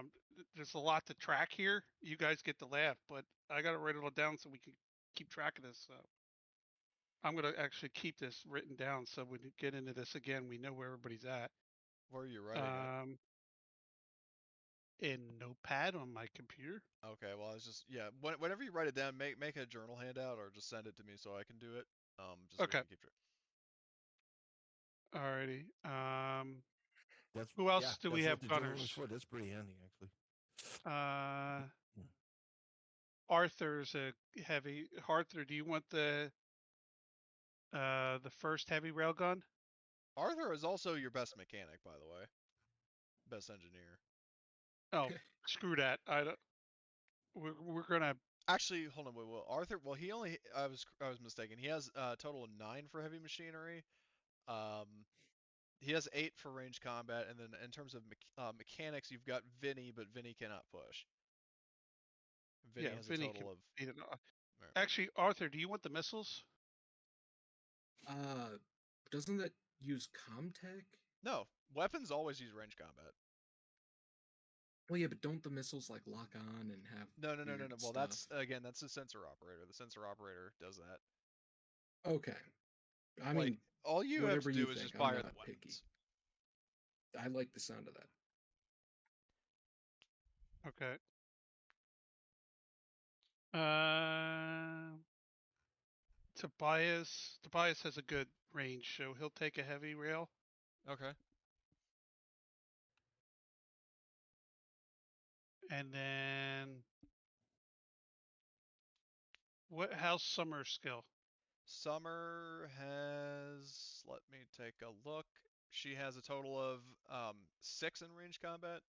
There's a lot to track here. You guys get to laugh, but I gotta write it all down so we can keep track of this. So I'm gonna actually keep this written down so when we get into this again, we know where everybody's at. where are you writing it? In Notepad on my computer. Okay, well, I was just whenever you write it down, make a journal handout or just send it to me so I can do it. Just so we Okay. can keep track. Alrighty. That's Who else do we that's have what the journal is gunners? for. That's pretty handy, actually. Arthur's a heavy. Arthur, do you want the first heavy railgun? Arthur is also your best mechanic, by the way. Best engineer. Oh, screw that. I don't. We're gonna. Actually, hold on. Wait, well, Arthur. Well, he only. I was mistaken. He has a total of 9 for heavy machinery. Um, he has 8 for range combat, and then in terms of mechanics, you've got Vinny, but Vinny cannot push. Vinny Yeah, has a Vinny total can. of. Alright. Actually, Arthur, do you want the missiles? Doesn't that use Comtech? No, weapons always use range combat. Well, yeah, but don't the missiles like lock on and have No. weird Well, stuff? that's the sensor operator. The sensor operator does that. Okay. I Like, mean, all you have whatever to you do is think. just I'm fire not the picky. weapons. I like the sound of that. Okay. Tobias has a good range, so he'll take a heavy rail. Okay. And then how's Summer's skill? Summer has. Let me take a look. She has a total of 6 in range combat.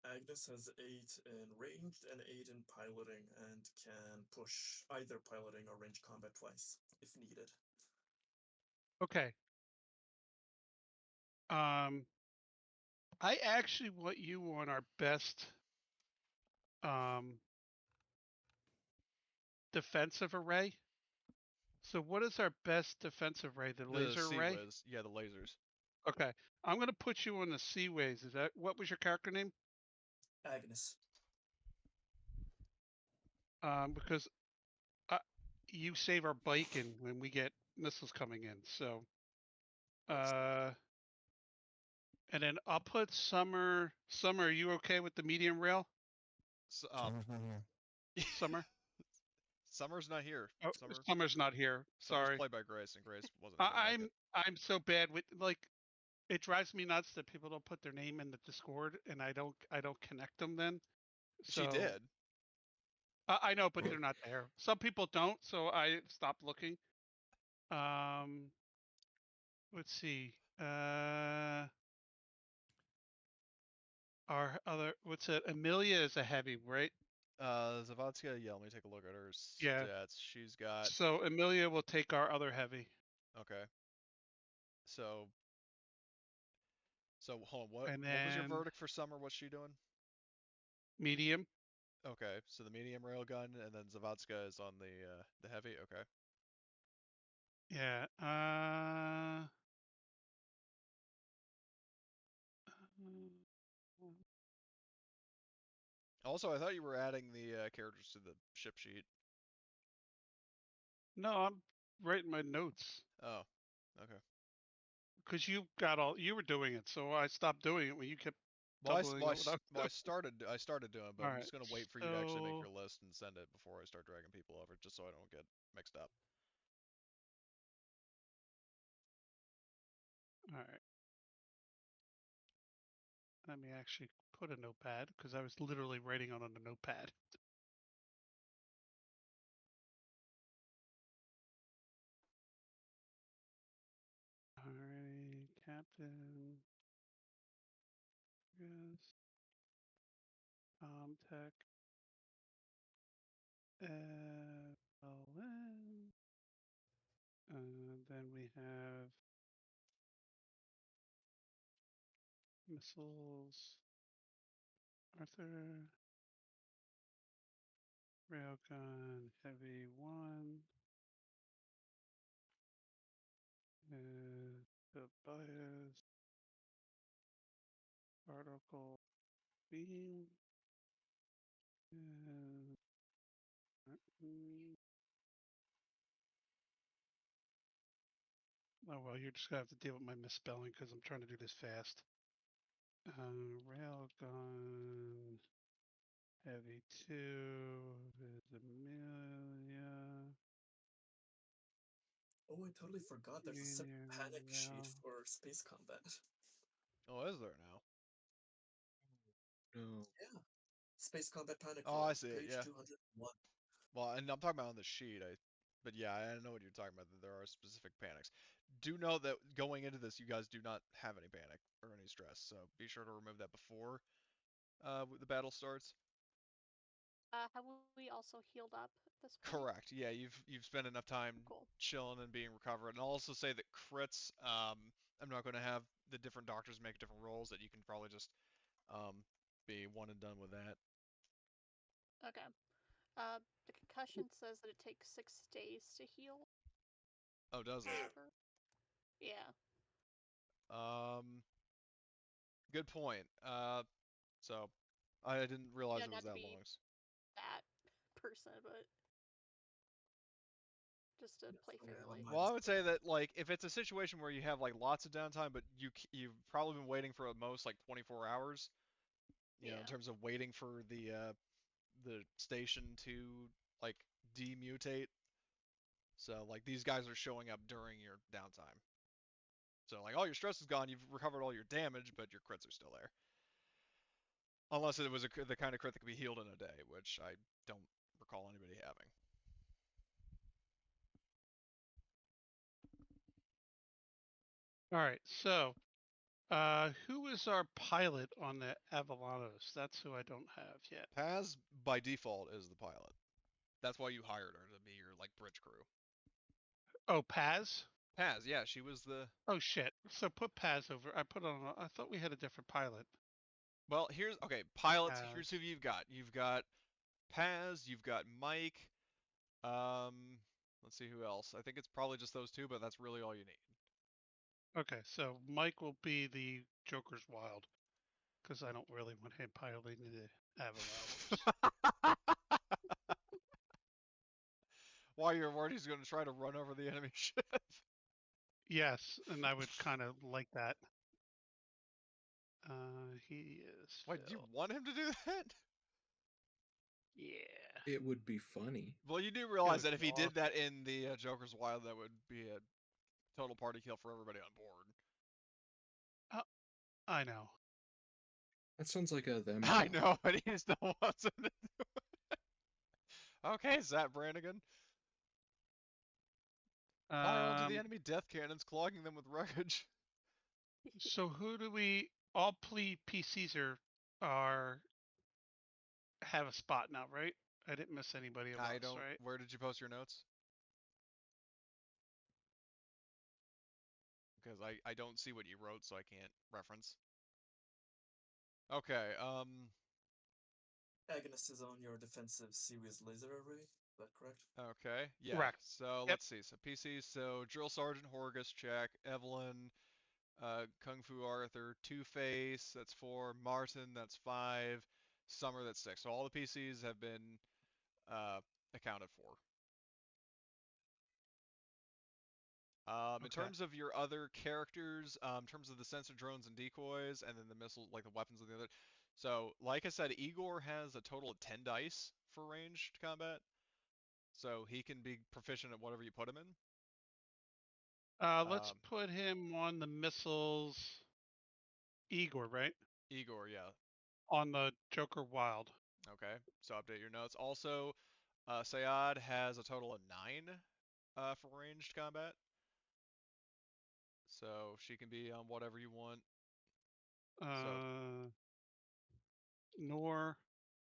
Agnes has 8 in ranged and 8 in piloting and can push either piloting or range combat twice if needed. Okay. I actually want you on our best defensive array. So what is our best defensive array? The The laser Sea array? Whiz. Yeah, the lasers. Okay. I'm gonna put you on the Seaways. Is that what was your character name? Agnes. Because you save our biking when we get missiles coming in. So and then I'll put Summer. Summer, are you okay with the medium rail? So, Summer's not here. Summer? Summer's not here. Oh, Summer's not here. Summer's Sorry. played by Grace, and Grace wasn't able to make it. I'm so bad with like it drives me nuts that people don't put their name in the Discord and I don't connect them then. So She did. I know, but they're not there. Some people don't, so I stopped looking. Let's see. Our other what's it? Amelia is a heavy, right? Zavatska, yeah, let me take a look at her Yeah. stats. She's got. So Amelia will take our other heavy. Okay. So hold on. What And what was your then verdict for Summer? What's she doing? medium. Okay, so the medium railgun, and then Zavatska is on the heavy. Okay. Yeah. Also, I thought you were adding the characters to the ship sheet. No, I'm writing my notes. Oh, okay. Because you were doing it, so I stopped doing it when you kept Well, I, doubling well, I, up what I s- was well, doing. I started doing it, but All I'm right. just gonna wait for you to actually make So, your list and send it before I start dragging people over, just so I don't get mixed up. all right. Let me actually put a notepad because I was literally writing on a notepad. Captain. Yes. Tech. LN. Then we have missiles. Arthur. Railgun heavy 1. Tobias. Particle beam. Oh well, you're just gonna have to deal with my misspelling because I'm trying to do this fast. Railgun heavy 2 is Amelia. Oh, I totally forgot there's a separate panic sheet for space combat. Oh, is there now? No. Yeah. Space combat panic Oh, roll, I see it. page Yeah. 201. Well, and I'm talking about on the sheet. But yeah, I know what you're talking about. That there are specific panics. Do know that going into this, you guys do not have any panic or any stress. So be sure to remove that before the battle starts. Have we also healed up at this point? Correct. Yeah, you've spent enough time Cool. chilling and being recovered. And I'll also say that crits. I'm not going to have the different doctors make different rolls. That you can probably just be one and done with that. Okay. The concussion says that it takes 6 days to heal. Oh, does it? However. Yeah. Good point. So I didn't realize it was not to that be long. that person, but just to play fairly. Well, I would say that like if it's a situation where you have like lots of downtime, but you've probably been waiting for at most like 24 hours, you know, in terms of waiting for the station to like demutate. So like these guys are showing up during your downtime. So like all your stress is gone, you've recovered all your damage, but your crits are still there. Unless it was the kind of crit that could be healed in a day, which I don't recall anybody having. All right, so who is our pilot on the Avalanos? That's who I don't have yet. Paz by default is the pilot. That's why you hired her to be your like bridge crew. Oh, Paz? Paz, yeah, she was the. Oh shit. So put Paz over. I put on. I thought we had a different pilot. Well, here's okay. Pilots. Paz. Here's who you've got. You've got Paz. You've got Mike. Let's see who else. I think it's probably just those two, but that's really all you need. Okay, so Mike will be the Joker's Wild, because I don't really want him piloting the Avalanos. While you're worried, he's going to try to run over the enemy ship. Yes, and I would kind of like that. He is. Wait, do you Phil. want him to do that? Yeah. It would be funny. Well, you do realize that if he awesome. did that in the Joker's Wild, that would be a total party kill for everybody on board. I know. That sounds like a them. I know, but he just don't want him to do it. Okay, Zap Brannigan. Fire onto the enemy death cannons, clogging them with wreckage. So who do we? All PCs are have a spot now, right? I didn't miss anybody else, I don't. right? Where did you post your notes? Because I don't see what you wrote, so I can't reference. Okay. Agnes is on your defensive series laser array. Is that correct? Okay. Yeah. Correct. So Yep. let's see. So PCs. So Drill Sergeant Horgus check. Evelyn. Kung Fu Arthur. Two Face. That's 4. Martin. That's 5. Summer. That's 6. So all the PCs have been accounted for. In terms of your other characters, in terms of the sensor drones and decoys, and then the missiles, like the weapons and the other. So, like I said, Igor has a total of 10 dice for ranged combat. So he can be proficient at whatever you put him in. Let's put him on the missiles. Igor, right? Igor, yeah. On the Joker Wild. Okay, so update your notes. Also, Sayad has a total of 9 for ranged combat. so she can be on whatever you want. Nor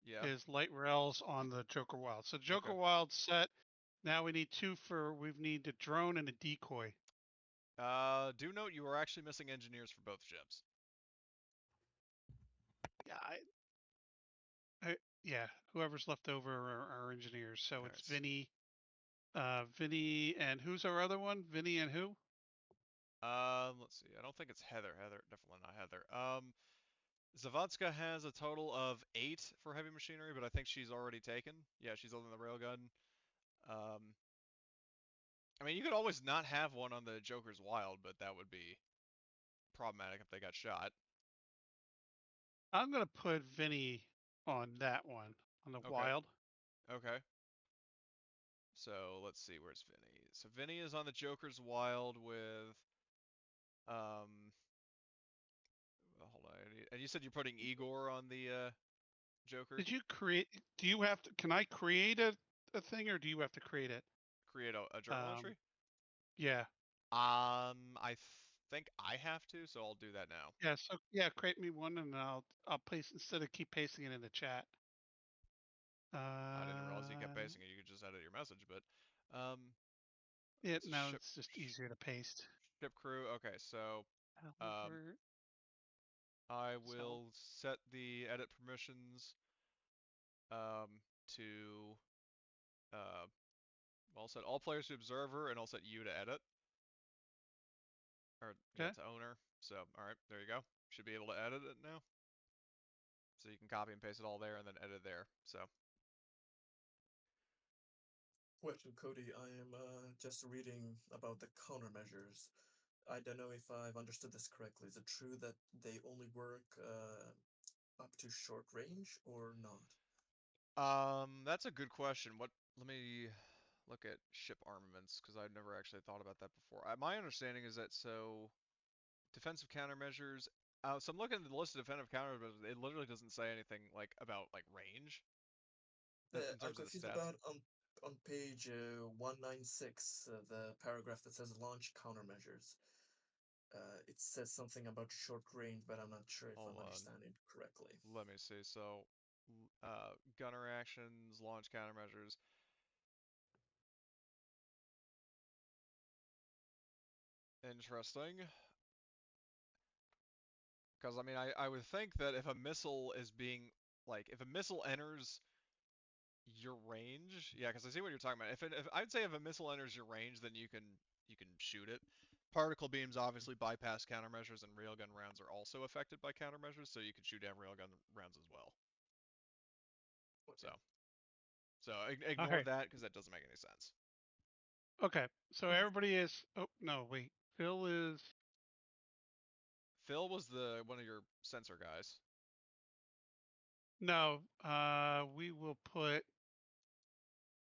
Yeah. is light rails on the Joker Wild. So Joker Okay. Wild set. Now we need two for. We need a drone and a decoy. Do note you are actually missing engineers for both ships. Yeah, yeah. Whoever's left over are engineers. So it's Alright. Vinny, Vinny, and who's our other one? Vinny and who? Let's see. I don't think it's Heather. Heather, definitely not Heather. Zavodska has a total of 8 for heavy machinery, but I think she's already taken. Yeah, she's on the railgun. I mean, you could always not have one on the Joker's Wild, but that would be problematic if they got shot. I'm gonna put Vinny on that one on the Okay. Wild. Okay. So let's see, where's Vinny? So Vinny is on the Joker's Wild with hold on. And you said you're putting Igor on the Joker? Did you create? Do you have to? Can I create a thing, or do you have to create it? Create a journal entry? Yeah. I think I have to, so I'll do that now. Yeah. So yeah, create me one, and I'll paste instead of keep pasting it in the chat. I didn't realize you kept pasting it. You could just edit your message, but Yeah. it's No, ship it's just easier to paste. ship crew. Okay, so Albert. I So will set the edit permissions to I'll set all players to observer, and I'll set you to edit. Or yeah, okay. to owner. So alright, there you go. Should be able to edit it now. So you can copy and paste it all there and then edit there. So Question, Cody. I am just reading about the countermeasures. I don't know if I've understood this correctly. Is it true that they only work up to short range or not? that's a good question. Let me look at ship armaments because I've never actually thought about that before. My understanding is that defensive countermeasures. So I'm looking at the list of defensive countermeasures. It literally doesn't say anything like about like range in I'm terms of the confused stats. about on page 196, the paragraph that says launch countermeasures. It says something about short range, but I'm not sure if Hold I'm on. understanding it correctly. Let me see. So, gunner actions, launch countermeasures. Interesting. Because I mean, I would think that if a missile is being like if a missile enters your range, yeah, because I see what you're talking about. If I'd say if a missile enters your range, then you can shoot it. Particle beams obviously bypass countermeasures, and railgun rounds are also affected by countermeasures, so you can shoot down railgun rounds as well. Okay. So ignore Alright. that because that doesn't make any sense. Okay. So everybody is. Oh no, wait. Phil is. Phil was the one of your sensor guys. No. We will put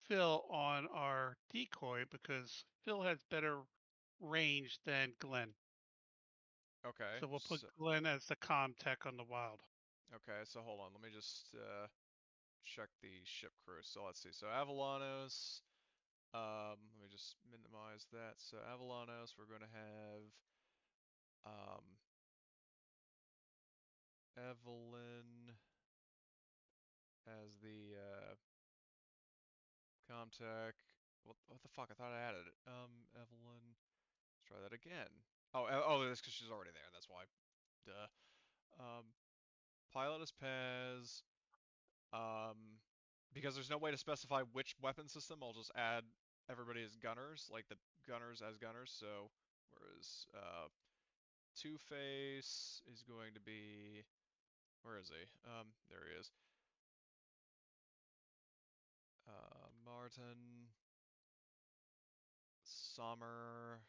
Phil on our decoy because Phil has better range than Glenn. Okay. So we'll put Glenn as the comm tech on the Wild. Okay, so hold on. Let me just check the ship crew. So let's see. So Avalanos. Let me just minimize that. So Avalanos, we're going to have Evelyn as the Comtech. What the fuck? I thought I added it. Evelyn. Let's try that again. Oh, that's because she's already there. That's why. Duh. Pilot is Paz. Because there's no way to specify which weapon system, I'll just add everybody as gunners, like the gunners as gunners. So, whereas Two-Face is going to be, where is he? There he is. Martin, Summer,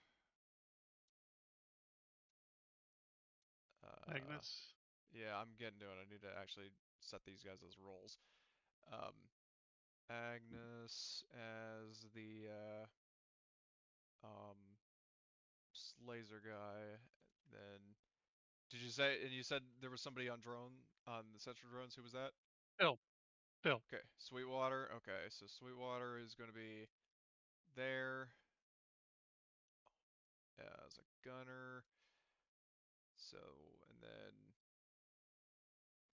Agnes. yeah, I'm getting to it. I need to actually set these guys as roles. Agnes as the laser guy. Then did you say? And you said there was somebody on the central drones. Who was that? Phil. Phil. Okay, Sweetwater. Okay, so Sweetwater is going to be there as a gunner. So, and then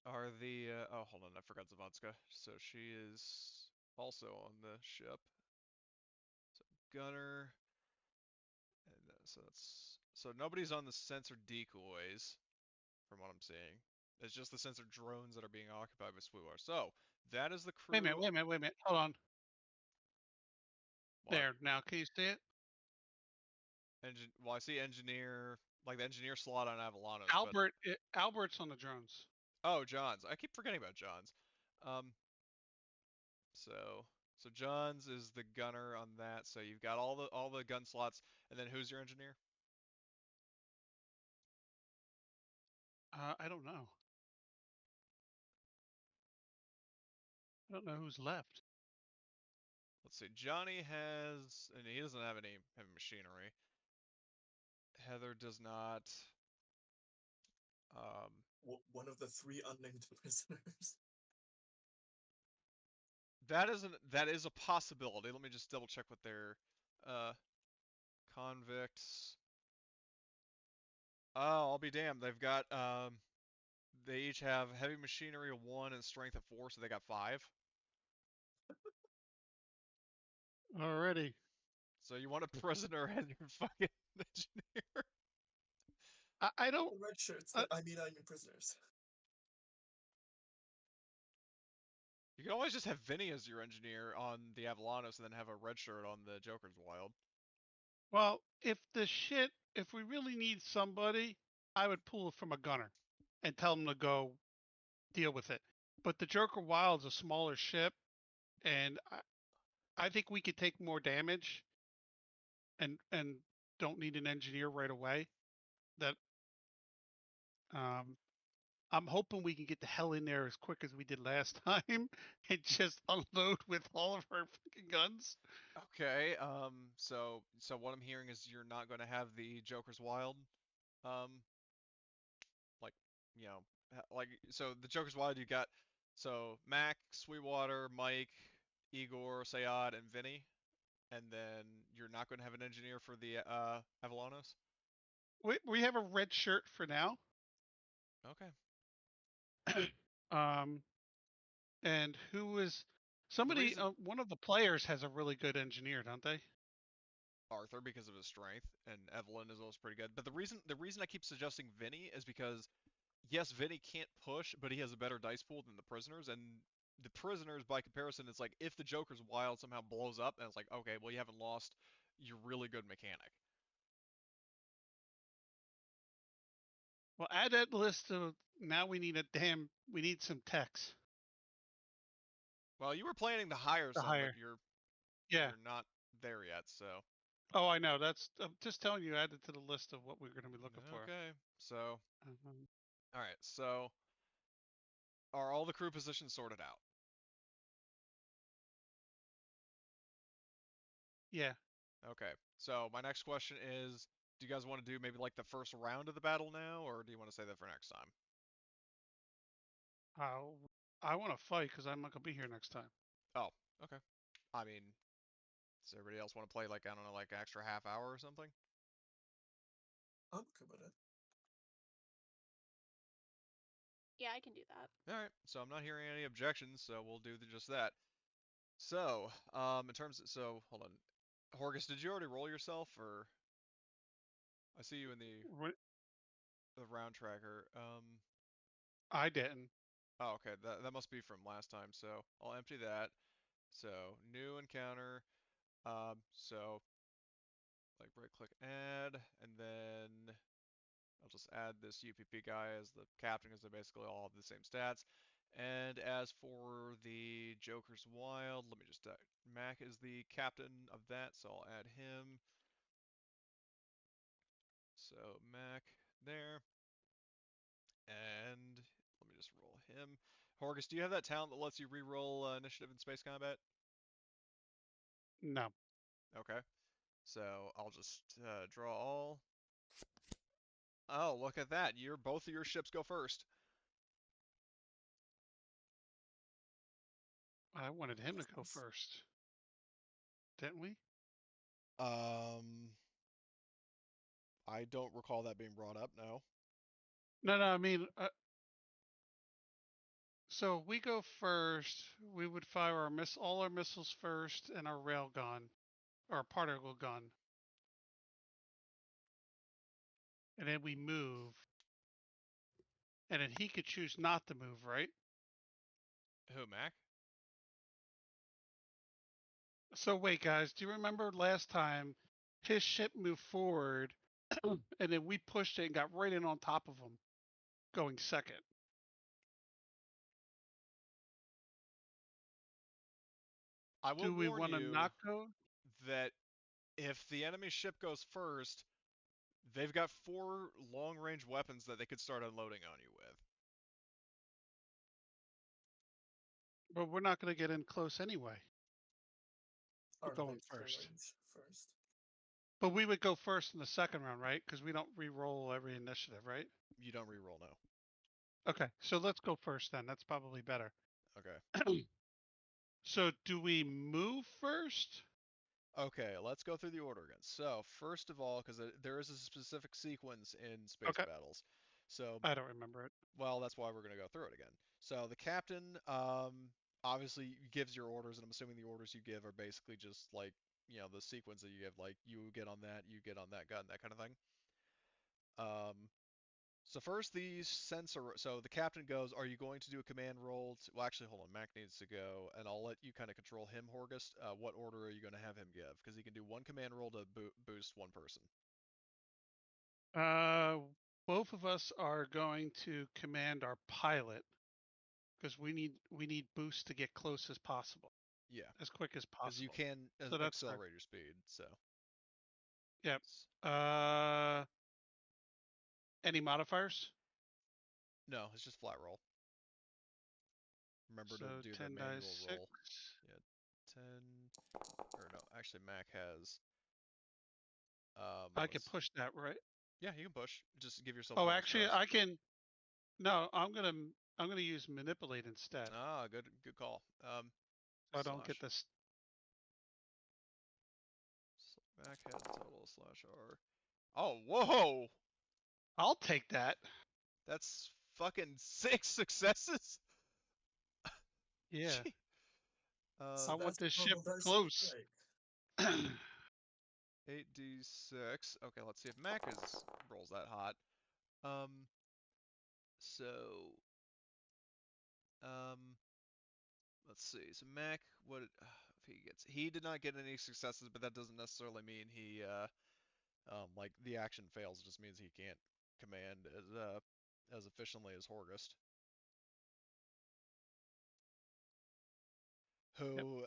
are the oh, hold on, I forgot Zavodska. So she is also on the ship. So gunner, and so that's so nobody's on the sensor decoys, from what I'm seeing. It's just the sensor drones that are being occupied by Sweetwater. So that is the Wait a minute, crew. wait a minute, wait a minute. Hold on. What? There. Now, can you see it? Well, I see engineer, like the engineer slot on Avalanos, but Albert's on the drones. oh, Johns. I keep forgetting about Johns. Um, so Johns is the gunner on that. So you've got all the gun slots, and then who's your engineer? I don't know. I don't know who's left. Let's see. Johnny has, and he doesn't have any heavy machinery. Heather does not. Um, One of the 3 unnamed prisoners. that is a possibility. Let me just double check what their uh convicts. Oh, I'll be damned. They've got they each have heavy machinery of 1 and strength of 4, so they got 5. Already. So you want a prisoner and your fucking engineer? I don't. The red shirts. Uh, I mean prisoners. You can always just have Vinny as your engineer on the Avalanos and then have a red shirt on the Joker's Wild. Well, if we really need somebody, I would pull it from a gunner and tell them to go deal with it. But the Joker Wild's a smaller ship, and I think we could take more damage and don't need an engineer right away. That I'm hoping we can get the hell in there as quick as we did last time and just unload with all of our fucking guns. Okay, so what I'm hearing is you're not going to have the Joker's Wild, um, like, you know, like, so the Joker's Wild you got, so Mac, Sweetwater, Mike, Igor, Sayad, and Vinny, and then you're not going to have an engineer for the Avalanos? We have a red shirt for now. Okay. um, and who is somebody? Reason One of the players has a really good engineer, don't they? Arthur because of his strength, and Evelyn is also pretty good. But the reason I keep suggesting Vinny is because yes, Vinny can't push, but he has a better dice pool than the prisoners, and the prisoners by comparison, it's like if the Joker's Wild somehow blows up, and it's like okay, well you haven't lost your really good mechanic. Well, add that list of now. We need some techs Well, you were planning to hire to some, but hire. you're Yeah. you're not there yet, so Oh, I know. I'm just telling you. Add it to the list of what we're going to be looking for. okay. So Um, all right, so are all the crew positions sorted out? yeah. Okay. So my next question is, do you guys want to do maybe like the first round of the battle now, or do you want to save that for next time? I want to fight because I'm not going to be here next time. Oh, okay. I mean, does everybody else want to play like, I don't know, like an extra half hour or something? I'm okay with it. Yeah, I can do that. All right. So I'm not hearing any objections, so we'll do just that. So, in terms of, so hold on, Horgus, did you already roll yourself, or I see you in the round tracker. I didn't. Oh, okay. That must be from last time. So I'll empty that. So new encounter. So like right click add, and then I'll just add this UPP guy as the captain because they basically all have the same stats. And as for the Joker's Wild, let me just, Mac is the captain of that, so I'll add him. So Mac there. And let me just roll him. Horgus, do you have that talent that lets you re-roll initiative in space combat? No. Okay. So I'll just draw all. Oh, look at that. Both of your ships go first. I wanted him to That's go nice. first. Didn't we? Um, I don't recall that being brought up. No. No, I mean, so we go first. We would fire all our missiles first and our rail gun, or a particle gun, and then we move. And then he could choose not to move, right? Who, Mac? So wait, guys, do you remember last time his ship moved forward, and then we pushed it and got right in on top of him, going second? I will Do we warn want to you not go? that if the enemy ship goes first, they've got 4 long-range weapons that they could start unloading on you with. But we're not going to get in close anyway. We're Are going they full first. range first? But we would go first in the second round, right? Because we don't re-roll every initiative, right? You don't reroll now. Okay, so let's go first then. That's probably better. Okay. So do we move first? Okay, let's go through the order again. So, first of all, because there is a specific sequence in space Okay. battles. So, I don't remember it. well, that's why we're going to go through it again. So, the captain obviously gives your orders, and I'm assuming the orders you give are basically just like, the sequence that you give, like, you get on that, you get on that gun, that kind of thing. So first so the captain goes, are you going to do a command roll? Well, actually, hold on, Mac needs to go, and I'll let you kind of control him, Horgust. What order are you going to have him give? Because he can do one command roll to boost one person. Both of us are going to command our pilot because we need boost to get close as possible. Yeah. As quick as possible. Because you can so that's accelerate your speed, so. Yep. Any modifiers? No, it's just flat roll. Remember So to do 10 the manual dice, roll. 6. Yeah, 10, or no, actually Mac has, I can push that, right? yeah, you can push. Just give yourself Oh, bonus actually, stress. I can. No, I'm gonna use manipulate instead. Ah, good call. So I don't get this. Mac has total /R. Oh, whoa! I'll take that. That's fucking 6 successes. Yeah. Gee. I want this how ship the dice close. break. 8d6. Okay, let's see if Mac rolls that hot. So, let's see. So Mac, what if he gets? He did not get any successes, but that doesn't necessarily mean he, like the action fails. It just means he can't command as efficiently as Horgust. Who,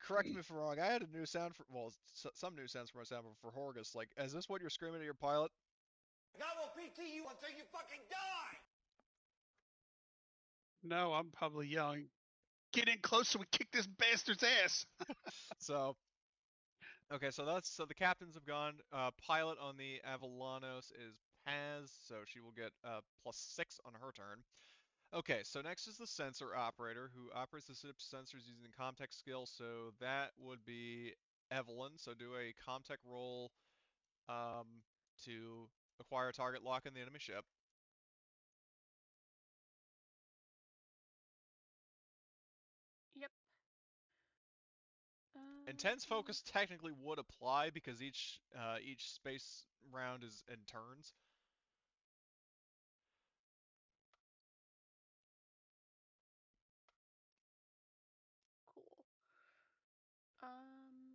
correct me if I'm wrong, I had a new sound for, well, some new sounds for my sound for Horgust. Like, is this what you're screaming at your pilot? I will PT you until you fucking die! No, I'm probably yelling, get in close so we kick this bastard's ass. So, okay, so the captains have gone. Pilot on the Avalanos is Paz, so she will get +6 on her turn. Okay, so next is the sensor operator, who operates the ship's sensors using the Comtech skill, so that would be Evelyn. So do a Comtech roll to acquire a target lock in the enemy ship. Yep. Intense focus technically would apply because each space round is in turns. Cool. I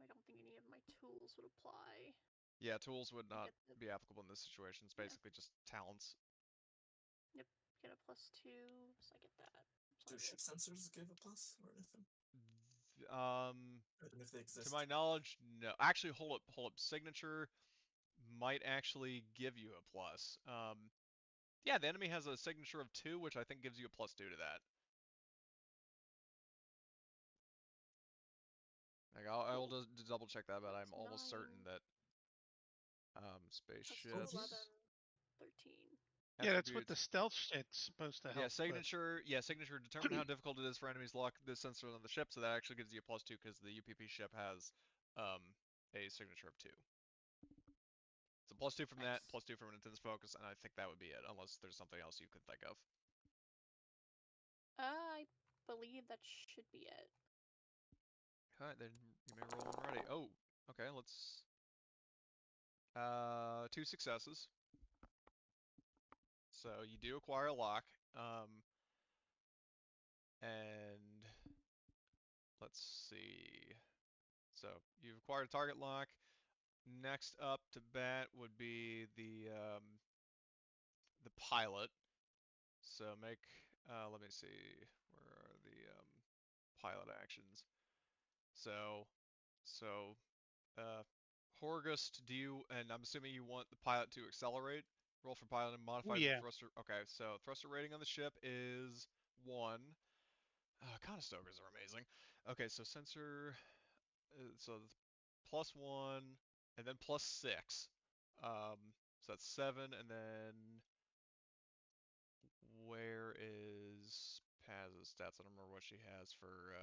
don't think any of my tools would apply. Yeah, tools would not the, be applicable in this situation. It's basically just talents. Yep, get a +2, so I get that. Do ship sensors give a plus or anything? Even if they exist. To my knowledge, no. Actually, hold up. Signature might actually give you a plus. Yeah, the enemy has a signature of 2, which I think gives you a +2 to that. Like, I will just double check that, but I'm almost certain that spaceship. 11, 13. Yeah, that's what the stealth shit's supposed to help. Yeah, signature. Yeah, signature. Determine how difficult it is for enemies to lock the sensor on the ship, so that actually gives you a +2 because the UPP ship has a signature of 2. It's So +2 from that, Nice. +2 from an intense focus, and I think that would be it, unless there's something else you could think of. I believe that should be it. Alright, then you may roll when ready. Oh, okay, let's... 2 successes. So you do acquire a lock. And let's see. So you've acquired a target lock. Next up to bat would be the pilot. So make, let me see, where are the pilot actions? So, Horgust, do you, and I'm assuming you want the pilot to accelerate? Roll for pilot and modify the Yeah. thruster. Okay, so thruster rating on the ship is 1. Conostogers are amazing. Okay, so sensor, so +1, and then +6. So that's 7, and then where is Paz's stats? I don't remember what she has for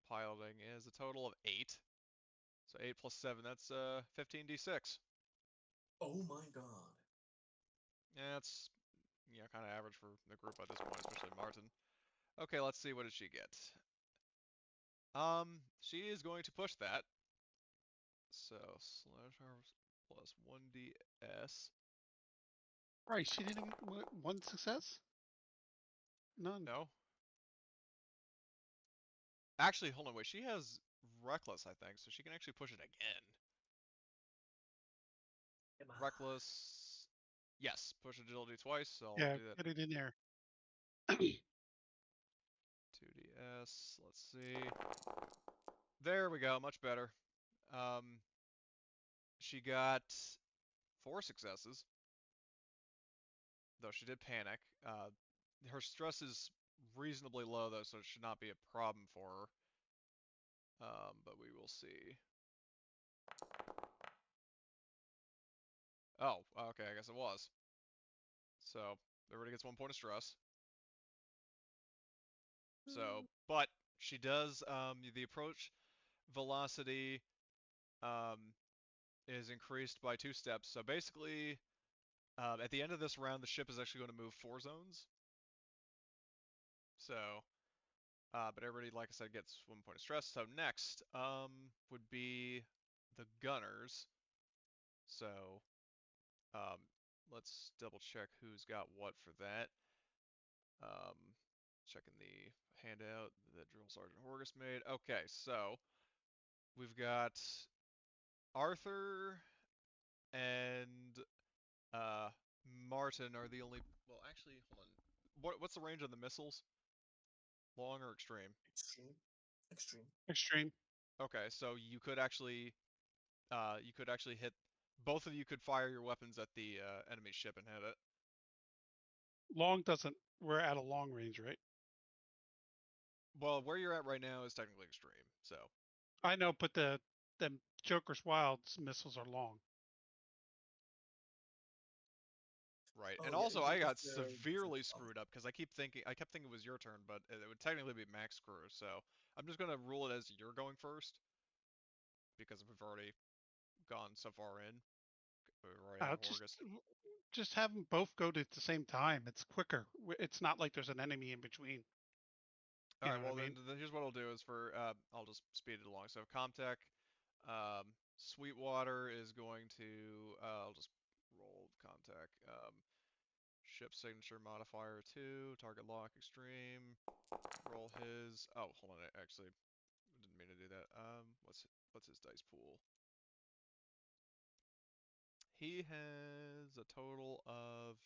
piloting. Is a total of 8. So 8 plus 7, that's 15d6. Oh my god. Yeah, that's kind of average for the group at this point, especially Martin. Okay, let's see, what did she get? She is going to push that. So /R plus 1ds. Right, she didn't get one success? None. No. Actually, hold on, wait. She has reckless, I think, so she can actually push it again. Come on. Reckless. Yes, push agility twice, so I'll Yeah, do that. get it in there. 2ds. Let's see. There we go, much better. She got 4 successes, though she did panic. Her stress is reasonably low, though, so it should not be a problem for her. But we will see. Oh, okay, I guess it was. So, everybody gets 1 point of stress. So, but she does, the approach velocity is increased by 2 steps. So basically, at the end of this round, the ship is actually going to move 4 zones. So, but everybody, like I said, gets 1 point of stress. So next would be the gunners. So let's double check who's got what for that. Checking the handout that Drill Sergeant Horgus made. Okay, so we've got Arthur and Martin are the only. Well, actually, hold on. What's the range of the missiles? Long or extreme? Extreme. Extreme. Extreme. Okay, so you could actually hit. Both of you could fire your weapons at the enemy ship and hit it. Long doesn't. We're at a long range, right? Well, where you're at right now is technically extreme, so. I know, but the Joker's Wild's missiles are long. Right, Oh and yeah, also I if got they're severely different. screwed up because I kept thinking it was your turn, but it would technically be max screw. So I'm just gonna rule it as you're going first because we've already gone so far in. We already have Just Horgus. have them both go to at the same time. It's quicker. It's not like there's an enemy in between. All You right, know what well I mean? then here's what I'll do is for I'll just speed it along. So Comtech, Sweetwater is going to I'll just roll Comtech. Ship signature modifier 2, target lock extreme. Roll his. Oh, hold on. Actually, didn't mean to do that. What's his dice pool? He has a total of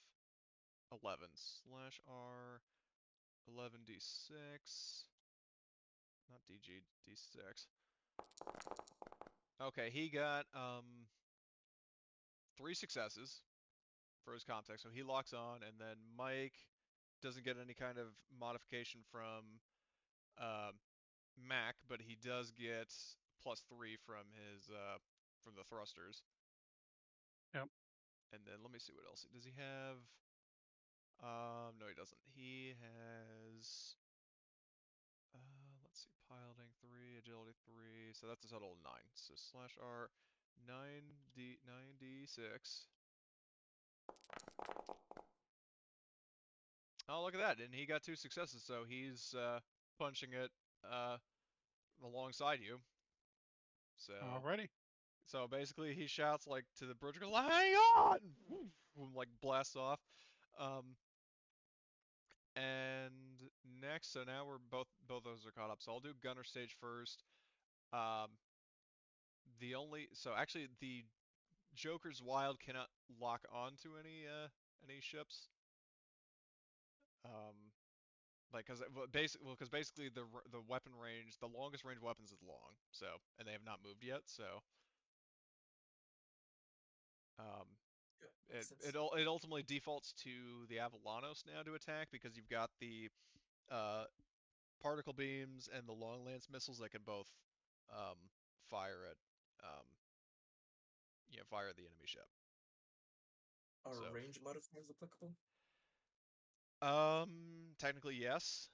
11 /R 11d6. Not DG d6. Okay, he got 3 successes for his contact, so he locks on, and then Mike doesn't get any kind of modification from uh, Mac, but he does get +3 from his from the thrusters. Yep. And then let me see what else. Does he have? No, he doesn't. He has. Let's see, piloting 3, agility 3. So that's a total of 9. So /R 9d6. Oh, look at that! And he got 2 successes, so he's punching it alongside you. So Alrighty. So basically, he shouts like to the bridge, goes, "Hang on!" Like blasts off. Um, and next, so now we're both those are caught up. So I'll do Gunner stage first. Um, actually the Joker's Wild cannot lock onto any ships. Um, like because basically the weapon range, the longest range weapons is long. So and they have not moved yet. So um, Yeah, it makes it sense. it ultimately defaults to the Avalanos now to attack because you've got the uh, particle beams and the long lance missiles that can both um, fire at um, fire at the enemy ship. Are So range modifiers applicable? technically yes.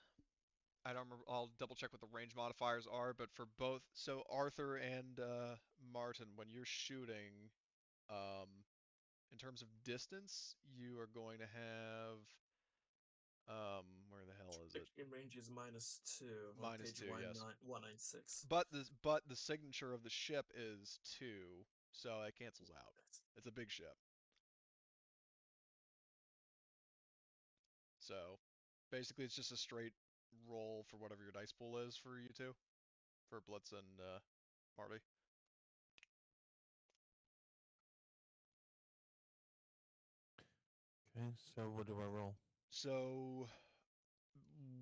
I don't remember. I'll double check what the range modifiers are, but for both, so Arthur and Martin, when you're shooting, um, in terms of distance, you are going to have where the hell is it? Extreme range is -2 on Minus page two, yes. 196. But the signature of the ship is 2, so it cancels out. It's a big ship. So basically, it's just a straight roll for whatever your dice pool is for you two, for Blitz and Marty. Okay, so what do I roll? So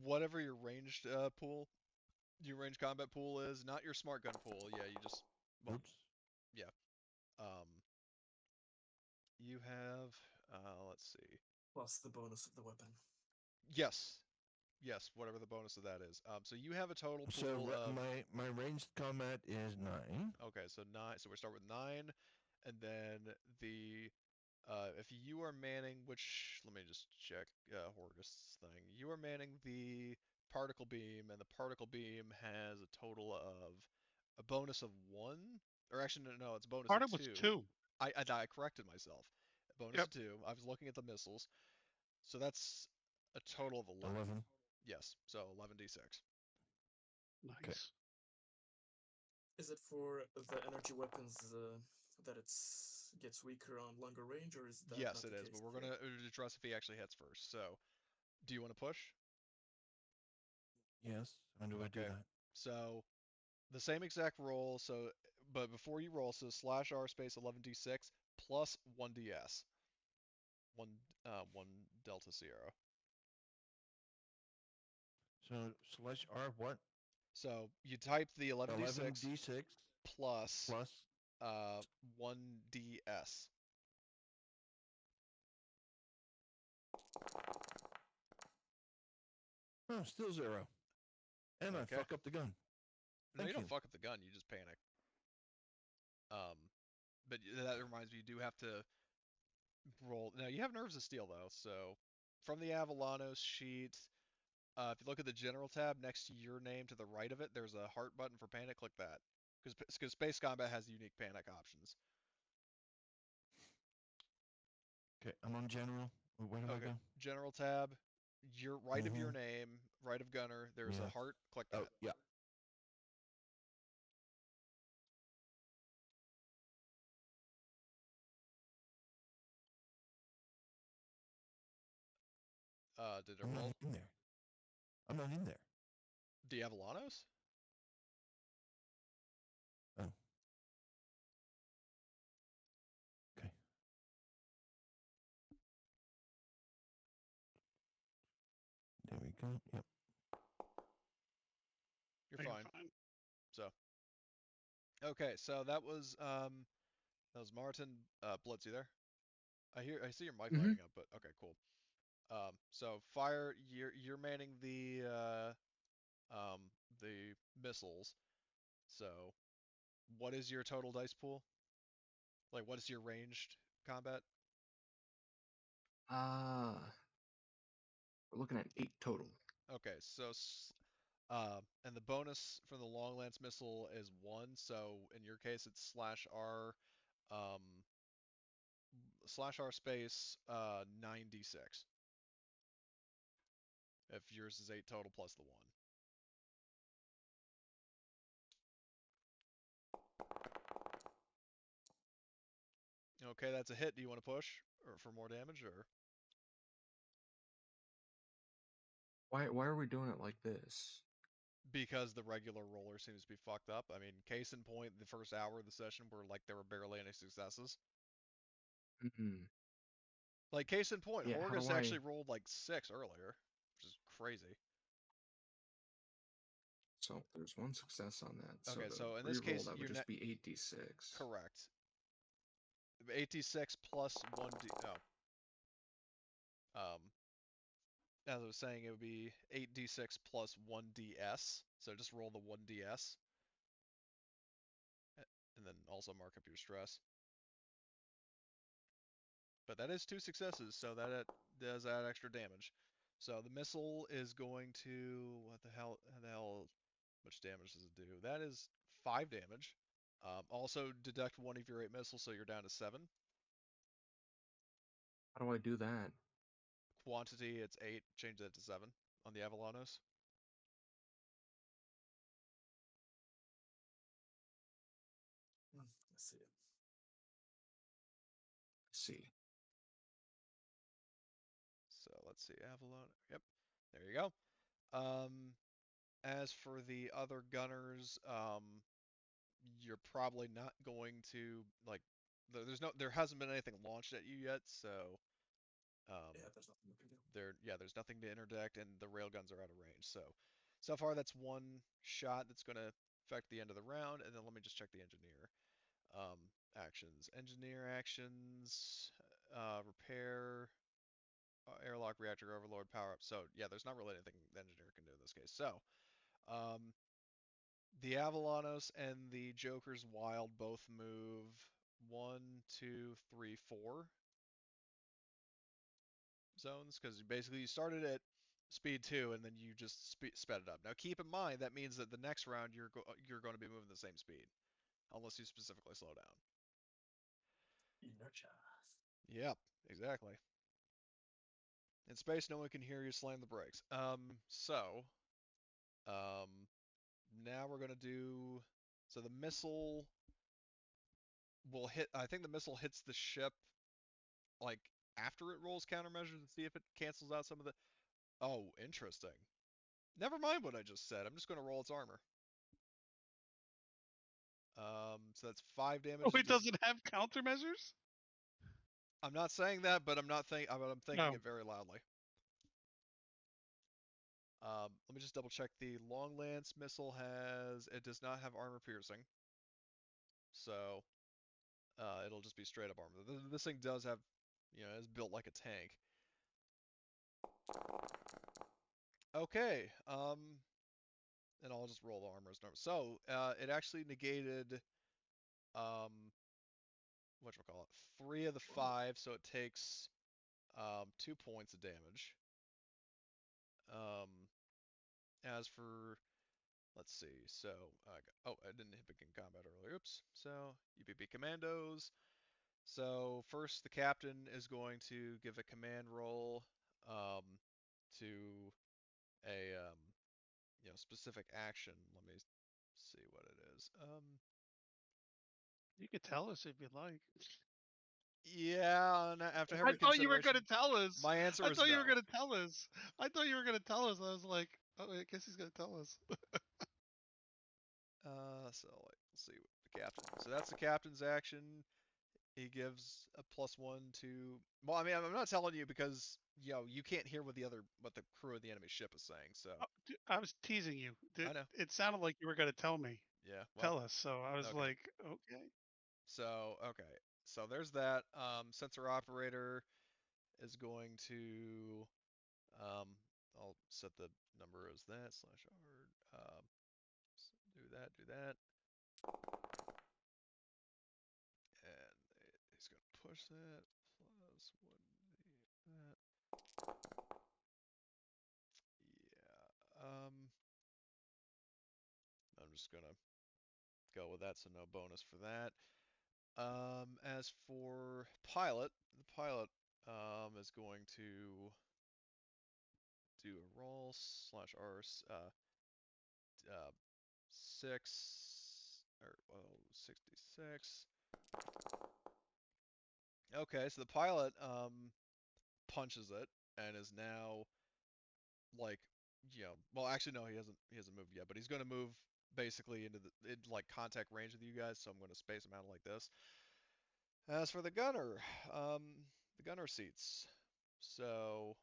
whatever your ranged pool, your ranged combat pool is, not your smart gun pool. Yeah, you just well, Oops. yeah. Um, you have let's see. Plus the bonus of the weapon. Yes, yes, whatever the bonus of that is. So you have a total So pool of my ranged combat is 9. okay, so 9. So we start with 9, and then the if you are manning, which let me just check Horgus thing. You are manning the particle beam, and the particle beam has a total of a bonus of 1, or actually no, it's a bonus Part of of was 2. 2. I corrected myself. A bonus Yep. of 2. I was looking at the missiles, so that's a total of 11. 11. Yes, so 11d6. Nice. Is it for the energy weapons that it's gets weaker on longer range, or is that Yes, not it the is, case? but we're gonna address if he actually hits first. So, do you want to push? Yes. How do I do Okay. that? So the same exact roll. So, but before you roll, so /r space 11d6 plus 1ds, one delta Sierra. So slash R what? So you type the 11d6 11d6 plus plus. 1ds. Oh, still 0. And I Okay. fuck up the gun. No, Thank you don't you. fuck up the gun. You just panic. But that reminds me, you do have to roll. Now you have Nerves of Steel though, so from the Avalanos sheet, if you look at the General tab next to your name to the right of it, there's a heart button for panic. Click that, because Space Combat has unique panic options. Okay, I'm on general. Where do I Okay, go? General tab, your right of your Mhm. name, right of Gunner. There's a Yes. heart. Click Oh, that. yeah. Did it I'm not roll? in there. I'm not in there. The Avalanos? Oh. Okay. There we go. Yep. You're Are you fine. fine? So, okay, so that was Martin. Blitz, you there? I see your mic Mm-hmm. lighting up, but okay, cool. So fire. You're manning um the missiles. So, what is your total dice pool? Like, what is your ranged combat? We're looking at 8 total. Okay, so And the bonus for the long lance missile is 1. So in your case, it's um, /R space 9d6. If yours is 8 total plus the 1. Okay, that's a hit. Do you want to push or for more damage or? Why are we doing it like this? Because the regular roller seems to be fucked up. I mean, case in point, the first hour of the session were like there were barely any successes. Hmm. Like case in point, Yeah, how do Horgus I? actually rolled like 6 earlier, which is crazy. So there's one success on that. So Okay, to so in this re-roll, case, that would you're just be 8d6. correct. 8d6 plus 1d. Um, as I was saying, it would be 8d6 plus 1ds. So just roll the 1ds, and then also mark up your stress. But that is 2 successes, so that it does add extra damage. So the missile is going to what the hell? How the hell? Much damage does it do? That is 5 damage. Also deduct 1 of your 8 missiles, so you're down to 7. How do I do that? Quantity, it's 8. Change that to 7 on the Avalanos. Let's see it. See. So let's see, Avalon. Yep, there you go. As for the other gunners, you're probably not going to like. There hasn't been anything launched at you yet, so Yeah, there's nothing we can do. there's nothing to interdict, and the railguns are out of range. So far that's 1 shot that's going to affect the end of the round, and then let me just check the engineer actions. Engineer actions, repair, airlock, reactor overload, power up. So yeah, there's not really anything the engineer can do in this case. So the Avalanos and the Joker's Wild both move 1, 2, 3, 4 zones because basically you started at speed 2 and then you just sped it up. Now keep in mind that means that the next round you're going to be moving the same speed unless you specifically slow down. Inertia. Yep, exactly. In space, no one can hear you slam the brakes. Um, now we're gonna do. So the missile will hit. I think the missile hits the ship like after it rolls countermeasures to see if it cancels out some of the. Oh, interesting. Never mind what I just said. I'm just gonna roll its armor. So that's 5 damage. Oh, it doesn't have countermeasures? I'm not saying that, but I'm not think. I'm thinking No. it very loudly. Let me just double check. The long lance missile has. It does not have armor piercing. So it'll just be straight up armor. This thing does have, it's built like a tank. Okay, and I'll just roll the armor as normal. So it actually negated, whatchamacallit, 3 of the 5, so it takes 2 points of damage. As for, let's see, so I didn't hit begin combat earlier. Oops. So UPB commandos. So first, the captain is going to give a command roll to a specific action. Let me see what it is. You could tell us if you'd like. Yeah, and after I every thought you were going consideration, to tell us. my answer I is thought you no. were going to tell us. I thought you were going to tell us. I was like, oh, I guess he's going to tell us. So let's see what the captain. So that's the captain's action. He gives a +1 to. Well, I mean, I'm not telling you because you can't hear what the crew of the enemy ship is saying. So Oh, I was teasing you. I know. It sounded like you were going to tell me. Yeah. Well. Tell us. So I was Okay. like, okay. So okay. So there's that. Sensor operator is going to. I'll set the number as that /R. Do that. Do that. And he's going to push that plus 1d that. Yeah. just gonna go with that, so no bonus for that. As for pilot, the pilot is going to do a roll slash R 66. Okay, so the pilot punches it and is now like, well, actually no, he hasn't moved yet, but he's going to move basically into like contact range with you guys, so I'm going to space him out like this. As for the gunner seats. So,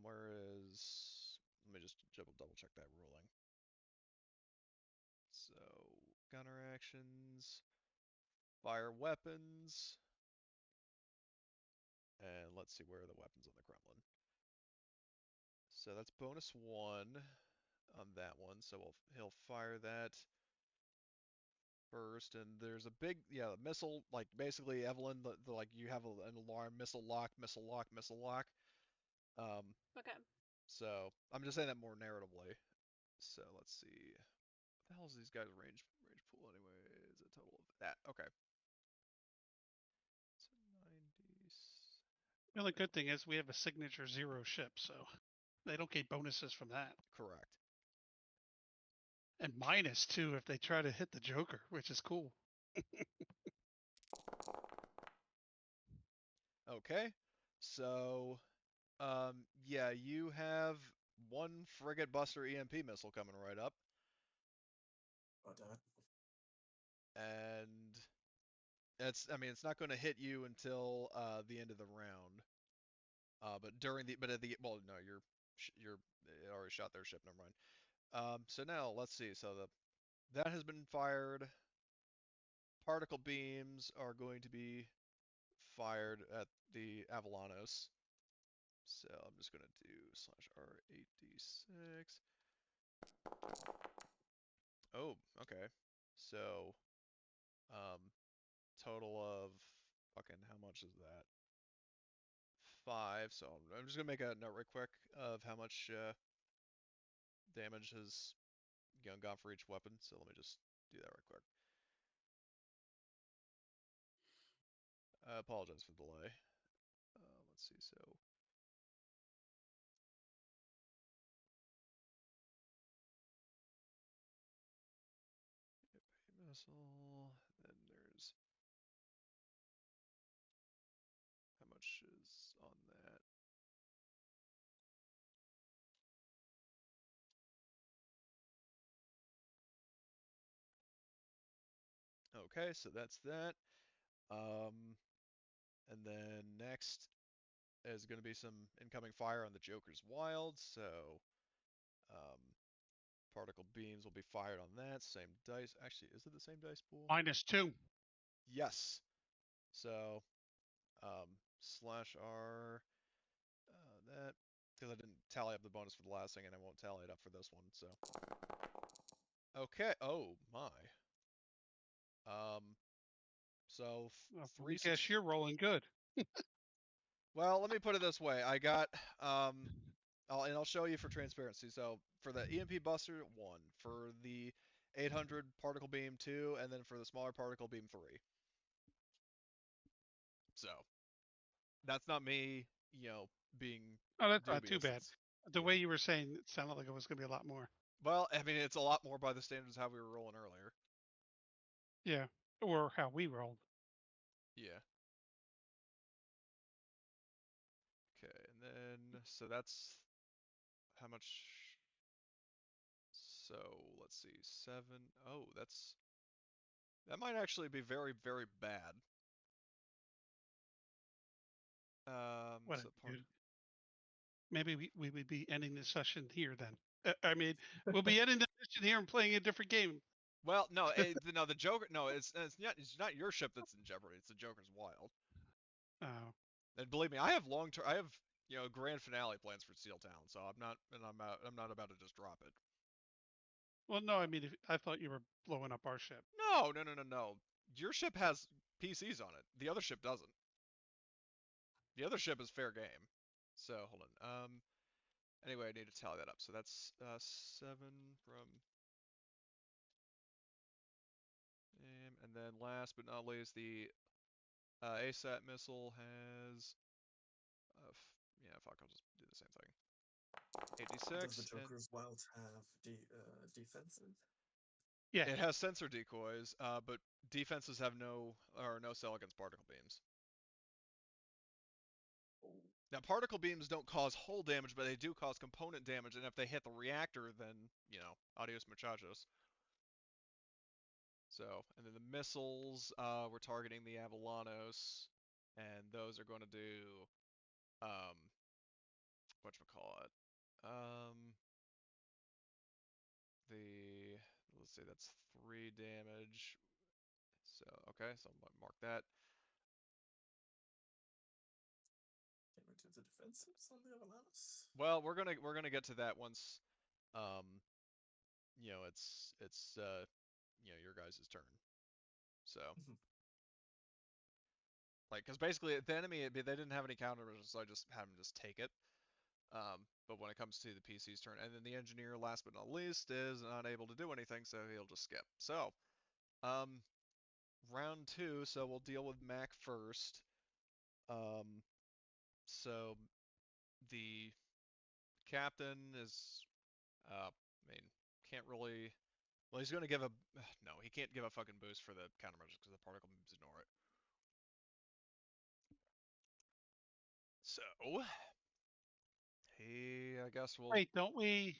where is? Let me just double check that ruling. So, gunner actions, fire weapons, and let's see where are the weapons on the Kremlin. So that's bonus 1 on that one. So he'll fire that first, and there's a big missile, like basically Evelyn, like you have an alarm, missile lock, missile lock, missile lock. Okay. So I'm just saying that more narratively. So let's see, what the hell is these guys range pool anyway? Is a total of that? Okay. So 90. The only good thing is we have a signature 0 ship, so they don't get bonuses from that. Correct. And -2 if they try to hit the Joker, which is cool. Okay. So, yeah, you have one frigate buster EMP missile coming right up. Oh, damn it. And it's not going to hit you until the end of the round. Well, no, you're it already shot their ship. Never mind. So now let's see. So that has been fired. Particle beams are going to be fired at the Avalanos. So I'm just going to do /R8d6. Oh, okay. So, total of fucking how much is that? 5. So I'm just gonna make a note right quick of how much damage has gone for each weapon. So let me just do that right quick. I apologize for the delay. Let's see. So missile. Then there's how much is on that. Okay, so that's that. And then next is going to be some incoming fire on the Joker's Wild. So, particle beams will be fired on that. Same dice. Actually, is it the same dice pool? -2. Yes. So, /R that, because I didn't tally up the bonus for the last thing, and I won't tally it up for this one. So, okay. Oh my. So I guess you're rolling good. Well, let me put it this way. I got I'll show you for transparency. So for the EMP Buster 1, for the 800 Particle Beam 2, and then for the smaller Particle Beam 3. So that's not me, being Oh, that's not dubious. too bad. The yeah. way you were saying it sounded like it was going to be a lot more. Well, I mean, it's a lot more by the standards how we were rolling earlier. Yeah, or how we rolled. Yeah. Okay, and then so that's how much. So let's see, 7. Oh, that might actually be very, very bad. What So dude. Maybe we would be ending the session here then. I mean, we'll be ending the session here and playing a different game. Well, no, no, the Joker. No, it's not your ship that's in jeopardy. It's the Joker's Wild. Oh. And believe me, I have I have grand finale plans for Steel Talons, so I'm not about to just drop it. Well, no, I mean, I thought you were blowing up our ship. No. Your ship has PCs on it. The other ship doesn't. The other ship is fair game. So hold on. Anyway, I need to tally that up. So that's 7 from And then last but not least, the ASAT missile has. Yeah, fuck, I'll just do the same thing. Does the 86, and Joker's Wild have defensive? Yeah. it has sensor decoys, but defenses have no cell against particle beams. Now, particle beams don't cause hull damage, but they do cause component damage, and if they hit the reactor, then, adios muchachos. So, and then the missiles, we're targeting the Avalanos, and those are going to do, whatchamacallit, let's see, that's 3 damage. So, okay, so I'm going to mark that. Can we do the defensives on the Avalanos? Well, we're gonna get to that once, it's your guys' turn. So, like, because basically the enemy, they didn't have any countermeasures, so I just had them just take it. But when it comes to the PC's turn, and then the engineer, last but not least, is not able to do anything, so he'll just skip. So, round 2, so we'll deal with Mac first. So the captain is, can't really. Well, he's going to give a. No, he can't give a fucking boost for the countermeasures because the particle beams ignore it. So, I guess we'll. Wait, don't the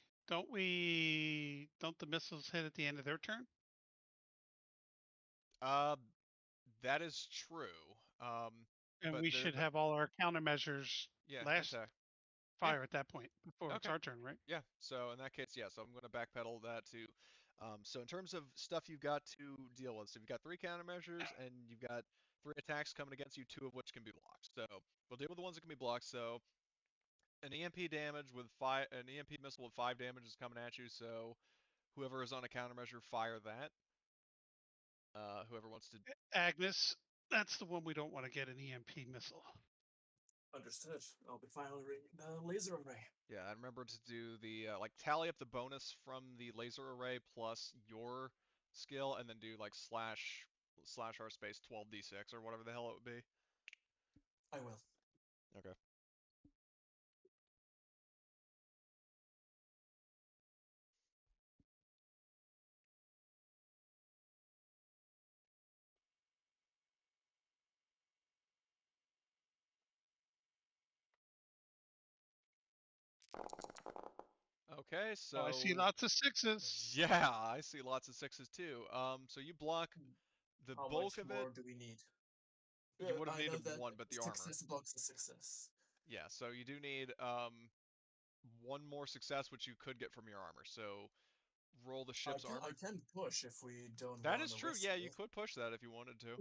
missiles hit at the end of their turn? That is true. And But we should have all our countermeasures yeah, last intact. fire at that point before it's Okay. our turn, right? Yeah. So in that case, yeah. So I'm going to backpedal that to. So in terms of stuff you've got to deal with, so you've got 3 countermeasures and you've got 3 attacks coming against you, 2 of which can be blocked. So we'll deal with the ones that can be blocked. So an EMP an EMP missile with 5 damage is coming at you. So whoever is on a countermeasure, fire that. Whoever wants to. Agnes, that's the one we don't want to get an EMP missile. Understood. I'll be firing the laser array. Yeah, and remember to do the tally up the bonus from the laser array plus your skill, and then do like slash r space 12d6 or whatever the hell it would be. I will. Okay. Okay, so I see lots of 6s. yeah, I see lots of 6s too. So you block the How bulk much of it. more do we need? You would have I know needed that 1, but the armor. success blocks a success. Yeah, so you do need 1 more success, which you could get from your armor. So roll the ship's armor. I can push if we don't That want is to true. risk Yeah, it. you could push that if you wanted to.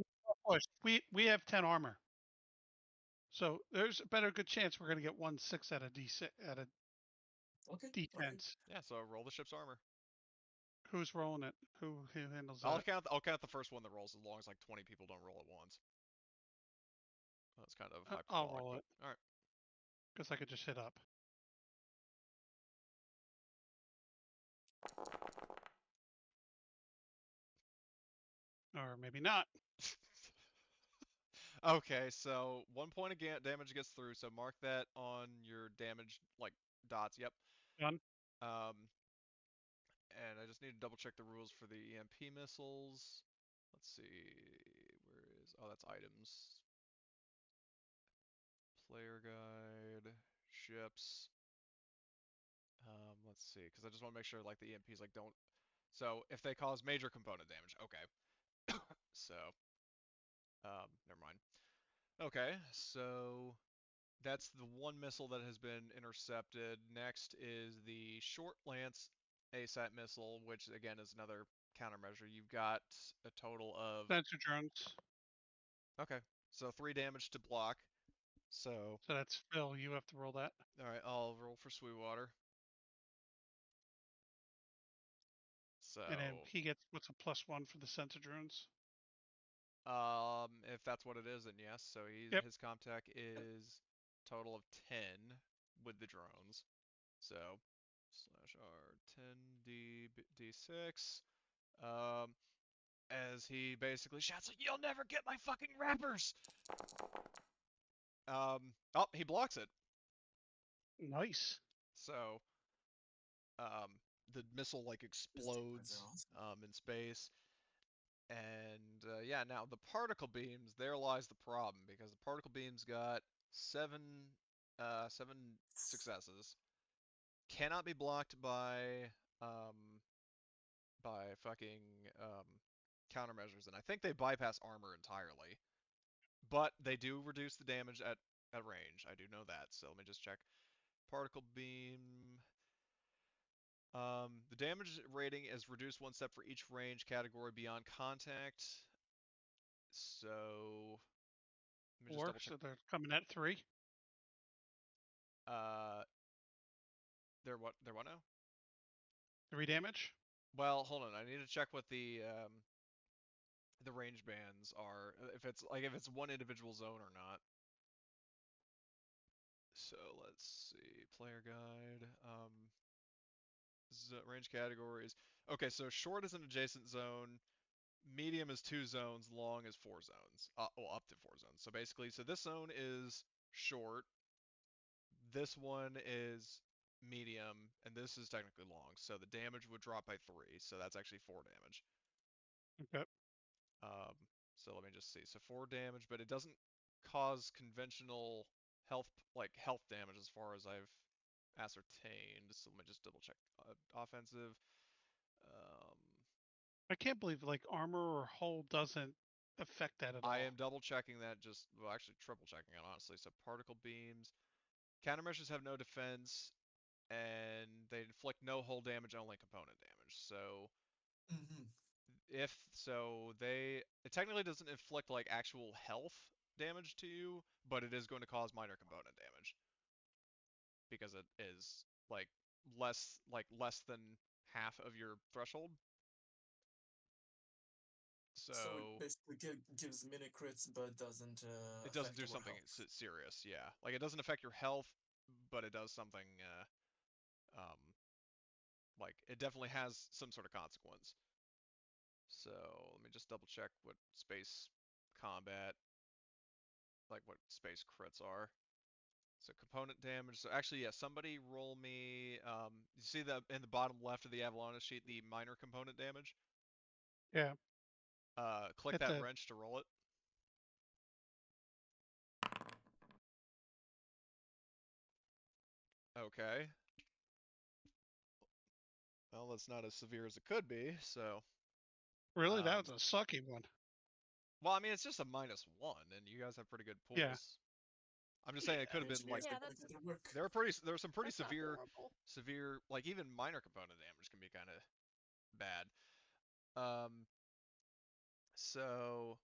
Push. We have 10 armor, so there's a better good chance we're going to get 1 6 out of D6 out of Okay. defense. Yeah, so roll the ship's armor. Who's rolling it? Who handles I'll that? count the first one that rolls, as long as like 20 people don't roll at once. That's kind of hyperbolic. I'll roll it. All right. Because I could just hit up. Or maybe not. Okay, so 1 point of damage gets through, so mark that on your damage, like, dots, yep. Done. And I just need to double check the rules for the EMP missiles. Let's see, oh, that's items. Player guide, ships. Let's see, because I just want to make sure, like, the EMPs, like, don't. So if they cause major component damage, okay. So, never mind. Okay, so that's the 1 missile that has been intercepted. Next is the short lance ASAT missile, which again is another countermeasure. You've got a total of. Sensor drones. Okay, so 3 damage to block. So that's Phil. You have to roll that. All right, I'll roll for Sweetwater. So. And then he gets what's a +1 for the sensor drones. If that's what it is, then yes. So his comtech is total of 10 with the drones. So /R 10d d6. as he basically shouts like, "You'll never get my fucking wrappers!" Oh, he blocks it. Nice. So, the missile like explodes in space, and yeah, now the particle beams. There lies the problem because the particle beams got seven successes. Cannot be blocked by fucking countermeasures, and I think they bypass armor entirely. But they do reduce the damage at range. I do know that. So let me just check. Particle beam. The damage rating is reduced one step for each range category beyond contact. So let me just double check. So they're coming at 3. Uh, they're what? They're what now? 3 damage. Well, hold on. I need to check what the range bands are. If it's one individual zone or not. So let's see. Player guide. Range categories. Okay, so short is an adjacent zone. Medium is 2 zones. Long is 4 zones. Well, up to 4 zones. So basically, this zone is short. This one is medium, and this is technically long. So the damage would drop by 3. So that's actually 4 damage. Okay. So let me just see. So 4 damage, but it doesn't cause conventional health damage as far as I've ascertained. So let me just double check. Offensive. Um, I can't believe like armor or hull doesn't affect that at all. I am double checking that. Actually triple checking it honestly. So particle beams. Countermeasures have no defense, and they inflict no hull damage, only component damage. So Mm-hmm. it technically doesn't inflict like actual health damage to you, but it is going to cause minor component damage because it is less than half of your threshold. So it basically gives mini crits, but doesn't it doesn't affect do our something health. serious. Yeah, like it doesn't affect your health, but it does something. Like it definitely has some sort of consequence. So let me just double check what space combat, like what space crits are. So component damage. So actually, yeah, somebody roll me. You see the in the bottom left of the Avalon sheet, the minor component damage. Yeah. Click At that the wrench to roll it. Okay. Well, that's not as severe as it could be. So. Really, that was a sucky one. Well, I mean, it's just a -1, and you guys have pretty good pools. Yeah. I'm just saying it could have been like Yeah, there were some pretty that's not horrible. severe, like even minor component damage can be kind of bad. So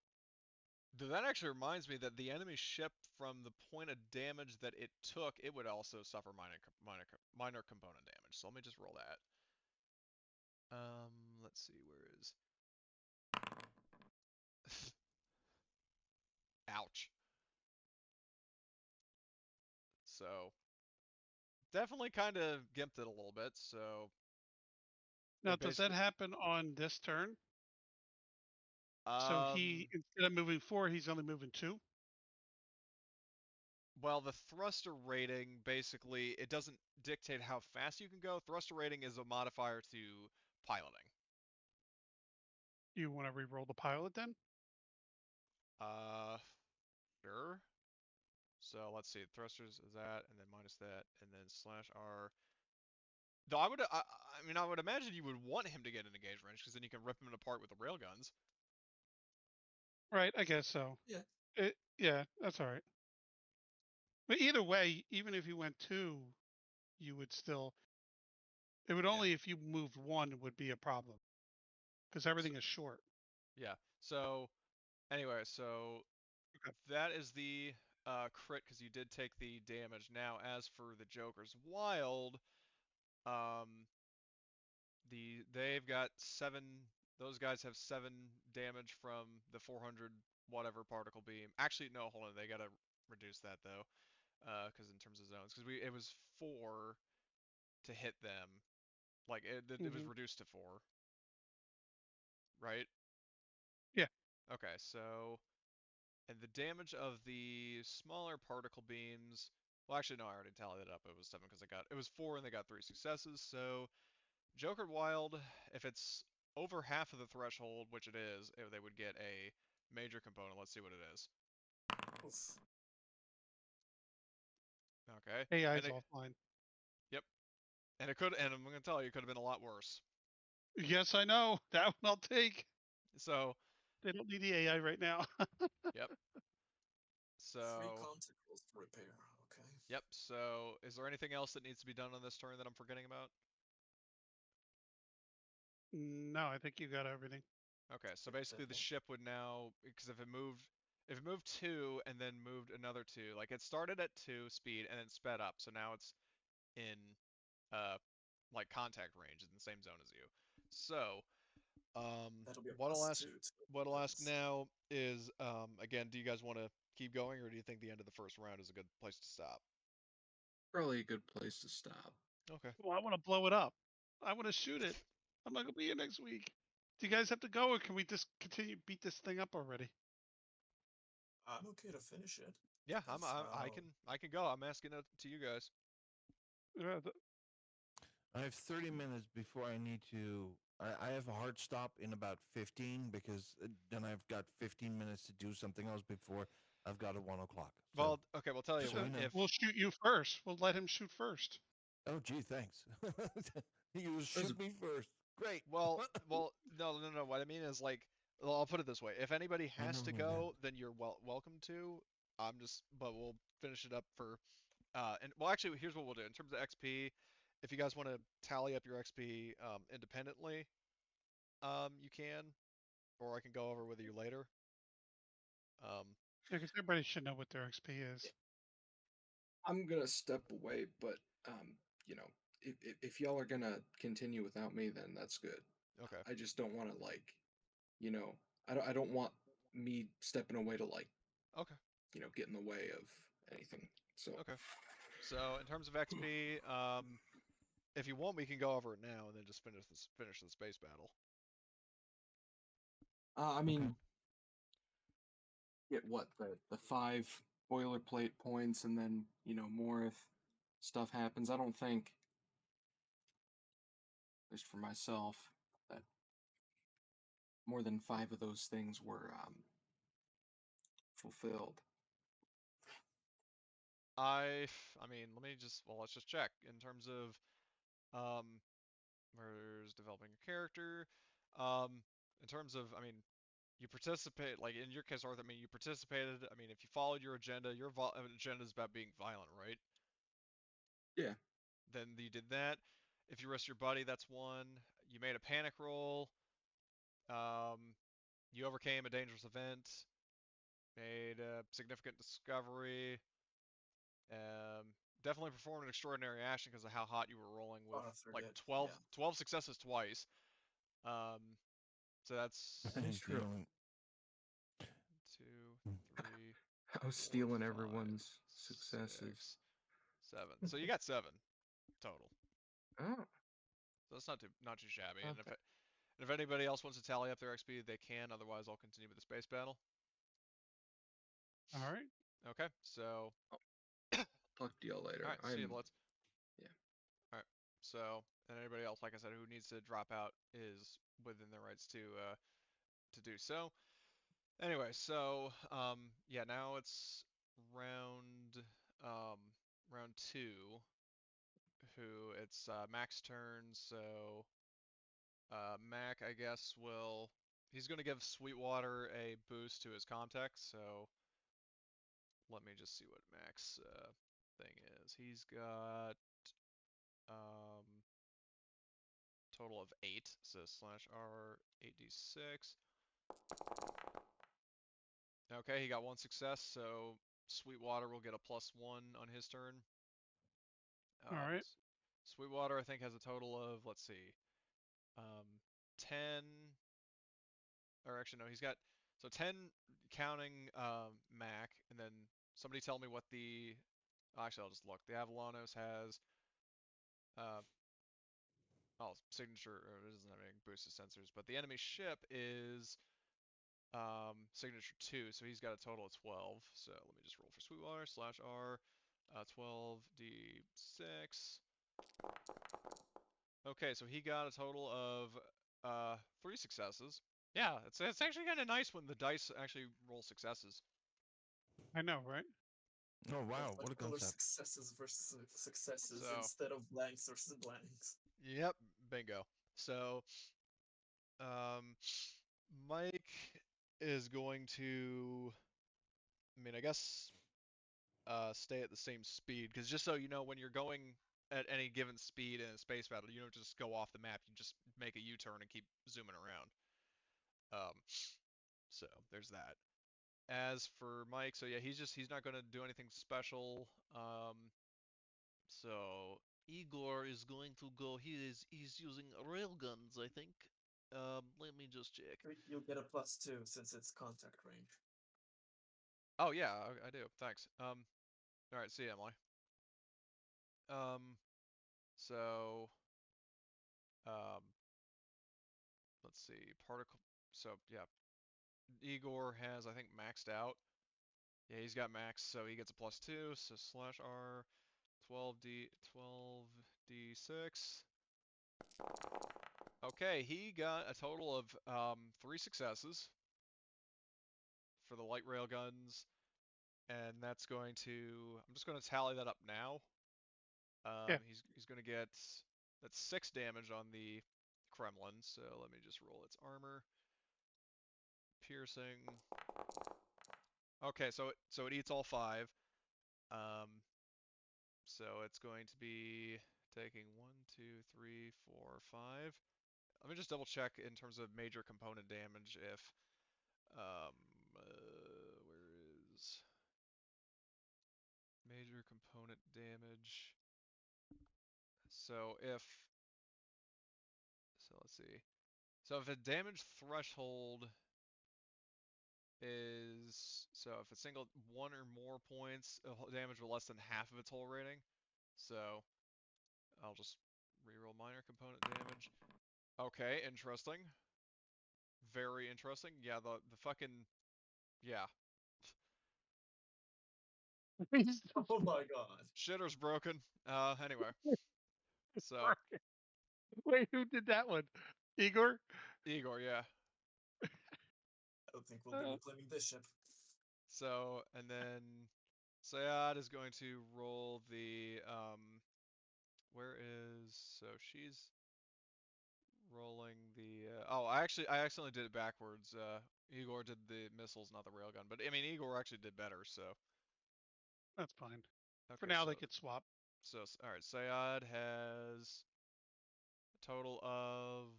that actually reminds me that the enemy ship, from the point of damage that it took, it would also suffer minor component damage. So let me just roll that. Let's see, where is? Ouch. So definitely kind of gimped it a little bit. So Now, does that happen on this turn? So he, instead of moving 4, he's only moving 2? Well, the thruster rating, basically, it doesn't dictate how fast you can go. Thruster rating is a modifier to piloting. You want to re-roll the pilot then? Sure. So let's see, thrusters is that, and then minus that, and then /R. Though I would imagine you would want him to get an engaged range, because then you can rip him apart with the railguns. Right, I guess so. Yeah. Yeah, that's all right. But either way, even if you went 2, you would still. It would only if you moved 1 would be a problem, because everything is short. Yeah. So anyway, so that is the crit, because you did take the damage. Now, as for the Joker's Wild, they've got 7. Those guys have 7 damage from the 400 whatever particle beam. Actually, no, hold on. They gotta reduce that though, because in terms of zones, because it was 4 to hit them. Like it was reduced to 4, right? Yeah. Okay, so and the damage of the smaller particle beams. Well, actually, no, I already tallied it up. It was 7 because it was 4 and they got 3 successes. So Joker Wild, if it's over half of the threshold, which it is, they would get a major component. Let's see what it is. Oof. Okay, AI's and it, offline. yep, and it could, and I'm gonna tell you, it could have been a lot worse. Yes, I know. That one I'll take. So, They don't need the AI right now. yep. 3 So, contacles to repair. Okay. yep. So, is there anything else that needs to be done on this turn that I'm forgetting about? No, I think you got everything. Okay, so Yep, basically the definitely. ship would now, because if it moved 2 and then moved another 2, like it started at 2 speed and then sped up, so now it's in uh like contact range in the same zone as you. So, That'll be a what I'll plus ask 2 to what I'll ask defense. now is again, do you guys want to keep going or do you think the end of the first round is a good place to stop? Probably a good place to stop. Okay. Well, I want to blow it up. I want to shoot it. I'm not gonna be here next week. Do you guys have to go, or can we just continue beat this thing up already? I'm okay to finish it. Yeah, Depends how... I can go. I'm asking it to you guys. Yeah, I have 30 minutes before I need to. I have a hard stop in about 15 because then I've got 15 minutes to do something else before I've got at 1 o'clock. So, Well, okay, we'll tell you just so what. you know. If we'll shoot you first. We'll let him shoot first. Oh, gee, thanks. You There's a, shoot me first. Great. well, no. What I mean is like, well, I'll put it this way: if anybody I has know to you meant. go, then you're welcome to. But we'll finish it up for. And well, actually, here's what we'll do in terms of XP. If you guys want to tally up your XP independently, you can, or I can go over with you later. Um, Because everybody should know what their XP is. I'm gonna step away, but um, you know, if y'all are gonna continue without me, then that's good. okay, I just don't want to you know, I don't want me stepping away to okay, get in the way of anything. So, okay. So in terms of XP, if you want, we can go over it now and then just finish the space battle. I Okay. mean, get what the 5 boilerplate points, and then more if stuff happens. I don't think, at least for myself, that more than 5 of those things were fulfilled. I mean, let's just check in terms of where's developing a character. In terms of, I mean, you participate, like in your case, Arthur. I mean, you participated. I mean, if you followed your agenda, your agenda is about being violent, right? Yeah. Then you did that. If you risk your buddy, that's 1. You made a panic roll. Um, you overcame a dangerous event. Made a significant discovery. Definitely performed an extraordinary action because of how hot you were rolling with Oh, they're like good. 12, Yeah. 12 successes twice. Um, so that's That is true. Dealing. 2, 3, I was 4, stealing 5, everyone's successes. 6, 7. So you got 7 total. Oh, So that's not too shabby. not And bad. if anybody else wants to tally up their XP, they can. Otherwise, I'll continue with the space battle. All right. Okay. So Talk to y'all all later. right. See you, Blitz. Yeah. All right. So and anybody else, like I said, who needs to drop out is within their rights to do so. Anyway, so yeah, now it's round um, round 2. Who it's Mac's turn. So Mac, I guess, will he's gonna give Sweetwater a boost to his context. So let me just see what Mac's thing is. He's got um, total of 8. So slash R 8d6. Okay, he got 1 success, so Sweetwater will get a +1 on his turn. All right. Sweetwater, I think, has a total of, let's see, 10, or actually, no, he's got, so 10 counting Mac, and then somebody tell me what actually, I'll just look. The Avalanos has, uh, signature, or it doesn't have any boosted sensors, but the enemy ship is signature 2, so he's got a total of 12. So let me just roll for Sweetwater /R, 12d6. Okay, so he got a total of 3 successes. Yeah, it's actually kind of nice when the dice actually roll successes. I know, right? Oh wow, Much what a cooler concept. successes versus successes So- instead of blanks versus blanks. Yep, bingo. So, Mike is going to, I mean, I guess, stay at the same speed, because just so you know, when you're going at any given speed in a space battle, you don't just go off the map, you just make a U-turn and keep zooming around. So there's that. As for Mike, so yeah, he's not gonna do anything special. So Igor is going to go. He's using railguns, I think. Let me just check. You'll get a +2 since it's contact range. Oh yeah, I do. Thanks. All right. See you, Emily. So let's see. Particle. So yeah, Igor has, I think, maxed out. Yeah, he's got max, so he gets a +2. So /R, 12d6. Okay, he got a total of 3 successes for the light rail guns, and that's going to. I'm just going to tally that up now. Yeah. He's going to get, that's 6 damage on the Kremlin. So let me just roll its armor, piercing. Okay, so it eats all 5. So it's going to be taking 1, 2, 3, 4, 5. Let me just double check in terms of major component damage if where is major component damage? So let's see. So if a damage threshold is, so if a single 1 or more points damage with less than half of its whole rating. So I'll just reroll minor component damage. Okay, interesting. Very interesting. Yeah, the fucking, yeah. Oh my god. Shitter's broken. Anyway. So Wait, who did that one? Igor? Igor, yeah. I don't think we'll be reclaiming this ship. So, and then Sayad is going to roll the, where is, so she's rolling the, oh, I accidentally did it backwards. Igor did the missiles, not the railgun. But, I mean, Igor actually did better, so. That's fine. For Okay, now, so, they could swap. so, all right, Sayad has a total of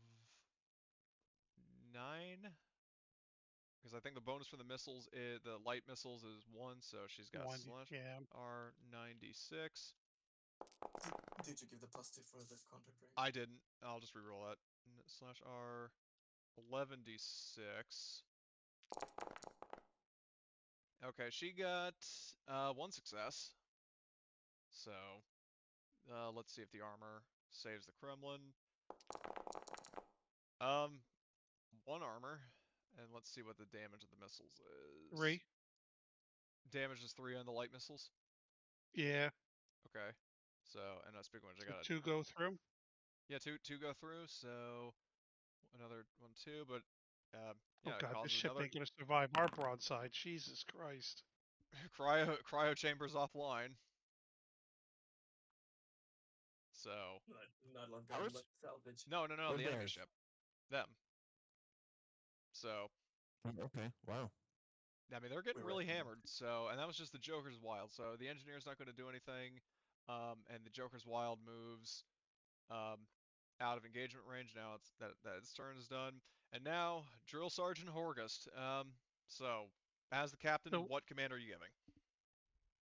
9. Because I think the bonus for the missiles, the light missiles is 1, so she's got One, yeah. /R96. Did you give the +2 for the contact range? I didn't. I'll just reroll that. /R11d6. Okay, she got 1 success. So let's see if the armor saves the Kremlin. 1 armor, and let's see what the damage of the missiles is. 3. Damage is 3 on the light missiles. Yeah. Okay. So, and speaking of which, I So got 2 go through. yeah, two go through. So another 1, 2, but yeah, Oh it god, this causes ship another ain't gonna survive our broadside. Jesus Christ. cryo chambers offline. So Not like Ours? like salvage. no, Or the enemy theirs? ship, them. So Okay, wow. I mean, they're getting We really recommend. hammered. So, and that was just the Joker's Wild. So the engineer's not going to do anything, and the Joker's Wild moves out of engagement range. Now it's that its turn is done, and now Drill Sergeant Horgust. So as the captain, So what command are you giving?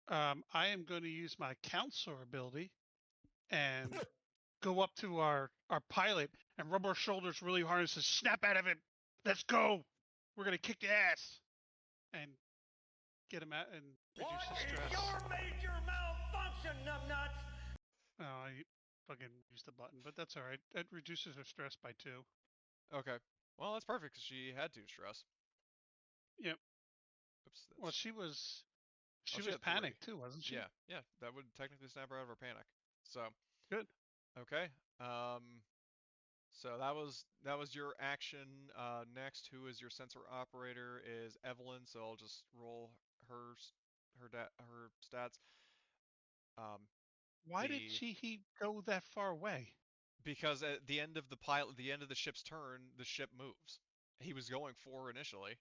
I am going to use my counselor ability and go up to our pilot and rub our shoulders really hard and say, "Snap out of it! Let's go! We're gonna kick the ass!" And get him out and reduce What his is stress. your major malfunction, numbnuts? Oh, I fucking used the button, but that's all right. That reduces her stress by 2. Okay. Well, that's perfect because she had 2 stress. Yep. Oops. Well, she was she was had 3. panicked too, wasn't she? Yeah. That would technically snap her out of her panic. So Good. okay. So that was your action. Next, who is your sensor operator is Evelyn. So I'll just roll her her stats. Um, Why did the he go that far away? because at the end of the end of the ship's turn, the ship moves. He was going 4 initially.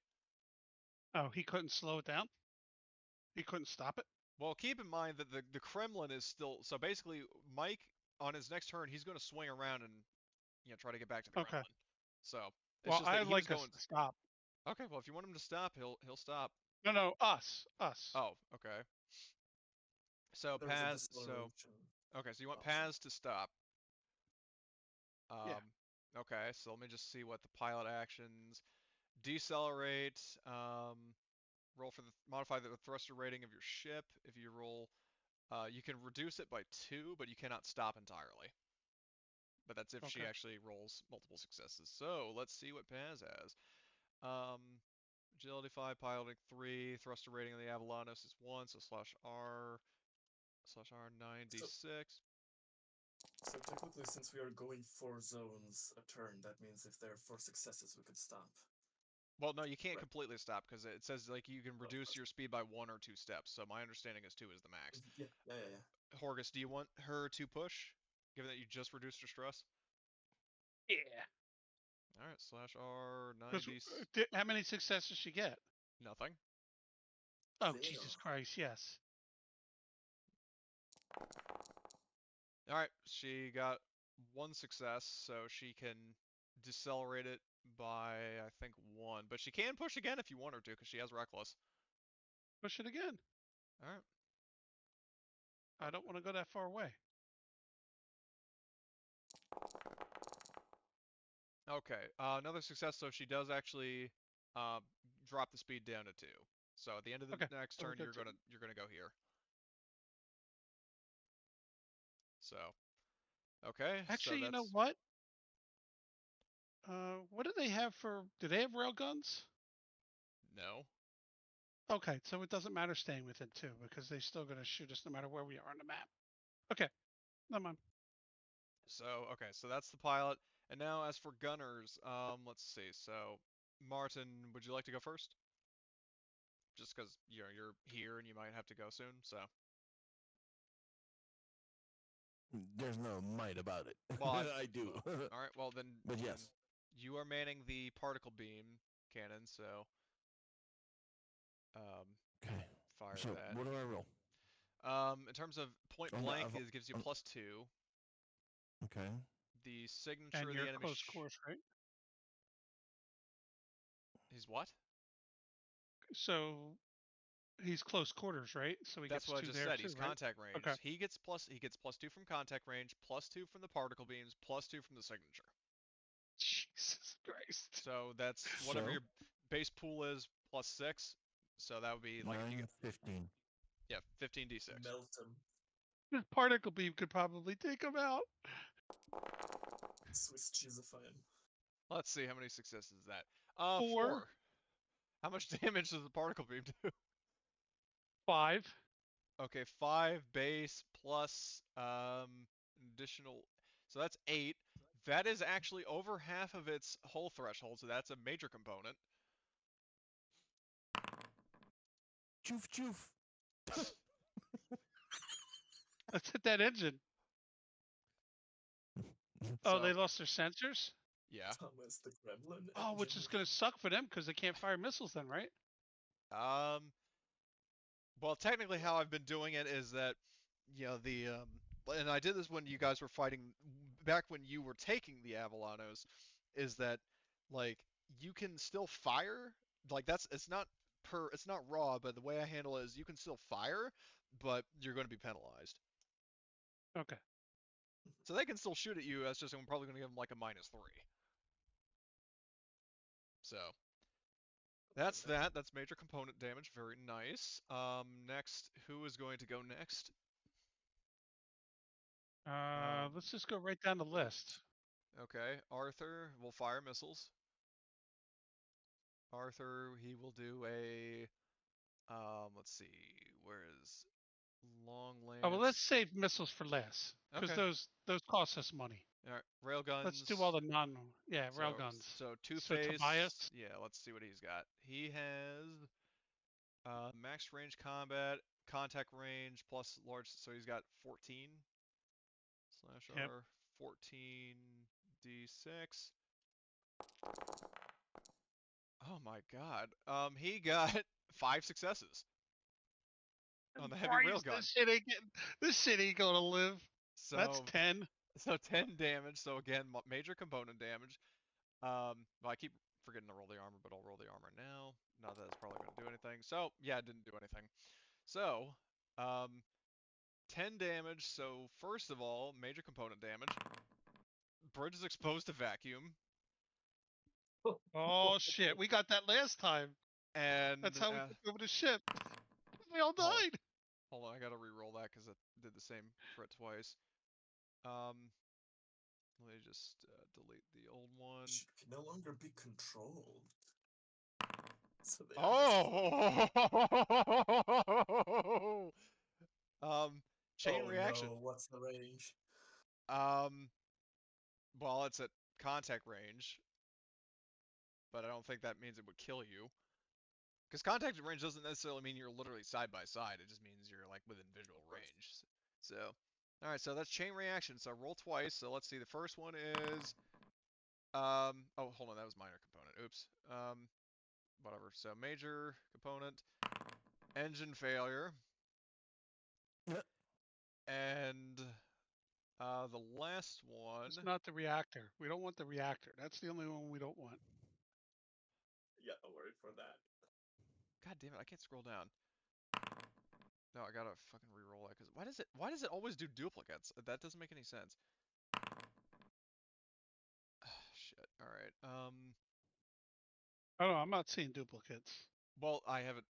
Oh, he couldn't slow it down. He couldn't stop it. Well, keep in mind that the Kremlin is still. So basically, Mike on his next turn, he's going to swing around and try to get back to the Okay. Kremlin. So it's Well, just that I'd he was like us going. to stop. Okay, well if you want him to stop, he'll stop. No, us. Oh, okay. So There was a Paz. So deceleration. okay, so you want Option. Paz to stop. Yeah. Okay, so let me just see what the pilot actions. Decelerate. Roll for the modify the thruster rating of your ship. If you roll, you can reduce it by 2, but you cannot stop entirely. But that's if she Okay. actually rolls multiple successes. So let's see what Paz has. Um, Agility 5, piloting 3, thruster rating of the Avalanos is 1, so /R 9d6. So technically, since we are going 4 zones a turn, that means if there are 4 successes, we could stop. Well, no, you can't Right. completely stop because it says like you can Of reduce course. your speed by 1 or 2 steps. So my understanding is 2 is the max. Yeah. Horgus, do you want her to push, given that you just reduced her stress? Yeah. All right, /R 9d. How many successes she get? Nothing. Oh, 0. Jesus Christ! Yes. All right, she got 1 success, so she can decelerate it by I think 1, but she can push again if you want her to because she has reckless. Push it again. All right. I don't want to go that far away. Okay, another success. So she does actually uh, drop the speed down to 2. So at the end of the Okay. next So we turn, got you're gonna go here. So okay, so Actually, you know that's what? What do they have for? Do they have rail guns? no. Okay, so it doesn't matter staying within 2 because they're still going to shoot us no matter where we are on the map. Okay, never mind. So okay, so that's the pilot. And now as for gunners, let's see. So Martin, would you like to go first? Just because you're here and you might have to go soon. So There's no might about it. well, I do. all right. Well But then yes. you are manning the particle beam cannon. So Okay. fire So that. what do I roll? In terms of point On the, blank, I've- it gives you on- +2. Okay. The signature And of you're the enemy. close course, right? He's what? So he's close quarters, right? So he That's gets what I 2 just there said. too, He's right? contact range. Okay. He gets +2 from contact range, +2 from the particle beams, +2 from the signature. Jesus Christ. So that's whatever So your base pool is +6. So that would be like if you 9, get 15. 15d6. Melt him. This particle beam could probably take him out. Swiss cheesify him. Let's see how many successes is that. 4, 4. How much damage does the particle beam do? 5. Okay, 5 base plus additional. So that's 8. That is actually over half of its hull threshold, so that's a major component. Choof choof. Let's hit that engine. Oh, So they lost their sensors? yeah. Thomas the Gremlin. Oh, which is going to suck for them because they can't fire missiles then, right? Well, technically, how I've been doing it is that, and I did this when you guys were fighting back when you were taking the Avalanos, is that like you can still fire, like it's not raw, but the way I handle it is you can still fire, but you're going to be penalized. Okay. So they can still shoot at you. That's just I'm probably going to give them like a -3. So that's that. That's major component damage. Very nice. Next, who is going to go next? Let's just go right down the list. Okay, Arthur will fire missiles. Arthur, he will do a let's see, where is long lance? Oh well, let's save missiles for last, because Okay. those cost us money. All right, railguns. Let's do all the railguns. So Two So Face. Tobias? Yeah, let's see what he's got. He has max range combat, contact range plus large. So he's got 14 slash Yep. R 14 D6. Oh my god. He got 5 successes on the heavy Christ, railgun. this shit ain't gonna live. So That's 10. So 10 damage. So again, major component damage. Well, I keep forgetting to roll the armor, but I'll roll the armor now. Not that it's probably going to do anything. So yeah, it didn't do anything. So 10 damage. So first of all, major component damage. Bridge is exposed to vacuum. Oh shit, we got that last time. And That's how we took over the ship. We all died. Hold on, I gotta re-roll that because it did the same for it twice. Let me just delete the old one. Ship can no longer be controlled. So they chain reaction. No, what's the range? Well, it's at contact range, but I don't think that means it would kill you. Because contact range doesn't necessarily mean you're literally side by side. It just means you're like within visual range. So, all right. So that's chain reaction. So roll twice. So let's see. The first one is, oh, hold on. That was minor component. Oops. Whatever. So major component, engine failure, and the last one. It's not the reactor. We don't want the reactor. That's the only one we don't want. Yeah, don't worry for that. God damn it! I can't scroll down. No, I gotta fucking re-roll that. Cause why does it always do duplicates? That doesn't make any sense. Shit. All right. Oh no, I'm not seeing duplicates. Well, I haven't.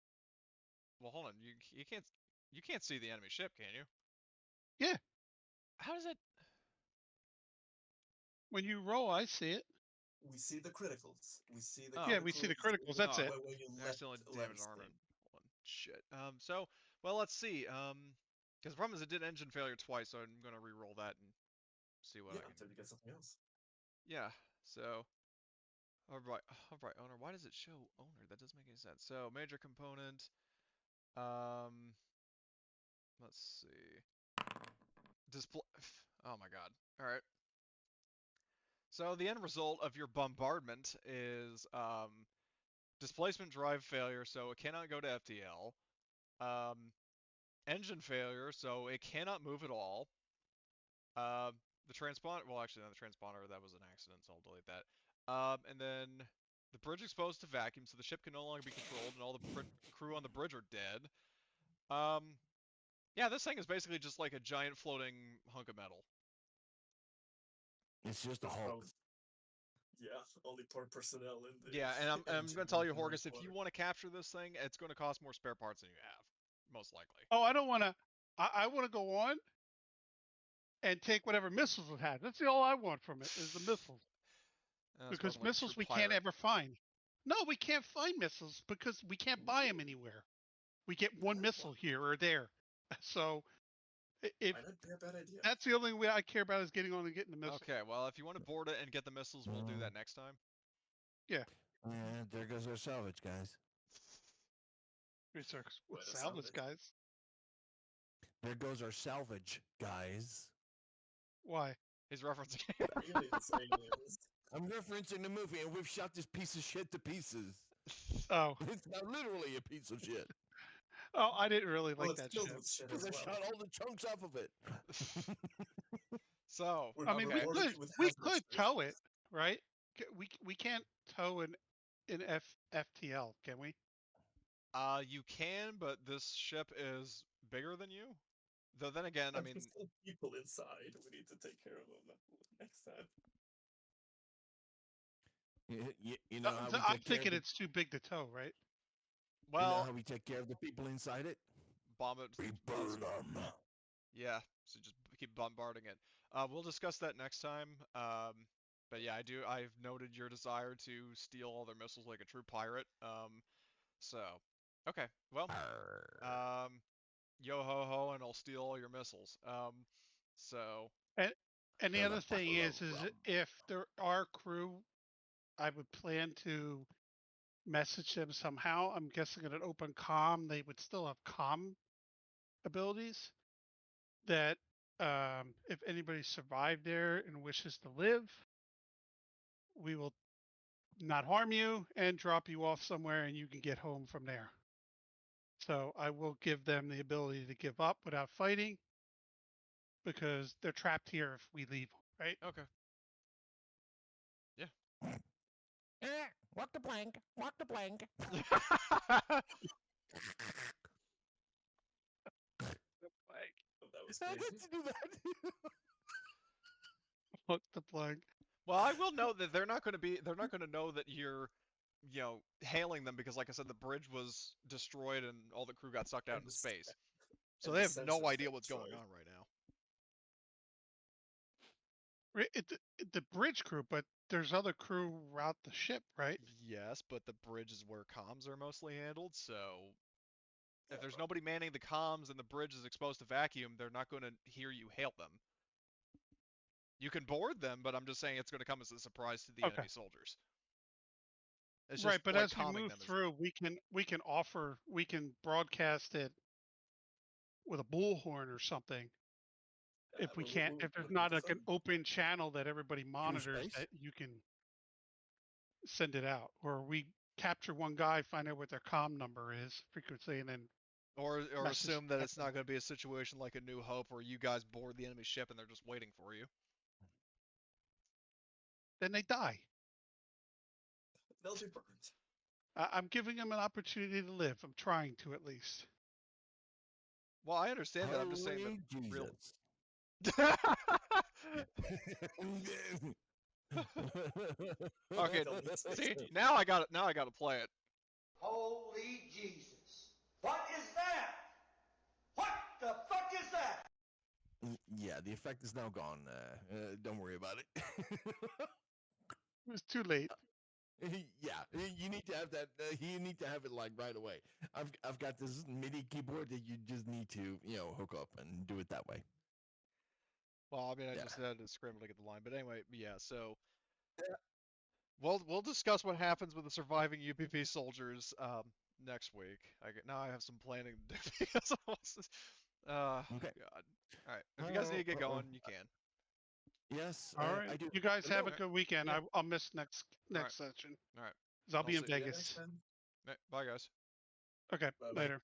Well, hold on. You can't see the enemy ship, can you? Yeah. How does it? When you roll, I see it. We see the criticals. We see the Yeah, we see the criticals. That's it. Where you Accidentally damaged left armor. thing. Hold on. Shit. So, well, let's see. Because the problem is it did engine failure twice, so I'm gonna re-roll that and see what I can. Until you get something else. Yeah. So. All right, owner. Why does it show owner? That doesn't make any sense. So major component. Let's see. Display. Oh my god. All right. So the end result of your bombardment is displacement drive failure, so it cannot go to FTL. Engine failure, so it cannot move at all. The transponder, well, actually, not the transponder, that was an accident, so I'll delete that. And then the bridge exposed to vacuum, so the ship can no longer be controlled, and all the crew on the bridge are dead. Yeah, this thing is basically just like a giant floating hunk of metal. It's just a Hulk. Yeah, only poor personnel in the. Yeah, and I'm going to tell you, Horgus, if you want to capture this thing, it's going to cost more spare parts than you have, most likely. Oh, I don't want to. I want to go on and take whatever missiles it has. That's all I want from it is the missiles. Because like missiles we can't ever find. No, we can't find missiles because we can't buy them anywhere. We get one missile here or there. So if might not be a bad idea. that's the only way I care about is getting on and getting the missile. Okay, well, if you want to board it and get the missiles, we'll do that next time. Yeah. And there goes our salvage, guys. Salvage guys. There goes our salvage, guys. Why? He's referencing. I'm referencing the movie, and we've shot this piece of shit to pieces. Oh. It's not literally a piece of shit. Oh, I didn't really like that ship. Because I shot all the chunks off of it. So, I mean, we could tow it, right? We can't tow an FTL, can we? You can, but this ship is bigger than you. Though then again, I mean, there's still people inside. We need to take care of them next time. You know how I'm thinking it's too big to tow, right? Well, you know how we take care of the people inside it? Bomb it. We burn them. Yeah, so just keep bombarding it. We'll discuss that next time. But yeah, I've noted your desire to steal all their missiles like a true pirate. So, okay, well, yo ho ho, and I'll steal all your missiles. So And the And a other thing bottle of is rum. if there are crew, I would plan to message them somehow. I'm guessing at an open comm, they would still have comm abilities. That if anybody survived there and wishes to live, we will not harm you and drop you off somewhere, and you can get home from there. So I will give them the ability to give up without fighting because they're trapped here if we leave, right? okay, Walk the plank. Walk the plank. Like, That was I crazy. get to do that. hook the plug. well, I will note that they're not going to know that you're, hailing them because, like I said, the bridge was destroyed and all the crew got sucked out And into the space. So and they the have no sensors idea got what's going destroyed. on right now. The bridge crew, but there's other crew around the ship, right? Yes, but the bridge is where comms are mostly handled, so Yeah, if there's but nobody manning the comms and the bridge is exposed to vacuum, they're not going to hear you hail them. You can board them, but I'm just saying it's going to come as a surprise to the Okay. enemy soldiers. It's Right, just but like as we calming move them. through, we can broadcast it with a bullhorn or something. If we can't, if there's with not like an Megaphone. open channel that everybody monitors, space? that you can send it out, or we capture one guy, find out what their comm number is, frequency, and then Or message assume that back it's to them. not going to be a situation like a New Hope where you guys board the enemy ship and they're just waiting for you. Then they die. They'll be burned. I'm giving them an opportunity to live. I'm trying to at least. Well, I understand that. I'm just saying that Holy real. Jesus. Okay, They'll need space. see, now I got it. Now I got to play it. Holy Jesus. What is that? What the fuck is that? Yeah, the effect is now gone. Don't worry about it. It was too late. Yeah, you need to have that. You need to have it like right away. I've got this MIDI keyboard that you just need to hook up and do it that way. Well, I mean, I Yeah. just had to scramble to get the line, but anyway, yeah. So we'll discuss what happens with the surviving UPP soldiers next week. Now I have some planning to do because Okay. God. All right, if you guys need to get going, you can. Yes, All right. I do. You guys have a Alright. good weekend. Yeah. I'll miss next Alright. session. All right. 'Cause I'll be in see you. Yeah, Vegas. thanks, man. Bye, guys. Okay, Bye-bye. later.